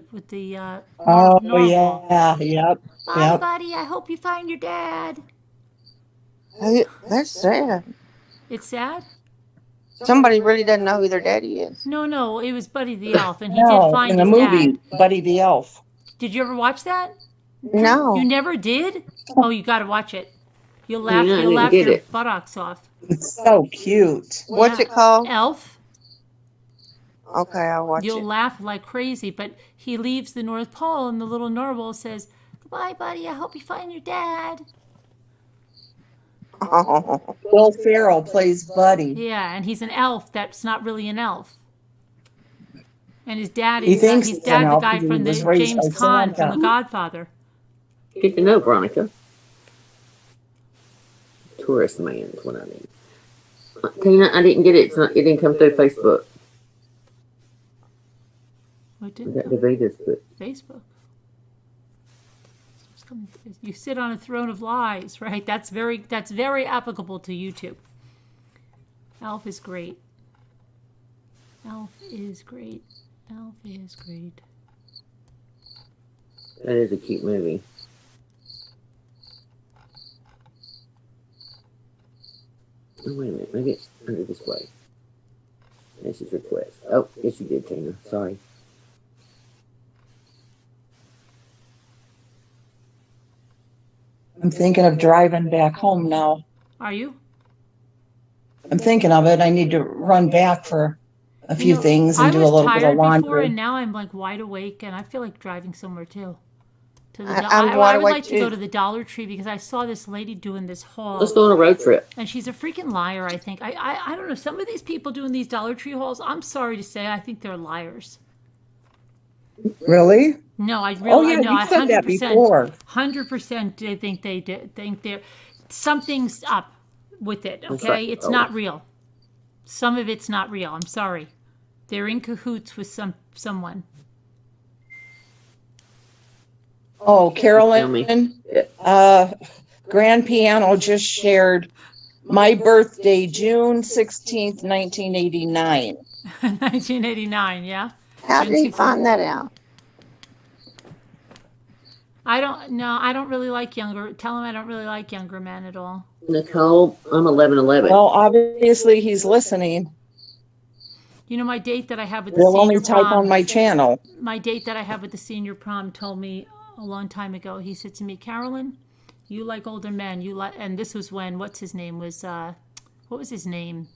Oh, normal. yeah. Yep. Bye, Yep. buddy. I hope you find your dad. Hey, that's sad. It's sad. Somebody really doesn't know who their daddy is. No, it was Buddy the Elf, and he did No, find in the his movie, dad. Buddy the Elf. Did you ever watch that? No. You never did? Oh, you got to watch it. You'll laugh. No, I You'll didn't laugh get your it. buttocks off. It's so cute. What's Yeah. it called? Elf. Okay, I'll watch You'll it. laugh like crazy. But he leaves the North Pole, and the little narwhal says, "Goodbye, buddy. I hope you find your dad." Oh, Will Ferrell plays Buddy. Yeah, and he's an elf that's not really an elf. And his dad He is thinks his he's dad, an the elf guy because he from the was raised James by Caan from Santa. The Godfather. Good to know, Veronica. Tourist man is what I mean. Tina, I didn't get it. It didn't come through Facebook. What I did got Davita's, but Facebook? You sit on a throne of lies, right? That's very applicable to YouTube. Elf is great. Elf is great. Elf is great. that is a cute movie. Oh, wait a minute. Maybe it's under this way. This is request. Oh, yes, you did, Tina. Sorry. I'm thinking of driving back home now. Are you? I'm thinking of it. I need to run back for a few things and I do a was little bit tired of before, laundry. and now I'm like wide awake, and I feel like driving somewhere too. To the I'm I wide would awake like to go too. to the Dollar Tree because I saw this lady doing this haul. Let's go on a road trip. And she's a freaking liar, I think. I don't know. Some of these people doing these Dollar Tree hauls, I'm sorry to say, I think they're liars. Really? No, I Oh, really yeah, no. you I said that before. 100% I think think they're something's up with it. That's Okay, right. it's Oh. not real. Some of it's not real. I'm sorry. They're in cahoots with someone. Oh, Tell me. Carolyn, Yeah. Grand Piano just shared my birthday, June 16th, 1989. 1989. Yeah. How did he find that out? I don't really like younger. Tell him I don't really like younger men at all. Nicole, I'm 11/11. Well, obviously he's listening. You know, my date that I have with the He'll senior only type prom. on my channel. My date that I have with the senior prom told me a long time ago. He said to me, "Carolyn, you like older men. You like," and this was when what's his name was what was his name?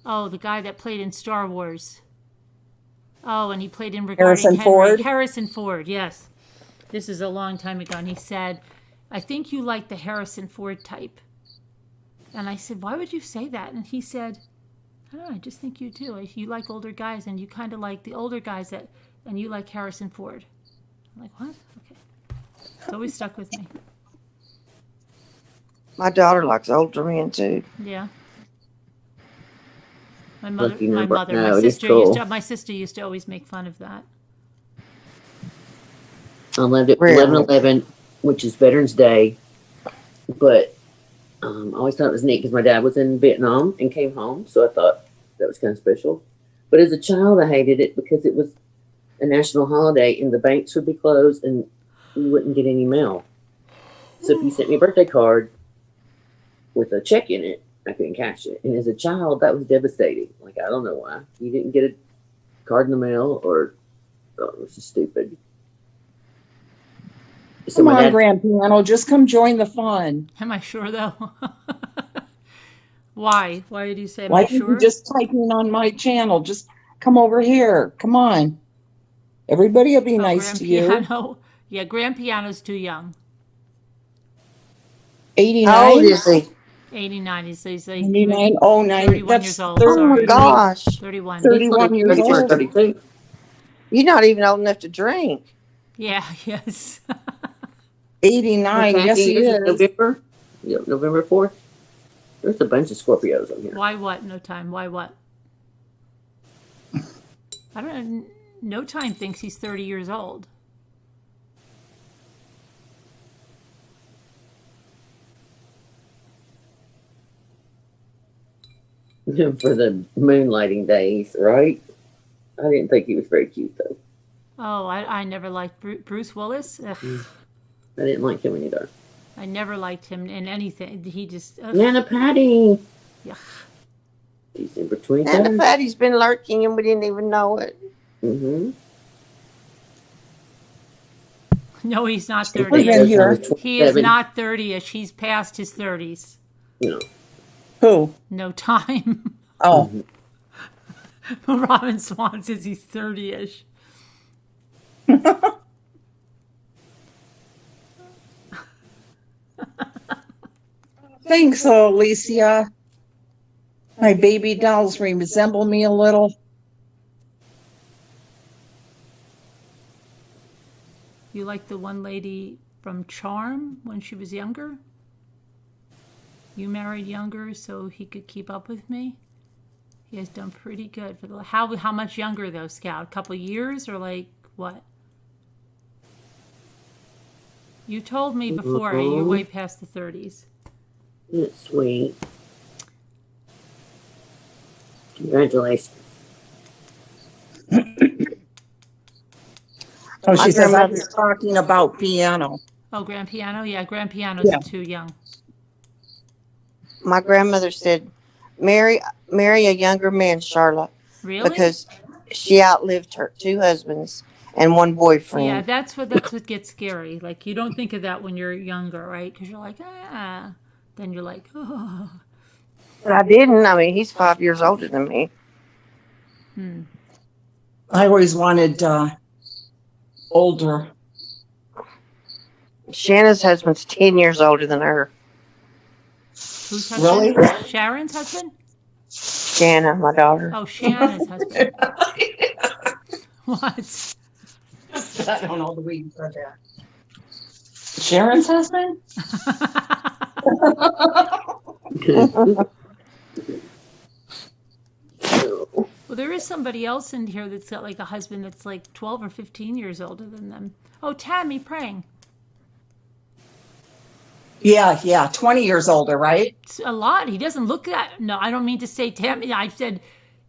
Oh, the guy that played in Star Wars. Oh, and he played in Regarding Harrison Henry. Ford? Harrison Ford, yes. This is a long time ago. And he said, I think you like the Harrison Ford type. And I said, why would you say that? And he said, I don't know, I just think you do. You like older guys, and you kind of like the older guys and you like Harrison Ford. I'm like, what? Okay. It's always stuck with me. My daughter likes older men too. Yeah. My Lucky number. my No, it is sister cool. my sister used to always make fun of that. I loved it. Really? 11/11, which is Veterans Day, but I always thought it was neat because my dad was in Vietnam and came home, so I thought that was kind of special. But as a child, I hated it because it was a national holiday and the banks would be closed and you wouldn't get any mail. So if you sent me a birthday card with a check in it, I couldn't cash it. And as a child, that was devastating. Like, I don't know why. You didn't get a card in the mail, or it was just stupid. So Come my on, dad, Grand Piano, just come join the fun. Am I sure though? Why? Why did you say? Am Why I don't sure? you just type in on my channel? Just come over here. Come on. Everybody will be nice Grand to you. Piano. Yeah, Grand Piano's too young. 89? How old is he? 89 is he's like 99? Oh, 31 that's years old. 30. Oh my Sorry. gosh. 31. 31 years 31 or old. 32. You're not even old enough to drink. Yeah, yes. 89. Okay, Yes, he this is. November. Yeah, November 4th. There's a bunch of Scorpios on here. Why what? No time. Why what? I don't know. No time thinks he's 30 years old. For the moonlighting days, right? I didn't think he was very cute, though. Oh, I never liked Bruce Willis. Ugh, I didn't like him either. I never liked him in anything. He just... ugh. Nana Patty. Yuck. December And 23rd. Patty's been lurking and we didn't even know it. Mm-hmm. No, he's not We've 30. been here. He is not 30ish. He's past his 30s. No. Who? No time. Oh, Robin Swan says he's 30ish. thanks, Alicia. My baby dolls resemble me a little. You like the one lady from Charm when she was younger? You married younger so he could keep up with me? He has done pretty good. For the, how much younger though, Scout? A couple years or like what? You told me before you're way past the 30s. That's sweet. Congratulations. Oh, My she says I grandmother- was talking about piano. Oh, Grand Piano? Yeah, Grand Piano's Yeah. too young. My grandmother said, marry a younger man, Charlotte, Really? because she outlived her 2 husbands and 1 boyfriend. Yeah, that's what gets scary. Like you don't think of that when you're younger, right? Because you're like, ah. Then you're like, oh. But I didn't. I mean, he's 5 years older than me. I always wanted older. Shanna's husband's 10 years older than her. Whose husband? Really? Sharon's husband? Shanna, my daughter. Oh, Shanna's husband. What? I don't know the way you said that. Sharon's husband? Well, there is somebody else in here that's got like a husband that's like 12 or 15 years older than them. Oh, Tammy praying. Yeah, 20 years older, right? It's a lot. He doesn't look that. No, I don't mean to say Tammy. I said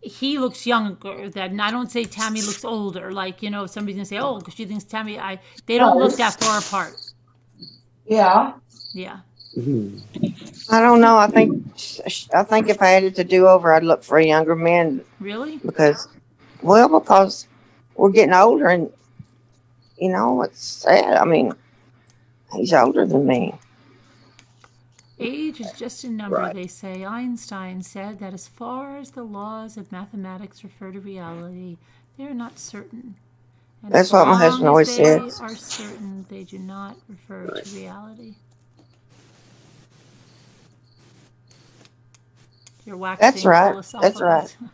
he looks younger. Than I don't say Tammy looks older. Like, you know, somebody's going to say, oh, because she thinks Tammy, they don't look that far apart. Yeah. Yeah. I don't know. I think if I had it to do over, I'd look for a younger man Really? because we're getting older and, you know, it's sad. I mean, he's older than me. Age is just a number, Right. they say. Einstein said that as far as the laws of mathematics refer to reality, they are not certain. And That's as what my long husband as always they said. are certain, they do not refer Right. to reality. You're waxing That's right. philosophical That's right. tonight.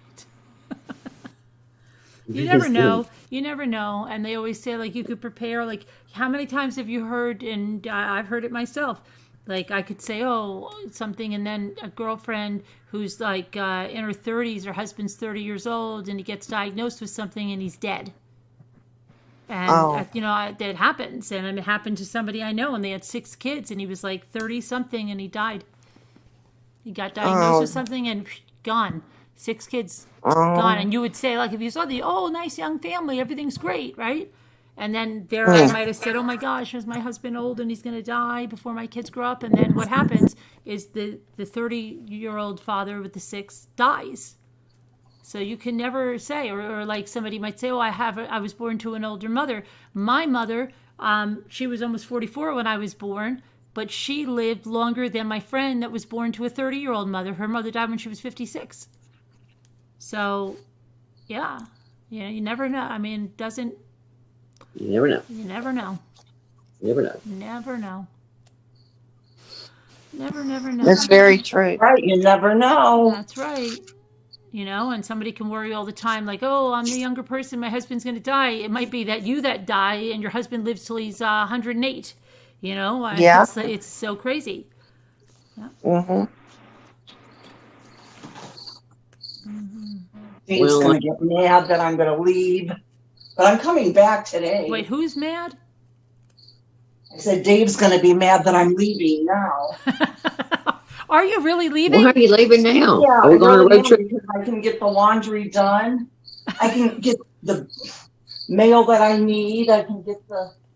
You never know. You never know. And they always say, like, you could prepare. Like, how many times have you heard, and I've heard it myself, like, I could say, oh, something, and then a girlfriend who's, like, in her 30s, her husband's 30 years old, and he gets diagnosed with something, and he's dead. And, Oh. That happens. And it happened to somebody I know, and they had 6 kids, and he was, like, 30-something, and he died. He got diagnosed with something, and gone. 6 kids gone. And you would say, like, if you saw nice young family, everything's great, right? And then there I might have said, oh my gosh, is my husband old and he's going to die before my kids grow up? And then what happens is the 30-year-old father with the 6 dies. So you can never say, or like somebody might say, oh, I was born to an older mother. My mother, she was almost 44 when I was born, but she lived longer than my friend that was born to a 30-year-old mother. Her mother died when she was 56. So, yeah, you never know. I mean, You never know. you never know. Never know. Never know. Never know. That's very true. Right, you never know. That's right. And somebody can worry all the time, like, oh, I'm the younger person, my husband's going to die. It might be that die and your husband lives till he's 108. Yeah. It's so crazy. Mm-hmm. Dave's Well, gonna get mad that I'm gonna leave, but I'm coming back today. Wait, who's mad? I said Dave's gonna be mad that I'm leaving now. Are you really leaving? Why are you leaving now? Yeah, Are we I going on a really road am, trip? because I can get the laundry done. I can get the mail that I need. I can get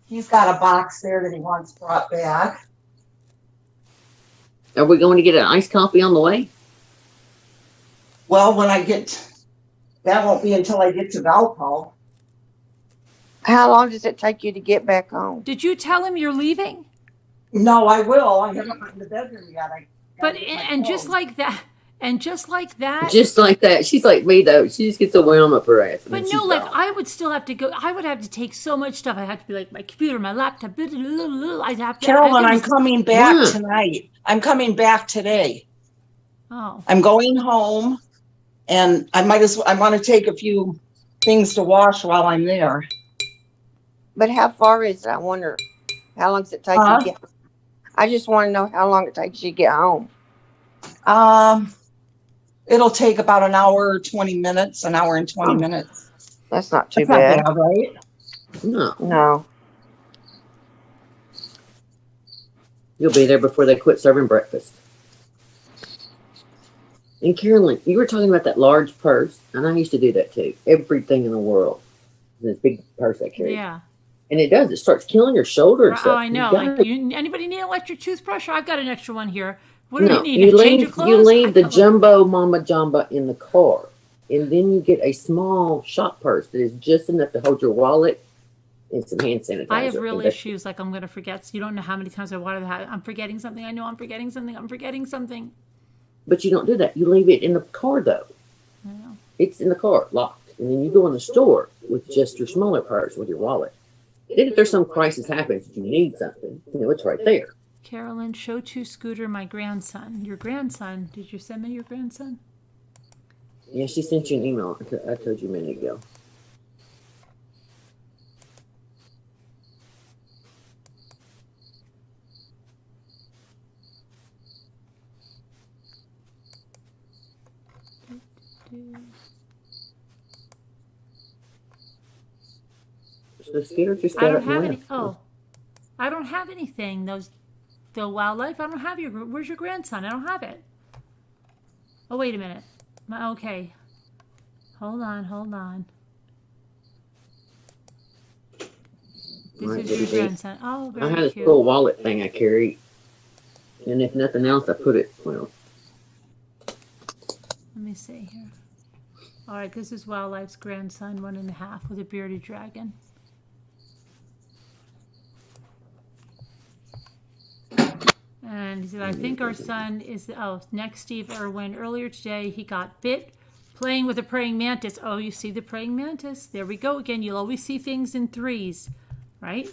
he's got a box there that he wants brought back. Are we going to get an iced coffee on the way? Well, that won't be until I get to Valpo. How long does it take you to get back home? Did you tell him you're leaving? No, I will. I haven't gotten to the bedroom yet. But and just like that, Just like that. She's like me, though. She just gets a whelm up her ass. and But then no, she's like gone. I would still have to go. I would have to take so much stuff. I have to be like my computer, my laptop. I'd have to. Carolyn, I'm coming back Yeah. tonight. I'm coming back today. Oh, I'm going home, and I want to take a few things to wash while I'm there. But how far is it? I wonder. How long does it take you to get? I just want to know how long it takes you to get home. It'll take about an hour, 20 minutes, an hour and 20 minutes. That's not too That's bad. not bad, right? No. No. You'll be there before they quit serving breakfast. And Carolyn, you were talking about that large purse, and I used to do that too. Everything in the world. This big purse I carry. yeah. And it starts killing your shoulder and Oh, stuff. I know. You gotta- Anybody need an electric toothbrush? I've got an extra one here. What do No, you need? To change your clothes? you leave I the got one. jumbo mama jamba in the car, and then you get a small shop purse that is just enough to hold your wallet and some hand sanitizer. I have real And that's- issues. Like I'm going to forget. You don't know how many times I wanted to have. I'm forgetting something. I know I'm forgetting something. I'm forgetting something. But you don't do that. You leave it in the car, though. I know. It's in the car, locked. And then you go in the store with just your smaller purse with your wallet. Then if there's some crisis happens, you need something, it's right there. Carolyn, show to Scooter my grandson. Your grandson. Did you send me your grandson? Yeah, she sent you an email. I told you a minute ago. So Skeeter just I got don't up and have left. any. Oh, I don't have anything. The wildlife. I don't have your. Where's your grandson? I don't have it. Oh, wait a minute. Okay. Hold on. This Right, is your Debbie. grandson. Oh, I had very this cute. little wallet thing I carry, and if nothing else, I put it. Well, Let me see here. All right, this is Wildlife's grandson, 1.5, with a bearded dragon. And he said, I think our son is, next Steve Irwin. Earlier today, he got bit playing with a praying mantis. Oh, you see the praying mantis? There we go again. You'll always see things in threes, right?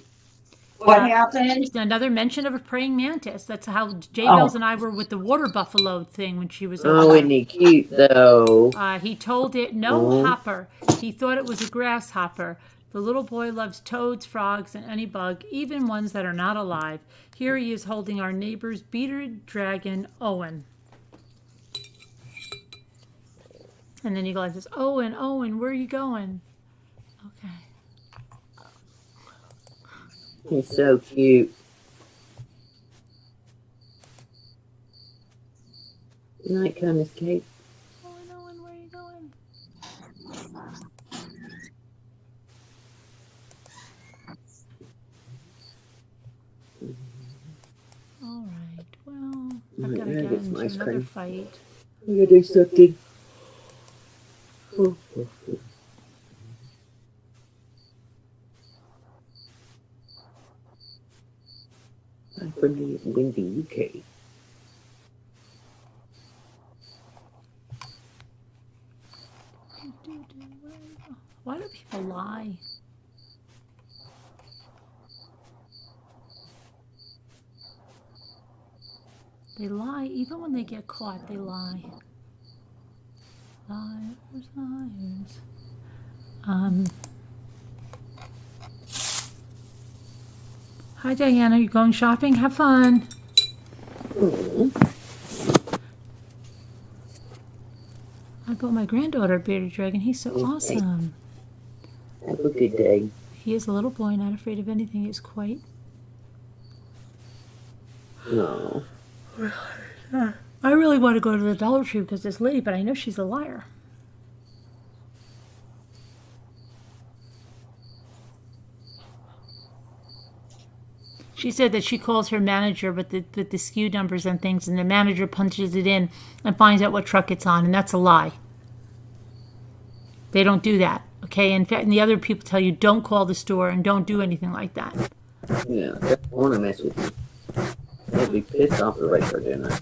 What happened? Another mention of a praying mantis. That's how Daybell and I were with the water buffalo thing when she was over Oh, isn't he cute though? He told it no hopper. He thought it was a grasshopper. The little boy loves toads, frogs, and any bug, even ones that are not alive. Here he is holding our neighbor's bearded dragon, Owen. And then you go like this, Owen, where are you going? Okay. He's so cute. Good night, Miss Kate. Owen, where are you going? All right, well, I've got to get into another fight. I'm going to do something. I'm from the windy UK. Why do people lie? They lie even when they get caught. They lie. Liars, liars. Hi Diana, you going shopping? Have fun. I bought my granddaughter a bearded dragon. He's so awesome. Have a good day. He is a little boy, not afraid of anything. He's quite. No. I really want to go to the Dollar Tree because this lady, but I know she's a liar. She said that she calls her manager with the SKU numbers and things, and the manager punches it in and finds out what truck it's on, and that's a lie. They don't do that, okay? In fact, and the other people tell you don't call the store and don't do anything like that. Yeah, I don't want to mess with you. I'd be pissed off the racer doing that.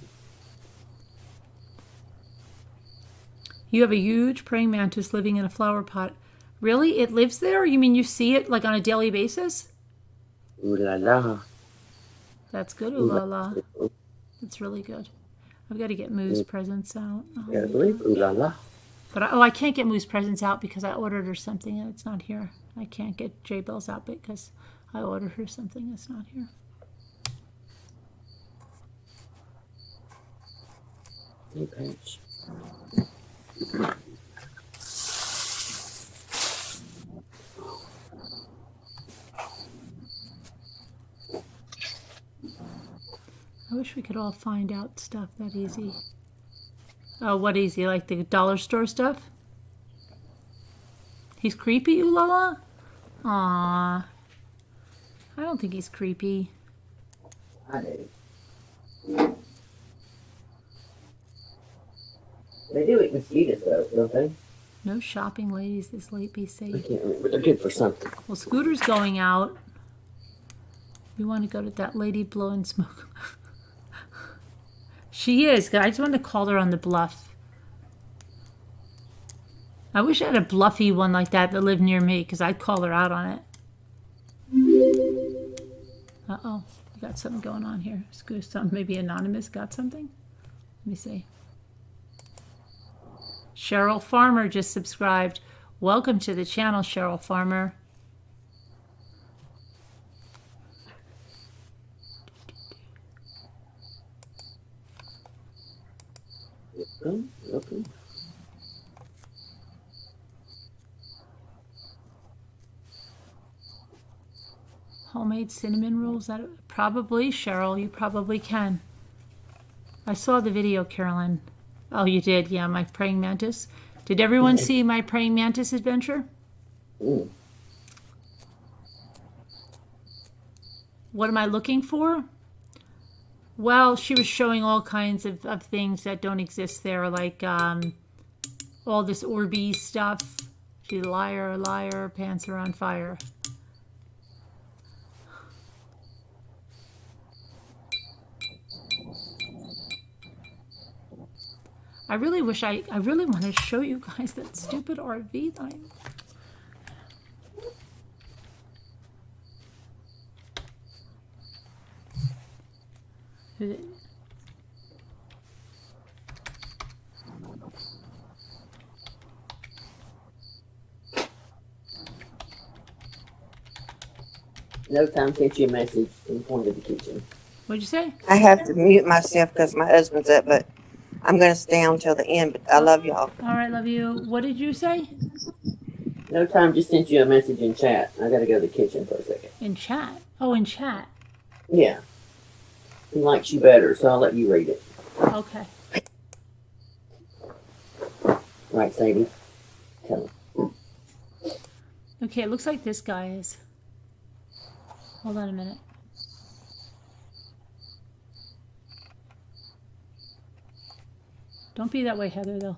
You have a huge praying mantis living in a flower pot. Really? It lives there? You mean you see it like on a daily basis? Ooh la la. That's good, ooh la la. That's really good. I've got to get Moo's presents out. Yeah, ooh la la. But I can't get Moo's presents out because I ordered her something and it's not here. I can't get Daybell's out because I ordered her something that's not here. Okay. I wish we could all find out stuff that easy. Oh, what easy? Like the dollar store stuff? He's creepy, Ulala? Aww. I don't think he's creepy. I do. They do eat mosquitoes though, don't they? No shopping, ladies, this late. Be I safe. can't remember. They're good for something. Well, Scooter's going out. You want to go to that lady blowing smoke? She is. I just wanted to call her on the bluff. I wish I had a bluffy one like that lived near me because I'd call her out on it. Uh-oh. We got something going on here. Something, maybe anonymous got something? Let me see. Cheryl Farmer just subscribed. Welcome to the channel, Cheryl Farmer. Welcome. Homemade cinnamon rolls? That probably, Cheryl, you probably can. I saw the video, Carolyn. Oh, you did? Yeah, my praying mantis. Did everyone see my praying mantis adventure? Mm. What am I looking for? Well, she was showing all kinds of things that don't exist there, like all this Orbeez stuff. She's a liar, liar, pants are on fire. I really wish I really want to show you guys that stupid RV thing. No time sent you a message and pointed to the kitchen. What'd you say? I have to mute myself because my husband's up, but I'm going to stay on till the end. But I love y'all. All right, love you. What did you say? No time just sent you a message in chat. I gotta go to the kitchen for a second. In chat. Oh, in chat. Yeah. He likes you better, so I'll let you read it. Okay. Right, Sadie? Tell him. Okay, it looks like this guy is. Hold on a minute. Don't be that way, Heather, though.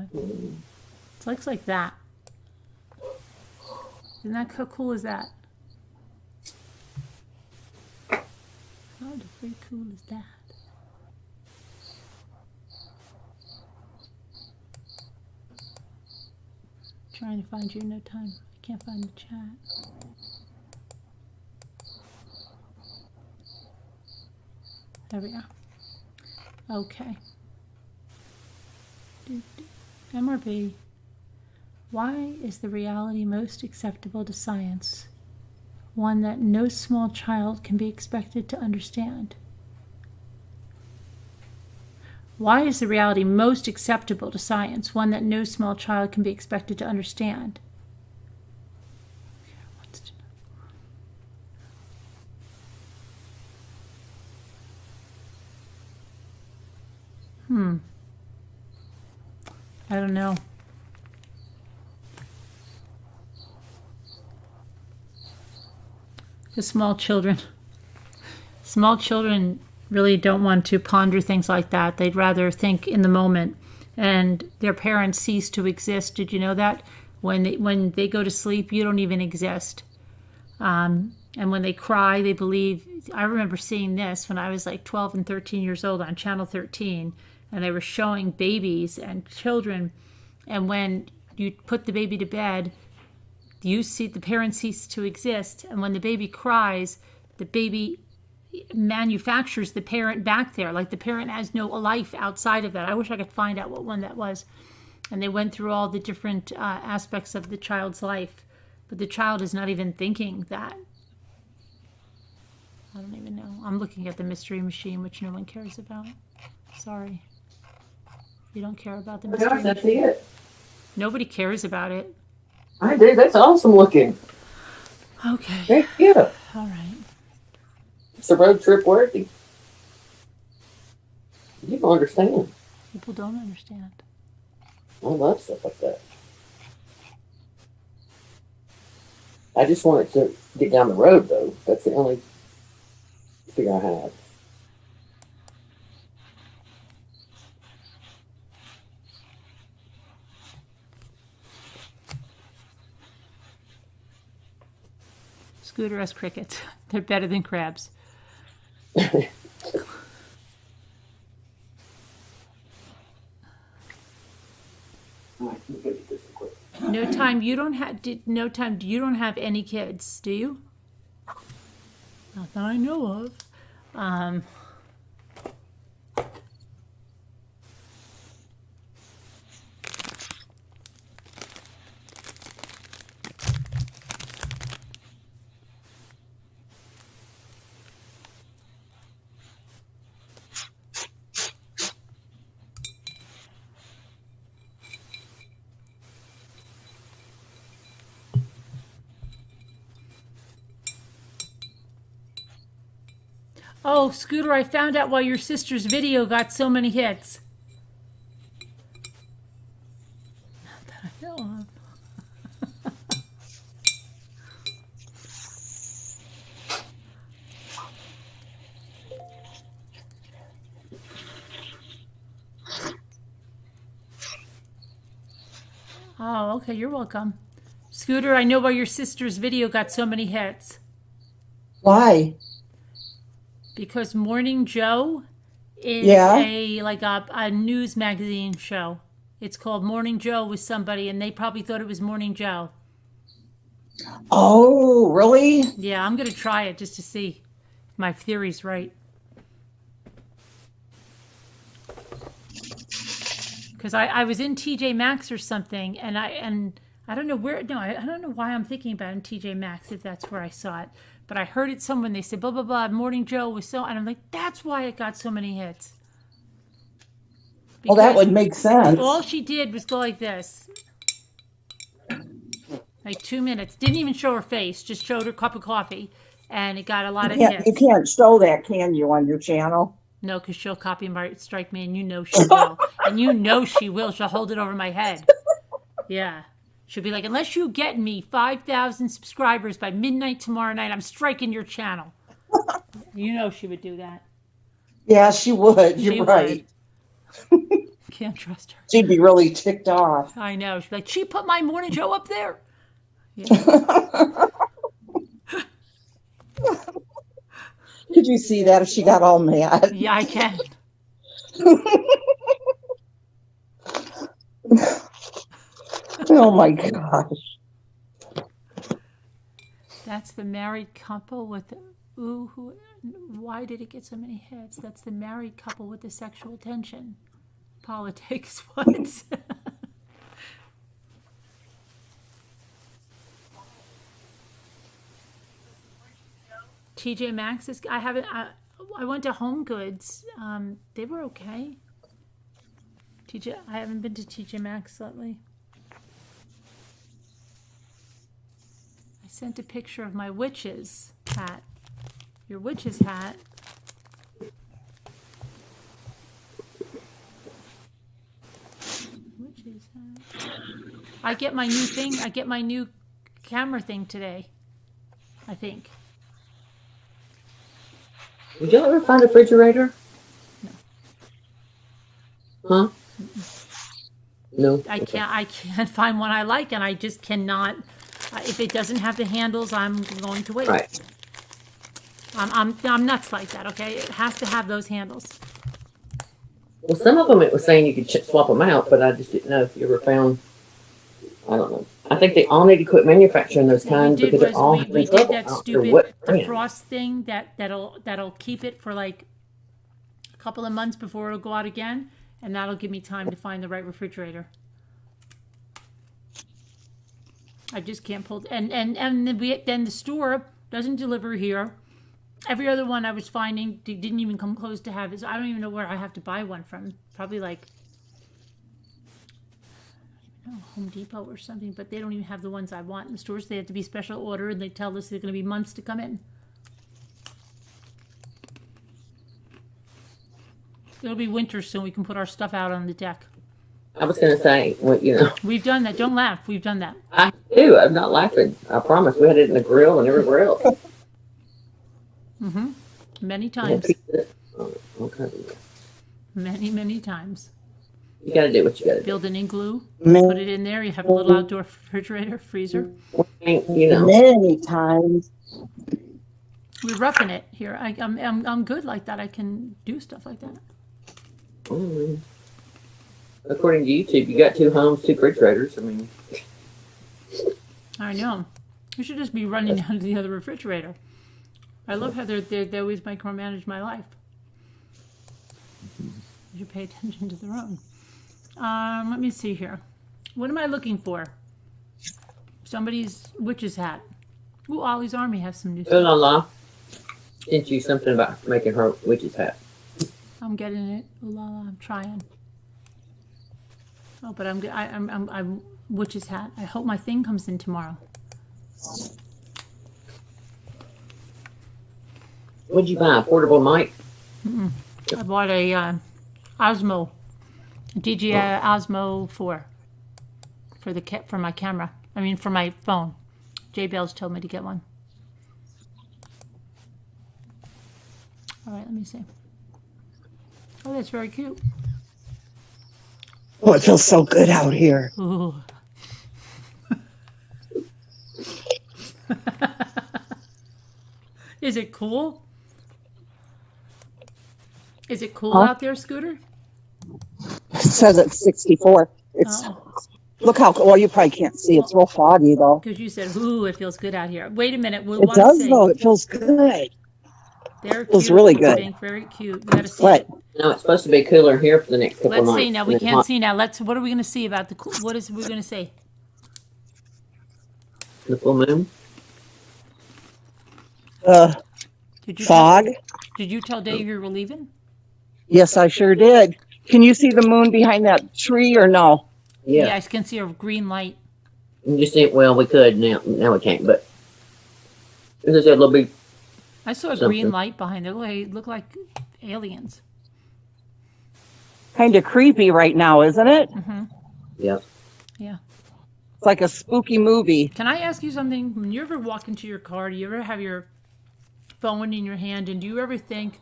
It looks like that. Isn't that how cool is that? How freaking cool is that? Trying to find you, no time. I can't find the chat. There we are. Okay. MRB. Why is the reality most acceptable to science one that no small child can be expected to understand? Why is the reality most acceptable to science one that no small child can be expected to understand? I don't know. The small children really don't want to ponder things like that. They'd rather think in the moment, and their parents cease to exist. Did you know that? When they go to sleep, you don't even exist. And when they cry, they believe. I remember seeing this when I was like 12 and 13 years old on Channel 13, and they were showing babies and children. And when you put the baby to bed, you see the parent cease to exist. And when the baby cries, the baby manufactures the parent back there. Like the parent has no life outside of that. I wish I could find out what one that was. And they went through all the different aspects of the child's life. But the child is not even thinking that. I don't even know. I'm looking at the Mystery Machine, which no one cares about. Sorry. You don't care about the Mystery That's Machine? it. Nobody cares about it. I do. That's awesome looking. Okay. Heck yeah. All right. It's a road trip worthy. You don't understand. People don't understand. I love stuff like that. I just wanted to get down the road, though. That's the only fear I have. Scooter has crickets. They're better than crabs. No time. You don't have. No time. You don't have any kids, do you? Not that I know of. Oh, Scooter, I found out why your sister's video got so many hits. Not that I know of. Oh, okay, you're welcome. Scooter, I know why your sister's video got so many hits. Why? Because Morning Joe is Yeah. a news magazine show. It's called Morning Joe with somebody, and they probably thought it was Morning Joe. Oh, really? Yeah, I'm gonna try it just to see if my theory's right. Because I was in TJ Maxx or something, and I don't know where. No, I don't know why I'm thinking about it in TJ Maxx if that's where I saw it. But I heard it someone, they said blah blah blah. Morning Joe was so, and I'm like, that's why it got so many hits. Well, that Because would make sense. all she did was go like this, like 2 minutes. Didn't even show her face, just showed her cup of coffee, and it got a lot of You hits. can't show that, can you, on your channel? No, because she'll copyright strike me, and you know she will. And you know she will. She'll hold it over my head. Yeah. She'll be like, unless you get me 5,000 subscribers by midnight tomorrow night, I'm striking your channel. You know she would do that. Yeah, she would. You're She right. would. Can't trust her. She'd be really ticked off. I know. She'd be like, she put my Morning Joe up there. Yeah. Could you see that if she got all mad? Yeah, I can. Oh my gosh. That's the married couple with the, why did it get so many hits? That's the married couple with the sexual tension. Politics, what? TJ Maxx is, I went to Home Goods. They were okay. I haven't been to TJ Maxx lately. I sent a picture of my witch's hat. Your witch's hat. Witch's hat. I get my new thing. I get my new camera thing today, I think. Did y'all ever find a refrigerator? No. Huh? No. I can't find one I like, and I just cannot. If it doesn't have the handles, I'm going to wait. Right. I'm nuts like that. Okay, it has to have those handles. Well, some of them it was saying you could swap them out, but I just didn't know if you ever found. I don't know. I think they all need to quit manufacturing those kinds because they're all we in did trouble. that I don't care stupid what brand. defrost thing that'll keep it for like a couple of months before it'll go out again, and that'll give me time to find the right refrigerator. I just can't pull and then the store doesn't deliver here. Every other one I was finding didn't even come close to have it. So I don't even know where I have to buy one from. Probably like Home Depot or something, but they don't even have the ones I want in the stores. They have to be special order, and they tell us they're going to be months to come in. It'll be winter soon. We can put our stuff out on the deck. I was going to say, well, you know. We've done that. Don't laugh. We've done that. I do. I'm not laughing. I promise. We had it in the grill and everywhere else. Mm-hmm. Many times. Okay. Many times. You got to do what you got to do. Build an igloo. Put it in there. You have a little outdoor refrigerator, freezer. You know. Many times. We're roughing it here. I'm good like that. I can do stuff like that. Mm. According to YouTube, you got 2 homes, 2 refrigerators. I mean, I know. We should just be running down to the other refrigerator. I love how they always micromanage my life. You should pay attention to their own. Let me see here. What am I looking for? Somebody's witch's hat. Ooh, Ollie's Army has some new oh stuff. la la. Sent you something about making her witch's hat. I'm getting it. Ooh la la, I'm trying. Oh, but I'm witch's hat. I hope my thing comes in tomorrow. What'd you buy? A portable mic? I bought a Osmo, DJI Osmo 4 for my camera. I mean, for my phone. Daybell's told me to get one. All right, let me see. Oh, that's very cute. Oh, it feels so good out here. Ooh. Is it cool? Is it cool Huh? out there, Scooter? It says it's 64. It's Look how well you probably can't see. It's real foggy though. Because you said, "Ooh, it feels good out here." Wait a minute. We It want to does see. though. It feels good. They're Feels cute. really It's good. pink, very cute. We got to see What? it. No, it's supposed to be cooler here for the next couple of Let's nights. see now. We It's can't hot. see now. What are we going to see about the? What is we going to see? The full moon. Did you Fog. Did you tell Dave you were leaving? Yes, I sure did. Can you see the moon behind that tree or no? Yeah. I can see a green light. You just think, well, we could now. Now we can't. But as I said, it'll be. I saw a Something. green light behind it. It looked like aliens. Kind of creepy right now, isn't it? Mm-hmm. Yeah. Yeah. It's like a spooky movie. Can I ask you something? When you ever walk into your car, do you ever have your phone in your hand, and do you ever think?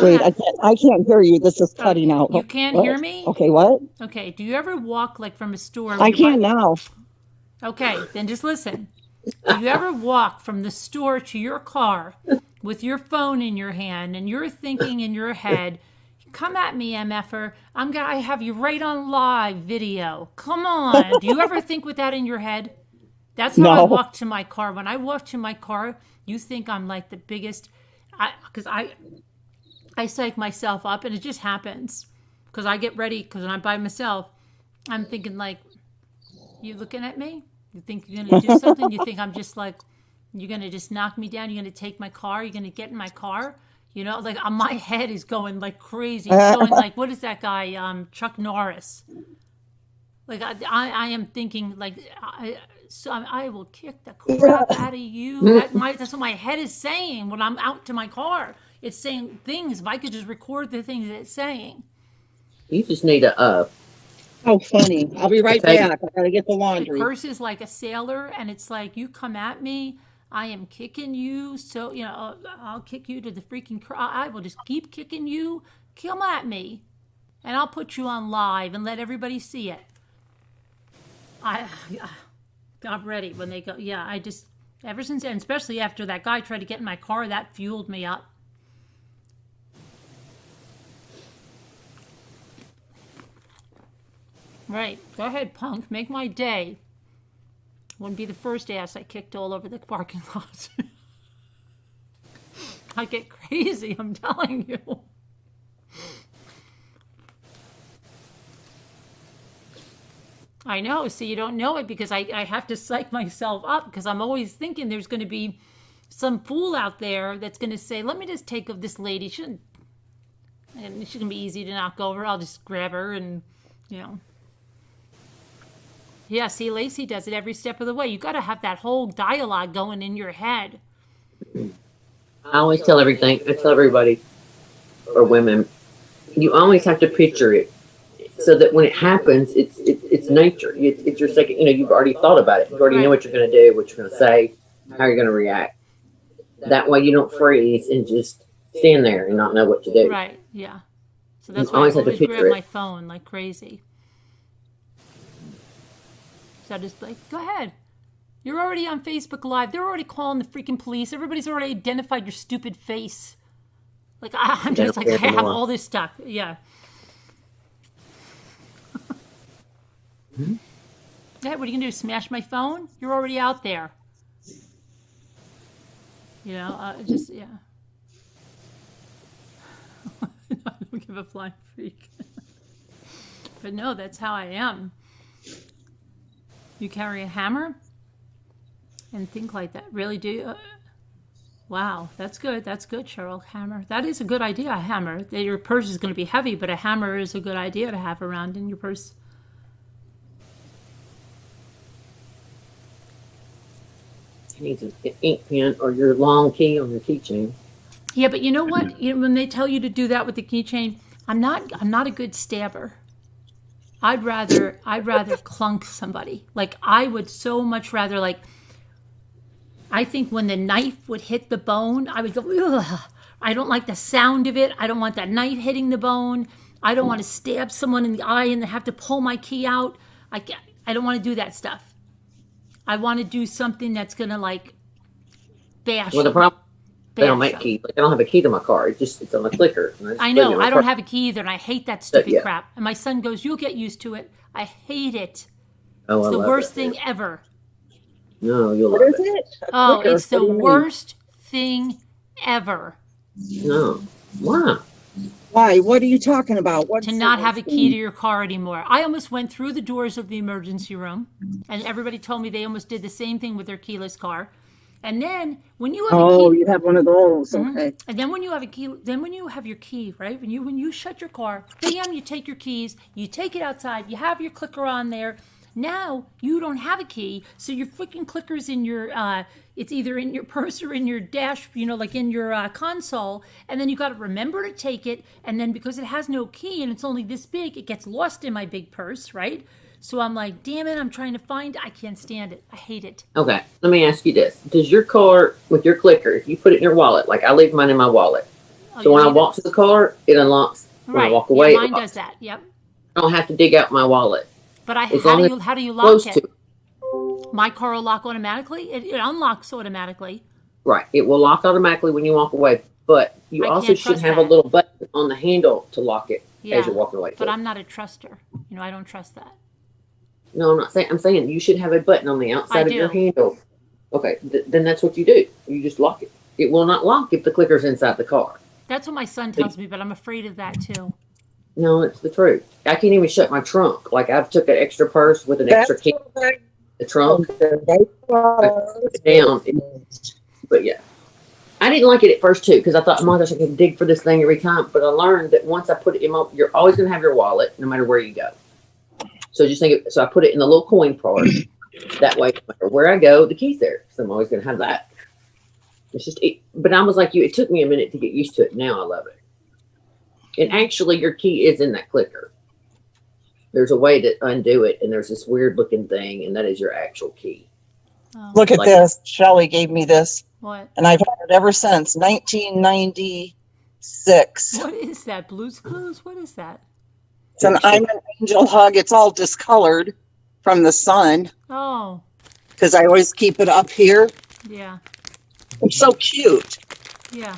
Wait, I can't hear you. This is cutting out. You can't What? hear me? Okay, what? Okay. Do you ever walk like from a store? I can now. Okay, then just listen. Do you ever walk from the store to your car with your phone in your hand and you're thinking in your head, come at me, MFer. I have you right on live video. Come on. Do you ever think with that in your head? That's how I No. walk to my car. When I walk to my car, you think I'm like the biggest, because I psych myself up and it just happens. Because I get ready, because when I'm by myself, I'm thinking like, you looking at me? You think you're going to do something? You think I'm just like, you're going to just knock me down? You're going to take my car? You're going to get in my car? You know, like my head is going like crazy. It's going like, what is that guy? Chuck Norris. Like I am thinking like, I will kick the crap out of you. That's what my head is saying when I'm out to my car. It's saying things. If I could just record the things that it's saying. You just need a. Oh, funny. I'll be right Okay. back. I gotta get the It laundry. curses like a sailor, and it's like, you come at me, I am kicking you. So, I'll kick you to the freaking I will just keep kicking you. Come at me, and I'll put you on live and let everybody see it. I'm ready when they go. Yeah, I just, ever since then, especially after that guy tried to get in my car, that fueled me up. Right. Go ahead, punk. Make my day. Wouldn't be the first ass I kicked all over the parking lot. I get crazy, I'm telling you. I know. See, you don't know it because I have to psych myself up because I'm always thinking there's going to be some fool out there that's going to say, let me just take of this lady. She's going to be easy to knock over. I'll just grab her and, Yeah, see, Lacey does it every step of the way. You got to have that whole dialogue going in your head. I always tell everything. I tell everybody, or women, you always have to picture it, so that when it happens, it's nature. It's your second. You've already thought about it. You already know what you're going to do, what you're going to say, how you're going to react. That way, you don't freeze and just stand there and not know what to do. Right. Yeah. So that's You why I always have to always grab picture it. my phone like crazy. So I just like, go ahead. You're already on Facebook Live. They're already calling the freaking police. Everybody's already identified your stupid face. Like, I'm just like, I have all this stuff. Yeah. Yeah, what are you going to do? Smash my phone? You're already out there. Just, yeah. I don't give a flying freak. But no, that's how I am. You carry a hammer and think like that. Really do? Wow, that's good. That's good, Cheryl. Hammer. That is a good idea, a hammer. Your purse is going to be heavy, but a hammer is a good idea to have around in your purse. You need an ink pen or your long key on your keychain. Yeah, but you know what? When they tell you to do that with the keychain, I'm not a good stabber. I'd rather clunk somebody. Like, I would so much rather, like, I think when the knife would hit the bone, I would go, ugh. I don't like the sound of it. I don't want that knife hitting the bone. I don't want to stab someone in the eye and have to pull my key out. I don't want to do that stuff. I want to do something that's going to, like, bash Well, the them. problem They don't make keys. Like, I don't have a key to my car. It's on a clicker. I know. I don't have a key either, and I hate that stupid yeah. crap. And my son goes, "You'll get used to it." I hate it. Oh, It's I the love worst it. thing ever. No, you'll What love is it. it? Oh, Clicker. it's the What do you mean? worst thing ever. No. Why? Why? What are you talking about? What's To the not have a worst key to thing? your car anymore. I almost went through the doors of the emergency room, and everybody told me they almost did the same thing with their keyless car. And then when you have a Oh, key, you have one of those. Mhm. Okay. And then when you have a key, then when you have your key, right? When you shut your car, bam, you take your keys, you take it outside, you have your clicker on there. Now you don't have a key, so your freaking clicker's in your it's either in your purse or in your dash, like in your console, and then you got to remember to take it, and then because it has no key and it's only this big, it gets lost in my big purse, right? So I'm like, damn it, I'm trying to find it. I can't stand it. I hate it. Okay, let me ask you this. Does your car, with your clicker, if you put it in your wallet, like I leave mine in my wallet, Oh, so you when I leave it- walk to the car, it unlocks. When I Right. walk away, Yeah, it mine locks. does that. Yep. I don't have to dig out my wallet. But As how long do as you it's lock close it? to it. My car will lock automatically. It unlocks automatically. Right. It will lock automatically when you walk away, but you I also can't should trust have that. a little button on the handle to lock it Yeah. as you're walking away. But too. I'm not a truster. I don't trust that. No, I'm not saying. I'm saying you should have a button on the outside of your do. handle. Okay, then that's what you do. You just lock it. It will not lock if the clicker's inside the car. That's what my son tells me, but I'm afraid of that too. No, it's the truth. I can't even shut my trunk. Like I've took an extra purse with an extra key. The trunk down. But yeah, I didn't like it at first too because I thought, oh my gosh, I can dig for this thing every time. But I learned that once I put it in my, you're always gonna have your wallet no matter where you go. So just think. So I put it in the little coin part. That way, no matter where I go, the key's there. So I'm always gonna have that. It's just. But I was like you. It took me a minute to get used to it. Now I love it. And actually, your key is in that clicker. There's a way to undo it, and there's this weird looking thing, and that is your actual key. Oh, Look at this. Shelly gave me this, what? and I've had it ever since 1996. What is that? Blue's Clues? What is that? It's an I'm an Angel hug. It's all discolored from the sun Oh, because I always keep it up here. yeah, It's so cute. yeah.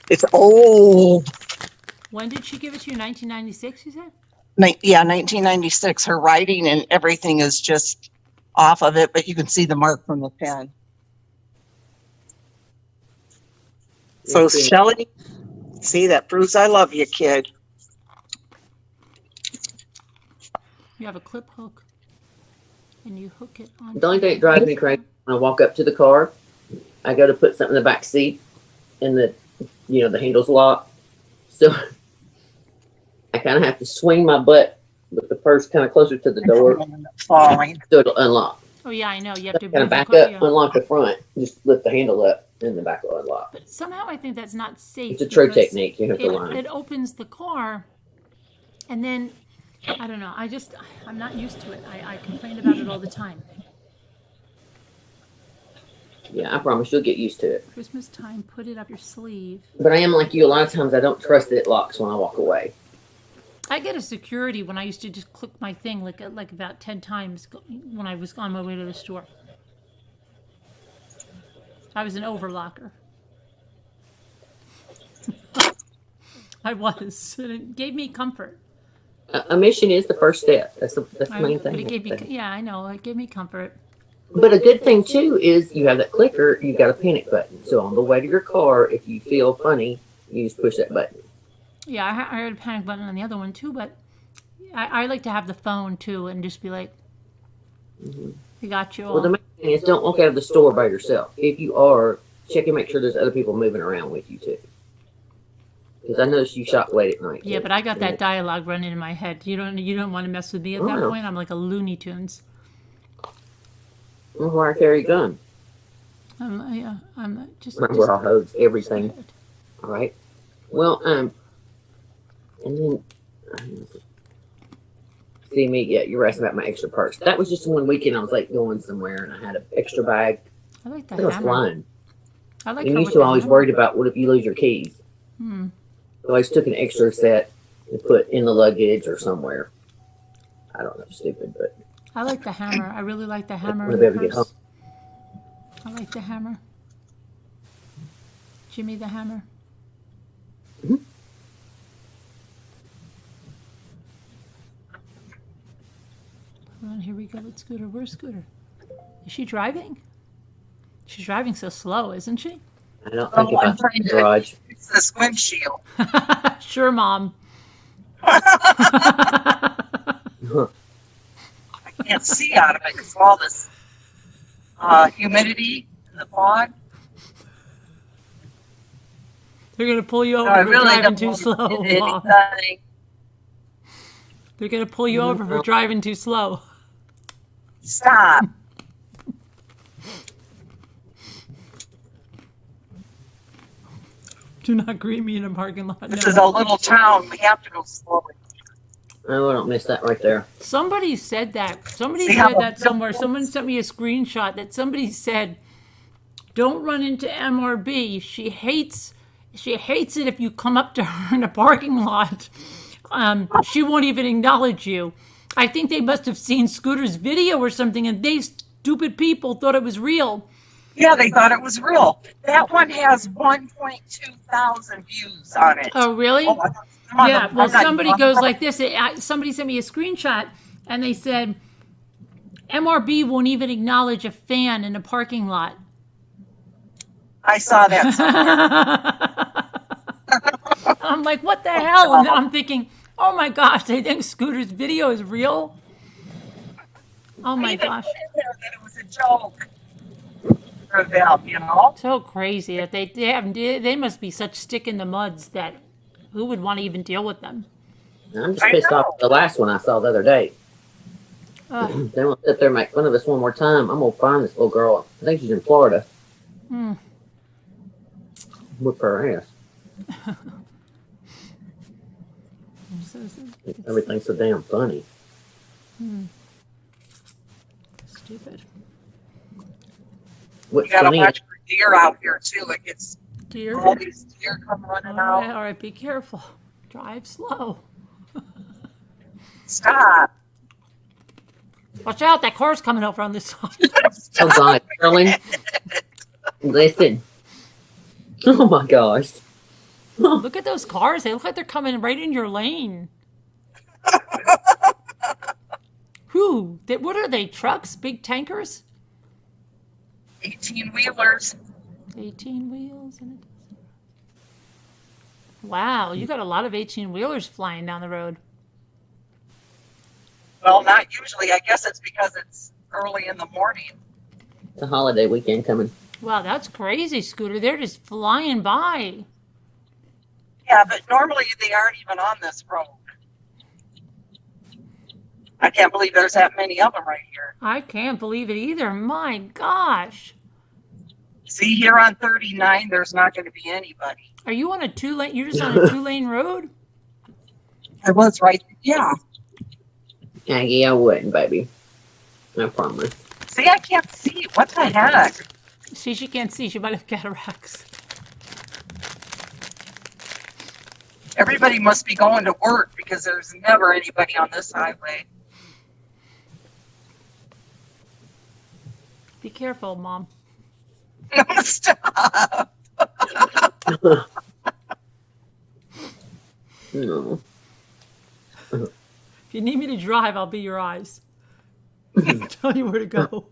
It's old. When did she give it to you? 1996, you said? Yeah, 1996. Her writing and everything is just off of it, but you can see the mark from the pen. So, Yes, yes. Shelly, see, that proves I love you, kid. You have a clip hook, and you hook it on. The only thing that drives me crazy when I walk up to the car, I go to put something in the back seat, and the handle's locked. So I kind of have to swing my butt with the purse kind of closer to the door Falling. so it'll unlock. Oh yeah, I know. You have to Kind of move your back car, up, yeah. unlock the front, just lift the handle up, and the back will unlock. But somehow I think that's not safe. It's a true because technique. You have to learn. It opens the car, and then I don't know. I'm not used to it. I complain about it all the time. Yeah, I promise you'll get used to it. Christmas time, put it up your sleeve. But I am like you. A lot of times I don't trust that it locks when I walk away. I get a security when I used to just click my thing like about 10 times when I was on my way to the store. I was an overlocker. I was. And it gave me comfort. A mission is the first step. That's the main But thing. it gave me, yeah, I know. It gave me comfort. But a good thing too is you have that clicker. You got a panic button. So on the way to your car, if you feel funny, you just push that button. Yeah, I heard a panic button on the other one too, but I like to have the phone too and just be like, we got you all. Well, the main thing is don't walk out of the store by yourself. If you are, check and make sure there's other people moving around with you too. Because I noticed you shop late at night. Yeah, too. but I got that dialogue running in my head. You don't want to mess with me at that Oh. point. I'm like a Looney Tunes. Well, why carry a gun? I'm just. Remember, I'll hold everything. All right. Well, and then see me. Yeah, you were asking about my extra purse. That was just one weekend. I was like going somewhere, and I had an extra bag. I like I the was hammer. flying. I like And her used with to the always hammer. worried about what if you lose your keys. Hmm. So I always took an extra set to put in the luggage or somewhere. I don't know, stupid, but I like the hammer. I really like the hammer. wanna in be the able to get purse. I like the hammer. Jimmy the Hammer? Mhm. Hold on, here we go with Scooter. Where's Scooter? Is she driving? She's driving so slow, isn't she? I don't think I'm about trying the to garage. fix this windshield. Sure, Mom. I can't see out of it because of all this humidity in the fog. They're gonna pull you over No, I for really driving don't too want slow, to do Mom. anything. They're gonna pull you over for driving too slow. Stop. Do not greet me in a parking lot. This No. is a little town. We have to go slowly. Oh, I don't miss that right there. Somebody said that. Somebody See how said that the- somewhere. Someone sent me a screenshot that somebody said, "Don't run into MRB. She hates it if you come up to her in a parking lot. She won't even acknowledge you." I think they must have seen Scooter's video or something, and they stupid people thought it was real. Yeah, they thought it was real. That one has 1.2 thousand views on it. Oh, really? Oh, I'm on Yeah, the- well, I'm not- somebody I'm goes not- like this. Somebody sent me a screenshot, and they said, MRB won't even acknowledge a fan in a parking lot. I saw that. I'm like, what the hell? And I'm thinking, oh my gosh, they think Scooter's video is real? Oh my Even gosh. put in there that it was a joke for them, you know? So crazy that they must be such stick in the muds that who would want to even deal with them? I'm just I pissed know. off at the last one I saw the other day. Ugh. They won't sit there and make fun of us one more time. I'm going to find this little girl. I think she's in Florida. Hmm. Whip her ass. Everything's so damn funny. Stupid. What's You gotta funny? watch for deer out here too. It gets Dear. all these deer come running out. All right, be careful. Drive slow. Stop. Watch out, that car's coming over on this side. Oh God, Carolyn. Listen. Oh my gosh. Look at those cars. They look like they're coming right in your lane. Who? What are they? Trucks? Big tankers? 18-wheelers. 18 wheels and Wow, you got a lot of 18-wheelers flying down the road. Well, not usually. I guess it's because it's early in the morning. It's a holiday weekend coming. Wow, that's crazy, Scooter. They're just flying by. Yeah, but normally they aren't even on this road. I can't believe there's that many of them right here. I can't believe it either. My gosh. See, here on 39, there's not going to be anybody. Are you on a two-lane? You're just on a two-lane road? I was right. Yeah. Aggie, I wouldn't, baby. I promise. See, I can't see. What the heck? See, she can't see. She might have cataracts. Everybody must be going to work because there's never anybody on this highway. Be careful, Mom. No, stop. No. If you need me to drive, I'll be your eyes. Tell you where to go.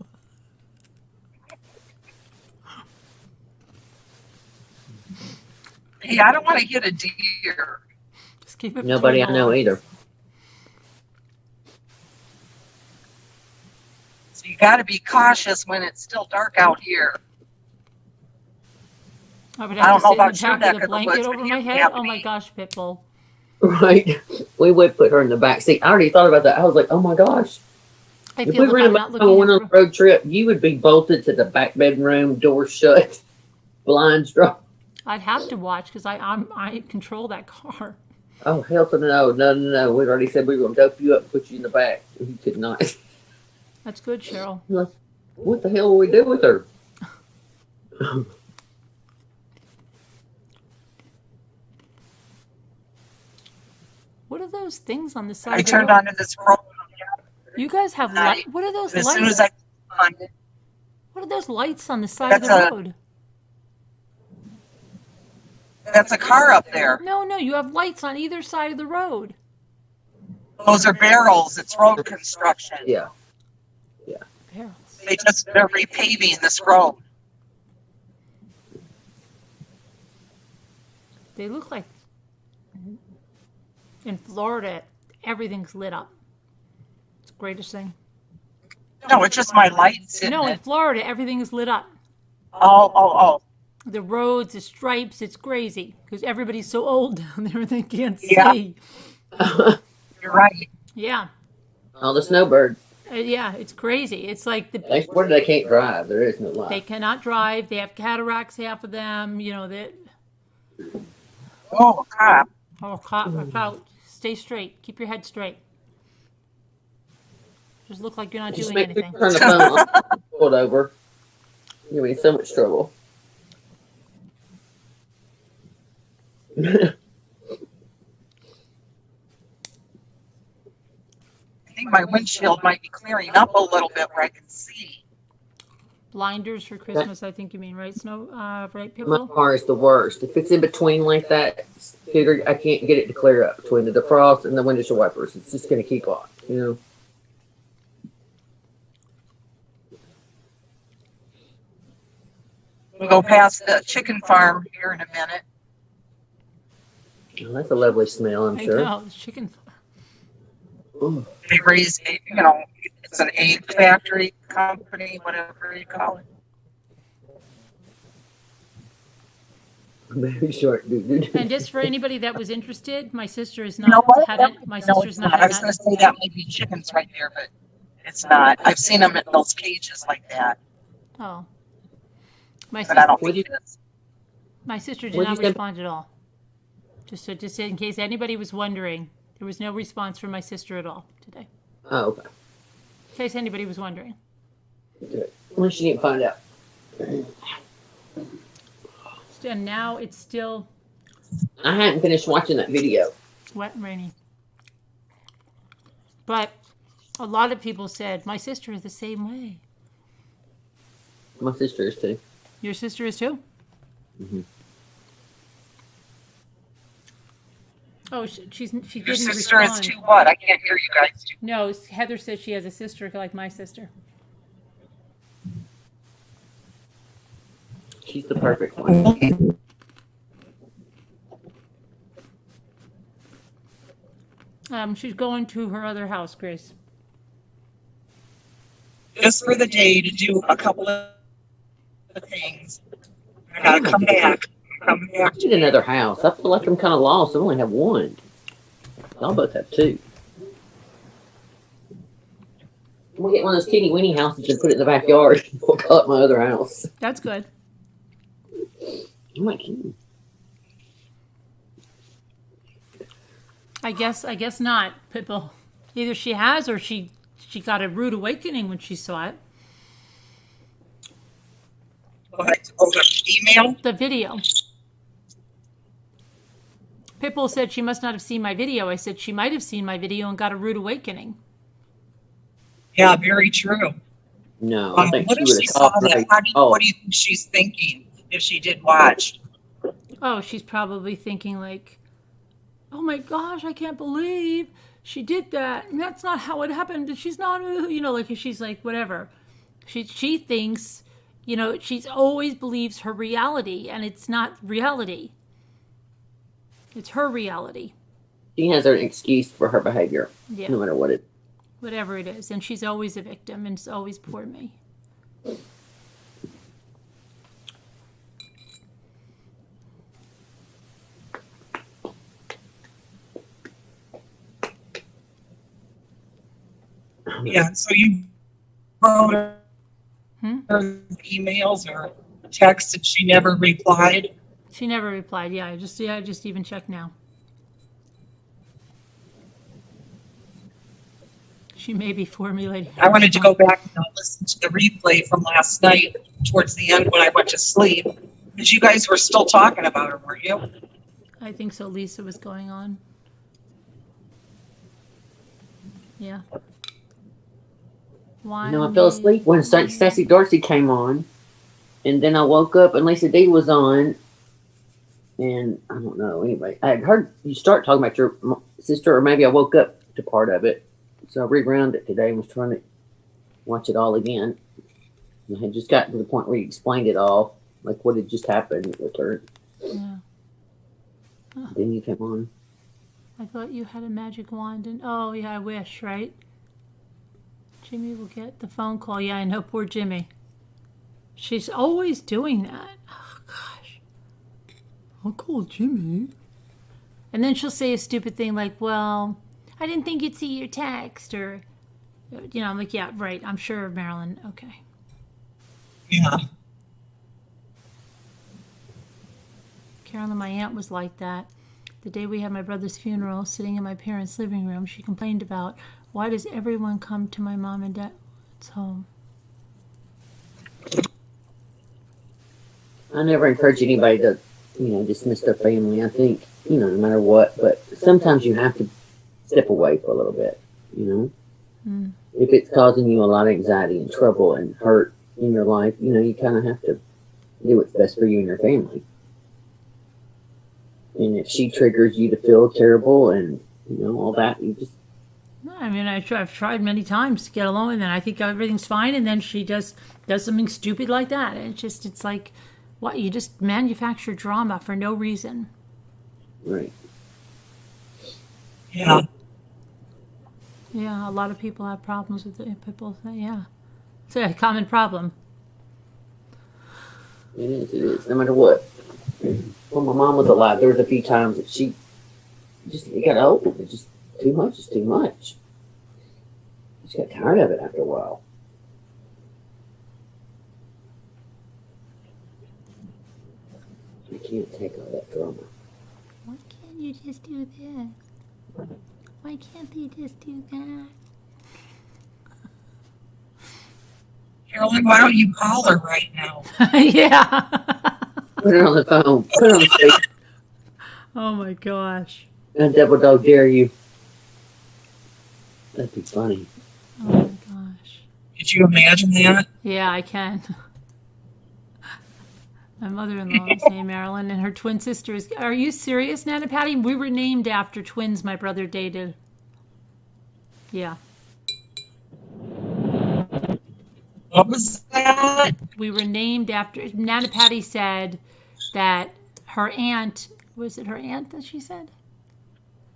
Hey, I don't want to hit a deer. Just keep it Nobody I between know the either. So you got to be cautious when it's still dark out here. I would I have don't to know sit in about the your back neck with a of the blanket woods, over but my you head. have Oh to my be- gosh, Pitbull. Right. We would put her in the back seat. I already thought about that. I was like, oh my gosh. I If feel we like were in I'm a not went looking on at a road trip, you would be bolted to the back bedroom, door shut, blinds drawn. I'd have to watch because I control that car. Oh, hell to no. No. We'd already said we were going to dope you up and put you in the back. You could not. That's good, Cheryl. Like, what the hell will we do with her? What are those things on the side I of the turned road? onto this road. You guys have Night. light. What are those As lights? soon as I What are those lights on the side That's of the a- road? That's a car up there. No, you have lights on either side of the road. Those are barrels. It's road construction. Yeah. Barrels. They're repaving this road. They look like in Florida, everything's lit up. It's the greatest thing. No, it's just my lights in No, in it. Florida, everything is lit up. Oh. The roads, the stripes, it's crazy because everybody's so old down there they can't Yeah. see. You're right. Yeah. All the snowbirds. Yeah, it's crazy. It's like Where they can't drive. There is no they light. cannot drive. They have cataracts, half of them. You know, that. Oh, crap. Oh, clout. Stay straight. Keep your head straight. Just look like you're not Just doing make me anything. turn the phone off. Pull it over. You're in so much trouble. I think my windshield might be clearing up a little bit where I can see. Blinders for Christmas, I think you mean, right? Right, My people? car is the worst. If it's in between like that, Peter, I can't get it to clear up between the defrost and the windshield wipers. It's just going to keep on, you know. We'll go past the chicken farm here in a minute. Oh, that's a lovely smell, I'm I sure. know, it's chicken. Ooh. They raise, it's an egg factory company, whatever you call it. Very short, dude. And just for anybody that was interested, my sister is You know not what? hadn't. My No, sister's it's not. not. I was going to say that might be chickens right there, but it's not. I've seen them in those cages like that, Oh, my but I sister. don't think it is. My sister did What'd not you say? respond at all. Just in case anybody was wondering, there was no response from my sister at all today. Oh, okay. In case anybody was wondering. Good. At least you didn't find out. And now it's still I hadn't finished watching that video. wet and rainy. But a lot of people said, my sister is the same way. My sister is too. Your sister is too? Mm-hmm. Oh, she Your didn't sister respond. is too what? I can't hear you guys. No, Heather says she has a sister like my sister. She's the perfect one. She's going to her other house, Grace. Just for the day to do a couple of things. I gotta come back. I need another house. I feel like I'm kind of lost. I only have one. Y'all both have two. We'll get one of those teeny weeny houses and put it in the backyard. We'll call it my other house. That's good. I'm like, hmm. I guess not, Pitbull. Either she has or she got a rude awakening when she saw it. What? Oh, the email? The video. Pitbull said she must not have seen my video. I said she might have seen my video and got a rude awakening. Yeah, very true. No, I think What she if would she have saw called that? right. What do you think she's thinking if she did watch? Oh, she's probably thinking like, oh my gosh, I can't believe she did that. And that's not how it happened. She's not, like she's like, whatever. She thinks, she's always believes her reality and it's not reality. It's her reality. She has an excuse for her behavior, Yeah. no matter what it. Whatever it is. And she's always a victim and it's always poor me. Yeah, so you wrote her emails or texts and she never replied? She never replied. Yeah, I just even checked now. She may be formulating. I wanted to go back and listen to the replay from last night towards the end when I went to sleep. Because you guys were still talking about her, weren't you? I think so. Lisa was going on. Yeah. Why? I fell asleep when Sassy Dorsey came on, and then I woke up and Lisa D was on, And I don't know. Anyway, I had heard you start talking about your sister, or maybe I woke up to part of it. So I rewound it today and was trying to watch it all again. And I had just gotten to the point where you explained it all, like what had just happened with her. Yeah. Huh. Then you came on. I thought you had a magic wand, and oh yeah, I wish, right? Jimmy will get the phone call. Yeah, I know, poor Jimmy. She's always doing that. Oh gosh. I'll call Jimmy. And then she'll say a stupid thing like, well, I didn't think you'd see your text, or, you know, I'm like, yeah, right, I'm sure, Marilyn, okay. Yeah. Carolyn, my aunt, was like that. The day we had my brother's funeral, sitting in my parents' living room, she complained about, why does everyone come to my mom and dad's home? I never encourage anybody to, dismiss their family. I think, no matter what, but sometimes you have to step away for a little bit, Mm. If it's causing you a lot of anxiety and trouble and hurt in your life, you kind of have to do what's best for you and your family. And if she triggers you to feel terrible and, all that, you just... I mean, I've tried many times to get along, and then I think everything's fine, and then she does something stupid like that. And it's like, what? You just manufacture drama for no reason. Right. Yeah. Yeah, a lot of people have problems with it. People say, yeah. It's a common problem. It is, no matter what. When my mom was alive, there was a few times that it got old. It's just too much is too much. She got tired of it after a while. I can't take all that drama. Why can't you just do this? Why can't they just do that? Carolyn, why don't you call her right now? Yeah. Put her on the phone. Put her on the speaker. Oh my gosh. And double dog dare you. That'd be funny. Oh my gosh. Could you imagine that? Yeah, I can. My mother-in-law is named Marilyn, and her twin sister is... Are you serious, Nana Patty? We were named after twins my brother dated. Yeah. What was that? We were named after... Nana Patty said that her aunt... Was it her aunt that she said?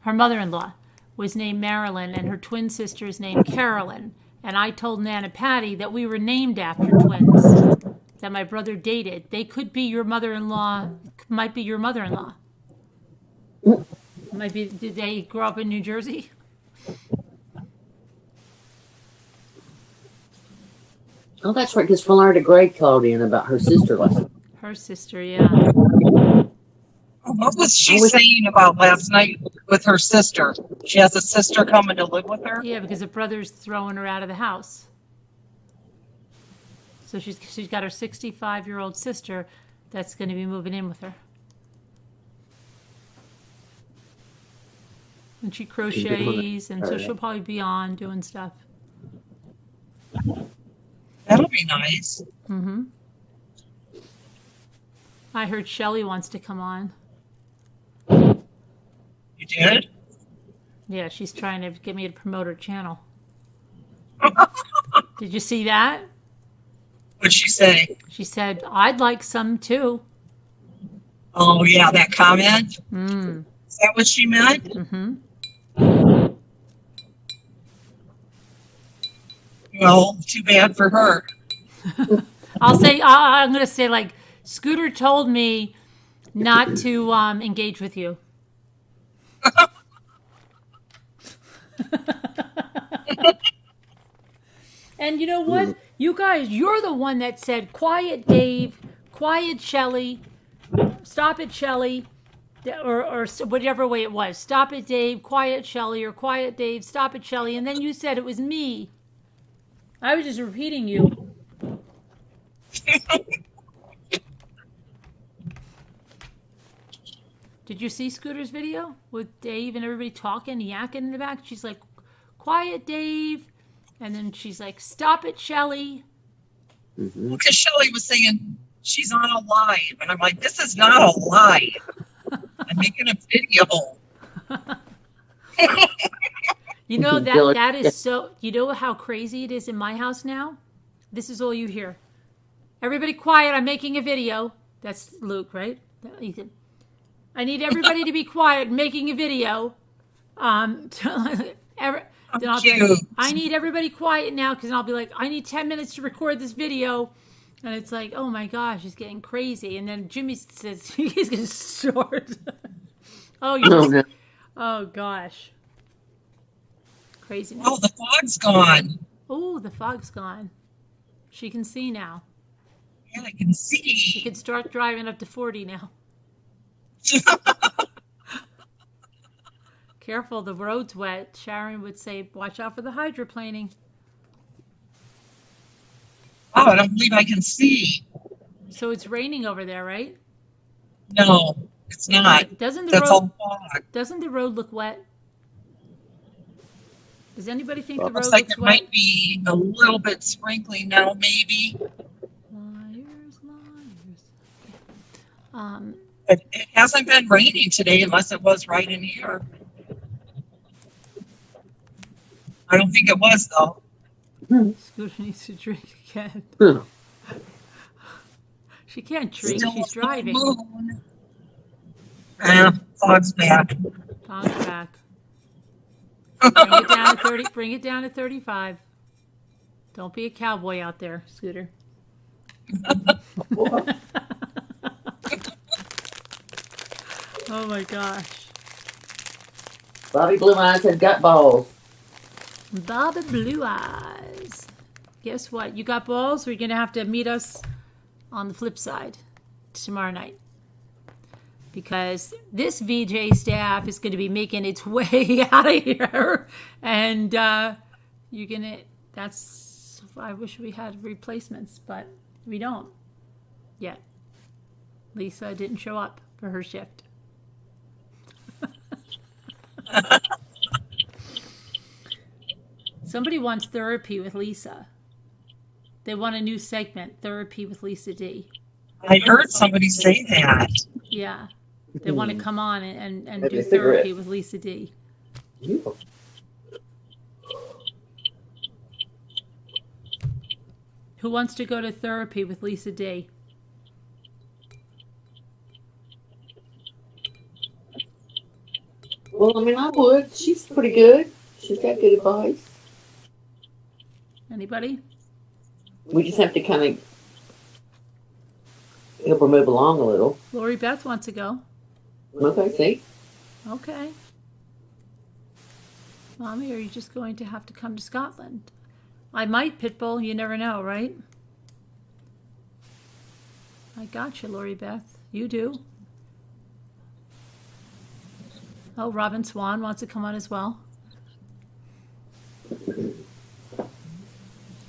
Her mother-in-law was named Marilyn, and her twin sister is named Carolyn. And I told Nana Patty that we were named after twins that my brother dated. They could be your mother-in-law, might be your mother-in-law. Might be, did they grow up in New Jersey? Oh, that's right, because Florida Gray called in about her sister last night. Her sister, yeah. What was she saying about last night with her sister? She has a sister coming to live with her? Yeah, because the brother's throwing her out of the house. So she's got her 65-year-old sister that's going to be moving in with her. And she crochets, and so she'll probably be on doing stuff. That'll be nice. Mm-hmm. I heard Shelly wants to come on. You did? Yeah, she's trying to get me to promote her channel. Did you see that? What'd she say? She said, I'd like some too. Oh, yeah, that comment? Mm. Is that what she meant? Mm-hmm. Well, too bad for her. I'm going to say, like, Scooter told me not to engage with you. And you know what? You guys, you're the one that said, quiet Dave, quiet Shelly, stop it Shelly, or whatever way it was. Stop it Dave, quiet Shelly, or quiet Dave, stop it Shelly. And then you said it was me. I was just repeating you. Did you see Scooter's video with Dave and everybody talking, yakking in the back? She's like, quiet Dave. And then she's like, stop it, Shelly. Because Shelly was saying she's on a live. And I'm like, this is not a live. I'm making a video. You know Dylan- that is so. You know how crazy it is in my house now. This is all you hear. Everybody quiet. I'm making a video. That's Luke, right? Ethan. I need everybody to be quiet. I'm making a video. Then I'll be like, I need everybody quiet now because I'll be like, I need 10 minutes to record this video. And it's like, oh my gosh, it's getting crazy. And then Jimmy says, he's getting short. no. Oh gosh. Craziness. Oh, the fog's gone. Oh, the fog's gone. She can see now. Yeah, I can She see. can start driving up to 40 now. Careful, the road's wet. Sharon would say, watch out for the hydroplaning. Oh, I don't believe I can see. So it's raining over there, right? No, it's not. Doesn't the That's road all fog. doesn't the road look wet? Does anybody think the road Looks like looks it wet? might be a little bit sprinkly now, maybe. Liars. But it hasn't been raining today unless it was right in here. I don't think it was, though. Scooter needs to drink again. Hmm. She can't drink. Still She's a full driving. moon. Fog's back. Tom's back. Bring it down to 30. Bring it down to 35. Don't be a cowboy out there, Scooter. Oh my gosh. Bobby Blue Eyes has got balls. Bobby Blue Eyes. Guess what? You got balls? We're going to have to meet us on the flip side tomorrow night. Because this VJ staff is going to be making its way out of here. And you're going to... That's... I wish we had replacements, but we don't yet. Lisa didn't show up for her shift. Somebody wants therapy with Lisa. They want a new segment, therapy with Lisa D. I heard somebody say that. Yeah. They want to come on and Maybe do a cigarette. therapy with Lisa D. Who wants to go to therapy with Lisa D? Well, I mean, I would. She's pretty good. She's got good advice. Anybody? We just have to kind of help her move along a little. Lori Beth wants to go. Okay, see? Okay. Mommy, are you just going to have to come to Scotland? I might, Pitbull. You never know, right? I got you, Lori Beth. You do. Oh, Robin Swan wants to come on as well.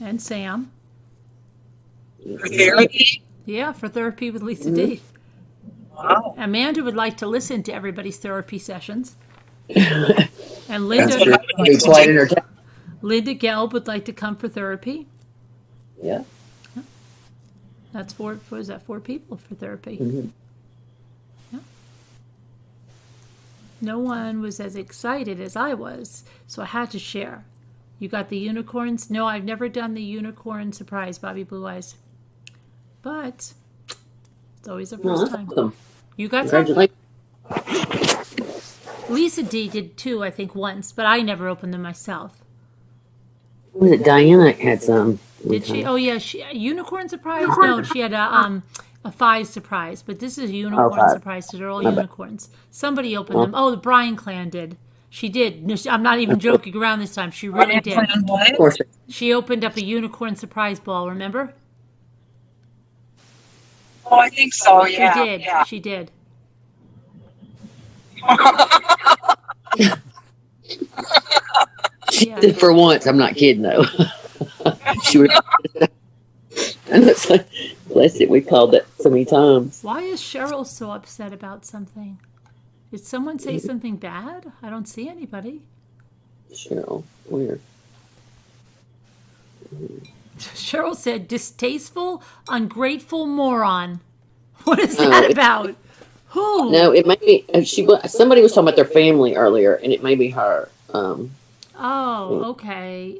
And Sam. For therapy? Yeah, for therapy with Lisa D. Wow. Amanda would like to listen to everybody's therapy sessions. And That's Linda be quite entertaining. Linda Gelb would like to come for therapy. Yeah. That's four. What is that? 4 people for therapy. Mm-hmm. Yeah. No one was as excited as I was, so I had to share. You got the unicorns? No, I've never done the unicorn surprise, Bobby Blue Eyes. But it's always a first time. Awesome. You got some? Congratulations. Lisa D did too, I think, once, but I never opened them myself. Was it Diana had some? Did she? Oh yeah, she unicorn surprise. No, she had a 5 surprise, but this is a unicorn 5. surprise. So they're all unicorns. Somebody opened them. Oh, the Bryan clan did. She did. No, I'm not even joking around this time. She really did. Of course. She opened up a unicorn surprise ball. Remember? Oh, I think so, yeah. She did. Yeah. She did. She Yeah. did for once. I'm not kidding though. She would. And it's like, bless it. We called that so many times. Why is Cheryl so upset about something? Did someone say something bad? I don't see anybody. Cheryl, weird. Cheryl said, distasteful, ungrateful moron. What is that about? Who? No, it may be. Somebody was talking about their family earlier, and it may be her. Oh, okay.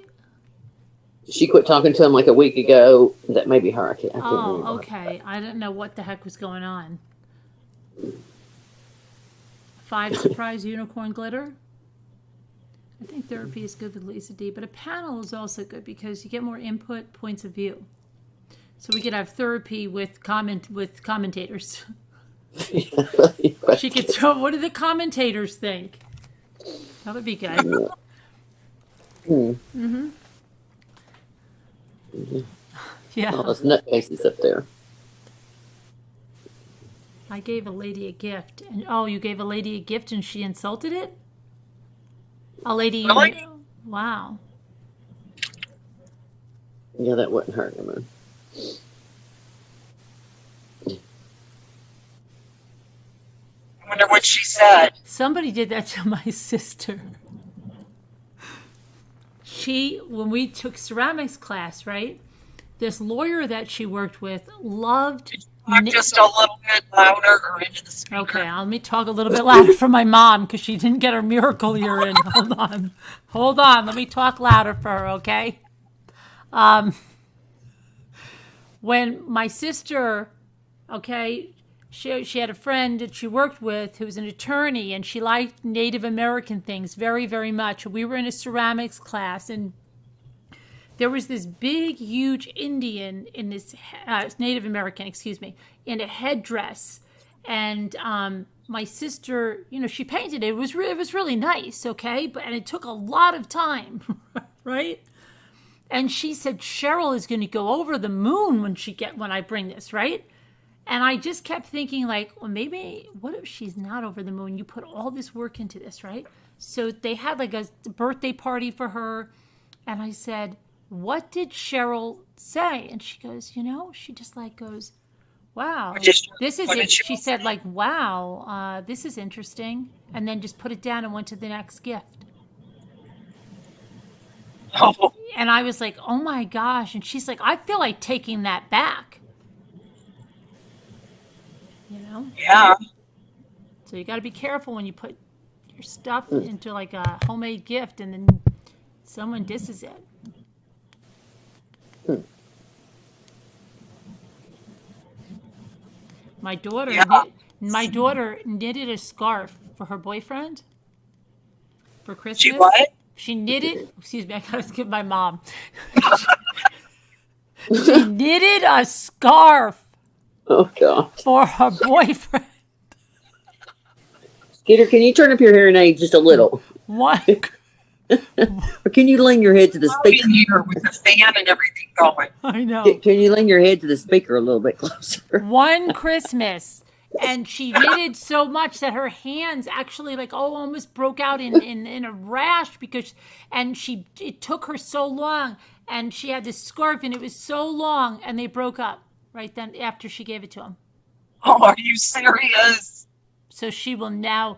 She quit talking to him like a week ago. That may be her. I can't remember. Oh, okay. I didn't know what the heck was going on. 5 surprise unicorn glitter. I think therapy is good with Lisa D, but a panel is also good because you get more input, points of view. So we could have therapy with commentators. She could throw. What do the commentators think? That would be good. Mm-hmm. Yeah. All those nutcases up there. I gave a lady a gift, and you gave a lady a gift, and she insulted it. A lady. Really? Wow. Yeah, that wouldn't hurt him. I wonder what she said. Somebody did that to my sister. When we took ceramics class, right? This lawyer that she worked with loved. Talk just a little bit louder or into the speaker. Okay, let me talk a little bit louder for my mom because she didn't get her miracle year in. Hold on. Let me talk louder for her, okay? When my sister, okay, she had a friend that she worked with who was an attorney, and she liked Native American things very, very much. We were in a ceramics class, and there was this big, huge Indian in this Native American, in a headdress, and my sister, she painted it. It was really nice, okay, and it took a lot of time, right? And she said Cheryl is going to go over the moon when I bring this, right? And I just kept thinking, like, well, maybe what if she's not over the moon? You put all this work into this, right? So they had like a birthday party for her, and I said, what did Cheryl say? And she goes, she just like goes, wow, this is it. She said like, wow, this is interesting. And then just put it down and went to the next gift. Oh. And I was like, oh my gosh. And she's like, I feel like taking that back. Yeah. So you got to be careful when you put your stuff into like a homemade gift and then someone disses it. My daughter knitted a scarf for her boyfriend for Christmas. She what? She knitted. Excuse me, I gotta skip my mom. She knitted a scarf. Oh God. For her boyfriend. Skeeter, can you turn up your hearing aid just a little? What? Or can you lean your head to the speaker? Here with the fan and everything going. I know. Can you lean your head to the speaker a little bit closer? One Christmas, and she knitted so much that her hands actually almost broke out in a rash it took her so long, and she had this scarf and it was so long, and they broke up right then after she gave it to him. Oh, are you serious? So she will now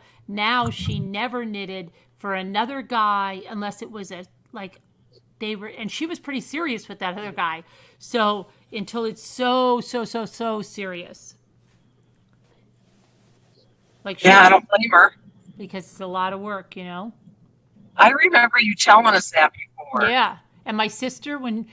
she never knitted for another guy unless it was and she was pretty serious with that other guy. So until it's so serious. I don't blame her. Because it's a lot of work, I remember you telling us that before. Yeah. And my sister, when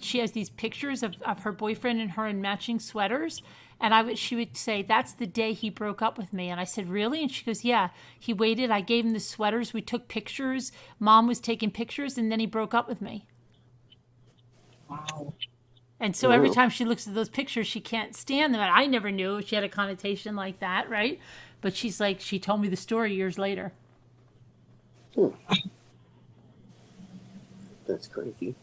she has these pictures of her boyfriend and her in matching sweaters, and she would say, that's the day he broke up with me. And I said, really? And she goes, yeah. He waited. I gave him the sweaters. We took pictures. Mom was taking pictures, and then he broke up with me. Wow. And so every time she looks at those pictures, she can't stand them. And I never knew she had a connotation like that, right? But she's like, she told me the story years later. That's crazy.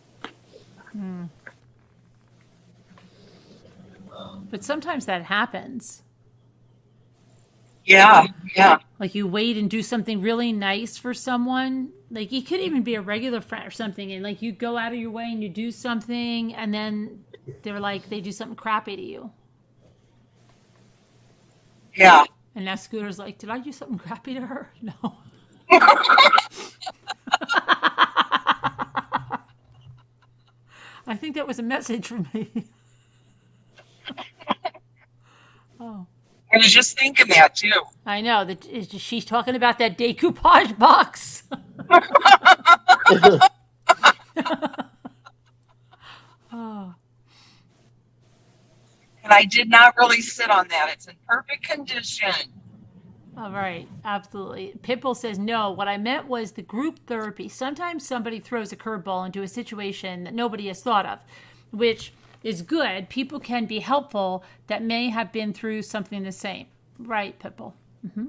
But sometimes that happens. Yeah. Like you wait and do something really nice for someone. Like you could even be a regular friend or something, and you go out of your way and you do something, and then they do something crappy to you. Yeah. And now Scooter's like, did I do something crappy to her? No. I think that was a message for me. Oh. I was just thinking that too. I know that she's talking about that decoupage box. Oh. And I did not really sit on that. It's in perfect condition. All right, absolutely. Pitbull says, no, what I meant was the group therapy. Sometimes somebody throws a curveball into a situation that nobody has thought of, which is good. People can be helpful that may have been through something the same. Right, Pitbull. Mm-hmm.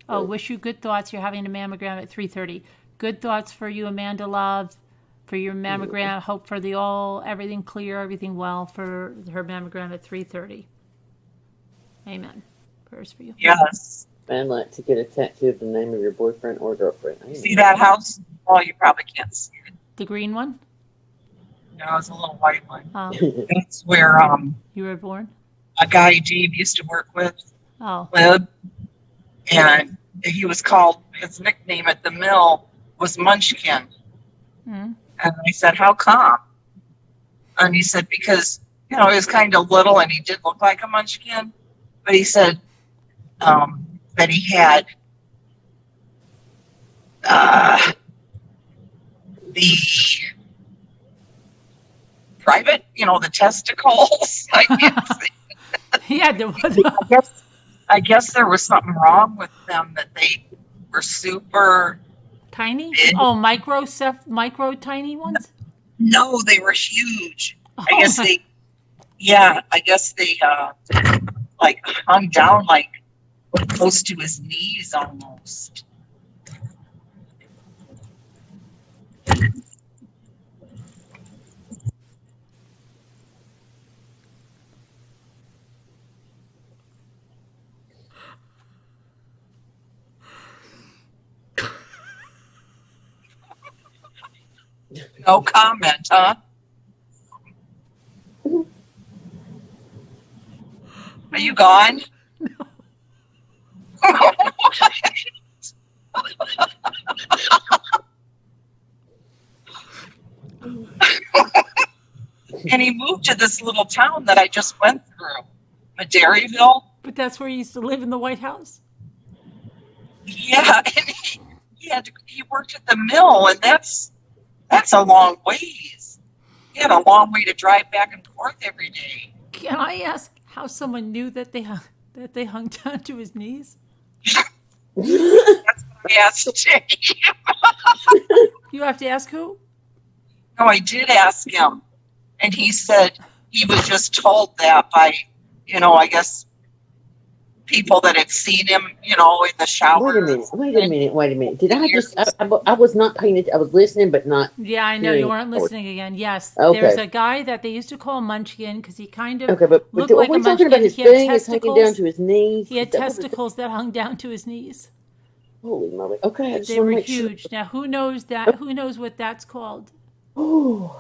Oh, wish you good thoughts. You're having a mammogram at 3:30. Good thoughts for you, Amanda Love, for your mammogram. Hope for everything clear, everything well for her mammogram at 3:30. Amen. Prayers for you. Yes. I'd like to get a tattoo of the name of your boyfriend or girlfriend. See that house? Oh, you probably can't see it. The green one? No, it's a little white one. Oh, That's where you were born? a guy Dave used to work with Oh, lived, and he was called, his nickname at the mill was Munchkin. mm. And I said, how come? And he said, because, he was kind of little and he did look like a munchkin. But he said that he had the private, the testicles. I guess there was something wrong with them, that they were super Tiny? big. Oh, micro tiny ones? No, they were huge. Oh, I guess they like hung down like close to his knees almost. No comment, huh? Are you gone? No. And he moved to this little town that I just went through, Madairyville. But that's where you used to live in the White House? Yeah, and he worked at the mill, and that's a long ways. He had a long way to drive back and forth every day. Can I ask how someone knew that they hung down to his knees? That's what I asked Dave. You have to ask who? No, I did ask him, and he said he was just told that by, I guess people that had seen him, in the shower. Wait a minute. Did I just, I was not paying attention. I was listening, but not. Yeah, I know hearing. you weren't listening again. Yes, Okay. There's a guy that they used to call Munchkin because he kind of Okay, but looked like a we're talking munchkin. about his He had thing is hanging down testicles. to his knees. He had That was- testicles that hung down to his knees. Holy moly. Okay, I just They want were to make huge. Now, who knows that? Who knows what that's called? sure.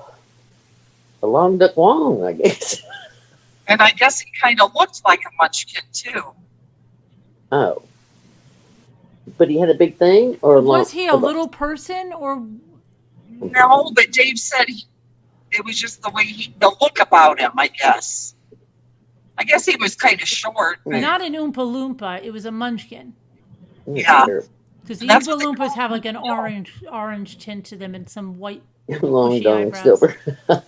A long duck long, I guess. And I guess he kind of looked like a munchkin, too. Oh. But he had a big thing? Or Was he a little person or? No, but Dave said it was just the the look about him, I guess. I guess he was kind of short. But Not an Oompa Loompa. It was a Munchkin. Yeah. Because the That's Oompa what they Loompas call have like them an now. orange tint to them and some white. Long bushy dong eyebrows. silver. I always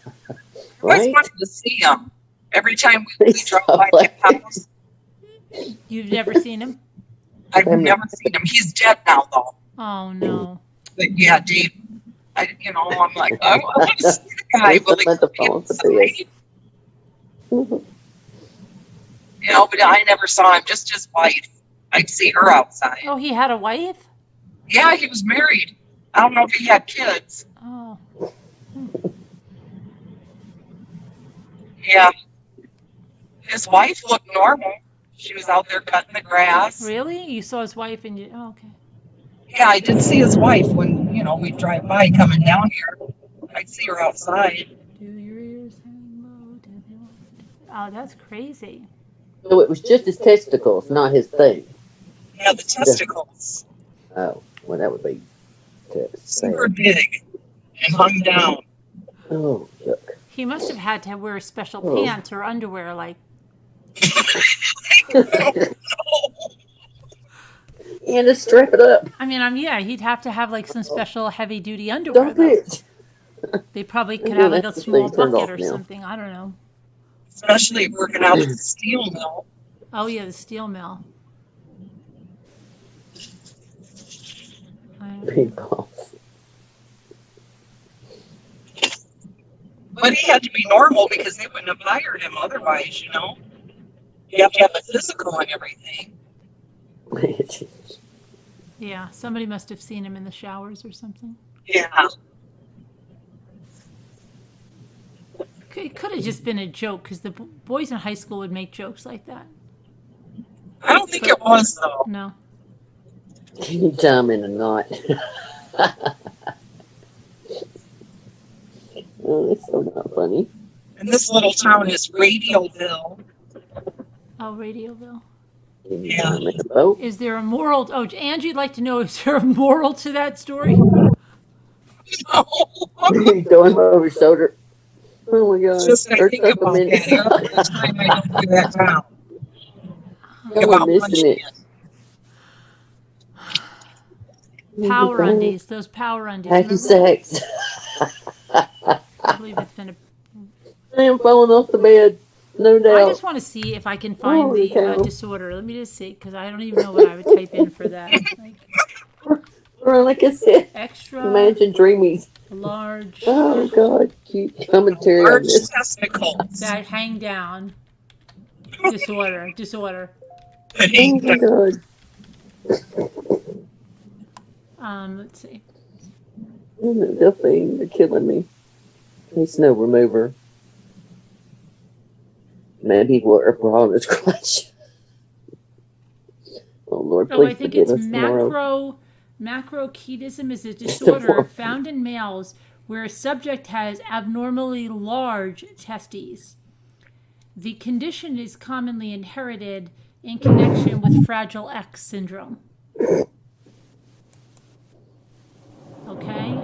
Right? wanted to see him. Every time we They drove sound by like- his house, You've never seen him? I've I'm never seen him. He's dead now, though. Oh no. But yeah, Dave, I'm like, I want to see the guy. Will he Let the come phone for inside? this. But I never saw him, just his wife. I'd see her outside. Oh, he had a wife? Yeah, he was married. I don't know if he had kids. Oh. Yeah. His wife looked normal. She was out there cutting the grass. Really? You saw his wife and you. Oh, okay. Yeah, I did see his wife when, we'd drive by coming down here. I'd see her outside. Do your ears hang low? Do they want- Oh, that's crazy. So it was just his testicles, not his thing. Yeah, the testicles. Oh, well, that would be Super big and hung down. Oh, look. He must have had to wear special Oh. pants or underwear, like. And just strap it up. I mean, yeah, he'd have to have like some special heavy duty underwear. Stop Though. it. They probably could Yeah, have like a that's the small thing turned bucket off or now. something. I don't know. Especially working out at the steel mill. Oh yeah, the steel mill. Big balls. But he had to be normal because they wouldn't have hired him otherwise, you know. You have to have a physical and everything. Yeah, somebody must have seen him in the showers or something. Yeah. It could have just been a joke because the boys in high school would make jokes like that. I don't think it was, though. No. You dumb in a knot. Oh, it's so not funny. And this little town is Radioville. Oh, Radioville. Yeah. Is there a moral? Oh, Angie'd like to know, is there a moral to that story? Throwing him over his shoulder. Oh my God. Just I think about that every time I go through that town. I'm missing it. Power undies, those power undies. Hacky sex. I believe it's been a. I am falling off the bed. No doubt. I just want to see if I can find the disorder. Let me just see, because I don't even know what I would type in for that. Like I said, extra. Imagine dreamies. Large. Oh God, cute commentary large on this. testicles. That hang down. Disorder. Oh my God. Let's see. Definitely, they're killing me. A snow remover. Maybe we're on this crutch. Oh Lord, please I think forgive it's us tomorrow. macrokedism is a disorder found in males where a subject has abnormally large testes. The condition is commonly inherited in connection with Fragile X syndrome. Okay.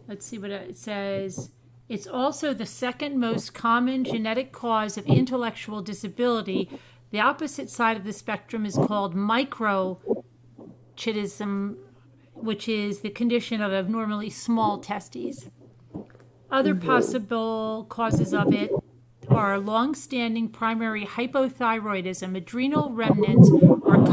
Let's see what it says. It's also the second most common genetic cause of intellectual disability. The opposite side of the spectrum is called microchitism, which is the condition of abnormally small testes. Other possible causes of it are long-standing primary hypothyroidism, adrenal remnants, or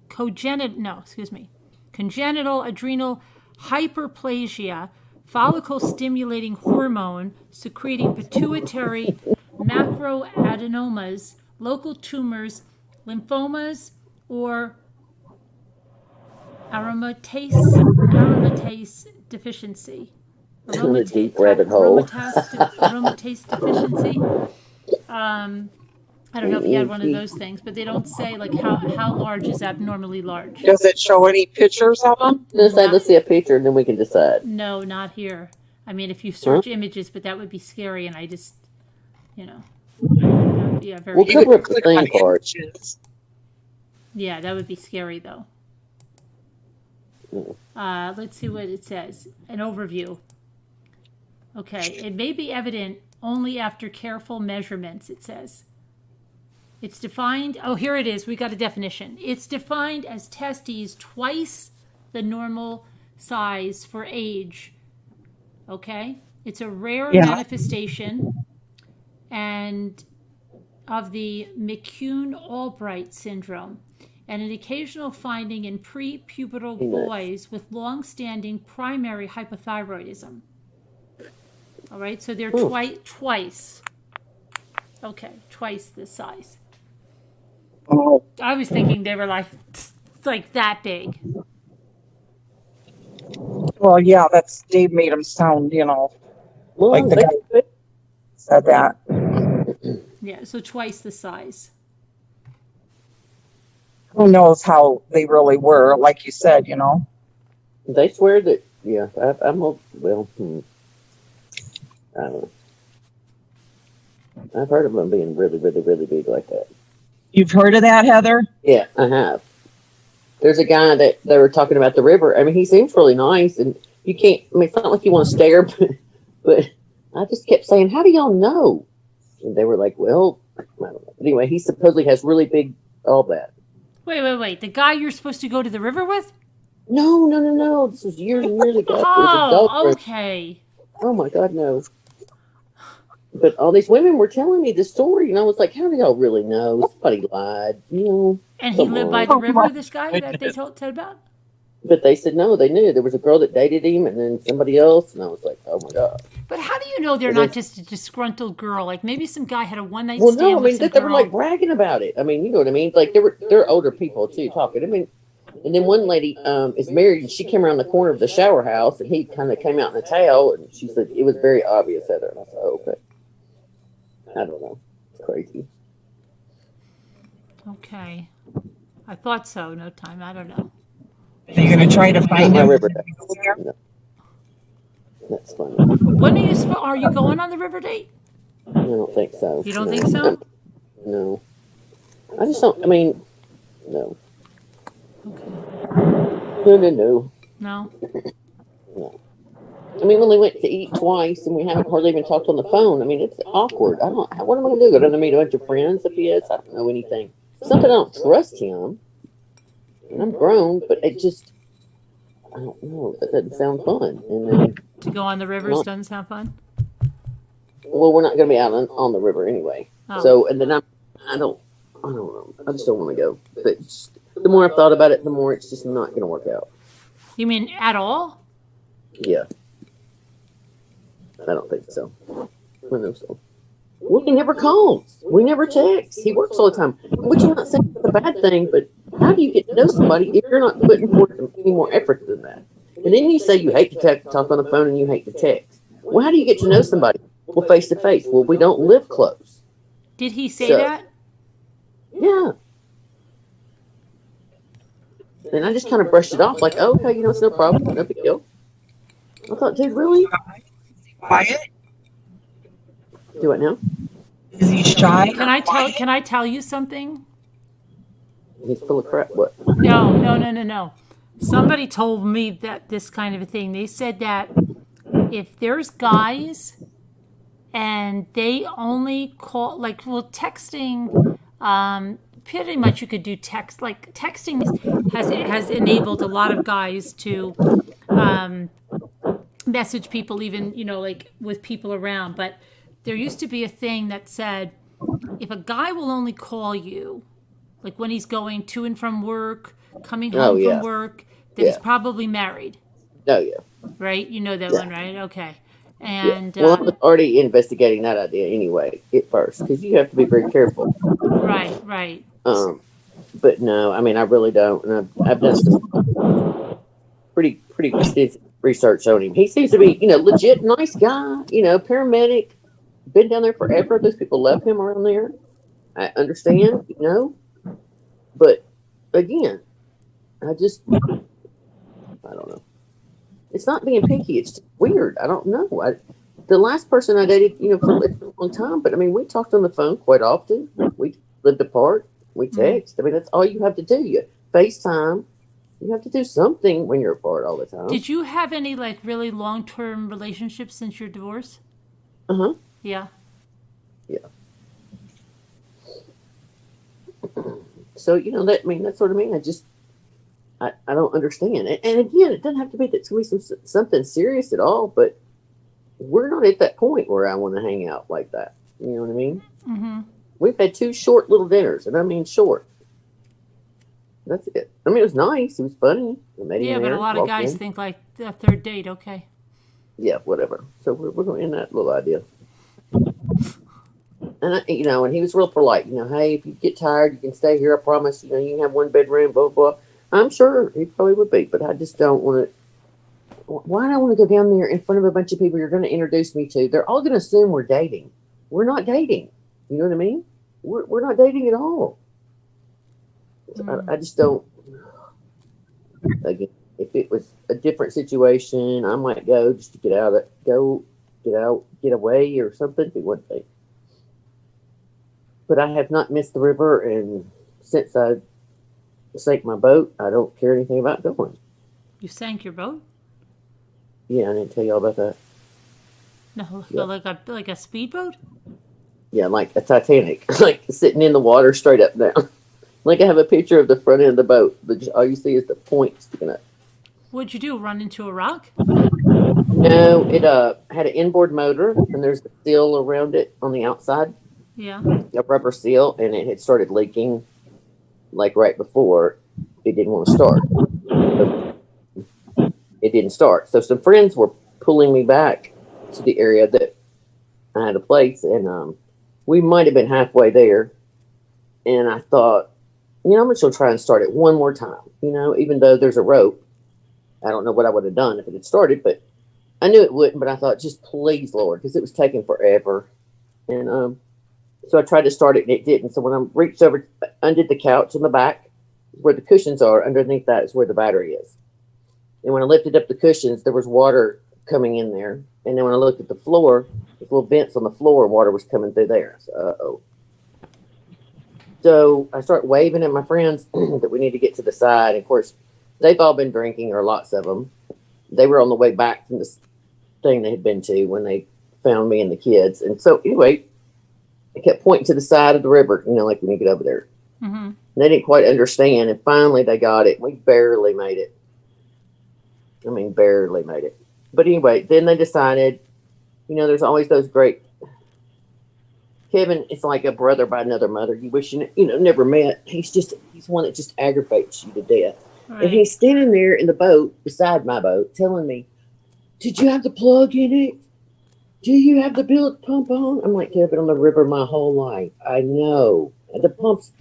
congenital adrenal hyperplasia, follicle-stimulating hormone secreting pituitary macroadenomas, local tumors, lymphomas, or aromatase deficiency. A deep rabbit hole. Aromatase deficiency. I don't know if he had one of those things, but they don't say like how large is abnormally large. Does it show any pictures of them? Let's see a picture and then we can decide. No, not here. I mean, if you search images, but that would be scary, and I just, yeah, very. We'll cover up the thing part. Yeah, that would be scary though. Let's see what it says. An overview. Okay, it may be evident only after careful measurements, it says. It's defined, here it is, we got a definition. It's defined as testes twice the normal size for age. Okay? It's a rare manifestation and of the McCune-Albright syndrome, and an occasional finding in pre-pubertal boys with long-standing primary hypothyroidism. All right, so they're twice. Okay, twice this size. Oh. I was thinking they were like that big. Well, yeah, Dave made him sound, Well, like the guy said that. Yeah, so twice the size. Who knows how they really were, like you said, They swear that, I'm I don't know. I've heard of them being really, really, really big like that. You've heard of that, Heather? Yeah, I have. There's a guy that they were talking about the river. I mean, he seems really nice, and you can't, it's not like you want to stare, but I just kept saying, how do y'all know? And they were like, well, I don't know. Anyway, he supposedly has really big, all that. Wait. The guy you're supposed to go to the river with? No. This was years and years ago. It was a Oh, dog friend. okay. Oh my God, no. But all these women were telling me the story, and I was like, how do y'all really know? Somebody lied, And he Come lived on. by the Oh, river, my this guy that they said about? But they said no, they knew. There was a girl that dated him and then somebody else, and I was like, oh my God. But how do you know they're It not is- just a disgruntled girl? Like maybe some guy had a one-night Well, stand no, I with mean, some they were girl. like bragging about it. I mean, you know what I mean? Like they're older people too talking. I mean, and then one lady is married, and she came around the corner of the shower house, and he kind of came out in a towel, and she said it was very obvious, Heather. And I said, oh, okay. I don't know. It's crazy. Okay. I thought so. No time. I don't know. Are you going to try to find My him? river day. No. That's funny. When are you going on the river date? I don't think so. You don't No. think so? No. I just don't. I mean, no. Okay. No. No. I mean, we only went to eat twice, and we haven't hardly even talked on the phone. I mean, it's awkward. I don't. What am I going to do? Go to meet a bunch of friends if he is? I don't know anything. Something I don't trust him. And I'm grown, but it just. I don't know. That doesn't sound fun. And then, To go on the rivers doesn't sound fun? well, we're not going to be out on the river anyway. Oh. So, and then I don't know. I just don't want to go. But just, the more I've thought about it, the more it's just not going to work out. You mean at all? Yeah. I don't think so. I know so. Well, he never calls. We never text. He works all the time. Which I'm not saying it's a bad thing, but how do you get to know somebody if you're not putting forth any more effort than that? And then you say you hate to talk on the phone and you hate to text. Well, how do you get to know somebody? Well, face to face. Well, we don't live close. Did he say So- that? Yeah. And I just kind of brushed it off like, oh, okay, it's no problem. No big deal. I thought, dude, really? Quiet? Do it now? Is he shy? Can I tell you something? He's full of crap. What? No. Somebody told me that this kind of a thing. They said that if there's guys and they only call, texting, pretty much you could do text. Like texting has enabled a lot of guys to message people, even with people around. But there used to be a thing that said if a guy will only call you, like when he's going to and from work, coming home from work, that he's probably married. Oh, yeah. Right? You know that one, right? Okay. And Well, I was already investigating that idea anyway at first because you have to be very careful. right. But no, I mean I really don't, and I've done some pretty extensive research on him. He seems to be, legit nice guy. Paramedic, been down there forever. Those people love him around there. I understand, but again, I don't know. It's not being picky. It's just weird. I don't know. The last person I dated, for a long time, but I mean, we talked on the phone quite often. We lived apart. We text. I mean, that's all you have to do. You FaceTime. You have to do something when you're apart all the time. did you have any really long-term relationships since your divorce? Uh-huh. Yeah. Yeah. So, that's what I mean. I don't understand. And again, it doesn't have to be that to be something serious at all, but we're not at that point where I want to hang out like that. You know what I mean? Mm-hmm. We've had 2 short little dinners, and I mean short. That's it. I mean, it was nice. It was funny. Yeah, but a lot of guys think like a third date. Okay. Yeah, whatever. So we're going to end that little idea. And and he was real polite. Hey, if you get tired, you can stay here. I promise. You can have 1 bedroom. Blah blah. I'm sure he probably would be, but I just don't want to. Why do I want to go down there in front of a bunch of people you're going to introduce me to? They're all going to assume we're dating. We're not dating. You know what I mean? We're not dating at all. I just don't. Again, if it was a different situation, I might go just to get away or something. Do one thing. But I have not missed the river, and since I sank my boat, I don't care anything about going. You sank your boat? Yeah, I didn't tell y'all about that. No, Yeah. like a speedboat? Yeah, like a Titanic, like sitting in the water straight up down. Like I have a picture of the front end of the boat. All you see is the point sticking up. What'd you do? Run into a rock? No, it had an inboard motor, and there's a seal around it on the outside, Yeah. a rubber seal, and it had started leaking like right before it didn't want to start. It didn't start. So some friends were pulling me back to the area that I had a place, and we might have been halfway there. And I thought, I'm just going to try and start it one more time, even though there's a rope. I don't know what I would have done if it had started, but I knew it wouldn't. But I thought, just please, Lord, because it was taking forever. And so I tried to start it, and it didn't. So when I reached over, undid the couch in the back, where the cushions are, underneath that is where the battery is. And when I lifted up the cushions, there was water coming in there. And then when I looked at the floor, there's little vents on the floor, water was coming through there. So, uh-oh. So I start waving at my friends that we need to get to the side. And of course, they've all been drinking, or lots of them. They were on the way back from this thing they had been to when they found me and the kids. And so anyway, I kept pointing to the side of the river, like when you get over there. Mm-hmm. They didn't quite understand. And finally they got it. We barely made it. I mean, barely made it. But anyway, then they decided, there's always those great, Kevin, it's like a brother by another mother. You wish you never met. He's one that just aggravates you to death. Right. And he's standing there in the boat beside my boat telling me, did you have the plug in it? Do you have the billet pump on? I'm like, I've been on the river my whole life. I know. The plug's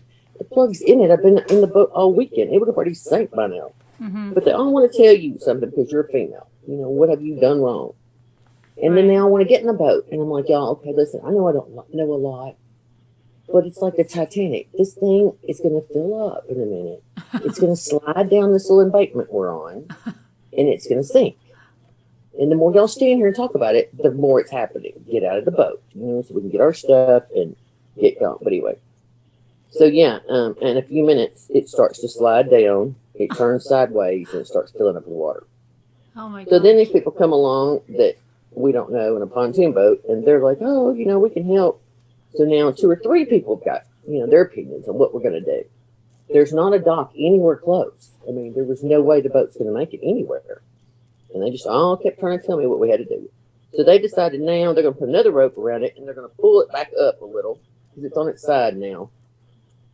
in it. I've been in the boat all weekend. It would have already sank by now. Mm-hmm. But they all want to tell you something because you're a female. What have you done wrong? And then they all want to get in the boat. And I'm like, y'all, okay, listen, I know I don't know a lot, but it's like the Titanic. This thing is going to fill up in a minute. It's going to slide down this little embankment we're on, and it's going to sink. And the more y'all stand here and talk about it, the more it's happening. Get out of the boat, so we can get our stuff and get going. But anyway, so yeah, in a few minutes, it starts to slide down. It turns sideways, and it starts filling up with water. Oh my God. So then these people come along that we don't know in a pontoon boat, and they're like, oh, we can help. So now 2 or 3 people have got, their opinions on what we're going to do. There's not a dock anywhere close. I mean, there was no way the boat's going to make it anywhere. And they just all kept trying to tell me what we had to do. So they decided now they're going to put another rope around it, and they're going to pull it back up a little because it's on its side now.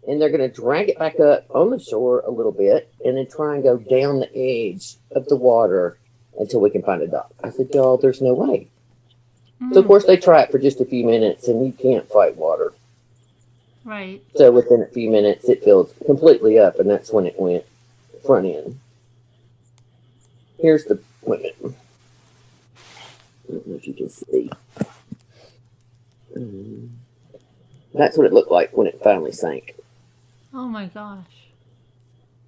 And they're going to drag it back up on the shore a little bit and then try and go down the edge of the water until we can find a dock. I said, y'all, there's no way. Mm-hmm. So, of course, they try it for just a few minutes, and you can't fight water. Right. So within a few minutes, it fills completely up, and that's when it went front end. Here's the, wait a minute. I don't know if you can see. That's what it looked like when it finally sank. Oh my gosh.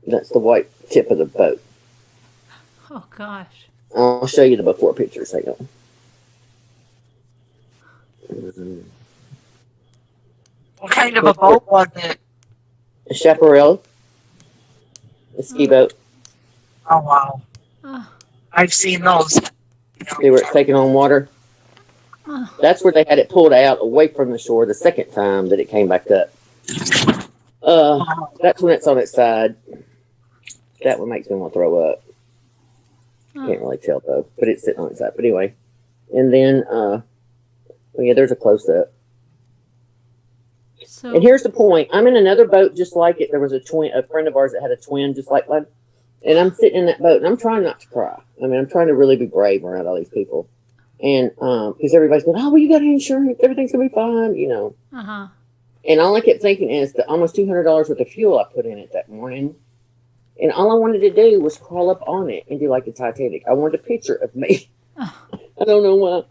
That's the white tip of the boat. Oh gosh. I'll show you the before pictures. Hang on. What kind of a boat was it? A chaparral. A ski boat. Oh, wow. Oh. I've seen those. They were taking on water. Oh. That's where they had it pulled out away from the shore the second time that it came back up. That's when it's on its side. That one makes me want to throw up. Can't really tell though, but it's sitting on its side. But anyway, and then, yeah, there's a close up. So, And here's the point. I'm in another boat just like it. There was a friend of ours that had a twin just like mine. And I'm sitting in that boat and I'm trying not to cry. I mean, I'm trying to really be brave around all these people. And, because everybody's going, oh, well, you got insurance. Everything's going to be fine, Uh-huh. And all I kept thinking is the almost $200 worth of fuel I put in it that morning. And all I wanted to do was crawl up on it and do like the Titanic. I wanted a picture of me. Oh. I don't know why.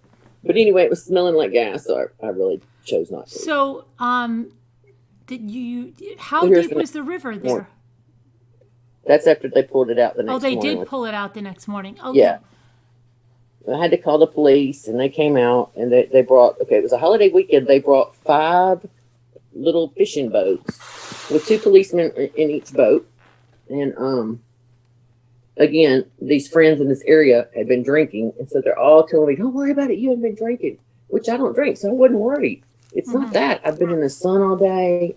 But anyway, it was smelling like gas, so I really chose not to. So, how So here's deep was the river there? more. That's after they pulled it out the next Oh, they morning. did pull it out the next morning. Okay. Yeah. I had to call the police, and they came out, and they brought, it was a holiday weekend. They brought 5 little fishing boats with 2 policemen in each boat. And, again, these friends in this area had been drinking, and so they're all telling me, don't worry about it, you haven't been drinking, which I don't drink, so I wasn't worried. It's not that. I've been in the sun all day.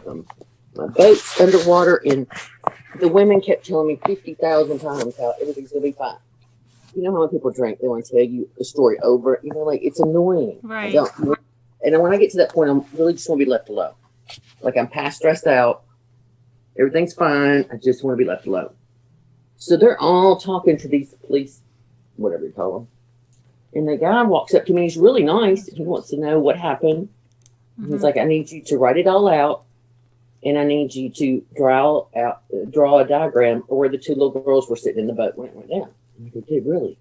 My boat's underwater, and the women kept telling me 50,000 times how everything's gonna be fine. You know how many people drink? They want to tell you the story over. You know, like it's annoying. Right. And when I get to that point, I'm really just want to be left alone. Like I'm past stressed out. Everything's fine. I just want to be left alone. So they're all talking to these police, whatever you call them. And the guy walks up to me. He's really nice. He wants to know what happened. Mm-hmm. He's like, I need you to write it all out. And I need you to draw a diagram of where the two little girls were sitting in the boat when it went down. And I go, dude, really?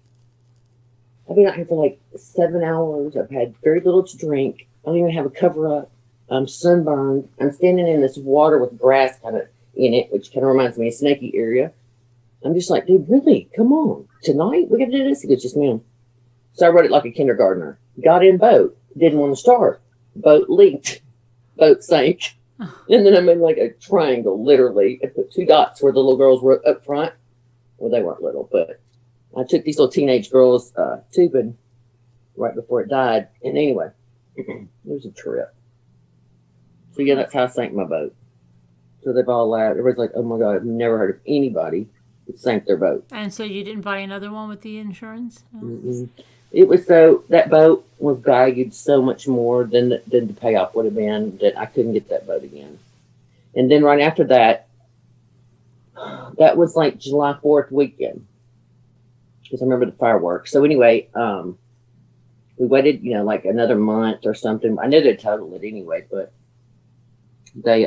I've been out here for like 7 hours. I've had very little to drink. I don't even have a cover up. I'm sunburned. I'm standing in this water with grass kind of in it, which kind of reminds me of Snaky area. I'm just like, dude, really? Come on. Tonight? We got to do this? He goes, yes, ma'am. So I wrote it like a kindergartner. Got in boat. Didn't want to start. Boat leaked. Boat sank. And then I made like a triangle, literally. I put 2 dots where the little girls were up front. Well, they weren't little, but I took these little teenage girls tubing right before it died. And anyway, it was a trip. So yeah, that's how I sank my boat. So they've all laughed. Everybody's like, oh my God, I've never heard of anybody who sank their boat. And so you didn't buy another one with the insurance? Mm-mm. It was that boat was valued so much more than the payoff would have been that I couldn't get that boat again. And then right after that, that was like July 4th weekend. Because I remember the fireworks. So anyway, we waited, like another month or something. I knew they'd total it anyway, but they,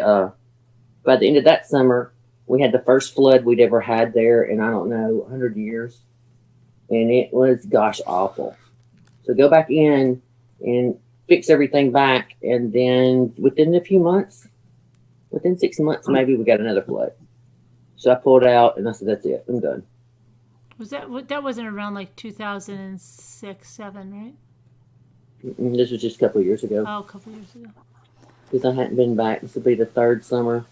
by the end of that summer, we had the first flood we'd ever had there in, I don't know, 100 years. And it was, gosh, awful. So go back in and fix everything back. And then within a few months, within 6 months, maybe we got another flood. So I pulled out and I said, that's it. I'm done. Was that wasn't around like 2006, 7, right? This was just a couple of years ago. Oh, a couple of years ago. Because I hadn't been back. This would be the 3rd summer.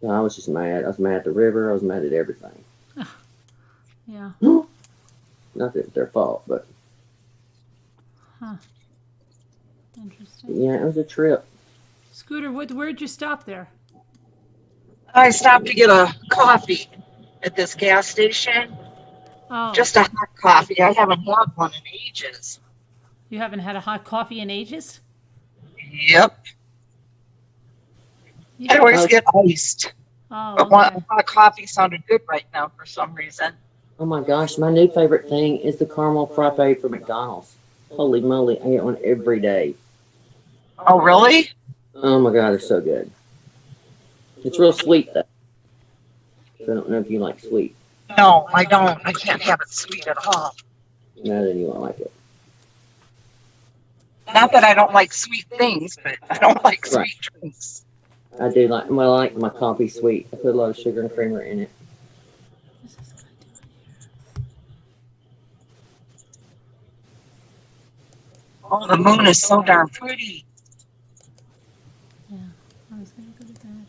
So I was just mad. I was mad at the river. I was mad at everything. Yeah. Not that it's their fault, but. Huh. Interesting. Yeah, it was a trip. Scooter, where'd you stop there? I stopped to get a coffee at this gas station. Oh. Just a hot coffee. I haven't had one in ages. You haven't had a hot coffee in ages? Yep. I always get iced. Oh, But one hot coffee sounded good right now for some reason. Oh my gosh, my new favorite thing is the caramel frappe from McDonald's. Holy moly, I get one every day. Oh, really? Oh my God, they're so good. It's real sweet though. I don't know if you like sweet. No, I don't. I can't have it sweet at all. No, then you won't like it. Not that I don't like sweet things, but I don't like sweet drinks. I do like, I like my coffee sweet. I put a lot of sugar and creamer in it. Oh, the moon is so darn pretty. Yeah, I was going to go to bed.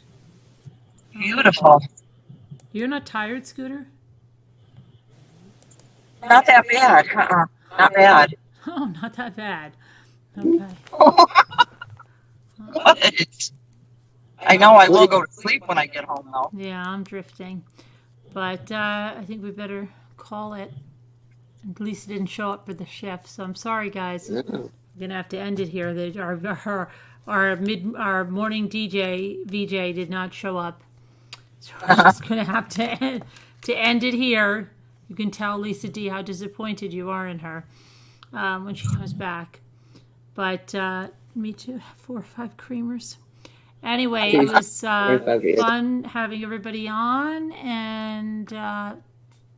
Beautiful. You're not tired, Scooter? Not that bad. Not bad. Oh, not that bad. Okay. What? I know I will go to sleep when I get home, though. Yeah, I'm drifting. But I think we better call it. At least it didn't show up for the shift, so I'm sorry, guys. No. We're gonna have to end it here. Our morning DJ VJ did not show up, so we're just gonna have to end it here. You can tell Lisa D how disappointed you are in her when she comes back. But me too. 4 or 5 creamers. Anyway, it was fun having everybody on and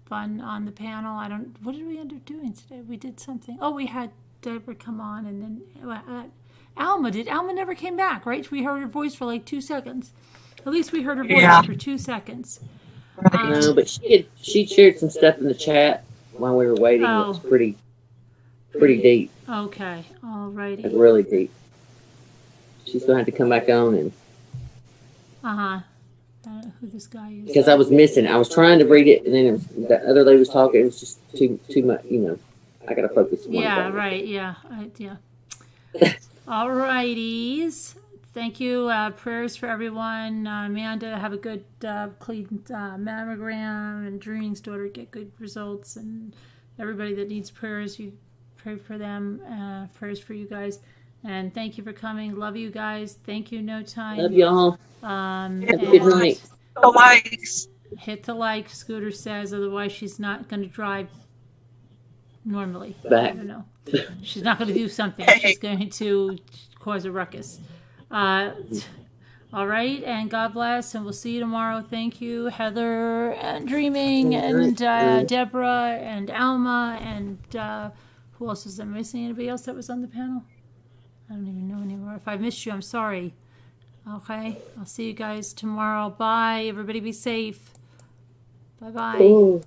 fun on the panel. What did we end up doing today? We did something. Oh, we had Deborah come on and then Alma. Alma never came back, right? We heard her voice for like 2 seconds. At least we heard her voice for 2 seconds. No, but she shared some stuff in the chat while we were waiting. It was pretty deep. Okay, alrighty. Like really deep. She's gonna have to come back on and. I don't know who this guy is. Because I was missing. I was trying to read it, and then the other lady was talking. It was just too much. I gotta focus. Yeah, right. Yeah, yeah. Alrighties. thank you. Prayers for everyone. Amanda, have a good, clean mammogram, and Dreen's daughter get good results. And everybody that needs prayers, you pray for them. Prayers for you guys. And thank you for coming. Love you guys. Thank you, No Time. Love y'all. Have a good night. The likes. Hit the like, Scooter says. Otherwise, she's not going to drive normally. Back. I don't know. She's not going to do something. She's going to cause a ruckus. All right, and God bless, and we'll see you tomorrow. Thank you, Heather, and Dreaming, and Deborah, and Alma, and who else was I missing? Anybody else that was on the panel? I don't even know anymore. If I missed you, I'm sorry. Okay, I'll see you guys tomorrow. Bye. Everybody be safe. Bye-bye. Ooh.